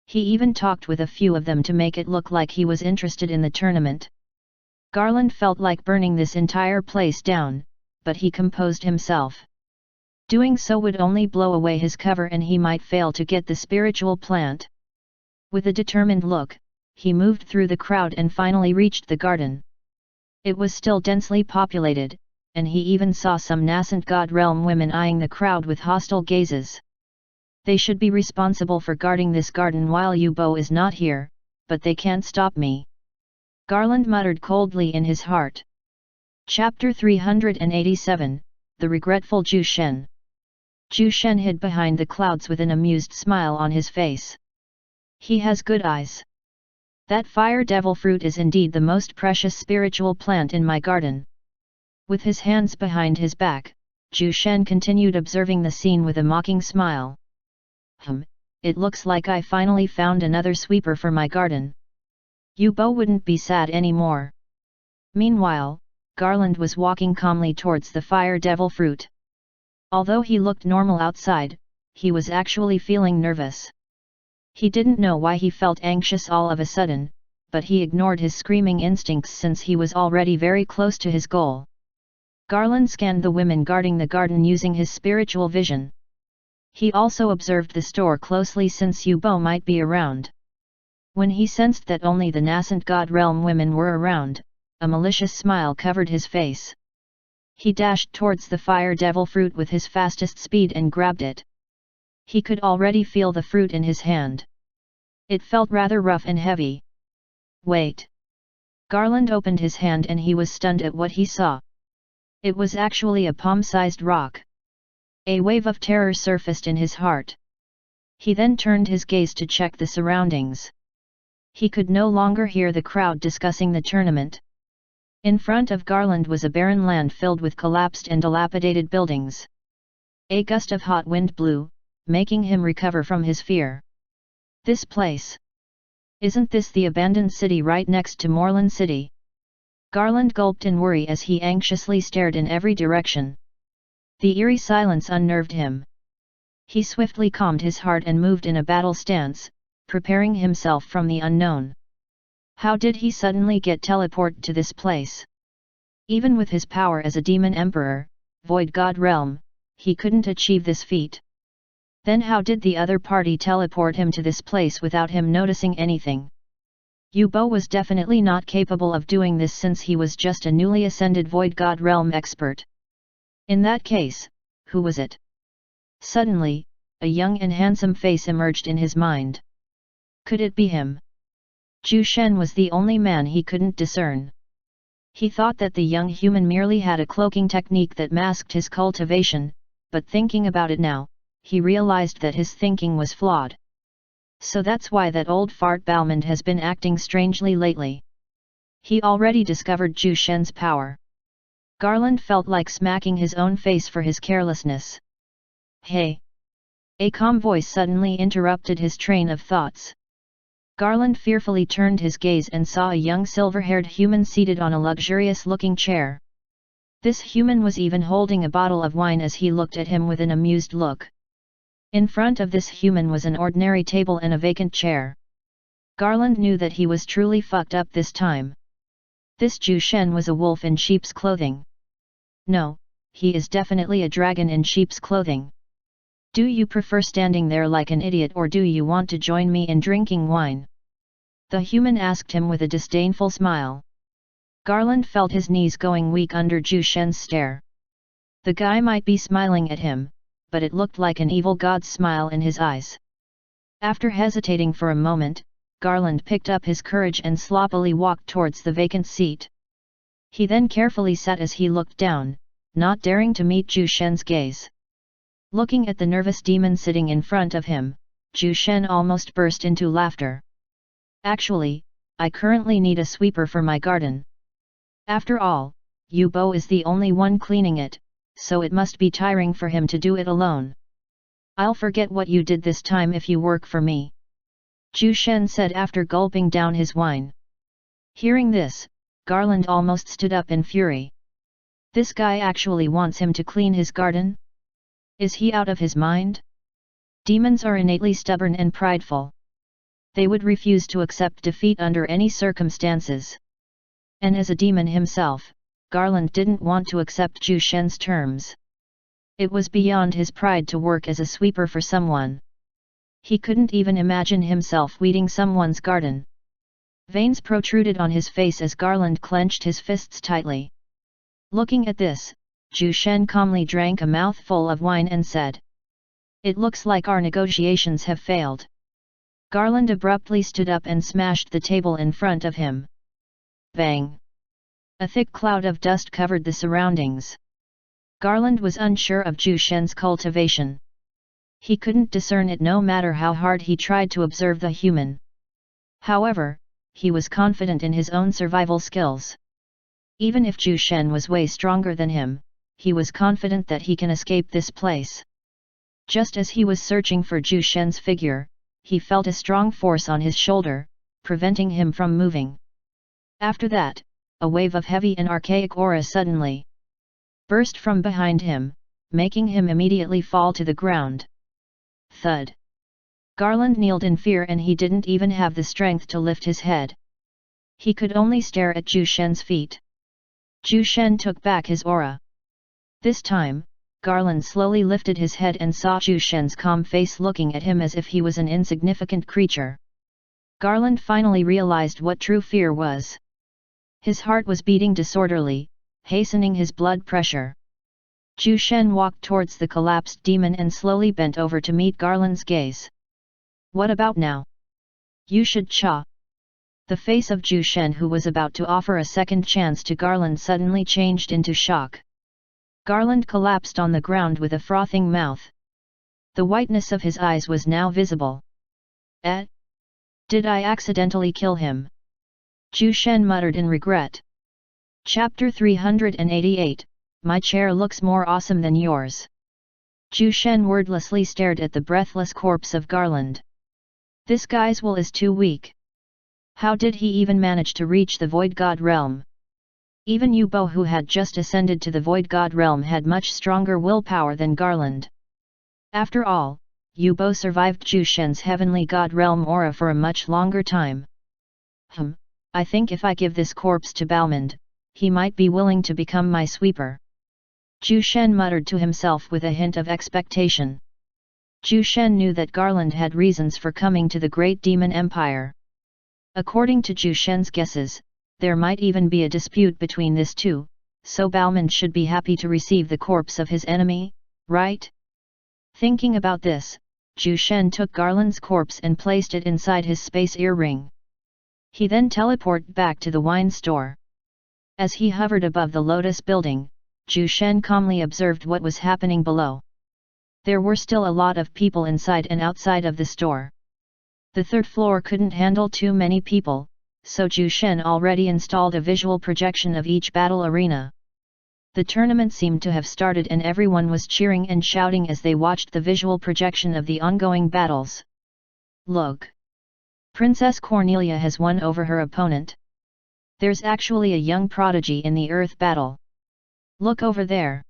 He even talked with a few of them to make it look like he was interested in the tournament. Garland felt like burning this entire place down, but he composed himself. Doing so would only blow away his cover and he might fail to get the spiritual plant. With a determined look, he moved through the crowd and finally reached the garden. It was still densely populated, and he even saw some nascent God Realm women eyeing the crowd with hostile gazes. They should be responsible for guarding this garden while Yubo is not here, but they can't stop me. Garland muttered coldly in his heart. Chapter 387, The Regretful Zhu Shen. Zhu Shen hid behind the clouds with an amused smile on his face. He has good eyes. That fire devil fruit is indeed the most precious spiritual plant in my garden. With his hands behind his back, Zhu Shen continued observing the scene with a mocking smile. It looks like I finally found another sweeper for my garden. Yubo wouldn't be sad anymore. Meanwhile, Garland was walking calmly towards the fire devil fruit. Although he looked normal outside, he was actually feeling nervous. He didn't know why he felt anxious all of a sudden, but he ignored his screaming instincts since he was already very close to his goal. Garland scanned the women guarding the garden using his spiritual vision. He also observed the store closely since Yubo might be around. When he sensed that only the nascent God Realm women were around, a malicious smile covered his face. He dashed towards the fire devil fruit with his fastest speed and grabbed it. He could already feel the fruit in his hand. It felt rather rough and heavy. Wait! Garland opened his hand and he was stunned at what he saw. It was actually a palm-sized rock. A wave of terror surfaced in his heart. He then turned his gaze to check the surroundings. He could no longer hear the crowd discussing the tournament. In front of Garland was a barren land filled with collapsed and dilapidated buildings. A gust of hot wind blew, making him recover from his fear. This place! Isn't this the abandoned city right next to Moreland City? Garland gulped in worry as he anxiously stared in every direction. The eerie silence unnerved him. He swiftly calmed his heart and moved in a battle stance, preparing himself from the unknown. How did he suddenly get teleported to this place? Even with his power as a demon emperor, Void God Realm, he couldn't achieve this feat. Then how did the other party teleport him to this place without him noticing anything? Yubo was definitely not capable of doing this since he was just a newly ascended Void God Realm expert. In that case, who was it? Suddenly, a young and handsome face emerged in his mind. Could it be him? Zhu Shen was the only man he couldn't discern. He thought that the young human merely had a cloaking technique that masked his cultivation, but thinking about it now, he realized that his thinking was flawed. So that's why that old fart Balmond has been acting strangely lately. He already discovered Zhu Shen's power. Garland felt like smacking his own face for his carelessness. Hey! A calm voice suddenly interrupted his train of thoughts. Garland fearfully turned his gaze and saw a young silver-haired human seated on a luxurious-looking chair. This human was even holding a bottle of wine as he looked at him with an amused look. In front of this human was an ordinary table and a vacant chair. Garland knew that he was truly fucked up this time. This Zhu Shen was a wolf in sheep's clothing. No, he is definitely a dragon in sheep's clothing. Do you prefer standing there like an idiot or do you want to join me in drinking wine? The human asked him with a disdainful smile. Garland felt his knees going weak under Zhu Shen's stare. The guy might be smiling at him, but it looked like an evil god's smile in his eyes. After hesitating for a moment, Garland picked up his courage and sloppily walked towards the vacant seat. He then carefully sat as he looked down, not daring to meet Zhu Shen's gaze. Looking at the nervous demon sitting in front of him, Zhu Shen almost burst into laughter. Actually, I currently need a sweeper for my garden. After all, Yubo is the only one cleaning it, so it must be tiring for him to do it alone. I'll forget what you did this time if you work for me. Zhu Shen said after gulping down his wine. Hearing this, Garland almost stood up in fury. This guy actually wants him to clean his garden? Is he out of his mind? Demons are innately stubborn and prideful. They would refuse to accept defeat under any circumstances. And as a demon himself, Garland didn't want to accept Zhu Shen's terms. It was beyond his pride to work as a sweeper for someone. He couldn't even imagine himself weeding someone's garden. Veins protruded on his face as Garland clenched his fists tightly. Looking at this, Zhu Shen calmly drank a mouthful of wine and said, It looks like our negotiations have failed. Garland abruptly stood up and smashed the table in front of him. Bang! A thick cloud of dust covered the surroundings. Garland was unsure of Zhu Shen's cultivation. He couldn't discern it no matter how hard he tried to observe the human. However, he was confident in his own survival skills. Even if Zhu Shen was way stronger than him, he was confident that he can escape this place. Just as he was searching for Zhu Shen's figure, he felt a strong force on his shoulder, preventing him from moving. After that, a wave of heavy and archaic aura suddenly burst from behind him, making him immediately fall to the ground. Thud! Garland kneeled in fear and he didn't even have the strength to lift his head. He could only stare at Zhu Shen's feet. Zhu Shen took back his aura. This time, Garland slowly lifted his head and saw Zhu Shen's calm face looking at him as if he was an insignificant creature. Garland finally realized what true fear was. His heart was beating disorderly, hastening his blood pressure. Zhu Shen walked towards the collapsed demon and slowly bent over to meet Garland's gaze. What about now? You should cha. The face of Zhu Shen, who was about to offer a second chance to Garland, suddenly changed into shock. Garland collapsed on the ground with a frothing mouth. The whiteness of his eyes was now visible. Did I accidentally kill him? Zhu Shen muttered in regret. Chapter 388, My chair looks more awesome than yours. Zhu Shen wordlessly stared at the breathless corpse of Garland. This guy's will is too weak. How did he even manage to reach the Void God realm? Even Yu Bo, who had just ascended to the Void God realm, had much stronger willpower than Garland. After all, Yu Bo survived Zhu Shen's heavenly God realm aura for a much longer time. I think if I give this corpse to Balmond, he might be willing to become my sweeper. Zhu Shen muttered to himself with a hint of expectation. Zhu Shen knew that Garland had reasons for coming to the Great Demon Empire. According to Zhu Shen's guesses, there might even be a dispute between this two, so Balmond should be happy to receive the corpse of his enemy, right? Thinking about this, Zhu Shen took Garland's corpse and placed it inside his space earring. He then teleported back to the wine store. As he hovered above the Lotus building, Zhu Shen calmly observed what was happening below. There were still a lot of people inside and outside of the store. The third floor couldn't handle too many people, so Zhu Shen already installed a visual projection of each battle arena. The tournament seemed to have started and everyone was cheering and shouting as they watched the visual projection of the ongoing battles. Look! Princess Cornelia has won over her opponent. There's actually a young prodigy in the Earth battle. Look over there!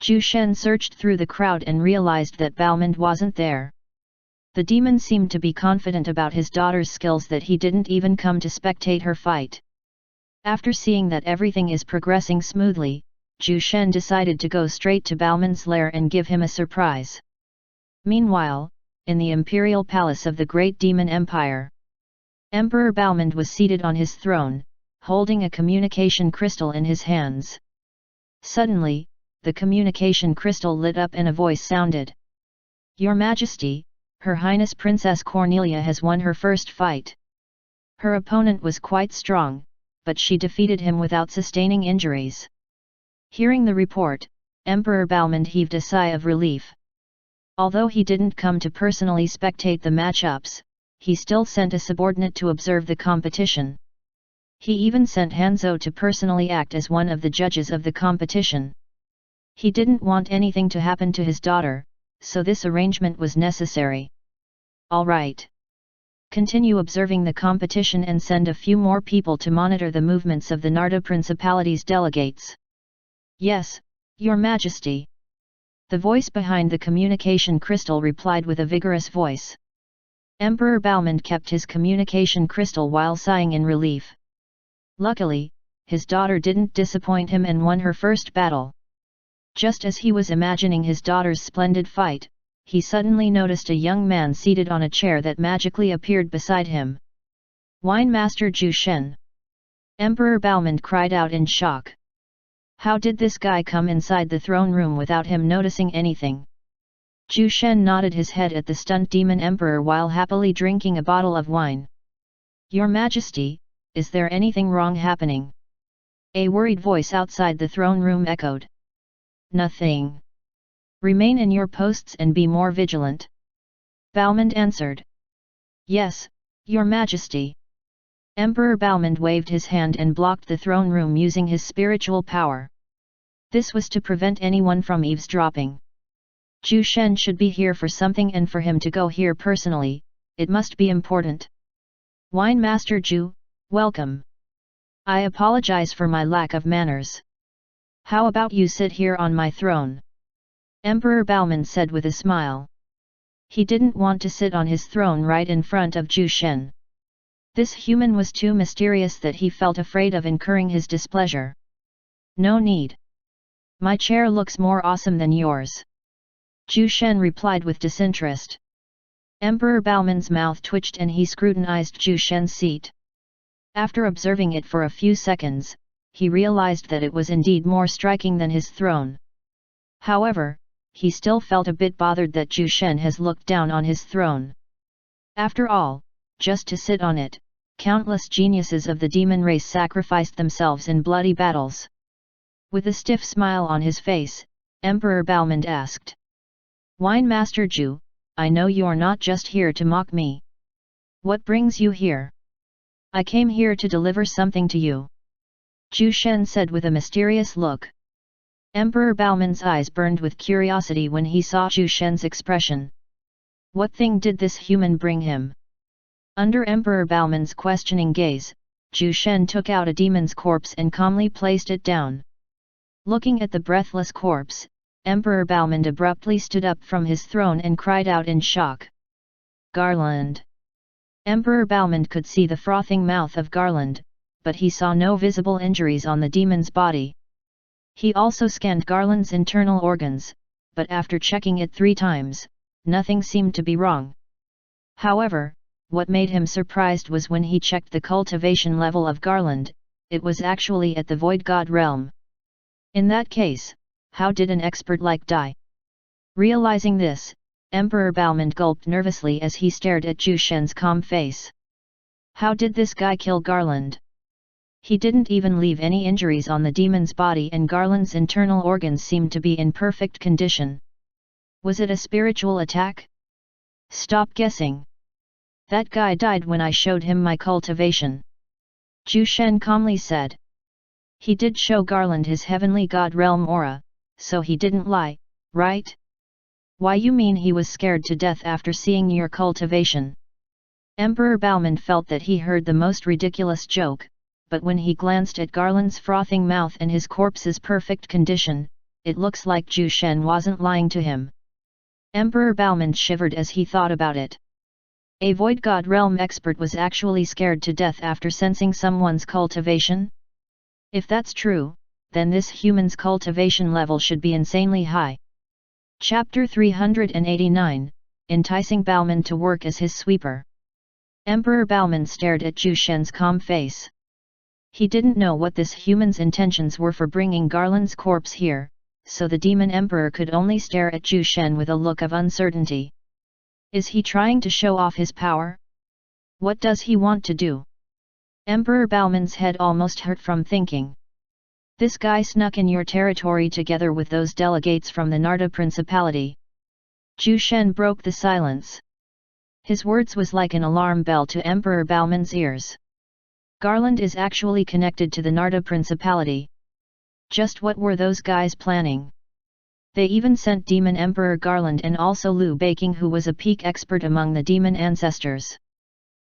Zhu Shen searched through the crowd and realized that Balmond wasn't there. The demon seemed to be confident about his daughter's skills that he didn't even come to spectate her fight. After seeing that everything is progressing smoothly, Zhu Shen decided to go straight to Balmond's lair and give him a surprise. Meanwhile, in the Imperial Palace of the Great Demon Empire, Emperor Balmond was seated on his throne, holding a communication crystal in his hands. Suddenly, the communication crystal lit up and a voice sounded. Your Majesty, Her Highness Princess Cornelia has won her first fight. Her opponent was quite strong, but she defeated him without sustaining injuries. Hearing the report, Emperor Balmond heaved a sigh of relief. Although he didn't come to personally spectate the matchups, he still sent a subordinate to observe the competition. He even sent Hanzhou to personally act as one of the judges of the competition. He didn't want anything to happen to his daughter, so this arrangement was necessary. All right. Continue observing the competition and send a few more people to monitor the movements of the Narda Principality's delegates. Yes, Your Majesty. The voice behind the communication crystal replied with a vigorous voice. Emperor Balmond kept his communication crystal while sighing in relief. Luckily, his daughter didn't disappoint him and won her first battle. Just as he was imagining his daughter's splendid fight, he suddenly noticed a young man seated on a chair that magically appeared beside him. Wine Master Zhu Shen! Emperor Balmond cried out in shock. How did this guy come inside the throne room without him noticing anything? Zhu Shen nodded his head at the stunned demon emperor while happily drinking a bottle of wine. Your Majesty, is there anything wrong happening? A worried voice outside the throne room echoed. Nothing. Remain in your posts and be more vigilant. Balmond answered. Yes, Your Majesty. Emperor Balmond waved his hand and blocked the throne room using his spiritual power. This was to prevent anyone from eavesdropping. Zhu Shen should be here for something, and for him to go here personally, it must be important. Wine Master Zhu, welcome. I apologize for my lack of manners. How about you sit here on my throne? Emperor Balmond said with a smile. He didn't want to sit on his throne right in front of Zhu Shen. This human was too mysterious that he felt afraid of incurring his displeasure. No need. My chair looks more awesome than yours. Zhu Shen replied with disinterest. Emperor Balmond's mouth twitched and he scrutinized Zhu Shen's seat. After observing it for a few seconds, he realized that it was indeed more striking than his throne. However, he still felt a bit bothered that Zhu Shen has looked down on his throne. After all, just to sit on it, countless geniuses of the demon race sacrificed themselves in bloody battles. With a stiff smile on his face, Emperor Balmond asked. Wine Master Zhu, I know you're not just here to mock me. What brings you here? I came here to deliver something to you. Zhu Shen said with a mysterious look. Emperor Balmond's eyes burned with curiosity when he saw Zhu Shen's expression. What thing did this human bring him? Under Emperor Balmond's questioning gaze, Zhu Shen took out a demon's corpse and calmly placed it down. Looking at the breathless corpse, Emperor Balmond abruptly stood up from his throne and cried out in shock. Garland! Emperor Balmond could see the frothing mouth of Garland, but he saw no visible injuries on the demon's body. He also scanned Garland's internal organs, but after checking it 3 times, nothing seemed to be wrong. However, what made him surprised was when he checked the cultivation level of Garland, it was actually at the Void God realm. In that case, how did an expert like die? Realizing this, Emperor Balmond gulped nervously as he stared at Zhu Shen's calm face. How did this guy kill Garland? He didn't even leave any injuries on the demon's body and Garland's internal organs seemed to be in perfect condition. Was it a spiritual attack? Stop guessing. That guy died when I showed him my cultivation. Zhu Shen calmly said. He did show Garland his heavenly god realm aura, so he didn't lie, right? Why you mean he was scared to death after seeing your cultivation? Emperor Balmond felt that he heard the most ridiculous joke, but when he glanced at Garland's frothing mouth and his corpse's perfect condition, it looks like Zhu Shen wasn't lying to him. Emperor Balmond shivered as he thought about it. A Void God realm expert was actually scared to death after sensing someone's cultivation? If that's true, then this human's cultivation level should be insanely high. Chapter 389, Enticing Balmond to work as his sweeper. Emperor Balmond stared at Zhu Shen's calm face. He didn't know what this human's intentions were for bringing Garland's corpse here, so the demon emperor could only stare at Zhu Shen with a look of uncertainty. Is he trying to show off his power? What does he want to do? Emperor Balmond's head almost hurt from thinking. This guy snuck in your territory together with those delegates from the Narda Principality. Zhu Shen broke the silence. His words was like an alarm bell to Emperor Balmond's ears. Garland is actually connected to the Narda Principality. Just what were those guys planning? They even sent Demon Emperor Garland and also Liu Beiqing, who was a peak expert among the demon ancestors.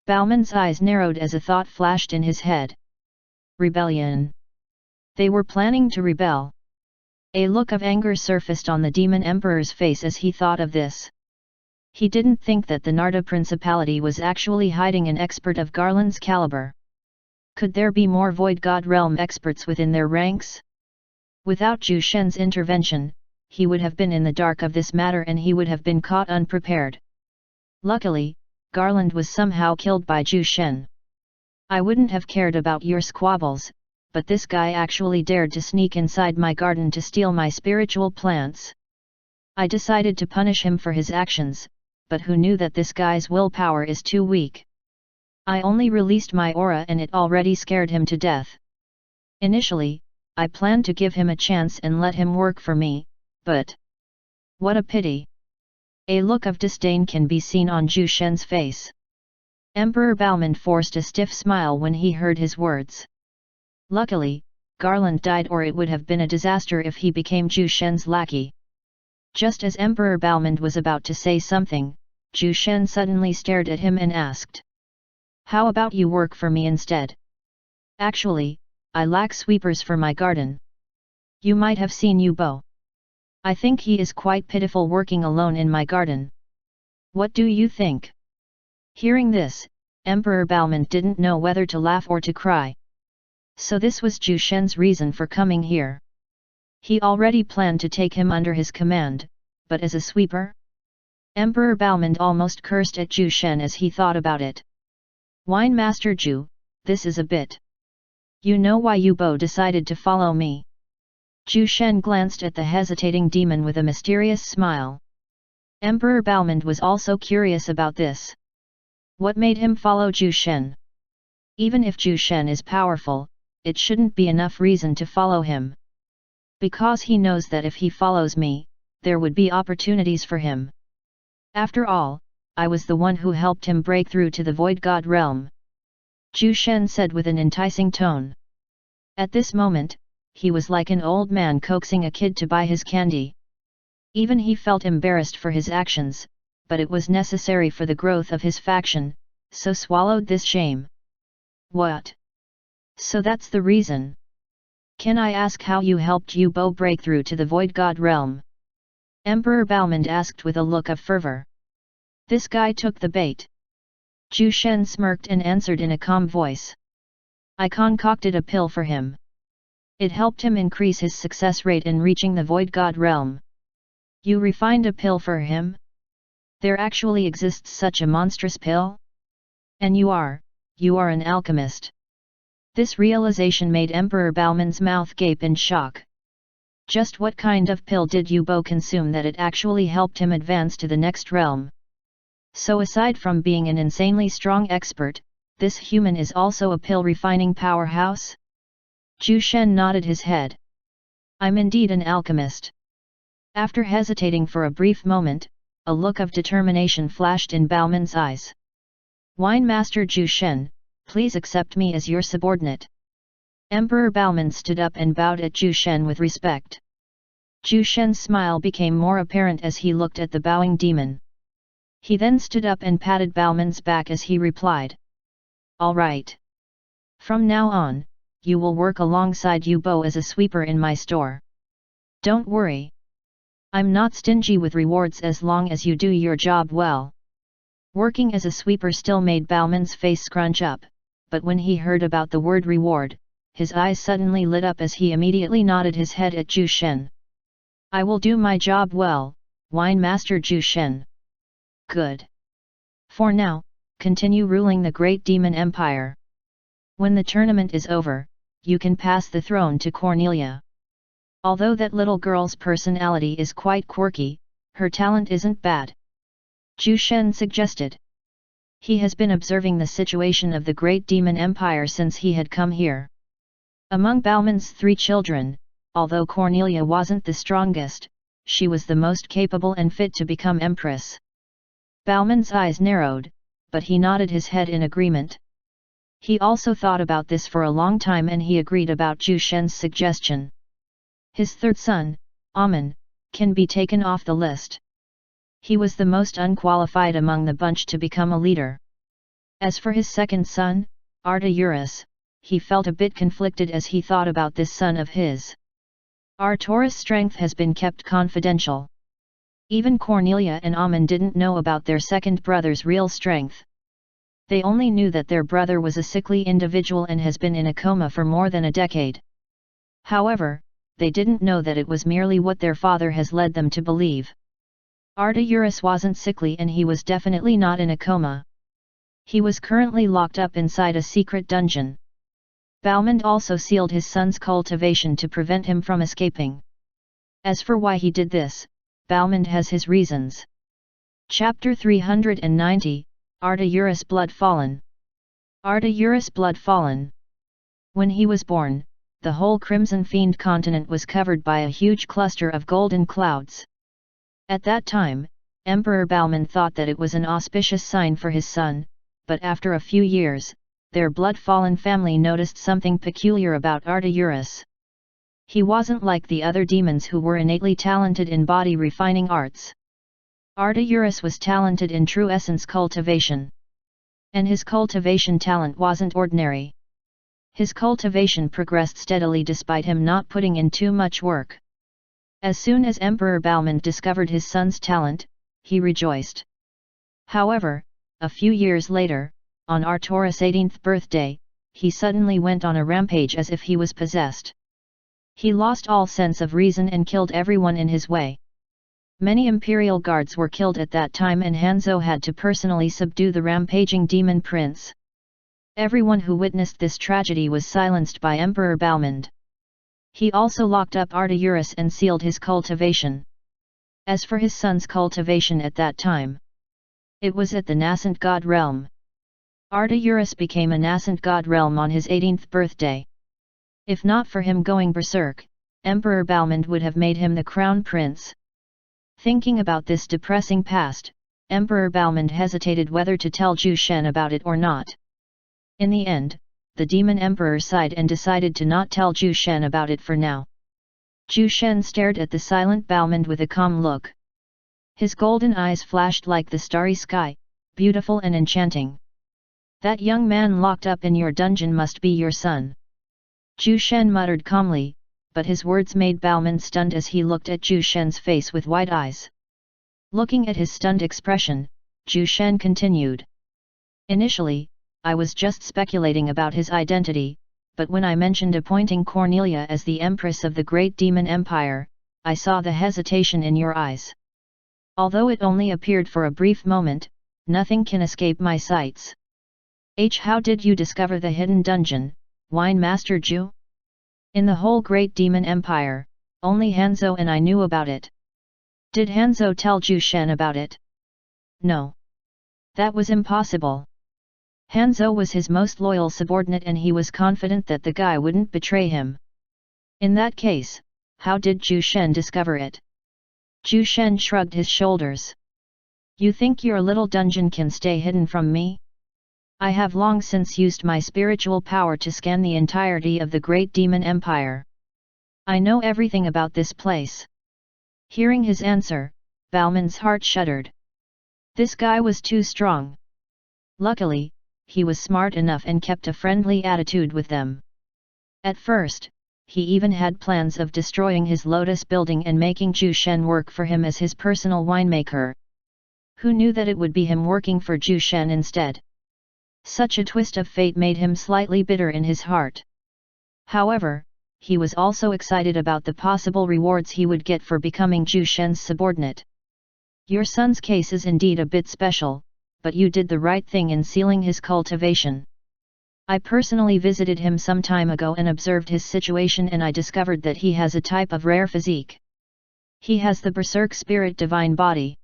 Balmond's eyes narrowed as a thought flashed in his head. Rebellion. They were planning to rebel. A look of anger surfaced on the demon emperor's face as he thought of this. He didn't think that the Narda Principality was actually hiding an expert of Garland's caliber. Could there be more Void God realm experts within their ranks? Without Zhu Shen's intervention, he would have been in the dark of this matter and he would have been caught unprepared. Luckily, Garland was somehow killed by Zhu Shen. I wouldn't have cared about your squabbles, but this guy actually dared to sneak inside my garden to steal my spiritual plants. I decided to punish him for his actions, but who knew that this guy's willpower is too weak? I only released my aura and it already scared him to death. Initially, I planned to give him a chance and let him work for me, but... what a pity! A look of disdain can be seen on Zhu Shen's face. Emperor Balmond forced a stiff smile when he heard his words. Luckily, Garland died, or it would have been a disaster if he became Zhu Shen's lackey. Just as Emperor Balmond was about to say something, Zhu Shen suddenly stared at him and asked, "How about you work for me instead? Actually, I lack sweepers for my garden. You might have seen Yu Bo. I think he is quite pitiful working alone in my garden. What do you think?" Hearing this, Emperor Balmond didn't know whether to laugh or to cry. So this was Zhu Shen's reason for coming here. He already planned to take him under his command, but as a sweeper? Emperor Balmond almost cursed at Zhu Shen as he thought about it. "Wine Master Zhu, this is a bit. You know why Yu Bo decided to follow me?" Zhu Shen glanced at the hesitating demon with a mysterious smile. Emperor Balmond was also curious about this. What made him follow Zhu Shen? Even if Zhu Shen is powerful, it shouldn't be enough reason to follow him. Because he knows that if he follows me, there would be opportunities for him. After all, I was the one who helped him break through to the Void God realm. Zhu Shen said with an enticing tone. At this moment, he was like an old man coaxing a kid to buy his candy. Even he felt embarrassed for his actions, but it was necessary for the growth of his faction, so swallowed this shame. "What? So that's the reason? Can I ask how you helped Yu Bo break through to the Void God realm?" Emperor Balmond asked with a look of fervor. This guy took the bait. Zhu Shen smirked and answered in a calm voice. "I concocted a pill for him. It helped him increase his success rate in reaching the Void God realm." "You refined a pill for him? There actually exists such a monstrous pill? And you are an alchemist." This realization made Emperor Balmond's mouth gape in shock. Just what kind of pill did Yu Bo consume that it actually helped him advance to the next realm? So aside from being an insanely strong expert, this human is also a pill-refining powerhouse? Zhu Shen nodded his head. "I'm indeed an alchemist." After hesitating for a brief moment, a look of determination flashed in Balmond's eyes. "Wine Master Zhu Shen, please accept me as your subordinate." Emperor Balmond stood up and bowed at Zhu Shen with respect. Zhu Shen's smile became more apparent as he looked at the bowing demon. He then stood up and patted Balmond's back as he replied. "All right. From now on, you will work alongside Yu Bo as a sweeper in my store. Don't worry. I'm not stingy with rewards as long as you do your job well." Working as a sweeper still made Balmond's face scrunch up, but when he heard about the word reward, his eyes suddenly lit up as he immediately nodded his head at Zhu Shen. "I will do my job well, Wine Master Zhu Shen." "Good. For now, continue ruling the great demon empire. When the tournament is over, you can pass the throne to Cornelia. Although that little girl's personality is quite quirky, her talent isn't bad," Zhu Shen suggested. He has been observing the situation of the great demon empire since he had come here. Among Balmond's 3 children, although Cornelia wasn't the strongest, she was the most capable and fit to become empress. Balmond's eyes narrowed, but he nodded his head in agreement. He also thought about this for a long time and he agreed about Zhu Shen's suggestion. His 3rd son, Amen, can be taken off the list. He was the most unqualified among the bunch to become a leader. As for his 2nd son, Artaurus, he felt a bit conflicted as he thought about this son of his. Artaurus' strength has been kept confidential. Even Cornelia and Amen didn't know about their 2nd brother's real strength. They only knew that their brother was a sickly individual and has been in a coma for more than a decade. However, they didn't know that it was merely what their father has led them to believe. Artaurus wasn't sickly and he was definitely not in a coma. He was currently locked up inside a secret dungeon. Balmond also sealed his son's cultivation to prevent him from escaping. As for why he did this, Balmond has his reasons. Chapter 390, Artaurus Blood Fallen. Artaurus Blood Fallen. When he was born, the whole Crimson Fiend continent was covered by a huge cluster of golden clouds. At that time, Emperor Balmond thought that it was an auspicious sign for his son, but after a few years, their blood-fallen family noticed something peculiar about Artaurus. He wasn't like the other demons who were innately talented in body-refining arts. Artaurus was talented in true essence cultivation. And his cultivation talent wasn't ordinary. His cultivation progressed steadily despite him not putting in too much work. As soon as Emperor Balmond discovered his son's talent, he rejoiced. However, a few years later, on Artaurus' 18th birthday, he suddenly went on a rampage as if he was possessed. He lost all sense of reason and killed everyone in his way. Many imperial guards were killed at that time and Hanzo had to personally subdue the rampaging demon prince. Everyone who witnessed this tragedy was silenced by Emperor Balmond. He also locked up Artaurus and sealed his cultivation. As for his son's cultivation at that time, it was at the nascent god realm. Artaurus became a nascent god realm on his 18th birthday. If not for him going berserk, Emperor Balmond would have made him the crown prince. Thinking about this depressing past, Emperor Balmond hesitated whether to tell Zhu Shen about it or not. In the end, the demon emperor sighed and decided to not tell Zhu Shen about it for now. Zhu Shen stared at the silent Balmond with a calm look. His golden eyes flashed like the starry sky, beautiful and enchanting. That young man locked up in your dungeon must be your son. Zhu Shen muttered calmly, but his words made Balmond stunned as he looked at Zhu Shen's face with wide eyes. Looking at his stunned expression, Zhu Shen continued. Initially, I was just speculating about his identity, but when I mentioned appointing Cornelia as the Empress of the Great Demon Empire, I saw the hesitation in your eyes. Although it only appeared for a brief moment, nothing can escape my sights. How did you discover the hidden dungeon, Wine Master Zhu? In the whole Great Demon Empire, only Hanzo and I knew about it. Did Hanzo tell Zhu Shen about it? No. That was impossible. Hanzo was his most loyal subordinate and he was confident that the guy wouldn't betray him. In that case, how did Zhu Shen discover it? Zhu Shen shrugged his shoulders. You think your little dungeon can stay hidden from me? I have long since used my spiritual power to scan the entirety of the Great Demon Empire. I know everything about this place. Hearing his answer, Balmond's heart shuddered. This guy was too strong. Luckily, he was smart enough and kept a friendly attitude with them. At first, he even had plans of destroying his lotus building and making Zhu Shen work for him as his personal winemaker. Who knew that it would be him working for Zhu Shen instead? Such a twist of fate made him slightly bitter in his heart. However, he was also excited about the possible rewards he would get for becoming Zhu Shen's subordinate. Your son's case is indeed a bit special, but you did the right thing in sealing his cultivation. I personally visited him some time ago and observed his situation and I discovered that he has a type of rare physique. He has the Berserk Spirit Divine Body.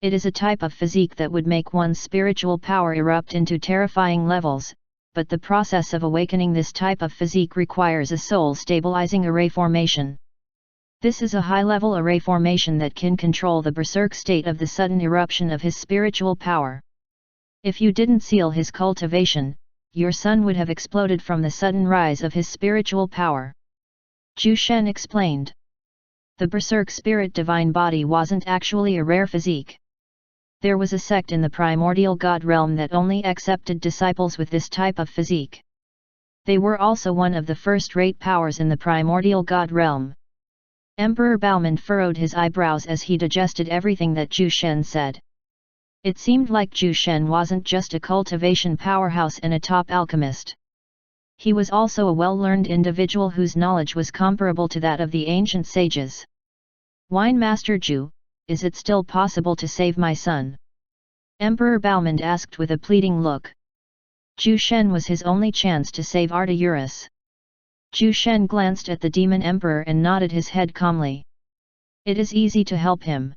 It is a type of physique that would make one's spiritual power erupt into terrifying levels, but the process of awakening this type of physique requires a soul-stabilizing array formation. This is a high-level array formation that can control the berserk state of the sudden eruption of his spiritual power. If you didn't seal his cultivation, your son would have exploded from the sudden rise of his spiritual power. Zhu Shen explained. The Berserk Spirit Divine Body wasn't actually a rare physique. There was a sect in the primordial god realm that only accepted disciples with this type of physique. They were also one of the first-rate powers in the primordial god realm. Emperor Balmond furrowed his eyebrows as he digested everything that Zhu Shen said. It seemed like Zhu Shen wasn't just a cultivation powerhouse and a top alchemist. He was also a well-learned individual whose knowledge was comparable to that of the ancient sages. Wine Master Zhu, is it still possible to save my son? Emperor Balmond asked with a pleading look. Zhu Shen was his only chance to save Artaurus. Zhu Shen glanced at the demon emperor and nodded his head calmly. It is easy to help him.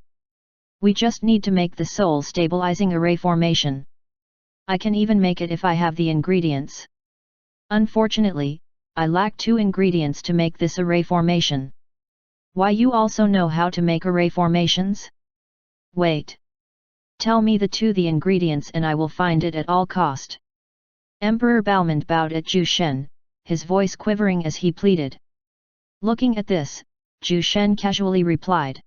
We just need to make the soul stabilizing array formation. I can even make it if I have the ingredients. Unfortunately, I lack 2 ingredients to make this array formation. Why, you also know how to make array formations? Wait. Tell me the ingredients and I will find it at all cost. Emperor Balmond bowed at Zhu Shen, his voice quivering as he pleaded. Looking at this, Zhu Shen casually replied.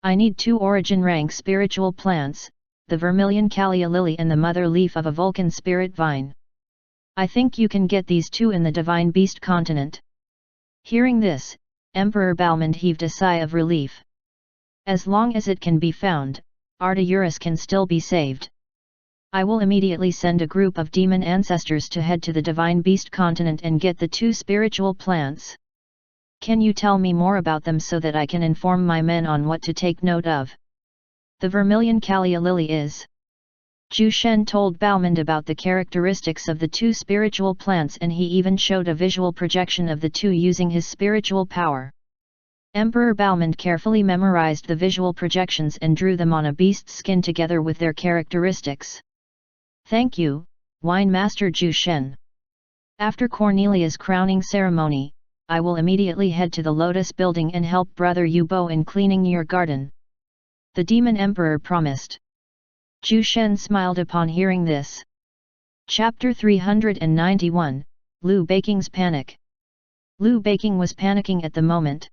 I need 2 origin rank spiritual plants, the vermilion Callia lily and the mother leaf of a Vulcan spirit vine. I think you can get these 2 in the divine beast continent. Hearing this, Emperor Balmond heaved a sigh of relief. As long as it can be found, Artaurus can still be saved. I will immediately send a group of demon ancestors to head to the divine beast continent and get the 2 spiritual plants. Can you tell me more about them so that I can inform my men on what to take note of? The vermilion Callia lily is. Zhu Shen told Balmond about the characteristics of the 2 spiritual plants, and he even showed a visual projection of the 2 using his spiritual power. Emperor Balmond carefully memorized the visual projections and drew them on a beast's skin together with their characteristics. Thank you, Wine Master Zhu Shen. After Cornelia's crowning ceremony, I will immediately head to the Lotus Building and help Brother Yubo in cleaning your garden. The Demon Emperor promised. Zhu Shen smiled upon hearing this. Chapter 391, Liu Beiking's Panic. Liu Beiking was panicking at the moment.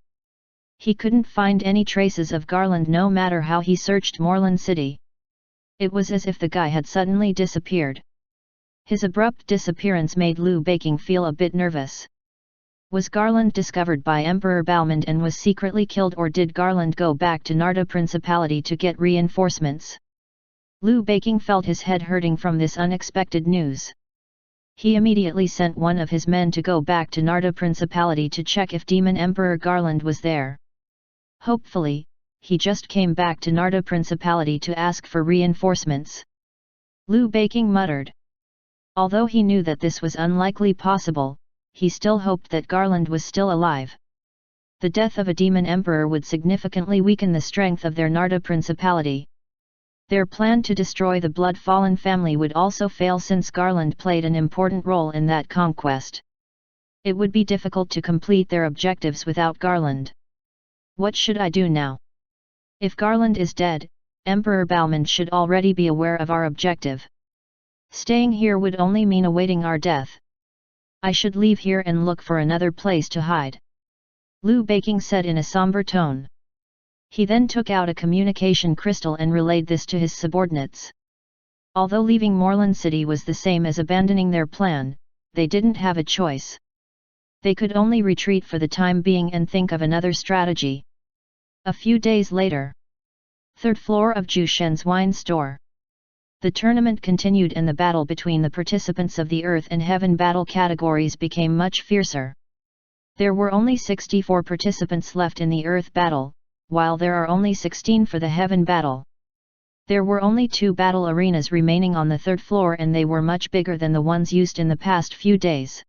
He couldn't find any traces of Garland no matter how he searched Moreland City. It was as if the guy had suddenly disappeared. His abrupt disappearance made Liu Beiking feel a bit nervous. Was Garland discovered by Emperor Balmond and was secretly killed, or did Garland go back to Narda Principality to get reinforcements? Liu Beiking felt his head hurting from this unexpected news. He immediately sent one of his men to go back to Narda Principality to check if Demon Emperor Garland was there. Hopefully, he just came back to Narda Principality to ask for reinforcements. Liu Beiking muttered. Although he knew that this was unlikely possible, he still hoped that Garland was still alive. The death of a demon emperor would significantly weaken the strength of their Narda Principality. Their plan to destroy the Blood-Fallen family would also fail since Garland played an important role in that conquest. It would be difficult to complete their objectives without Garland. What should I do now? If Garland is dead, Emperor Balmond should already be aware of our objective. Staying here would only mean awaiting our death. I should leave here and look for another place to hide. Liu Beiking said in a somber tone. He then took out a communication crystal and relayed this to his subordinates. Although leaving Moreland City was the same as abandoning their plan, they didn't have a choice. They could only retreat for the time being and think of another strategy. A few days later. 3rd floor of Zhu Shen's wine store. The tournament continued and the battle between the participants of the Earth and Heaven battle categories became much fiercer. There were only 64 participants left in the Earth battle, while there are only 16 for the Heaven battle. There were only 2 battle arenas remaining on the 3rd floor, and they were much bigger than the ones used in the past few days.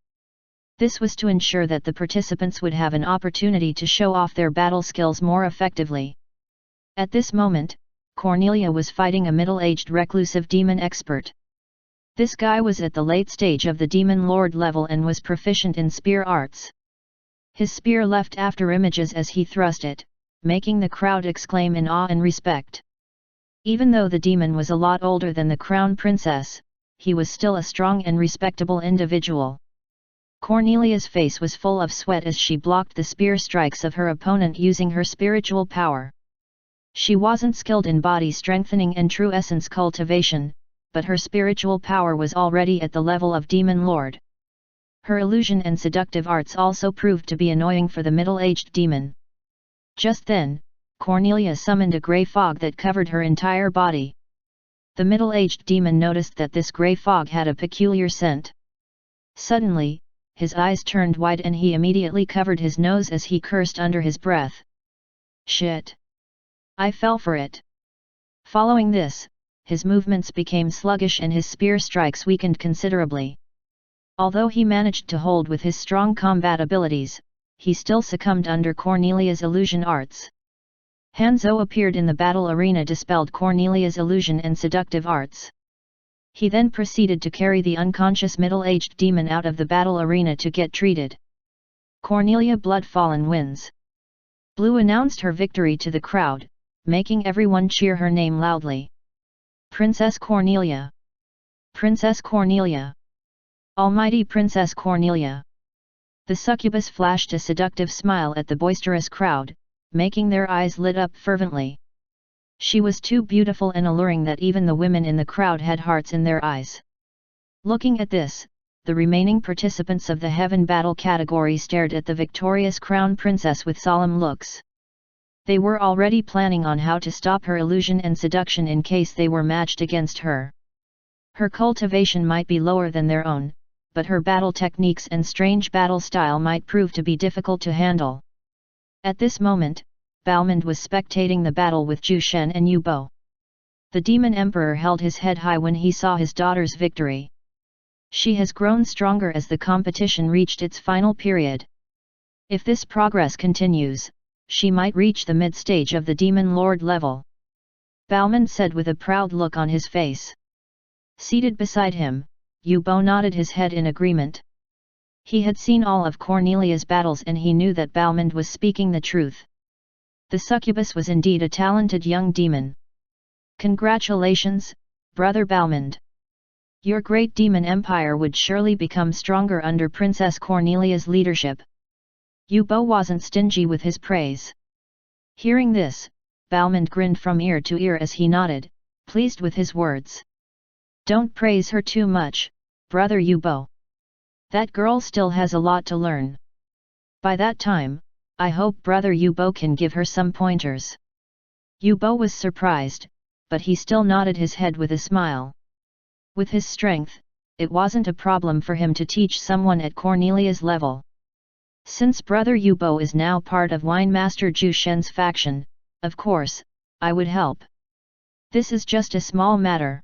This was to ensure that the participants would have an opportunity to show off their battle skills more effectively. At this moment, Cornelia was fighting a middle-aged reclusive demon expert. This guy was at the late stage of the Demon Lord level and was proficient in spear arts. His spear left after images as he thrust it, making the crowd exclaim in awe and respect. Even though the demon was a lot older than the crown princess, he was still a strong and respectable individual. Cornelia's face was full of sweat as she blocked the spear strikes of her opponent using her spiritual power. She wasn't skilled in body strengthening and true essence cultivation, but her spiritual power was already at the level of Demon Lord. Her illusion and seductive arts also proved to be annoying for the middle-aged demon. Just then, Cornelia summoned a grey fog that covered her entire body. The middle-aged demon noticed that this grey fog had a peculiar scent. Suddenly, his eyes turned wide and he immediately covered his nose as he cursed under his breath. Shit! I fell for it. Following this, his movements became sluggish and his spear strikes weakened considerably. Although he managed to hold with his strong combat abilities, he still succumbed under Cornelia's illusion arts. Hanzo appeared in the battle arena, dispelled Cornelia's illusion and seductive arts. He then proceeded to carry the unconscious middle-aged demon out of the battle arena to get treated. Cornelia Bloodfallen wins. Blue announced her victory to the crowd, making everyone cheer her name loudly. Princess Cornelia! Princess Cornelia! Almighty Princess Cornelia! The succubus flashed a seductive smile at the boisterous crowd, making their eyes lit up fervently. She was too beautiful and alluring that even the women in the crowd had hearts in their eyes. Looking at this, the remaining participants of the Heaven Battle category stared at the victorious Crown Princess with solemn looks. They were already planning on how to stop her illusion and seduction in case they were matched against her. Her cultivation might be lower than their own, but her battle techniques and strange battle style might prove to be difficult to handle. At this moment, Balmond was spectating the battle with Zhu Shen and Yu Bo. The Demon Emperor held his head high when he saw his daughter's victory. She has grown stronger as the competition reached its final period. If this progress continues, she might reach the mid-stage of the Demon Lord level. Balmond said with a proud look on his face. Seated beside him, Yu Bo nodded his head in agreement. He had seen all of Cornelia's battles and he knew that Balmond was speaking the truth. The succubus was indeed a talented young demon. Congratulations, Brother Balmond. Your great demon empire would surely become stronger under Princess Cornelia's leadership. Yu Bo wasn't stingy with his praise. Hearing this, Balmond grinned from ear to ear as he nodded, pleased with his words. Don't praise her too much, Brother Yu Bo. That girl still has a lot to learn. By that time, I hope Brother Yu Bo can give her some pointers. Yu Bo was surprised, but he still nodded his head with a smile. With his strength, it wasn't a problem for him to teach someone at Cornelia's level. Since Brother Yu Bo is now part of Wine Master Zhu Shen's faction, of course, I would help. This is just a small matter.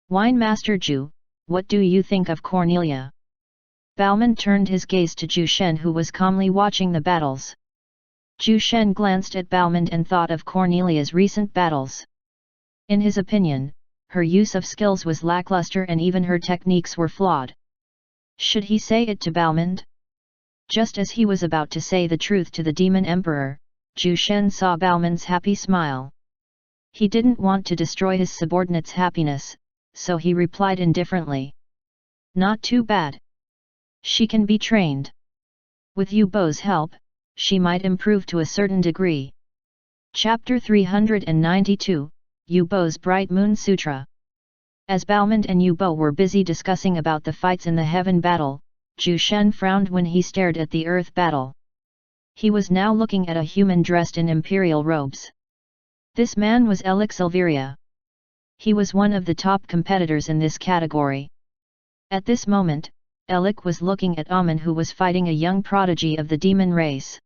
Wine Master Zhu, what do you think of Cornelia? Balmond turned his gaze to Zhu Shen, who was calmly watching the battles. Zhu Shen glanced at Balmond and thought of Cornelia's recent battles. In his opinion, her use of skills was lackluster and even her techniques were flawed. Should he say it to Balmond? Just as he was about to say the truth to the Demon Emperor, Zhu Shen saw Balmond's happy smile. He didn't want to destroy his subordinate's happiness, so he replied indifferently. Not too bad. She can be trained. With Yu Bo's help, she might improve to a certain degree. Chapter 392, Yu Bo's Bright Moon Sutra. As Balmond and Yu Bo were busy discussing about the fights in the Heaven Battle, Zhu Shen frowned when he stared at the Earth Battle. He was now looking at a human dressed in imperial robes. This man was Elik Silveria. He was one of the top competitors in this category. At this moment, Elik was looking at Amun, who was fighting a young prodigy of the demon race.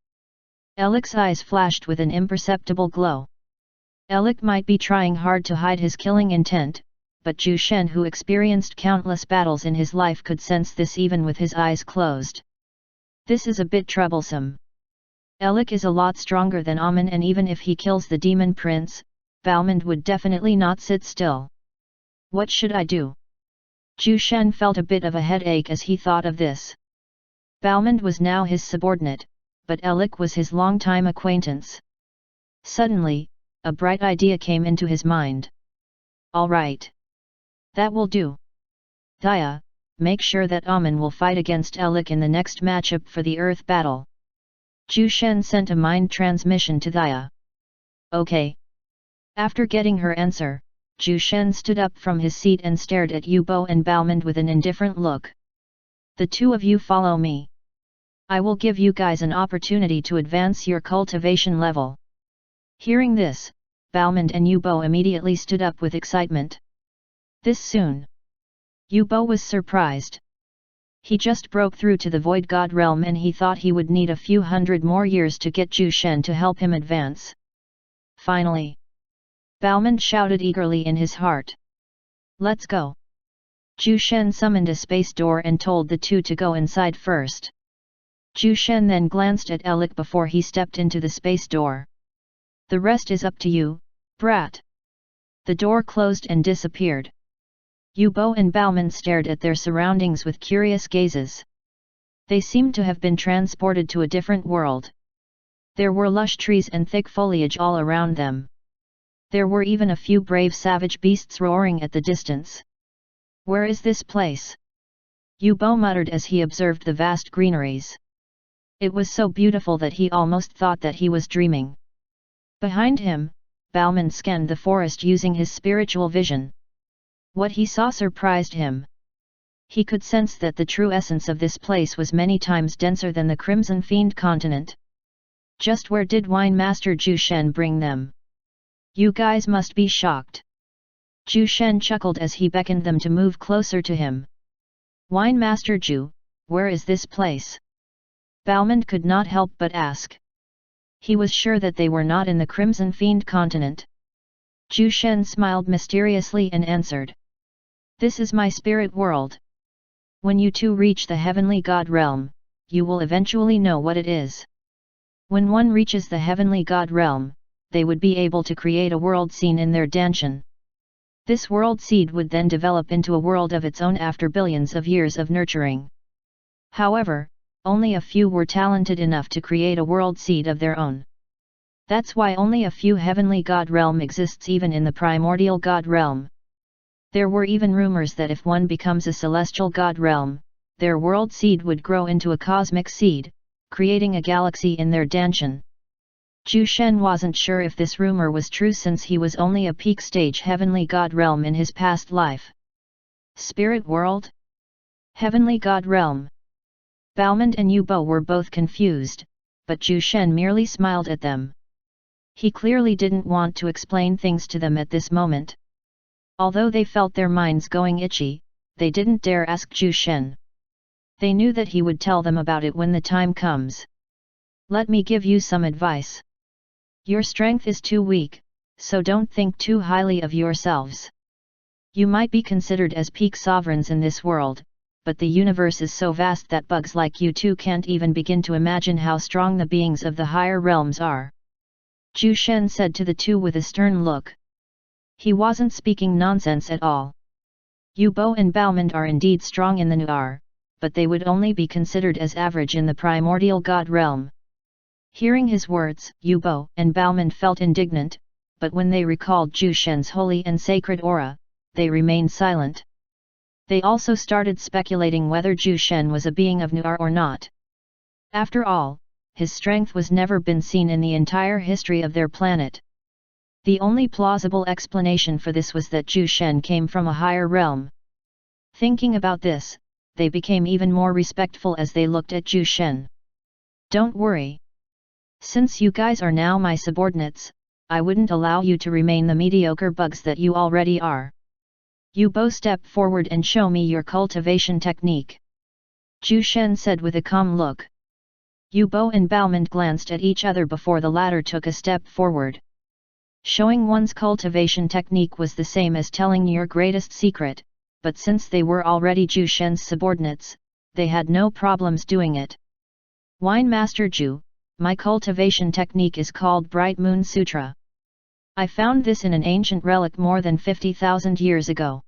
Elik's eyes flashed with an imperceptible glow. Elik might be trying hard to hide his killing intent, but Zhu Shen, who experienced countless battles in his life, could sense this even with his eyes closed. This is a bit troublesome. Elik is a lot stronger than Amun, and even if he kills the demon prince, Balmond would definitely not sit still. What should I do? Zhu Shen felt a bit of a headache as he thought of this. Balmond was now his subordinate, but Elik was his longtime acquaintance. Suddenly, a bright idea came into his mind. All right. That will do. Thaya, make sure that Amun will fight against Elik in the next matchup for the Earth Battle. Zhu Shen sent a mind transmission to Thaya. Okay. After getting her answer, Zhu Shen stood up from his seat and stared at Yu Bo and Balmond with an indifferent look. The two of you follow me. I will give you guys an opportunity to advance your cultivation level. Hearing this, Balmond and Yu Bo immediately stood up with excitement. This soon? Yu Bo was surprised. He just broke through to the Void God realm and he thought he would need a few hundred more years to get Zhu Shen to help him advance. Finally! Balmond shouted eagerly in his heart. Let's go! Zhu Shen summoned a space door and told the two to go inside first. Zhu Shen then glanced at Elik before he stepped into the space door. The rest is up to you, brat. The door closed and disappeared. Yubo and Bauman stared at their surroundings with curious gazes. They seemed to have been transported to a different world. There were lush trees and thick foliage all around them. There were even a few brave savage beasts roaring at the distance. Where is this place? Yubo muttered as he observed the vast greeneries. It was so beautiful that he almost thought that he was dreaming. Behind him, Bauman scanned the forest using his spiritual vision. What he saw surprised him. He could sense that the true essence of this place was many times denser than the Crimson Fiend continent. Just where did Wine Master Zhu Shen bring them? You guys must be shocked. Zhu Shen chuckled as he beckoned them to move closer to him. Wine Master Zhu, where is this place? Bauman could not help but ask. He was sure that they were not in the Crimson Fiend continent. Zhu Shen smiled mysteriously and answered. This is my spirit world. When you two reach the heavenly god realm, you will eventually know what it is. When one reaches the heavenly god realm, they would be able to create a world scene in their danshan. This world seed would then develop into a world of its own after billions of years of nurturing. However, only a few were talented enough to create a world seed of their own. That's why only a few heavenly god realm exists even in the primordial god realm. There were even rumors that if one becomes a celestial god realm, their world seed would grow into a cosmic seed, creating a galaxy in their danshan. Zhu Shen wasn't sure if this rumor was true since he was only a peak stage heavenly god realm in his past life. Spirit world? Heavenly god realm? Bauman and Yubo were both confused, but Zhu Shen merely smiled at them. He clearly didn't want to explain things to them at this moment. Although they felt their minds going itchy, they didn't dare ask Zhu Shen. They knew that he would tell them about it when the time comes. Let me give you some advice. Your strength is too weak, so don't think too highly of yourselves. You might be considered as peak sovereigns in this world, but the universe is so vast that bugs like you two can't even begin to imagine how strong the beings of the higher realms are. Zhu Shen said to the two with a stern look. He wasn't speaking nonsense at all. Yubo and Bauman are indeed strong in the Nuar, but they would only be considered as average in the primordial god realm. Hearing his words, Yubo and Bauman felt indignant, but when they recalled Zhu Shen's holy and sacred aura, they remained silent. They also started speculating whether Zhu Shen was a being of Nuar or not. After all, his strength was never been seen in the entire history of their planet. The only plausible explanation for this was that Zhu Shen came from a higher realm. Thinking about this, they became even more respectful as they looked at Zhu Shen. Don't worry. Since you guys are now my subordinates, I wouldn't allow you to remain the mediocre bugs that you already are. Yubo, step forward and show me your cultivation technique. Zhu Shen said with a calm look. Yubo and Bauman glanced at each other before the latter took a step forward. Showing one's cultivation technique was the same as telling your greatest secret, but since they were already Zhu Shen's subordinates, they had no problems doing it. Wine Master Zhu, my cultivation technique is called Bright Moon Sutra. I found this in an ancient relic more than 50,000 years ago.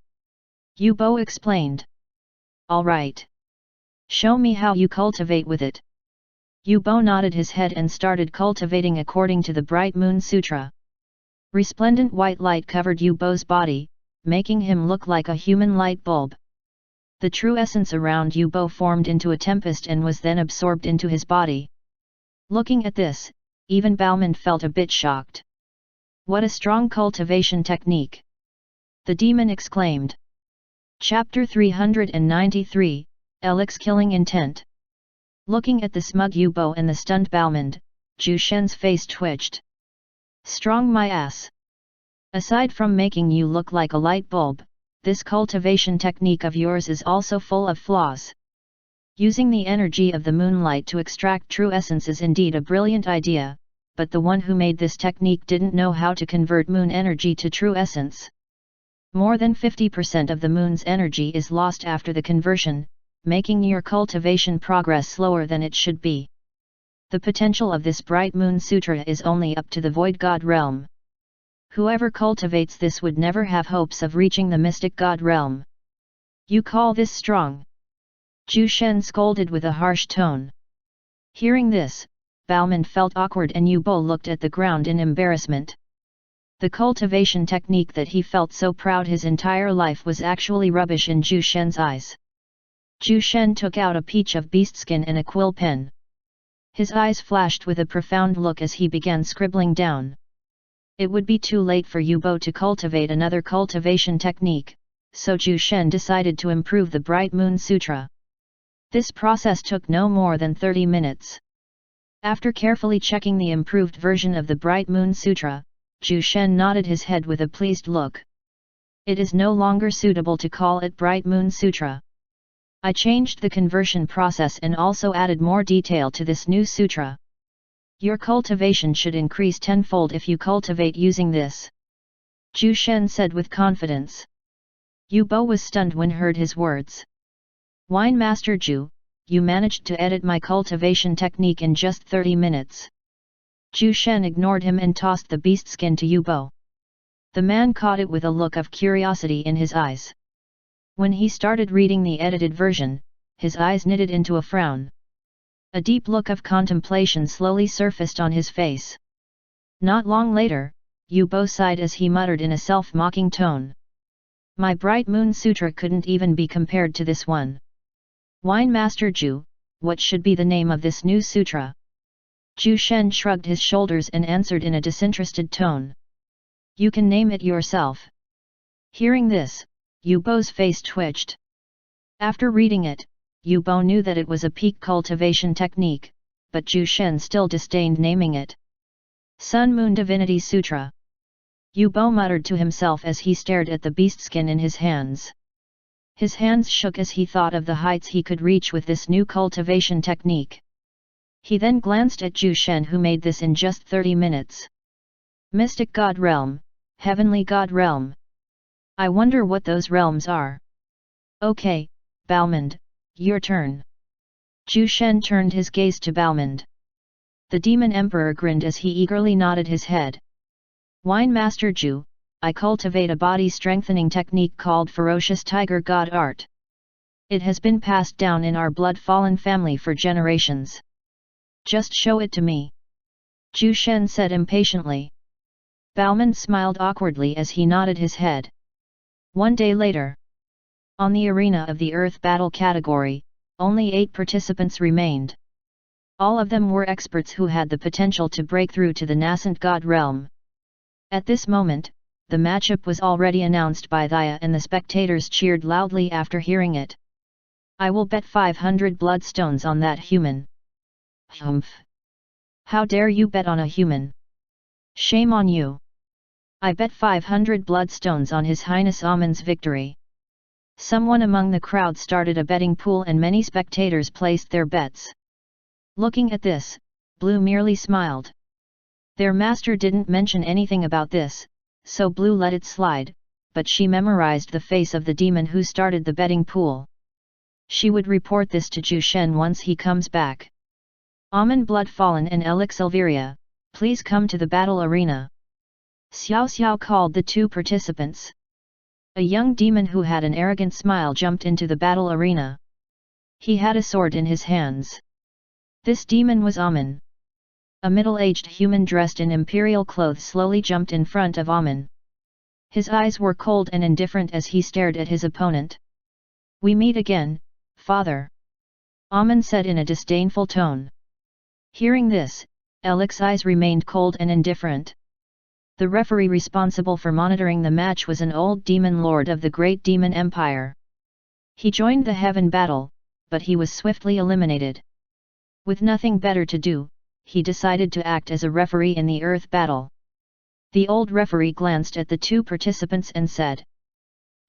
Yubo explained. All right. Show me how you cultivate with it. Yubo nodded his head and started cultivating according to the Bright Moon Sutra. Resplendent white light covered Yubo's body, making him look like a human light bulb. The true essence around Yubo formed into a tempest and was then absorbed into his body. Looking at this, even Bauman felt a bit shocked. What a strong cultivation technique! The demon exclaimed. Chapter 393, Elix Killing Intent. Looking at the smug Yubo and the stunned Bauman, Zhu Shen's face twitched. Strong my ass! Aside from making you look like a light bulb, this cultivation technique of yours is also full of flaws. Using the energy of the moonlight to extract true essence is indeed a brilliant idea, but the one who made this technique didn't know how to convert moon energy to true essence. More than 50% of the moon's energy is lost after the conversion, making your cultivation progress slower than it should be. The potential of this Bright Moon Sutra is only up to the Void God realm. Whoever cultivates this would never have hopes of reaching the Mystic God realm. You call this strong? Zhu Shen scolded with a harsh tone. Hearing this, Balmond felt awkward and Yu Bo looked at the ground in embarrassment. The cultivation technique that he felt so proud his entire life was actually rubbish in Zhu Shen's eyes. Zhu Shen took out a peach of beast skin and a quill pen. His eyes flashed with a profound look as he began scribbling down. It would be too late for Yu Bo to cultivate another cultivation technique, so Zhu Shen decided to improve the Bright Moon Sutra. This process took no more than 30 minutes. After carefully checking the improved version of the Bright Moon Sutra, Zhu Shen nodded his head with a pleased look. It is no longer suitable to call it Bright Moon Sutra. I changed the conversion process and also added more detail to this new sutra. Your cultivation should increase tenfold if you cultivate using this. Zhu Shen said with confidence. Yu Bo was stunned when heard his words. Wine Master Zhu, you managed to edit my cultivation technique in just 30 minutes. Zhu Shen ignored him and tossed the beast skin to Yu Bo. The man caught it with a look of curiosity in his eyes. When he started reading the edited version, his eyes knitted into a frown. A deep look of contemplation slowly surfaced on his face. Not long later, Yu Bo sighed as he muttered in a self-mocking tone. My Bright Moon Sutra couldn't even be compared to this one. Wine Master Zhu, what should be the name of this new sutra? Zhu Shen shrugged his shoulders and answered in a disinterested tone. You can name it yourself. Hearing this, Yu Bo's face twitched. After reading it, Yu Bo knew that it was a peak cultivation technique, but Zhu Shen still disdained naming it. Sun Moon Divinity Sutra. Yu Bo muttered to himself as he stared at the beast skin in his hands. His hands shook as he thought of the heights he could reach with this new cultivation technique. He then glanced at Zhu Shen who made this in just 30 minutes. Mystic God Realm, Heavenly God Realm. I wonder what those realms are. Okay, Balmond, your turn. Zhu Shen turned his gaze to Balmond. The Demon Emperor grinned as he eagerly nodded his head. Wine Master Zhu, I cultivate a body-strengthening technique called Ferocious Tiger God Art. It has been passed down in our blood-fallen family for generations. Just show it to me. Zhu Shen said impatiently. Balmond smiled awkwardly as he nodded his head. One day later. On the arena of the Earth Battle category, only 8 participants remained. All of them were experts who had the potential to break through to the nascent God realm. At this moment, the matchup was already announced by Thea and the spectators cheered loudly after hearing it. I will bet 500 bloodstones on that human. Humph! How dare you bet on a human? Shame on you! I bet 500 bloodstones on His Highness Amon's victory. Someone among the crowd started a betting pool and many spectators placed their bets. Looking at this, Blue merely smiled. Their master didn't mention anything about this, so Blue let it slide, but she memorized the face of the demon who started the betting pool. She would report this to Zhu Shen once he comes back. Amon Bloodfallen and Elix Elviria, please come to the battle arena. Xiao Xiao called the 2 participants. A young demon who had an arrogant smile jumped into the battle arena. He had a sword in his hands. This demon was Amon. A middle-aged human dressed in imperial clothes slowly jumped in front of Amon. His eyes were cold and indifferent as he stared at his opponent. We meet again, father. Amon said in a disdainful tone. Hearing this, Elix's eyes remained cold and indifferent. The referee responsible for monitoring the match was an old demon lord of the Great Demon Empire. He joined the heaven battle, but he was swiftly eliminated. With nothing better to do, he decided to act as a referee in the earth battle. The old referee glanced at the 2 participants and said,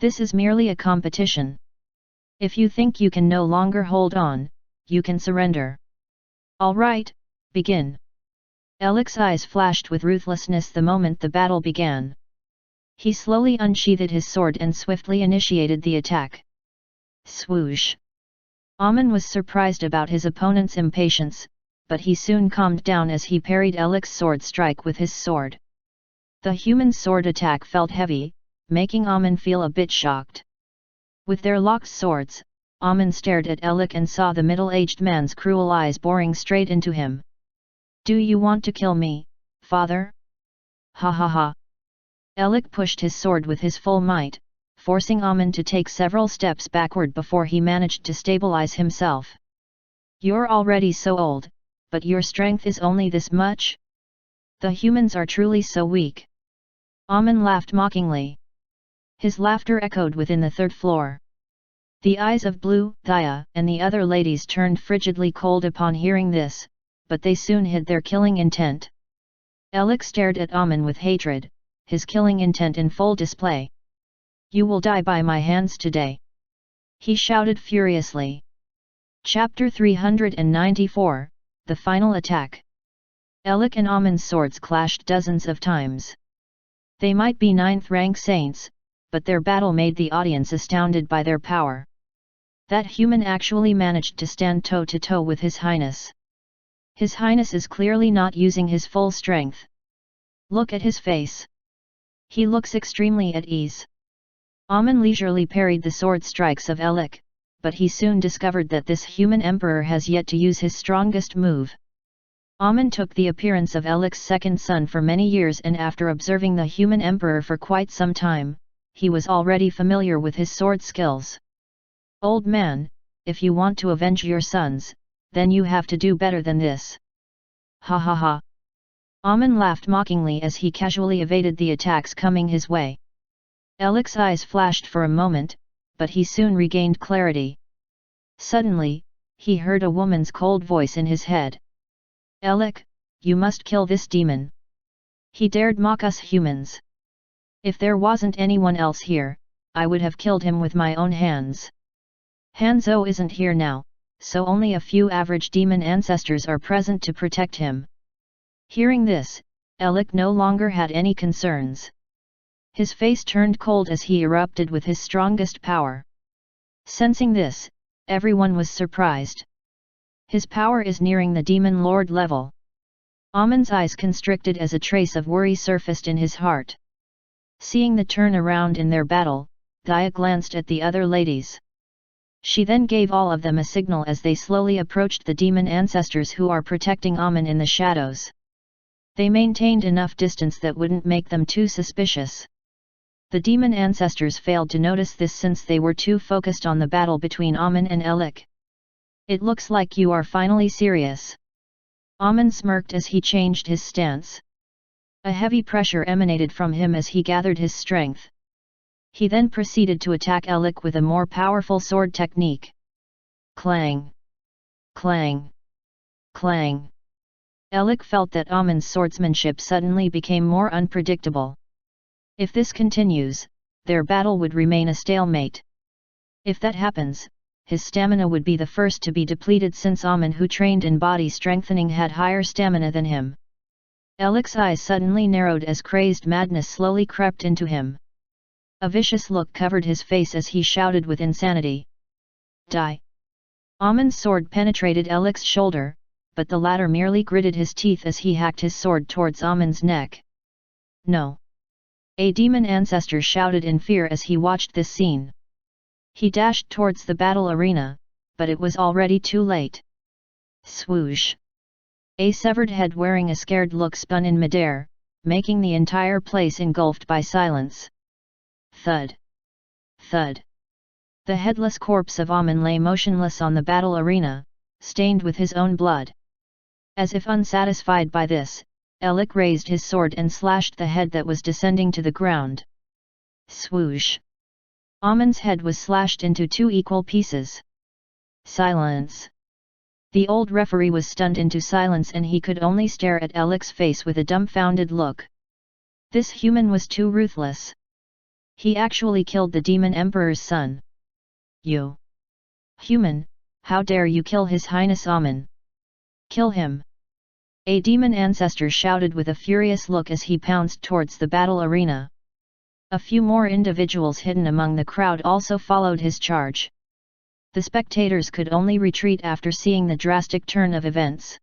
"This is merely a competition. If you think you can no longer hold on, you can surrender. All right, begin." Elix's eyes flashed with ruthlessness the moment the battle began. He slowly unsheathed his sword and swiftly initiated the attack. Swoosh! Amon was surprised about his opponent's impatience, but he soon calmed down as he parried Alec's sword strike with his sword. The human's sword attack felt heavy, making Amen feel a bit shocked. With their locked swords, Amen stared at Alec and saw the middle-aged man's cruel eyes boring straight into him. "Do you want to kill me, father? Ha ha ha." Alec pushed his sword with his full might, forcing Amen to take several steps backward before he managed to stabilize himself. "You're already so old, but your strength is only this much? The humans are truly so weak." Amen laughed mockingly. His laughter echoed within the third floor. The eyes of Blue, Thea, and the other ladies turned frigidly cold upon hearing this, but they soon hid their killing intent. Alec stared at Amen with hatred, his killing intent in full display. "You will die by my hands today!" he shouted furiously. Chapter 394, The Final Attack. Alec and Amen's swords clashed dozens of times. They might be 9th-rank saints, but their battle made the audience astounded by their power. That human actually managed to stand toe-to-toe with His Highness. His Highness is clearly not using his full strength. Look at his face. He looks extremely at ease. Amen leisurely parried the sword strikes of Alec, but he soon discovered that this human emperor has yet to use his strongest move. Amen took the appearance of Alec's second son for many years, and after observing the human emperor for quite some time, he was already familiar with his sword skills. "Old man, if you want to avenge your sons, then you have to do better than this." Ha ha ha. Amen laughed mockingly as he casually evaded the attacks coming his way. Alec's eyes flashed for a moment, but he soon regained clarity. Suddenly, he heard a woman's cold voice in his head. "Alec, you must kill this demon. He dared mock us humans. If there wasn't anyone else here, I would have killed him with my own hands. Hanzo isn't here now, so only a few average demon ancestors are present to protect him." Hearing this, Alec no longer had any concerns. His face turned cold as he erupted with his strongest power. Sensing this, everyone was surprised. His power is nearing the Demon Lord level. Amen's eyes constricted as a trace of worry surfaced in his heart. Seeing the turn around in their battle, Thea glanced at the other ladies. She then gave all of them a signal as they slowly approached the demon ancestors who are protecting Amen in the shadows. They maintained enough distance that wouldn't make them too suspicious. The demon ancestors failed to notice this since they were too focused on the battle between Amen and Alec. "It looks like you are finally serious." Amen smirked as he changed his stance. A heavy pressure emanated from him as he gathered his strength. He then proceeded to attack Alec with a more powerful sword technique. Clang! Clang! Clang! Alec felt that Amen's swordsmanship suddenly became more unpredictable. If this continues, their battle would remain a stalemate. If that happens, his stamina would be the first to be depleted since Amen, who trained in body strengthening, had higher stamina than him. Alec's eyes suddenly narrowed as crazed madness slowly crept into him. A vicious look covered his face as he shouted with insanity. "Die!" Amen's sword penetrated Alec's shoulder, but the latter merely gritted his teeth as he hacked his sword towards Amen's neck. "No!" A demon ancestor shouted in fear as he watched this scene. He dashed towards the battle arena, but it was already too late. Swoosh! A severed head wearing a scared look spun in midair, making the entire place engulfed by silence. Thud! Thud! The headless corpse of Amen lay motionless on the battle arena, stained with his own blood. As if unsatisfied by this, Alec raised his sword and slashed the head that was descending to the ground. Swoosh! Amen's head was slashed into 2 equal pieces. Silence! The old referee was stunned into silence and he could only stare at Alec's face with a dumbfounded look. This human was too ruthless. He actually killed the Demon Emperor's son. "You! Human, how dare you kill His Highness Amen! Kill him!" A demon ancestor shouted with a furious look as he pounced towards the battle arena. A few more individuals hidden among the crowd also followed his charge. The spectators could only retreat after seeing the drastic turn of events.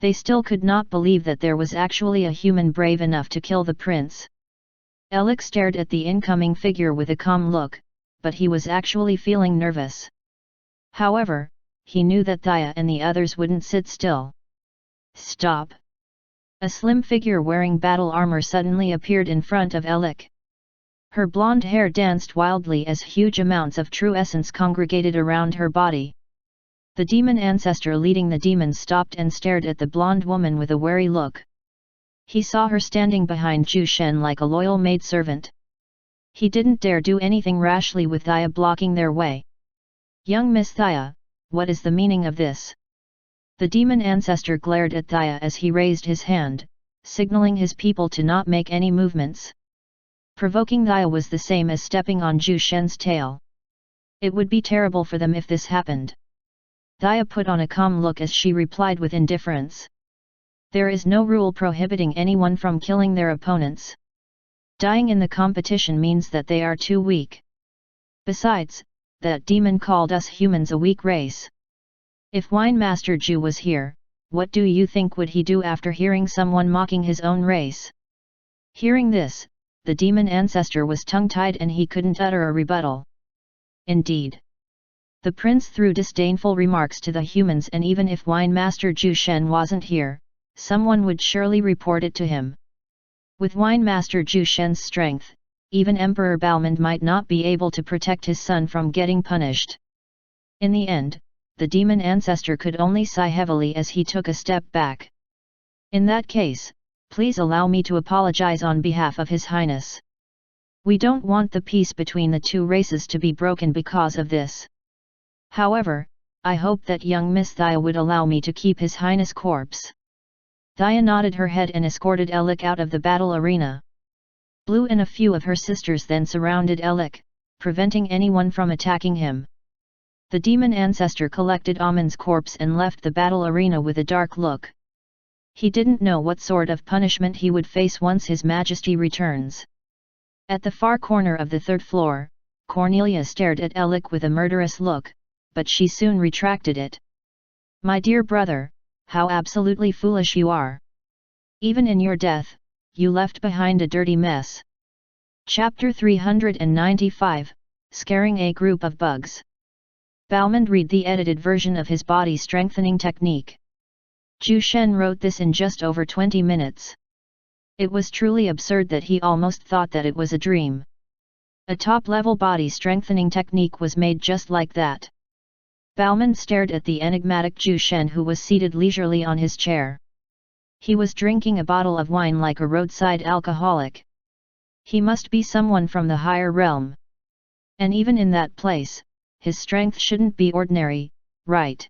They still could not believe that there was actually a human brave enough to kill the prince. Alec stared at the incoming figure with a calm look, but he was actually feeling nervous. However, he knew that Thea and the others wouldn't sit still. Stop! A slim figure wearing battle armor suddenly appeared in front of Alec. Her blonde hair danced wildly as huge amounts of true essence congregated around her body. The demon ancestor leading the demons stopped and stared at the blonde woman with a wary look. He saw her standing behind Zhu Shen like a loyal maidservant. He didn't dare do anything rashly with Thea blocking their way. Young Miss Thea, what is the meaning of this? The demon ancestor glared at Thea as he raised his hand, signaling his people to not make any movements. Provoking Thea was the same as stepping on Zhu Shen's tail. It would be terrible for them if this happened. Thea put on a calm look as she replied with indifference. There is no rule prohibiting anyone from killing their opponents. Dying in the competition means that they are too weak. Besides, that demon called us humans a weak race. If Wine Master Zhu was here, what do you think would he do after hearing someone mocking his own race? Hearing this, the demon ancestor was tongue-tied and he couldn't utter a rebuttal. Indeed. The prince threw disdainful remarks to the humans, and even if Wine Master Zhu Shen wasn't here, someone would surely report it to him. With Wine Master Zhu Shen's strength, even Emperor Balmond might not be able to protect his son from getting punished. In the end, the demon ancestor could only sigh heavily as he took a step back. In that case, please allow me to apologize on behalf of His Highness. We don't want the peace between the two races to be broken because of this. However, I hope that young Miss Thea would allow me to keep His Highness' corpse. Thea nodded her head and escorted Alec out of the battle arena. Blue and a few of her sisters then surrounded Alec, preventing anyone from attacking him. The demon ancestor collected Amon's corpse and left the battle arena with a dark look. He didn't know what sort of punishment he would face once His Majesty returns. At the far corner of the third floor, Cornelia stared at Alec with a murderous look, but she soon retracted it. My dear brother, how absolutely foolish you are. Even in your death, you left behind a dirty mess. Chapter 395, Scaring a Group of Bugs. Balmond read the edited version of his body strengthening technique. Zhu Shen wrote this in just over 20 minutes. It was truly absurd that he almost thought that it was a dream. A top-level body strengthening technique was made just like that. Balmond stared at the enigmatic Zhu Shen, who was seated leisurely on his chair. He was drinking a bottle of wine like a roadside alcoholic. He must be someone from the higher realm. And even in that place, his strength shouldn't be ordinary, right?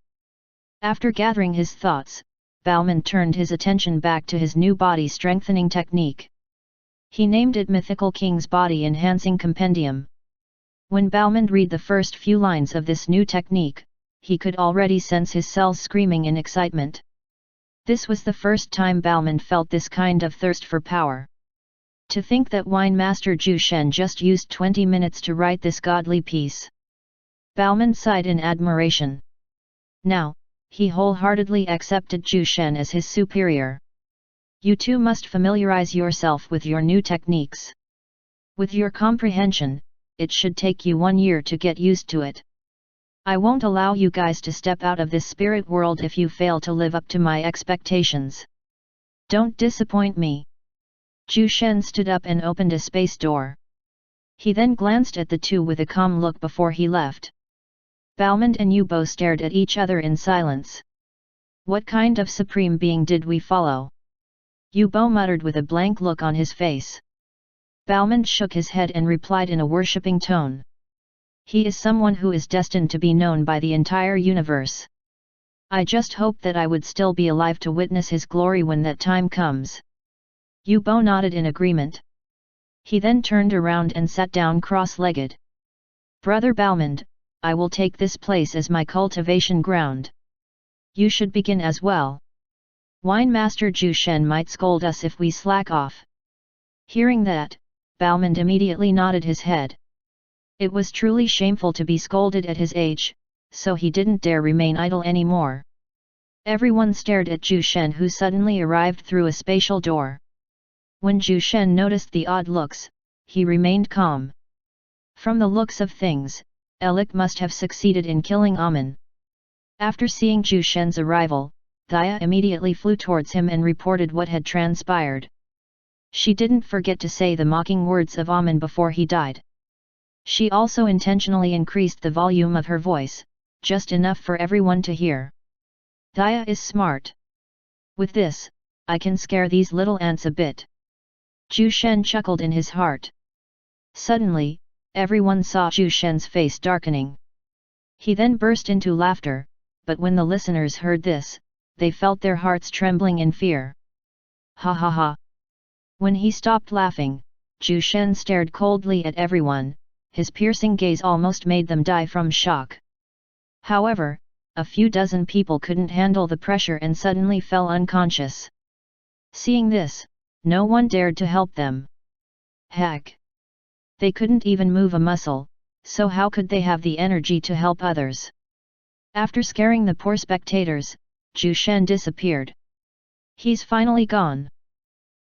After gathering his thoughts, Balmond turned his attention back to his new body strengthening technique. He named it Mythical King's Body Enhancing Compendium. When Balmond read the first few lines of this new technique, he could already sense his cells screaming in excitement. This was the first time Balmond felt this kind of thirst for power. To think that Wine Master Zhu Shen just used 20 minutes to write this godly piece. Balmond sighed in admiration. Now, he wholeheartedly accepted Zhu Shen as his superior. You too must familiarize yourself with your new techniques. With your comprehension, it should take you 1 year to get used to it. I won't allow you guys to step out of this spirit world if you fail to live up to my expectations. Don't disappoint me. Zhu Shen stood up and opened a space door. He then glanced at the two with a calm look before he left. Balmond and Yubo stared at each other in silence. What kind of supreme being did we follow? Yubo muttered with a blank look on his face. Balmond shook his head and replied in a worshipping tone. He is someone who is destined to be known by the entire universe. I just hope that I would still be alive to witness his glory when that time comes. Yubo nodded in agreement. He then turned around and sat down cross-legged. Brother Balmond, I will take this place as my cultivation ground. You should begin as well. Wine Master Zhu Shen might scold us if we slack off. Hearing that, Balmond immediately nodded his head. It was truly shameful to be scolded at his age, so he didn't dare remain idle anymore. Everyone stared at Zhu Shen, who suddenly arrived through a spatial door. When Zhu Shen noticed the odd looks, he remained calm. From the looks of things, Elik must have succeeded in killing Amin. After seeing Zhu Shen's arrival, Thaya immediately flew towards him and reported what had transpired. She didn't forget to say the mocking words of Amin before he died. She also intentionally increased the volume of her voice, just enough for everyone to hear. Thaya is smart. With this, I can scare these little ants a bit. Zhu Shen chuckled in his heart. Suddenly, everyone saw Zhu Shen's face darkening. He then burst into laughter, but when the listeners heard this, they felt their hearts trembling in fear. Ha ha ha! When he stopped laughing, Zhu Shen stared coldly at everyone, his piercing gaze almost made them die from shock. However, a few dozen people couldn't handle the pressure and suddenly fell unconscious. Seeing this, no one dared to help them. Heck! They couldn't even move a muscle, so how could they have the energy to help others? After scaring the poor spectators, Zhu Shen disappeared. He's finally gone.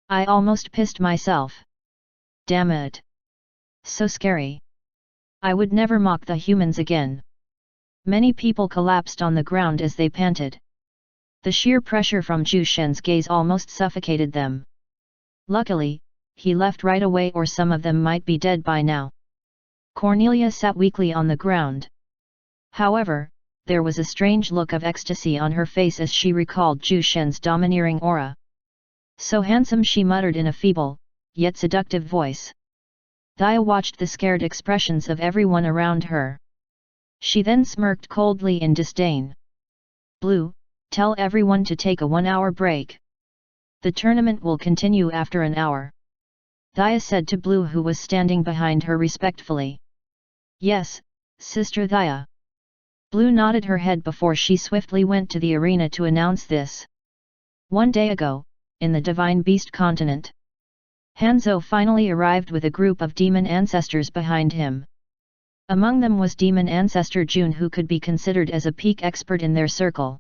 I almost pissed myself. Damn it! So scary. I would never mock the humans again. Many people collapsed on the ground as they panted. The sheer pressure from Zhu Shen's gaze almost suffocated them. Luckily, he left right away, or some of them might be dead by now. Cornelia sat weakly on the ground. However, there was a strange look of ecstasy on her face as she recalled Zhu Shen's domineering aura. So handsome, she muttered in a feeble, yet seductive voice. Thaya watched the scared expressions of everyone around her. She then smirked coldly in disdain. Blue, tell everyone to take a 1-hour break. The tournament will continue after an hour. Thaya said to Blue, who was standing behind her respectfully. Yes, Sister Thaya. Blue nodded her head before she swiftly went to the arena to announce this. 1 day ago, in the Divine Beast continent, Hanzhou finally arrived with a group of demon ancestors behind him. Among them was demon ancestor Jun, who could be considered as a peak expert in their circle.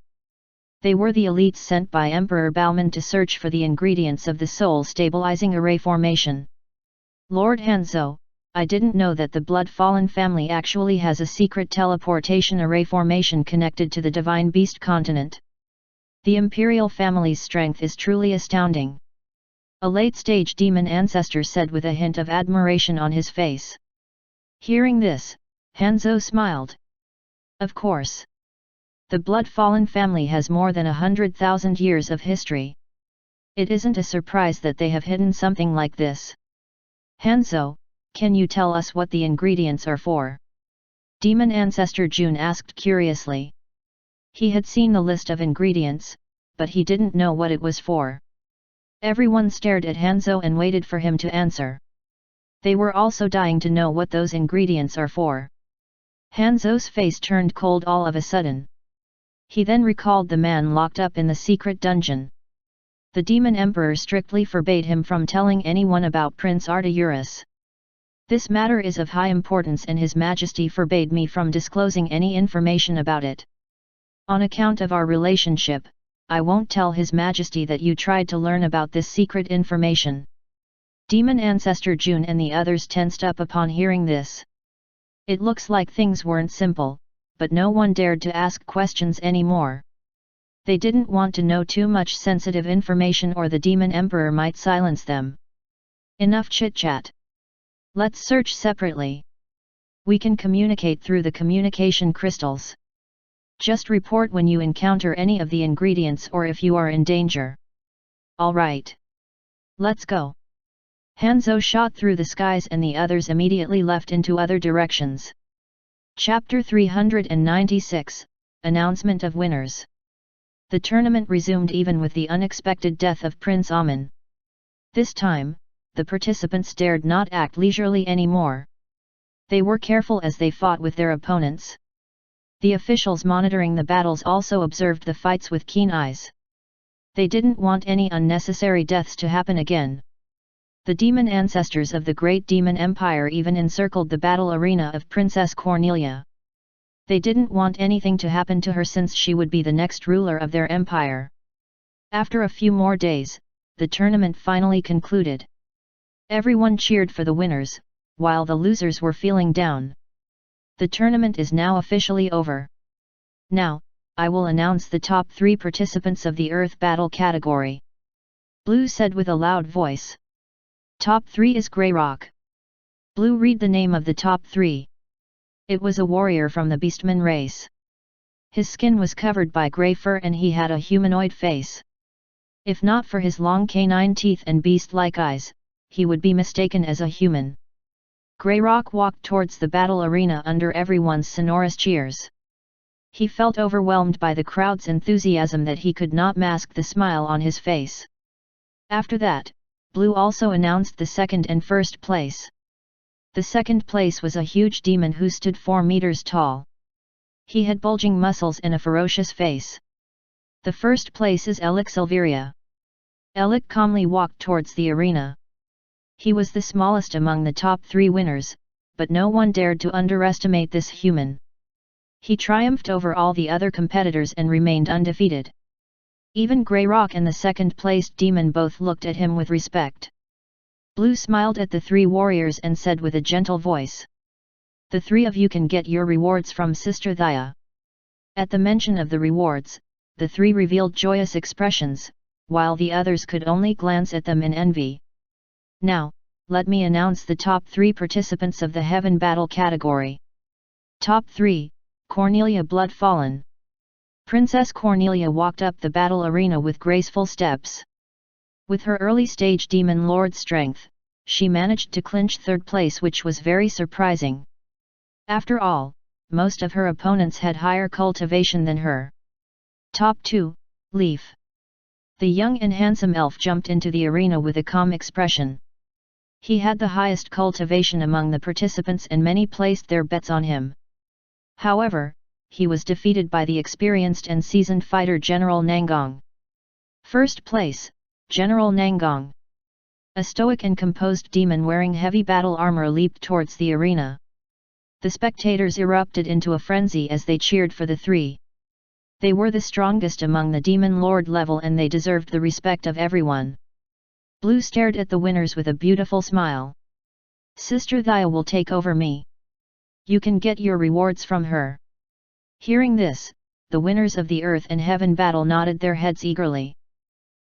They were the elites sent by Emperor Bauman to search for the ingredients of the soul-stabilizing array formation. Lord Hanzhou, I didn't know that the Blood Fallen family actually has a secret teleportation array formation connected to the Divine Beast continent. The Imperial family's strength is truly astounding. A late-stage demon ancestor said with a hint of admiration on his face. Hearing this, Hanzhou smiled. Of course. The Blood Fallen family has more than 100,000 years of history. It isn't a surprise that they have hidden something like this. Hanzhou, can you tell us what the ingredients are for? Demon ancestor Jun asked curiously. He had seen the list of ingredients, but he didn't know what it was for. Everyone stared at Hanzhou and waited for him to answer. They were also dying to know what those ingredients are for. Hanzhou's face turned cold all of a sudden. He then recalled the man locked up in the secret dungeon. The demon emperor strictly forbade him from telling anyone about Prince Artaurus. This matter is of high importance and His Majesty forbade me from disclosing any information about it. On account of our relationship, I won't tell His Majesty that you tried to learn about this secret information. Demon ancestor Jun and the others tensed up upon hearing this. It looks like things weren't simple, but no one dared to ask questions anymore. They didn't want to know too much sensitive information or the demon emperor might silence them. Enough chit-chat. Let's search separately. We can communicate through the communication crystals. Just report when you encounter any of the ingredients or if you are in danger. Alright. Let's go. Hanzhou shot through the skies and the others immediately left into other directions. Chapter 396, Announcement of Winners. The tournament resumed even with the unexpected death of Prince Amin. This time, the participants dared not act leisurely anymore. They were careful as they fought with their opponents. The officials monitoring the battles also observed the fights with keen eyes. They didn't want any unnecessary deaths to happen again. The demon ancestors of the Great Demon Empire even encircled the battle arena of Princess Cornelia. They didn't want anything to happen to her since she would be the next ruler of their empire. After a few more days, the tournament finally concluded. Everyone cheered for the winners, while the losers were feeling down. The tournament is now officially over. Now, I will announce the top 3 participants of the Earth Battle category. Blue said with a loud voice. Top 3 is Grey Rock. Blue, read the name of the top 3. It was a warrior from the Beastman race. His skin was covered by grey fur and he had a humanoid face. If not for his long canine teeth and beast-like eyes, he would be mistaken as a human. Grey Rock walked towards the battle arena under everyone's sonorous cheers. He felt overwhelmed by the crowd's enthusiasm that he could not mask the smile on his face. After that, Blue also announced the second and first place. The second place was a huge demon who stood 4 meters tall. He had bulging muscles and a ferocious face. The first place is Elik Silveria. Elik calmly walked towards the arena. He was the smallest among the top 3 winners, but no one dared to underestimate this human. He triumphed over all the other competitors and remained undefeated. Even Grey Rock and the second-placed demon both looked at him with respect. Blue smiled at the 3 warriors and said with a gentle voice. The 3 of you can get your rewards from Sister Thea. At the mention of the rewards, the 3 revealed joyous expressions, while the others could only glance at them in envy. Now, let me announce the top 3 participants of the Heaven Battle category. Top 3, Cornelia Bloodfallen. Princess Cornelia walked up the battle arena with graceful steps. With her early-stage Demon Lord strength, she managed to clinch 3rd place, which was very surprising. After all, most of her opponents had higher cultivation than her. Top 2, Leaf. The young and handsome elf jumped into the arena with a calm expression. He had the highest cultivation among the participants and many placed their bets on him. However, he was defeated by the experienced and seasoned fighter General Nangong. First place, General Nangong. A stoic and composed demon wearing heavy battle armor leaped towards the arena. The spectators erupted into a frenzy as they cheered for the 3. They were the strongest among the Demon Lord level and they deserved the respect of everyone. Blue stared at the winners with a beautiful smile. Sister Thea will take over me. You can get your rewards from her. Hearing this, the winners of the Earth and Heaven battle nodded their heads eagerly.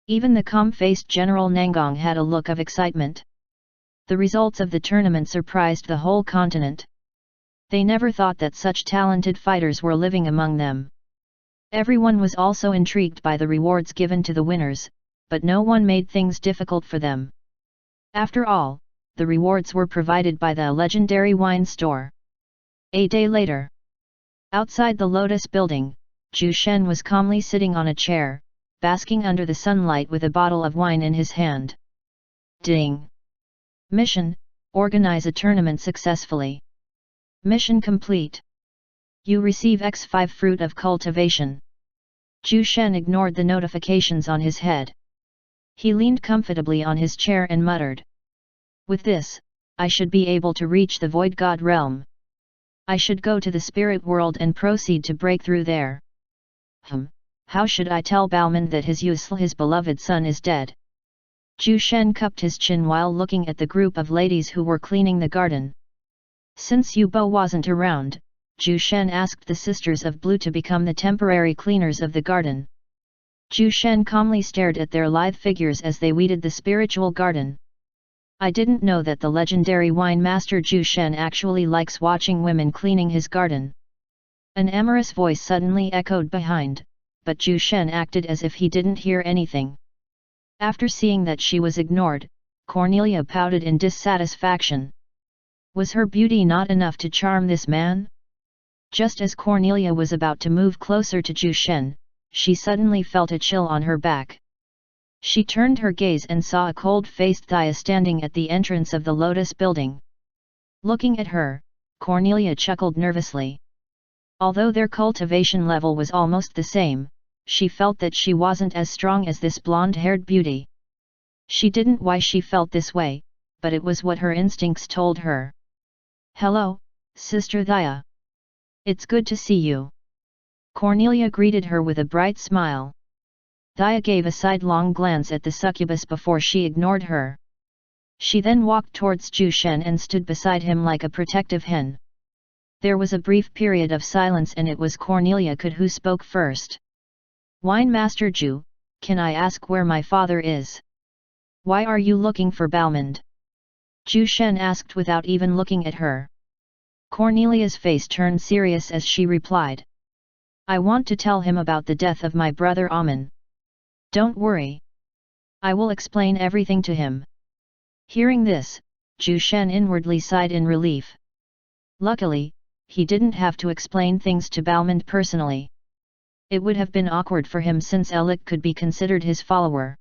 Even the calm-faced General Nangong had a look of excitement. The results of the tournament surprised the whole continent. They never thought that such talented fighters were living among them. Everyone was also intrigued by the rewards given to the winners, but no one made things difficult for them. After all, the rewards were provided by the legendary wine store. A day later. Outside the Lotus building, Zhu Shen was calmly sitting on a chair, basking under the sunlight with a bottle of wine in his hand. Ding! Mission: organize a tournament successfully. Mission complete. You receive X5 fruit of cultivation. Zhu Shen ignored the notifications on his head. He leaned comfortably on his chair and muttered. With this, I should be able to reach the Void God realm. I should go to the spirit world and proceed to break through there. How should I tell Balman that his beloved son is dead? Zhu Shen cupped his chin while looking at the group of ladies who were cleaning the garden. Since Yu Bo wasn't around, Zhu Shen asked the Sisters of Blue to become the temporary cleaners of the garden. Zhu Shen calmly stared at their lithe figures as they weeded the spiritual garden. I didn't know that the legendary wine master Zhu Shen actually likes watching women cleaning his garden. An amorous voice suddenly echoed behind, but Zhu Shen acted as if he didn't hear anything. After seeing that she was ignored, Cornelia pouted in dissatisfaction. Was her beauty not enough to charm this man? Just as Cornelia was about to move closer to Zhu Shen, she suddenly felt a chill on her back. She turned her gaze and saw a cold-faced Thea standing at the entrance of the Lotus building. Looking at her, Cornelia chuckled nervously. Although their cultivation level was almost the same, she felt that she wasn't as strong as this blonde-haired beauty. She didn't know why she felt this way, but it was what her instincts told her. Hello, Sister Thea. It's good to see you. Cornelia greeted her with a bright smile. Thea gave a sidelong glance at the succubus before she ignored her. She then walked towards Ju Shen and stood beside him like a protective hen. There was a brief period of silence and it was Cornelia who spoke first. Wine Master Ju, can I ask where my father is? Why are you looking for Balmond? Ju Shen asked without even looking at her. Cornelia's face turned serious as she replied. I want to tell him about the death of my brother Amen. Don't worry. I will explain everything to him. Hearing this, Ju Shen inwardly sighed in relief. Luckily, he didn't have to explain things to Balmond personally. It would have been awkward for him since Elik could be considered his follower.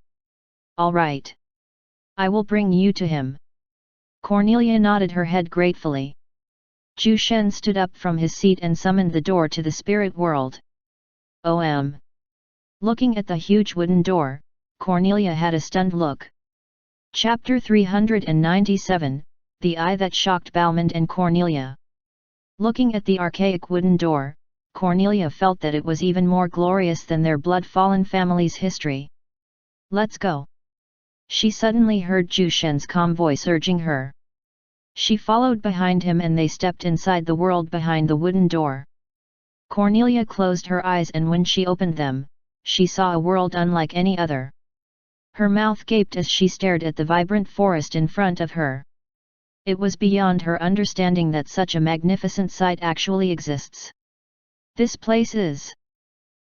All right. I will bring you to him. Cornelia nodded her head gratefully. Ju Shen stood up from his seat and summoned the door to the spirit world. OM. Looking at the huge wooden door, Cornelia had a stunned look. Chapter 397, The Eye That Shocked Balmond and Cornelia. Looking at the archaic wooden door, Cornelia felt that it was even more glorious than their blood-fallen family's history. Let's go. She suddenly heard Ju Shen's calm voice urging her. She followed behind him and they stepped inside the world behind the wooden door. Cornelia closed her eyes and when she opened them, she saw a world unlike any other. Her mouth gaped as she stared at the vibrant forest in front of her. It was beyond her understanding that such a magnificent sight actually exists. This place is...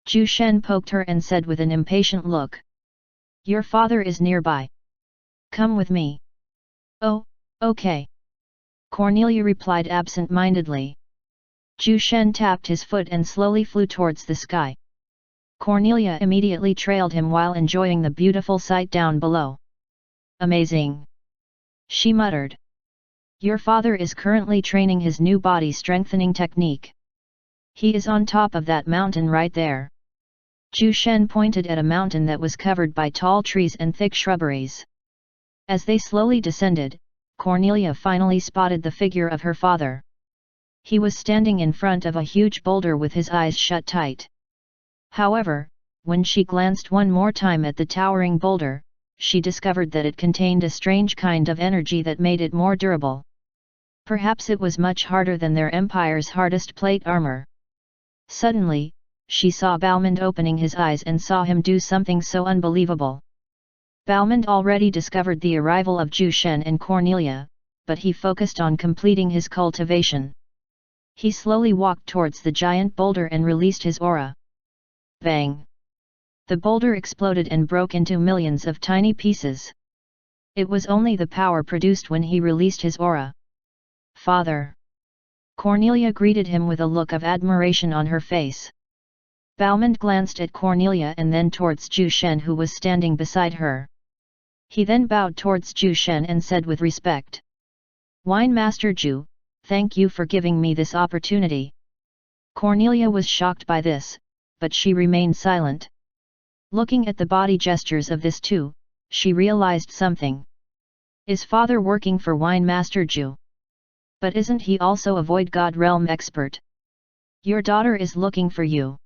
Ju Shen poked her and said with an impatient look. Your father is nearby. Come with me. Oh, okay. Cornelia replied absent-mindedly. Ju Shen tapped his foot and slowly flew towards the sky. Cornelia immediately trailed him while enjoying the beautiful sight down below. Amazing! She muttered. Your father is currently training his new body strengthening technique. He is on top of that mountain right there. Ju Shen pointed at a mountain that was covered by tall trees and thick shrubberies. As they slowly descended, Cornelia finally spotted the figure of her father. He was standing in front of a huge boulder with his eyes shut tight. However, when she glanced one more time at the towering boulder, she discovered that it contained a strange kind of energy that made it more durable. Perhaps it was much harder than their empire's hardest plate armor. Suddenly, she saw Balmond opening his eyes and saw him do something so unbelievable. Balmond already discovered the arrival of Ju Shen and Cornelia, but he focused on completing his cultivation. He slowly walked towards the giant boulder and released his aura. Bang! The boulder exploded and broke into millions of tiny pieces. It was only the power produced when he released his aura. Father! Cornelia greeted him with a look of admiration on her face. Balmond glanced at Cornelia and then towards Ju Shen who was standing beside her. He then bowed towards Ju Shen and said with respect. Wine Master Ju, thank you for giving me this opportunity. Cornelia was shocked by this, but she remained silent. Looking at the body gestures of this too, she realized something. Is father working for Wine Master Ju? But isn't he also a Void God Realm expert? Your daughter is looking for you.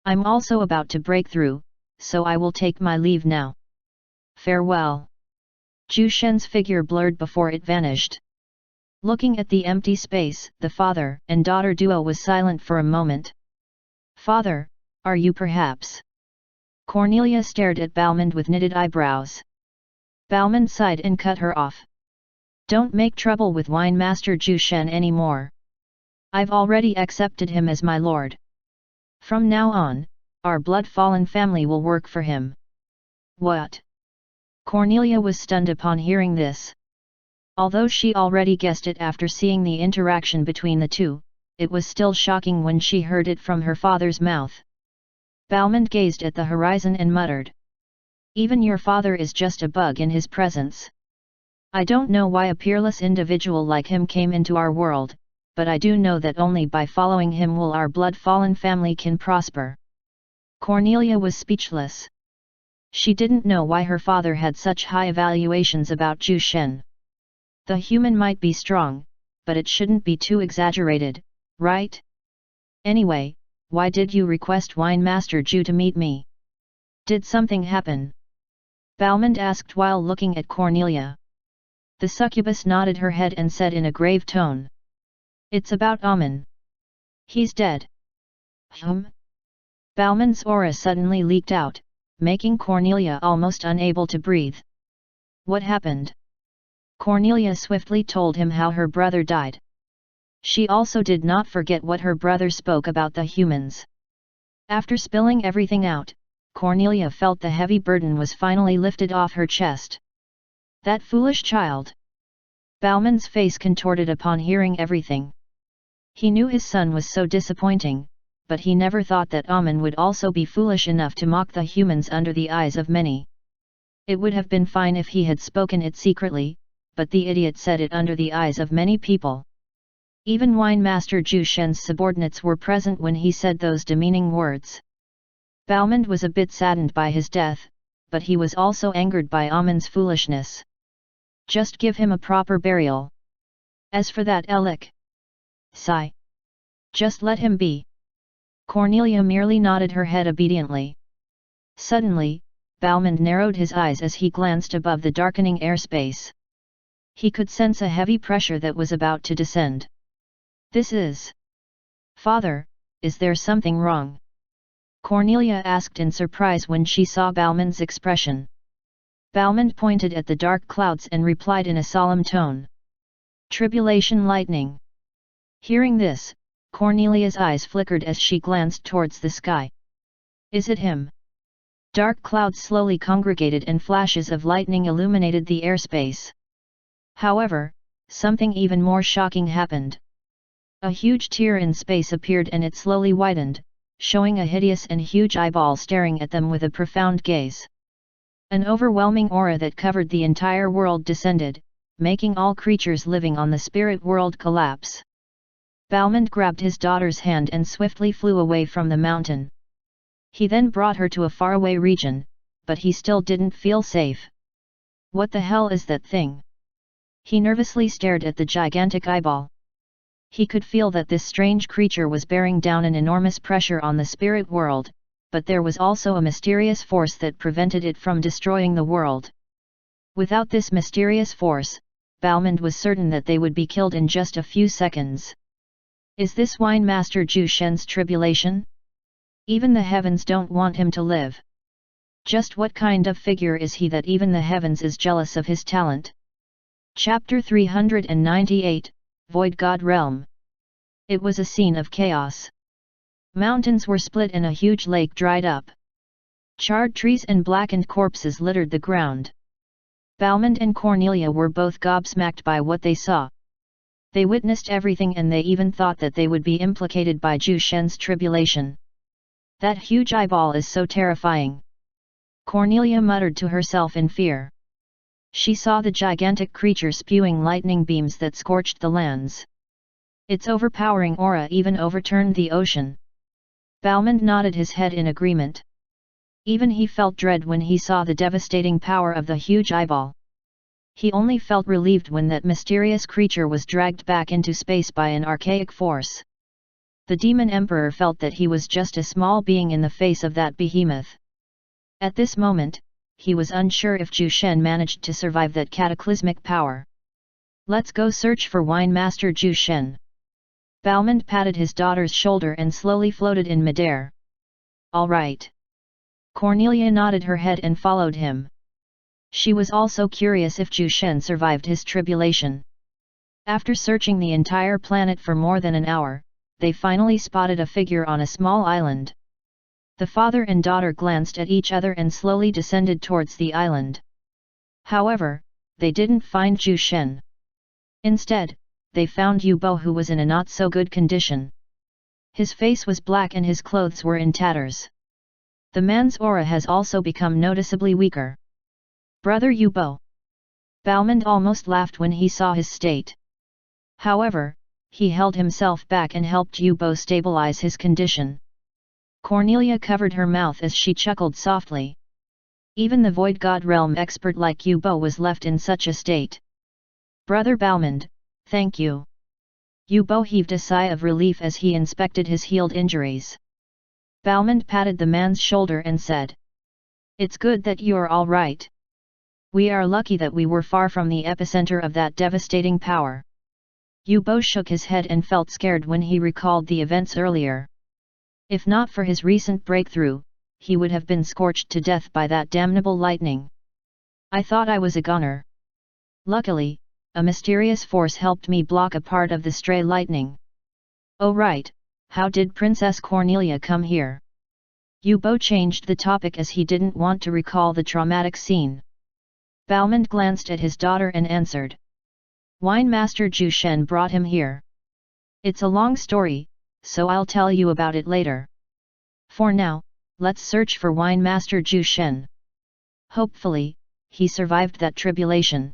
I'm also about to break through, so I will take my leave now. Farewell. Ju Shen's figure blurred before it vanished. Looking at the empty space, the father and daughter duo was silent for a moment. Father, are you perhaps? Cornelia stared at Balmond with knitted eyebrows. Balmond sighed and cut her off. Don't make trouble with Wine Master Ju Shen anymore. I've already accepted him as my lord. From now on, our blood-fallen family will work for him. What? Cornelia was stunned upon hearing this. Although she already guessed it after seeing the interaction between the two, it was still shocking when she heard it from her father's mouth. Balmond gazed at the horizon and muttered. Even your father is just a bug in his presence. I don't know why a peerless individual like him came into our world, but I do know that only by following him will our blood-fallen family can prosper. Cornelia was speechless. She didn't know why her father had such high evaluations about Ju Shen. The human might be strong, but it shouldn't be too exaggerated, right? Anyway, why did you request Wine Master Ju to meet me? Did something happen? Balmond asked while looking at Cornelia. The succubus nodded her head and said in a grave tone. It's about Amen. He's dead. Balmond's aura suddenly leaked out, making Cornelia almost unable to breathe. What happened? Cornelia swiftly told him how her brother died. She also did not forget what her brother spoke about the humans. After spilling everything out, Cornelia felt the heavy burden was finally lifted off her chest. That foolish child! Balmond's face contorted upon hearing everything. He knew his son was so disappointing, but he never thought that Amen would also be foolish enough to mock the humans under the eyes of many. It would have been fine if he had spoken it secretly, but the idiot said it under the eyes of many people. Even Wine Master Ju Shen's subordinates were present when he said those demeaning words. Balmond was a bit saddened by his death, but he was also angered by Amen's foolishness. Just give him a proper burial. As for that Elik, sigh. Just let him be. Cornelia merely nodded her head obediently. Suddenly, Balmond narrowed his eyes as he glanced above the darkening airspace. He could sense a heavy pressure that was about to descend. This is... Father, is there something wrong? Cornelia asked in surprise when she saw Balmond's expression. Balmond pointed at the dark clouds and replied in a solemn tone. Tribulation lightning. Hearing this, Cornelia's eyes flickered as she glanced towards the sky. Is it him? Dark clouds slowly congregated and flashes of lightning illuminated the airspace. However, something even more shocking happened. A huge tear in space appeared and it slowly widened, showing a hideous and huge eyeball staring at them with a profound gaze. An overwhelming aura that covered the entire world descended, making all creatures living on the spirit world collapse. Balmond grabbed his daughter's hand and swiftly flew away from the mountain. He then brought her to a faraway region, but he still didn't feel safe. What the hell is that thing? He nervously stared at the gigantic eyeball. He could feel that this strange creature was bearing down an enormous pressure on the spirit world, but there was also a mysterious force that prevented it from destroying the world. Without this mysterious force, Balmond was certain that they would be killed in just a few seconds. Is this Wine Master Ju Shen's tribulation? Even the heavens don't want him to live. Just what kind of figure is he that even the heavens is jealous of his talent? Chapter 398, Void God Realm. It was a scene of chaos. Mountains were split and a huge lake dried up. Charred trees and blackened corpses littered the ground. Balmond and Cornelia were both gobsmacked by what they saw. They witnessed everything and they even thought that they would be implicated by Ju Shen's tribulation. That huge eyeball is so terrifying. Cornelia muttered to herself in fear. She saw the gigantic creature spewing lightning beams that scorched the lands. Its overpowering aura even overturned the ocean. Balmond nodded his head in agreement. Even he felt dread when he saw the devastating power of the huge eyeball. He only felt relieved when that mysterious creature was dragged back into space by an archaic force. The Demon Emperor felt that he was just a small being in the face of that behemoth. At this moment, he was unsure if Ju Shen managed to survive that cataclysmic power. Let's go search for Wine Master Ju Shen. Balmond patted his daughter's shoulder and slowly floated in midair. All right. Cornelia nodded her head and followed him. She was also curious if Ju Shen survived his tribulation. After searching the entire planet for more than an hour, they finally spotted a figure on a small island. The father and daughter glanced at each other and slowly descended towards the island. However, they didn't find Ju Shen. Instead, they found Yu Bo, who was in a not-so-good condition. His face was black and his clothes were in tatters. The man's aura has also become noticeably weaker. Brother Yu Bo. Balmond almost laughed when he saw his state. However, he held himself back and helped Yu Bo stabilize his condition. Cornelia covered her mouth as she chuckled softly. Even the Void God Realm expert like Yu Bo was left in such a state. Brother Balmond, thank you. Yu Bo heaved a sigh of relief as he inspected his healed injuries. Balmond patted the man's shoulder and said, "It's good that you're all right. We are lucky that we were far from the epicenter of that devastating power." Yu Bo shook his head and felt scared when he recalled the events earlier. If not for his recent breakthrough, he would have been scorched to death by that damnable lightning. "I thought I was a goner. Luckily, a mysterious force helped me block a part of the stray lightning." "Oh right, how did Princess Cornelia come here?" Yu Bo changed the topic as he didn't want to recall the traumatic scene. Balmond glanced at his daughter and answered. "Wine Master Zhu Shen brought him here. It's a long story, so I'll tell you about it later. For now, let's search for Wine Master Zhu Shen. Hopefully, he survived that tribulation."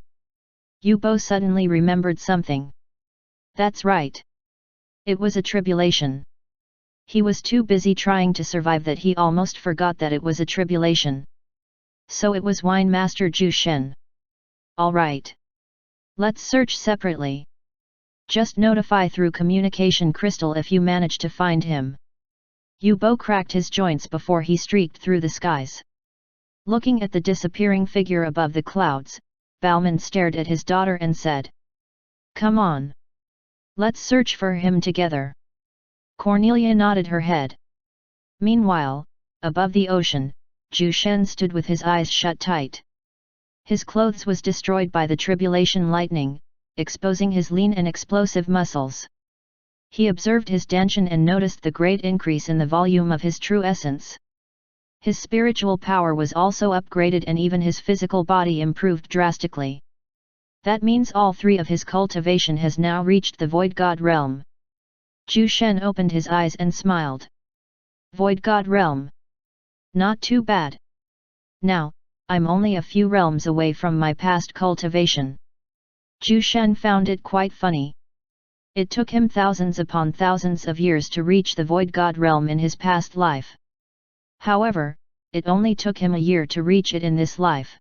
Yu Bo suddenly remembered something. That's right. It was a tribulation. He was too busy trying to survive that he almost forgot that it was a tribulation. So it was Wine Master Zhu Shen. All right. Let's search separately. Just notify through communication crystal if you manage to find him." Yu Bo cracked his joints before he streaked through the skies. Looking at the disappearing figure above the clouds, Balmond stared at his daughter and said, "Come on. Let's search for him together." Cornelia nodded her head. Meanwhile, above the ocean, Zhu Shen stood with his eyes shut tight. His clothes was destroyed by the tribulation lightning, exposing his lean and explosive muscles. He observed his Danshan and noticed the great increase in the volume of his true essence. His spiritual power was also upgraded and even his physical body improved drastically. That means all three of his cultivation has now reached the Void God realm. Zhu Shen opened his eyes and smiled. Void God realm. Not too bad. Now, I'm only a few realms away from my past cultivation. Zhu Shen found it quite funny. It took him thousands upon thousands of years to reach the Void God realm in his past life. However, it only took him a year to reach it in this life.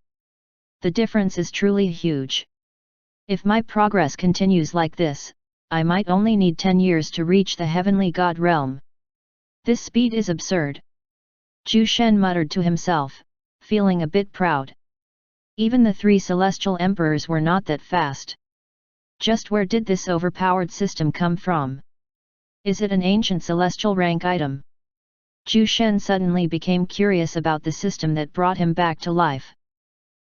The difference is truly huge. If my progress continues like this, I might only need 10 years to reach the Heavenly God realm. This speed is absurd. Zhu Shen muttered to himself, feeling a bit proud. Even the 3 celestial emperors were not that fast. Just where did this overpowered system come from? Is it an ancient celestial rank item? Zhu Shen suddenly became curious about the system that brought him back to life.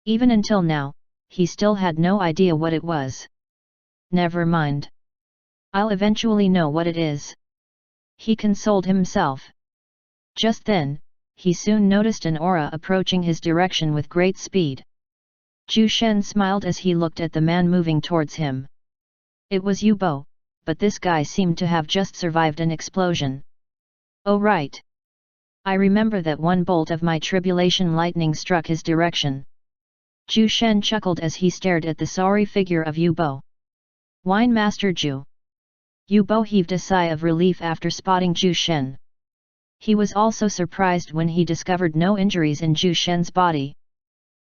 Even until now, he still had no idea what it was. Never mind. I'll eventually know what it is. He consoled himself. Just then, he soon noticed an aura approaching his direction with great speed. Zhu Shen smiled as he looked at the man moving towards him. It was Yu Bo, but this guy seemed to have just survived an explosion. Oh right. I remember that one bolt of my tribulation lightning struck his direction. Zhu Shen chuckled as he stared at the sorry figure of Yu Bo. Wine Master Zhu. Yu Bo heaved a sigh of relief after spotting Zhu Shen. He was also surprised when he discovered no injuries in Zhu Shen's body.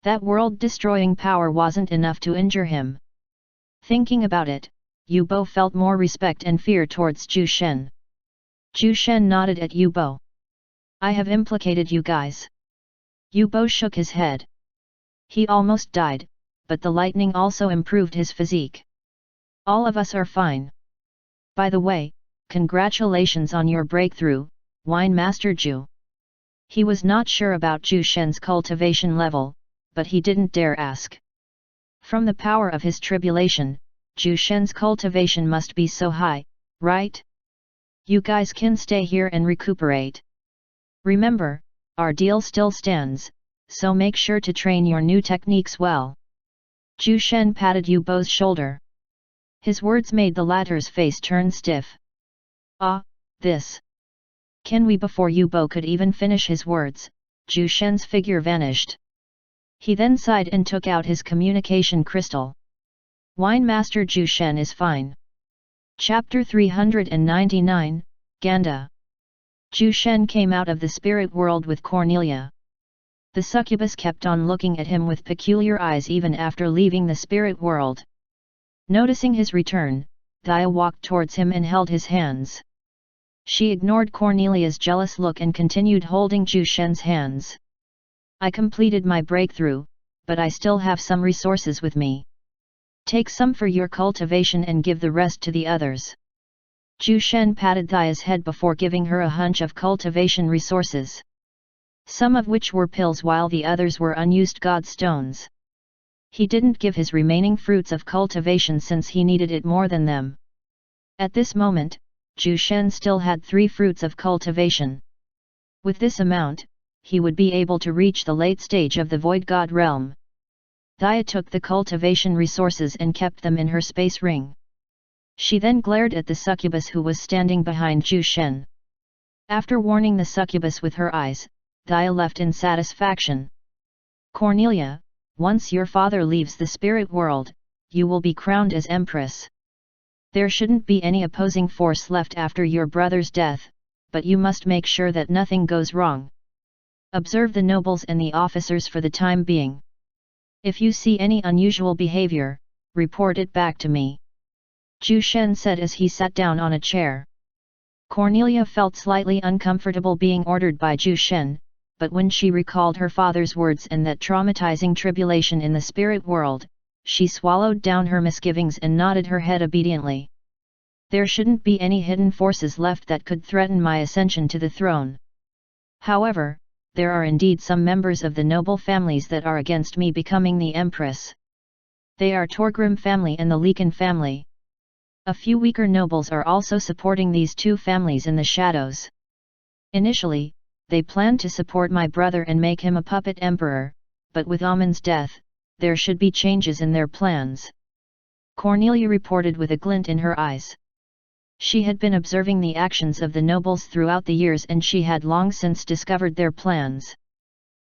That world-destroying power wasn't enough to injure him. Thinking about it, Yu Bo felt more respect and fear towards Zhu Shen. Zhu Shen nodded at Yu Bo. I have implicated you guys. Yu Bo shook his head. He almost died, but the lightning also improved his physique. All of us are fine. By the way, congratulations on your breakthrough, Wine Master Zhu. He was not sure about Zhu Shen's cultivation level, but he didn't dare ask. From the power of his tribulation, Zhu Shen's cultivation must be so high, right? You guys can stay here and recuperate. Remember, our deal still stands, so make sure to train your new techniques well. Zhu Shen patted Yu Bo's shoulder. His words made the latter's face turn stiff. Ah, this. Can we? Before Yu Bo could even finish his words, Zhu Shen's figure vanished. He then sighed and took out his communication crystal. Wine Master Zhu Shen is fine. Chapter 399, Ganda. Zhu Shen came out of the spirit world with Cornelia. The succubus kept on looking at him with peculiar eyes even after leaving the spirit world. Noticing his return, Dia walked towards him and held his hands. She ignored Cornelia's jealous look and continued holding Zhu Shen's hands. I completed my breakthrough, but I still have some resources with me. Take some for your cultivation and give the rest to the others. Zhu Shen patted Dia's head before giving her a hunch of cultivation resources. Some of which were pills while the others were unused god stones. He didn't give his remaining fruits of cultivation since he needed it more than them. At this moment, Zhu Shen still had 3 fruits of cultivation. With this amount, he would be able to reach the late stage of the Void God realm. Dia took the cultivation resources and kept them in her space ring. She then glared at the succubus who was standing behind Zhu Shen. After warning the succubus with her eyes, Dia left in satisfaction. Cornelia, once your father leaves the spirit world, you will be crowned as empress. There shouldn't be any opposing force left after your brother's death, but you must make sure that nothing goes wrong. Observe the nobles and the officers for the time being. If you see any unusual behavior, report it back to me. Zhu Shen said as he sat down on a chair. Cornelia felt slightly uncomfortable being ordered by Zhu Shen, but when she recalled her father's words and that traumatizing tribulation in the spirit world, she swallowed down her misgivings and nodded her head obediently. There shouldn't be any hidden forces left that could threaten my ascension to the throne. However, there are indeed some members of the noble families that are against me becoming the empress. They are Torgrim family and the Lekan family. A few weaker nobles are also supporting these 2 families in the shadows. Initially, they planned to support my brother and make him a puppet emperor, but with Amon's death, there should be changes in their plans. Cornelia reported with a glint in her eyes. She had been observing the actions of the nobles throughout the years and she had long since discovered their plans.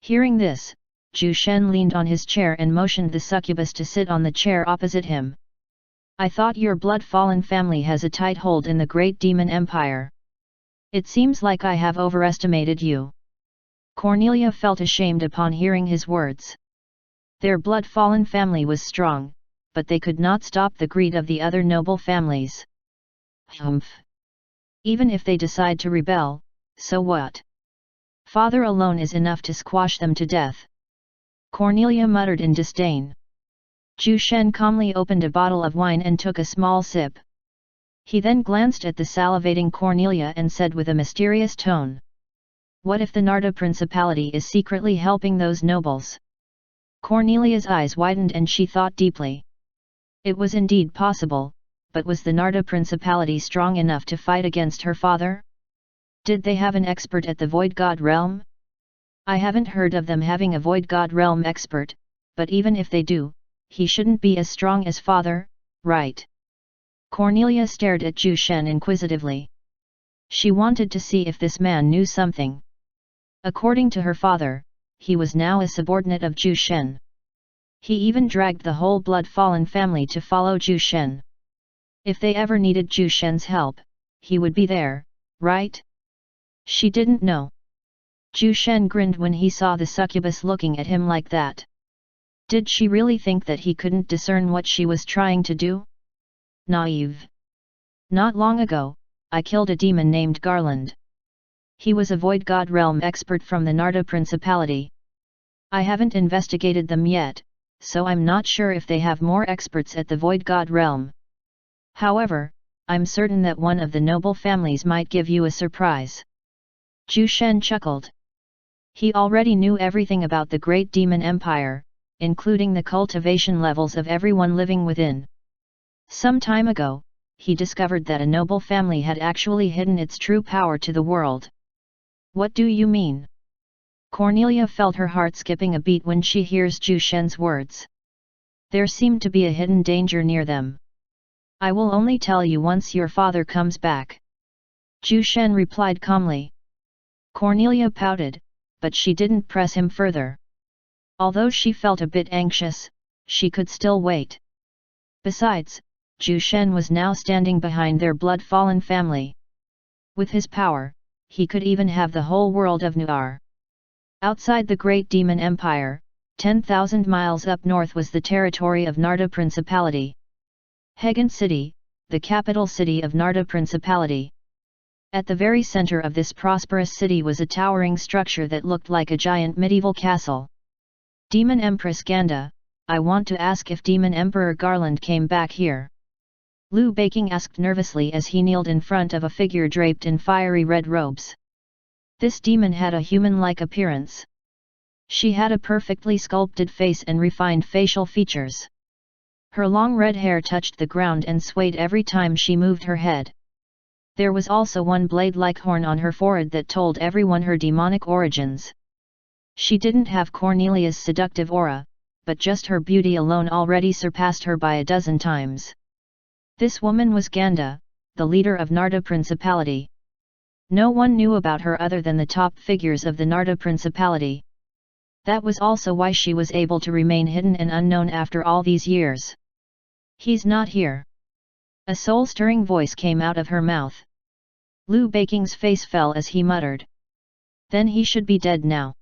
Hearing this, Zhu Shen leaned on his chair and motioned the succubus to sit on the chair opposite him. I thought your blood-fallen family has a tight hold in the great demon empire. It seems like I have overestimated you. Cornelia felt ashamed upon hearing his words. Their blood-fallen family was strong, but they could not stop the greed of the other noble families. Humph! Even if they decide to rebel, so what? Father alone is enough to squash them to death. Cornelia muttered in disdain. Zhu Shen calmly opened a bottle of wine and took a small sip. He then glanced at the salivating Cornelia and said with a mysterious tone. What if the Narda Principality is secretly helping those nobles? Cornelia's eyes widened and she thought deeply. It was indeed possible, but was the Narda Principality strong enough to fight against her father? Did they have an expert at the Void God realm? I haven't heard of them having a Void God realm expert, but even if they do, he shouldn't be as strong as father, right? Cornelia stared at Zhu Shen inquisitively. She wanted to see if this man knew something. According to her father, he was now a subordinate of Zhu Shen. He even dragged the whole blood-fallen family to follow Zhu Shen. If they ever needed Zhu Shen's help, he would be there, right? She didn't know. Zhu Shen grinned when he saw the succubus looking at him like that. Did she really think that he couldn't discern what she was trying to do? Naive. Not long ago, I killed a demon named Garland. He was a Void God realm expert from the Narda Principality. I haven't investigated them yet, so I'm not sure if they have more experts at the Void God realm. However, I'm certain that one of the noble families might give you a surprise. Zhu Shen chuckled. He already knew everything about the great demon empire, including the cultivation levels of everyone living within. Some time ago, he discovered that a noble family had actually hidden its true power to the world. What do you mean? Cornelia felt her heart skipping a beat when she hears Zhu Shen's words. There seemed to be a hidden danger near them. I will only tell you once your father comes back. Zhu Shen replied calmly. Cornelia pouted, but she didn't press him further. Although she felt a bit anxious, she could still wait. Besides, Zhu Shen was now standing behind their blood-fallen family. With his power, he could even have the whole world of Nuar. Outside the Great Demon Empire, 10,000 miles up north was the territory of Narda Principality. Hagan City, the capital city of Narda Principality. At the very center of this prosperous city was a towering structure that looked like a giant medieval castle. Demon Empress Ganda, I want to ask if Demon Emperor Garland came back here. Liu Beiqing asked nervously as he kneeled in front of a figure draped in fiery red robes. This demon had a human-like appearance. She had a perfectly sculpted face and refined facial features. Her long red hair touched the ground and swayed every time she moved her head. There was also one blade-like horn on her forehead that told everyone her demonic origins. She didn't have Cornelia's seductive aura, but just her beauty alone already surpassed her by a dozen times. This woman was Ganda, the leader of Narda Principality. No one knew about her other than the top figures of the Narda Principality. That was also why she was able to remain hidden and unknown after all these years. He's not here. A soul-stirring voice came out of her mouth. Liu Beiqing's face fell as he muttered. Then he should be dead now.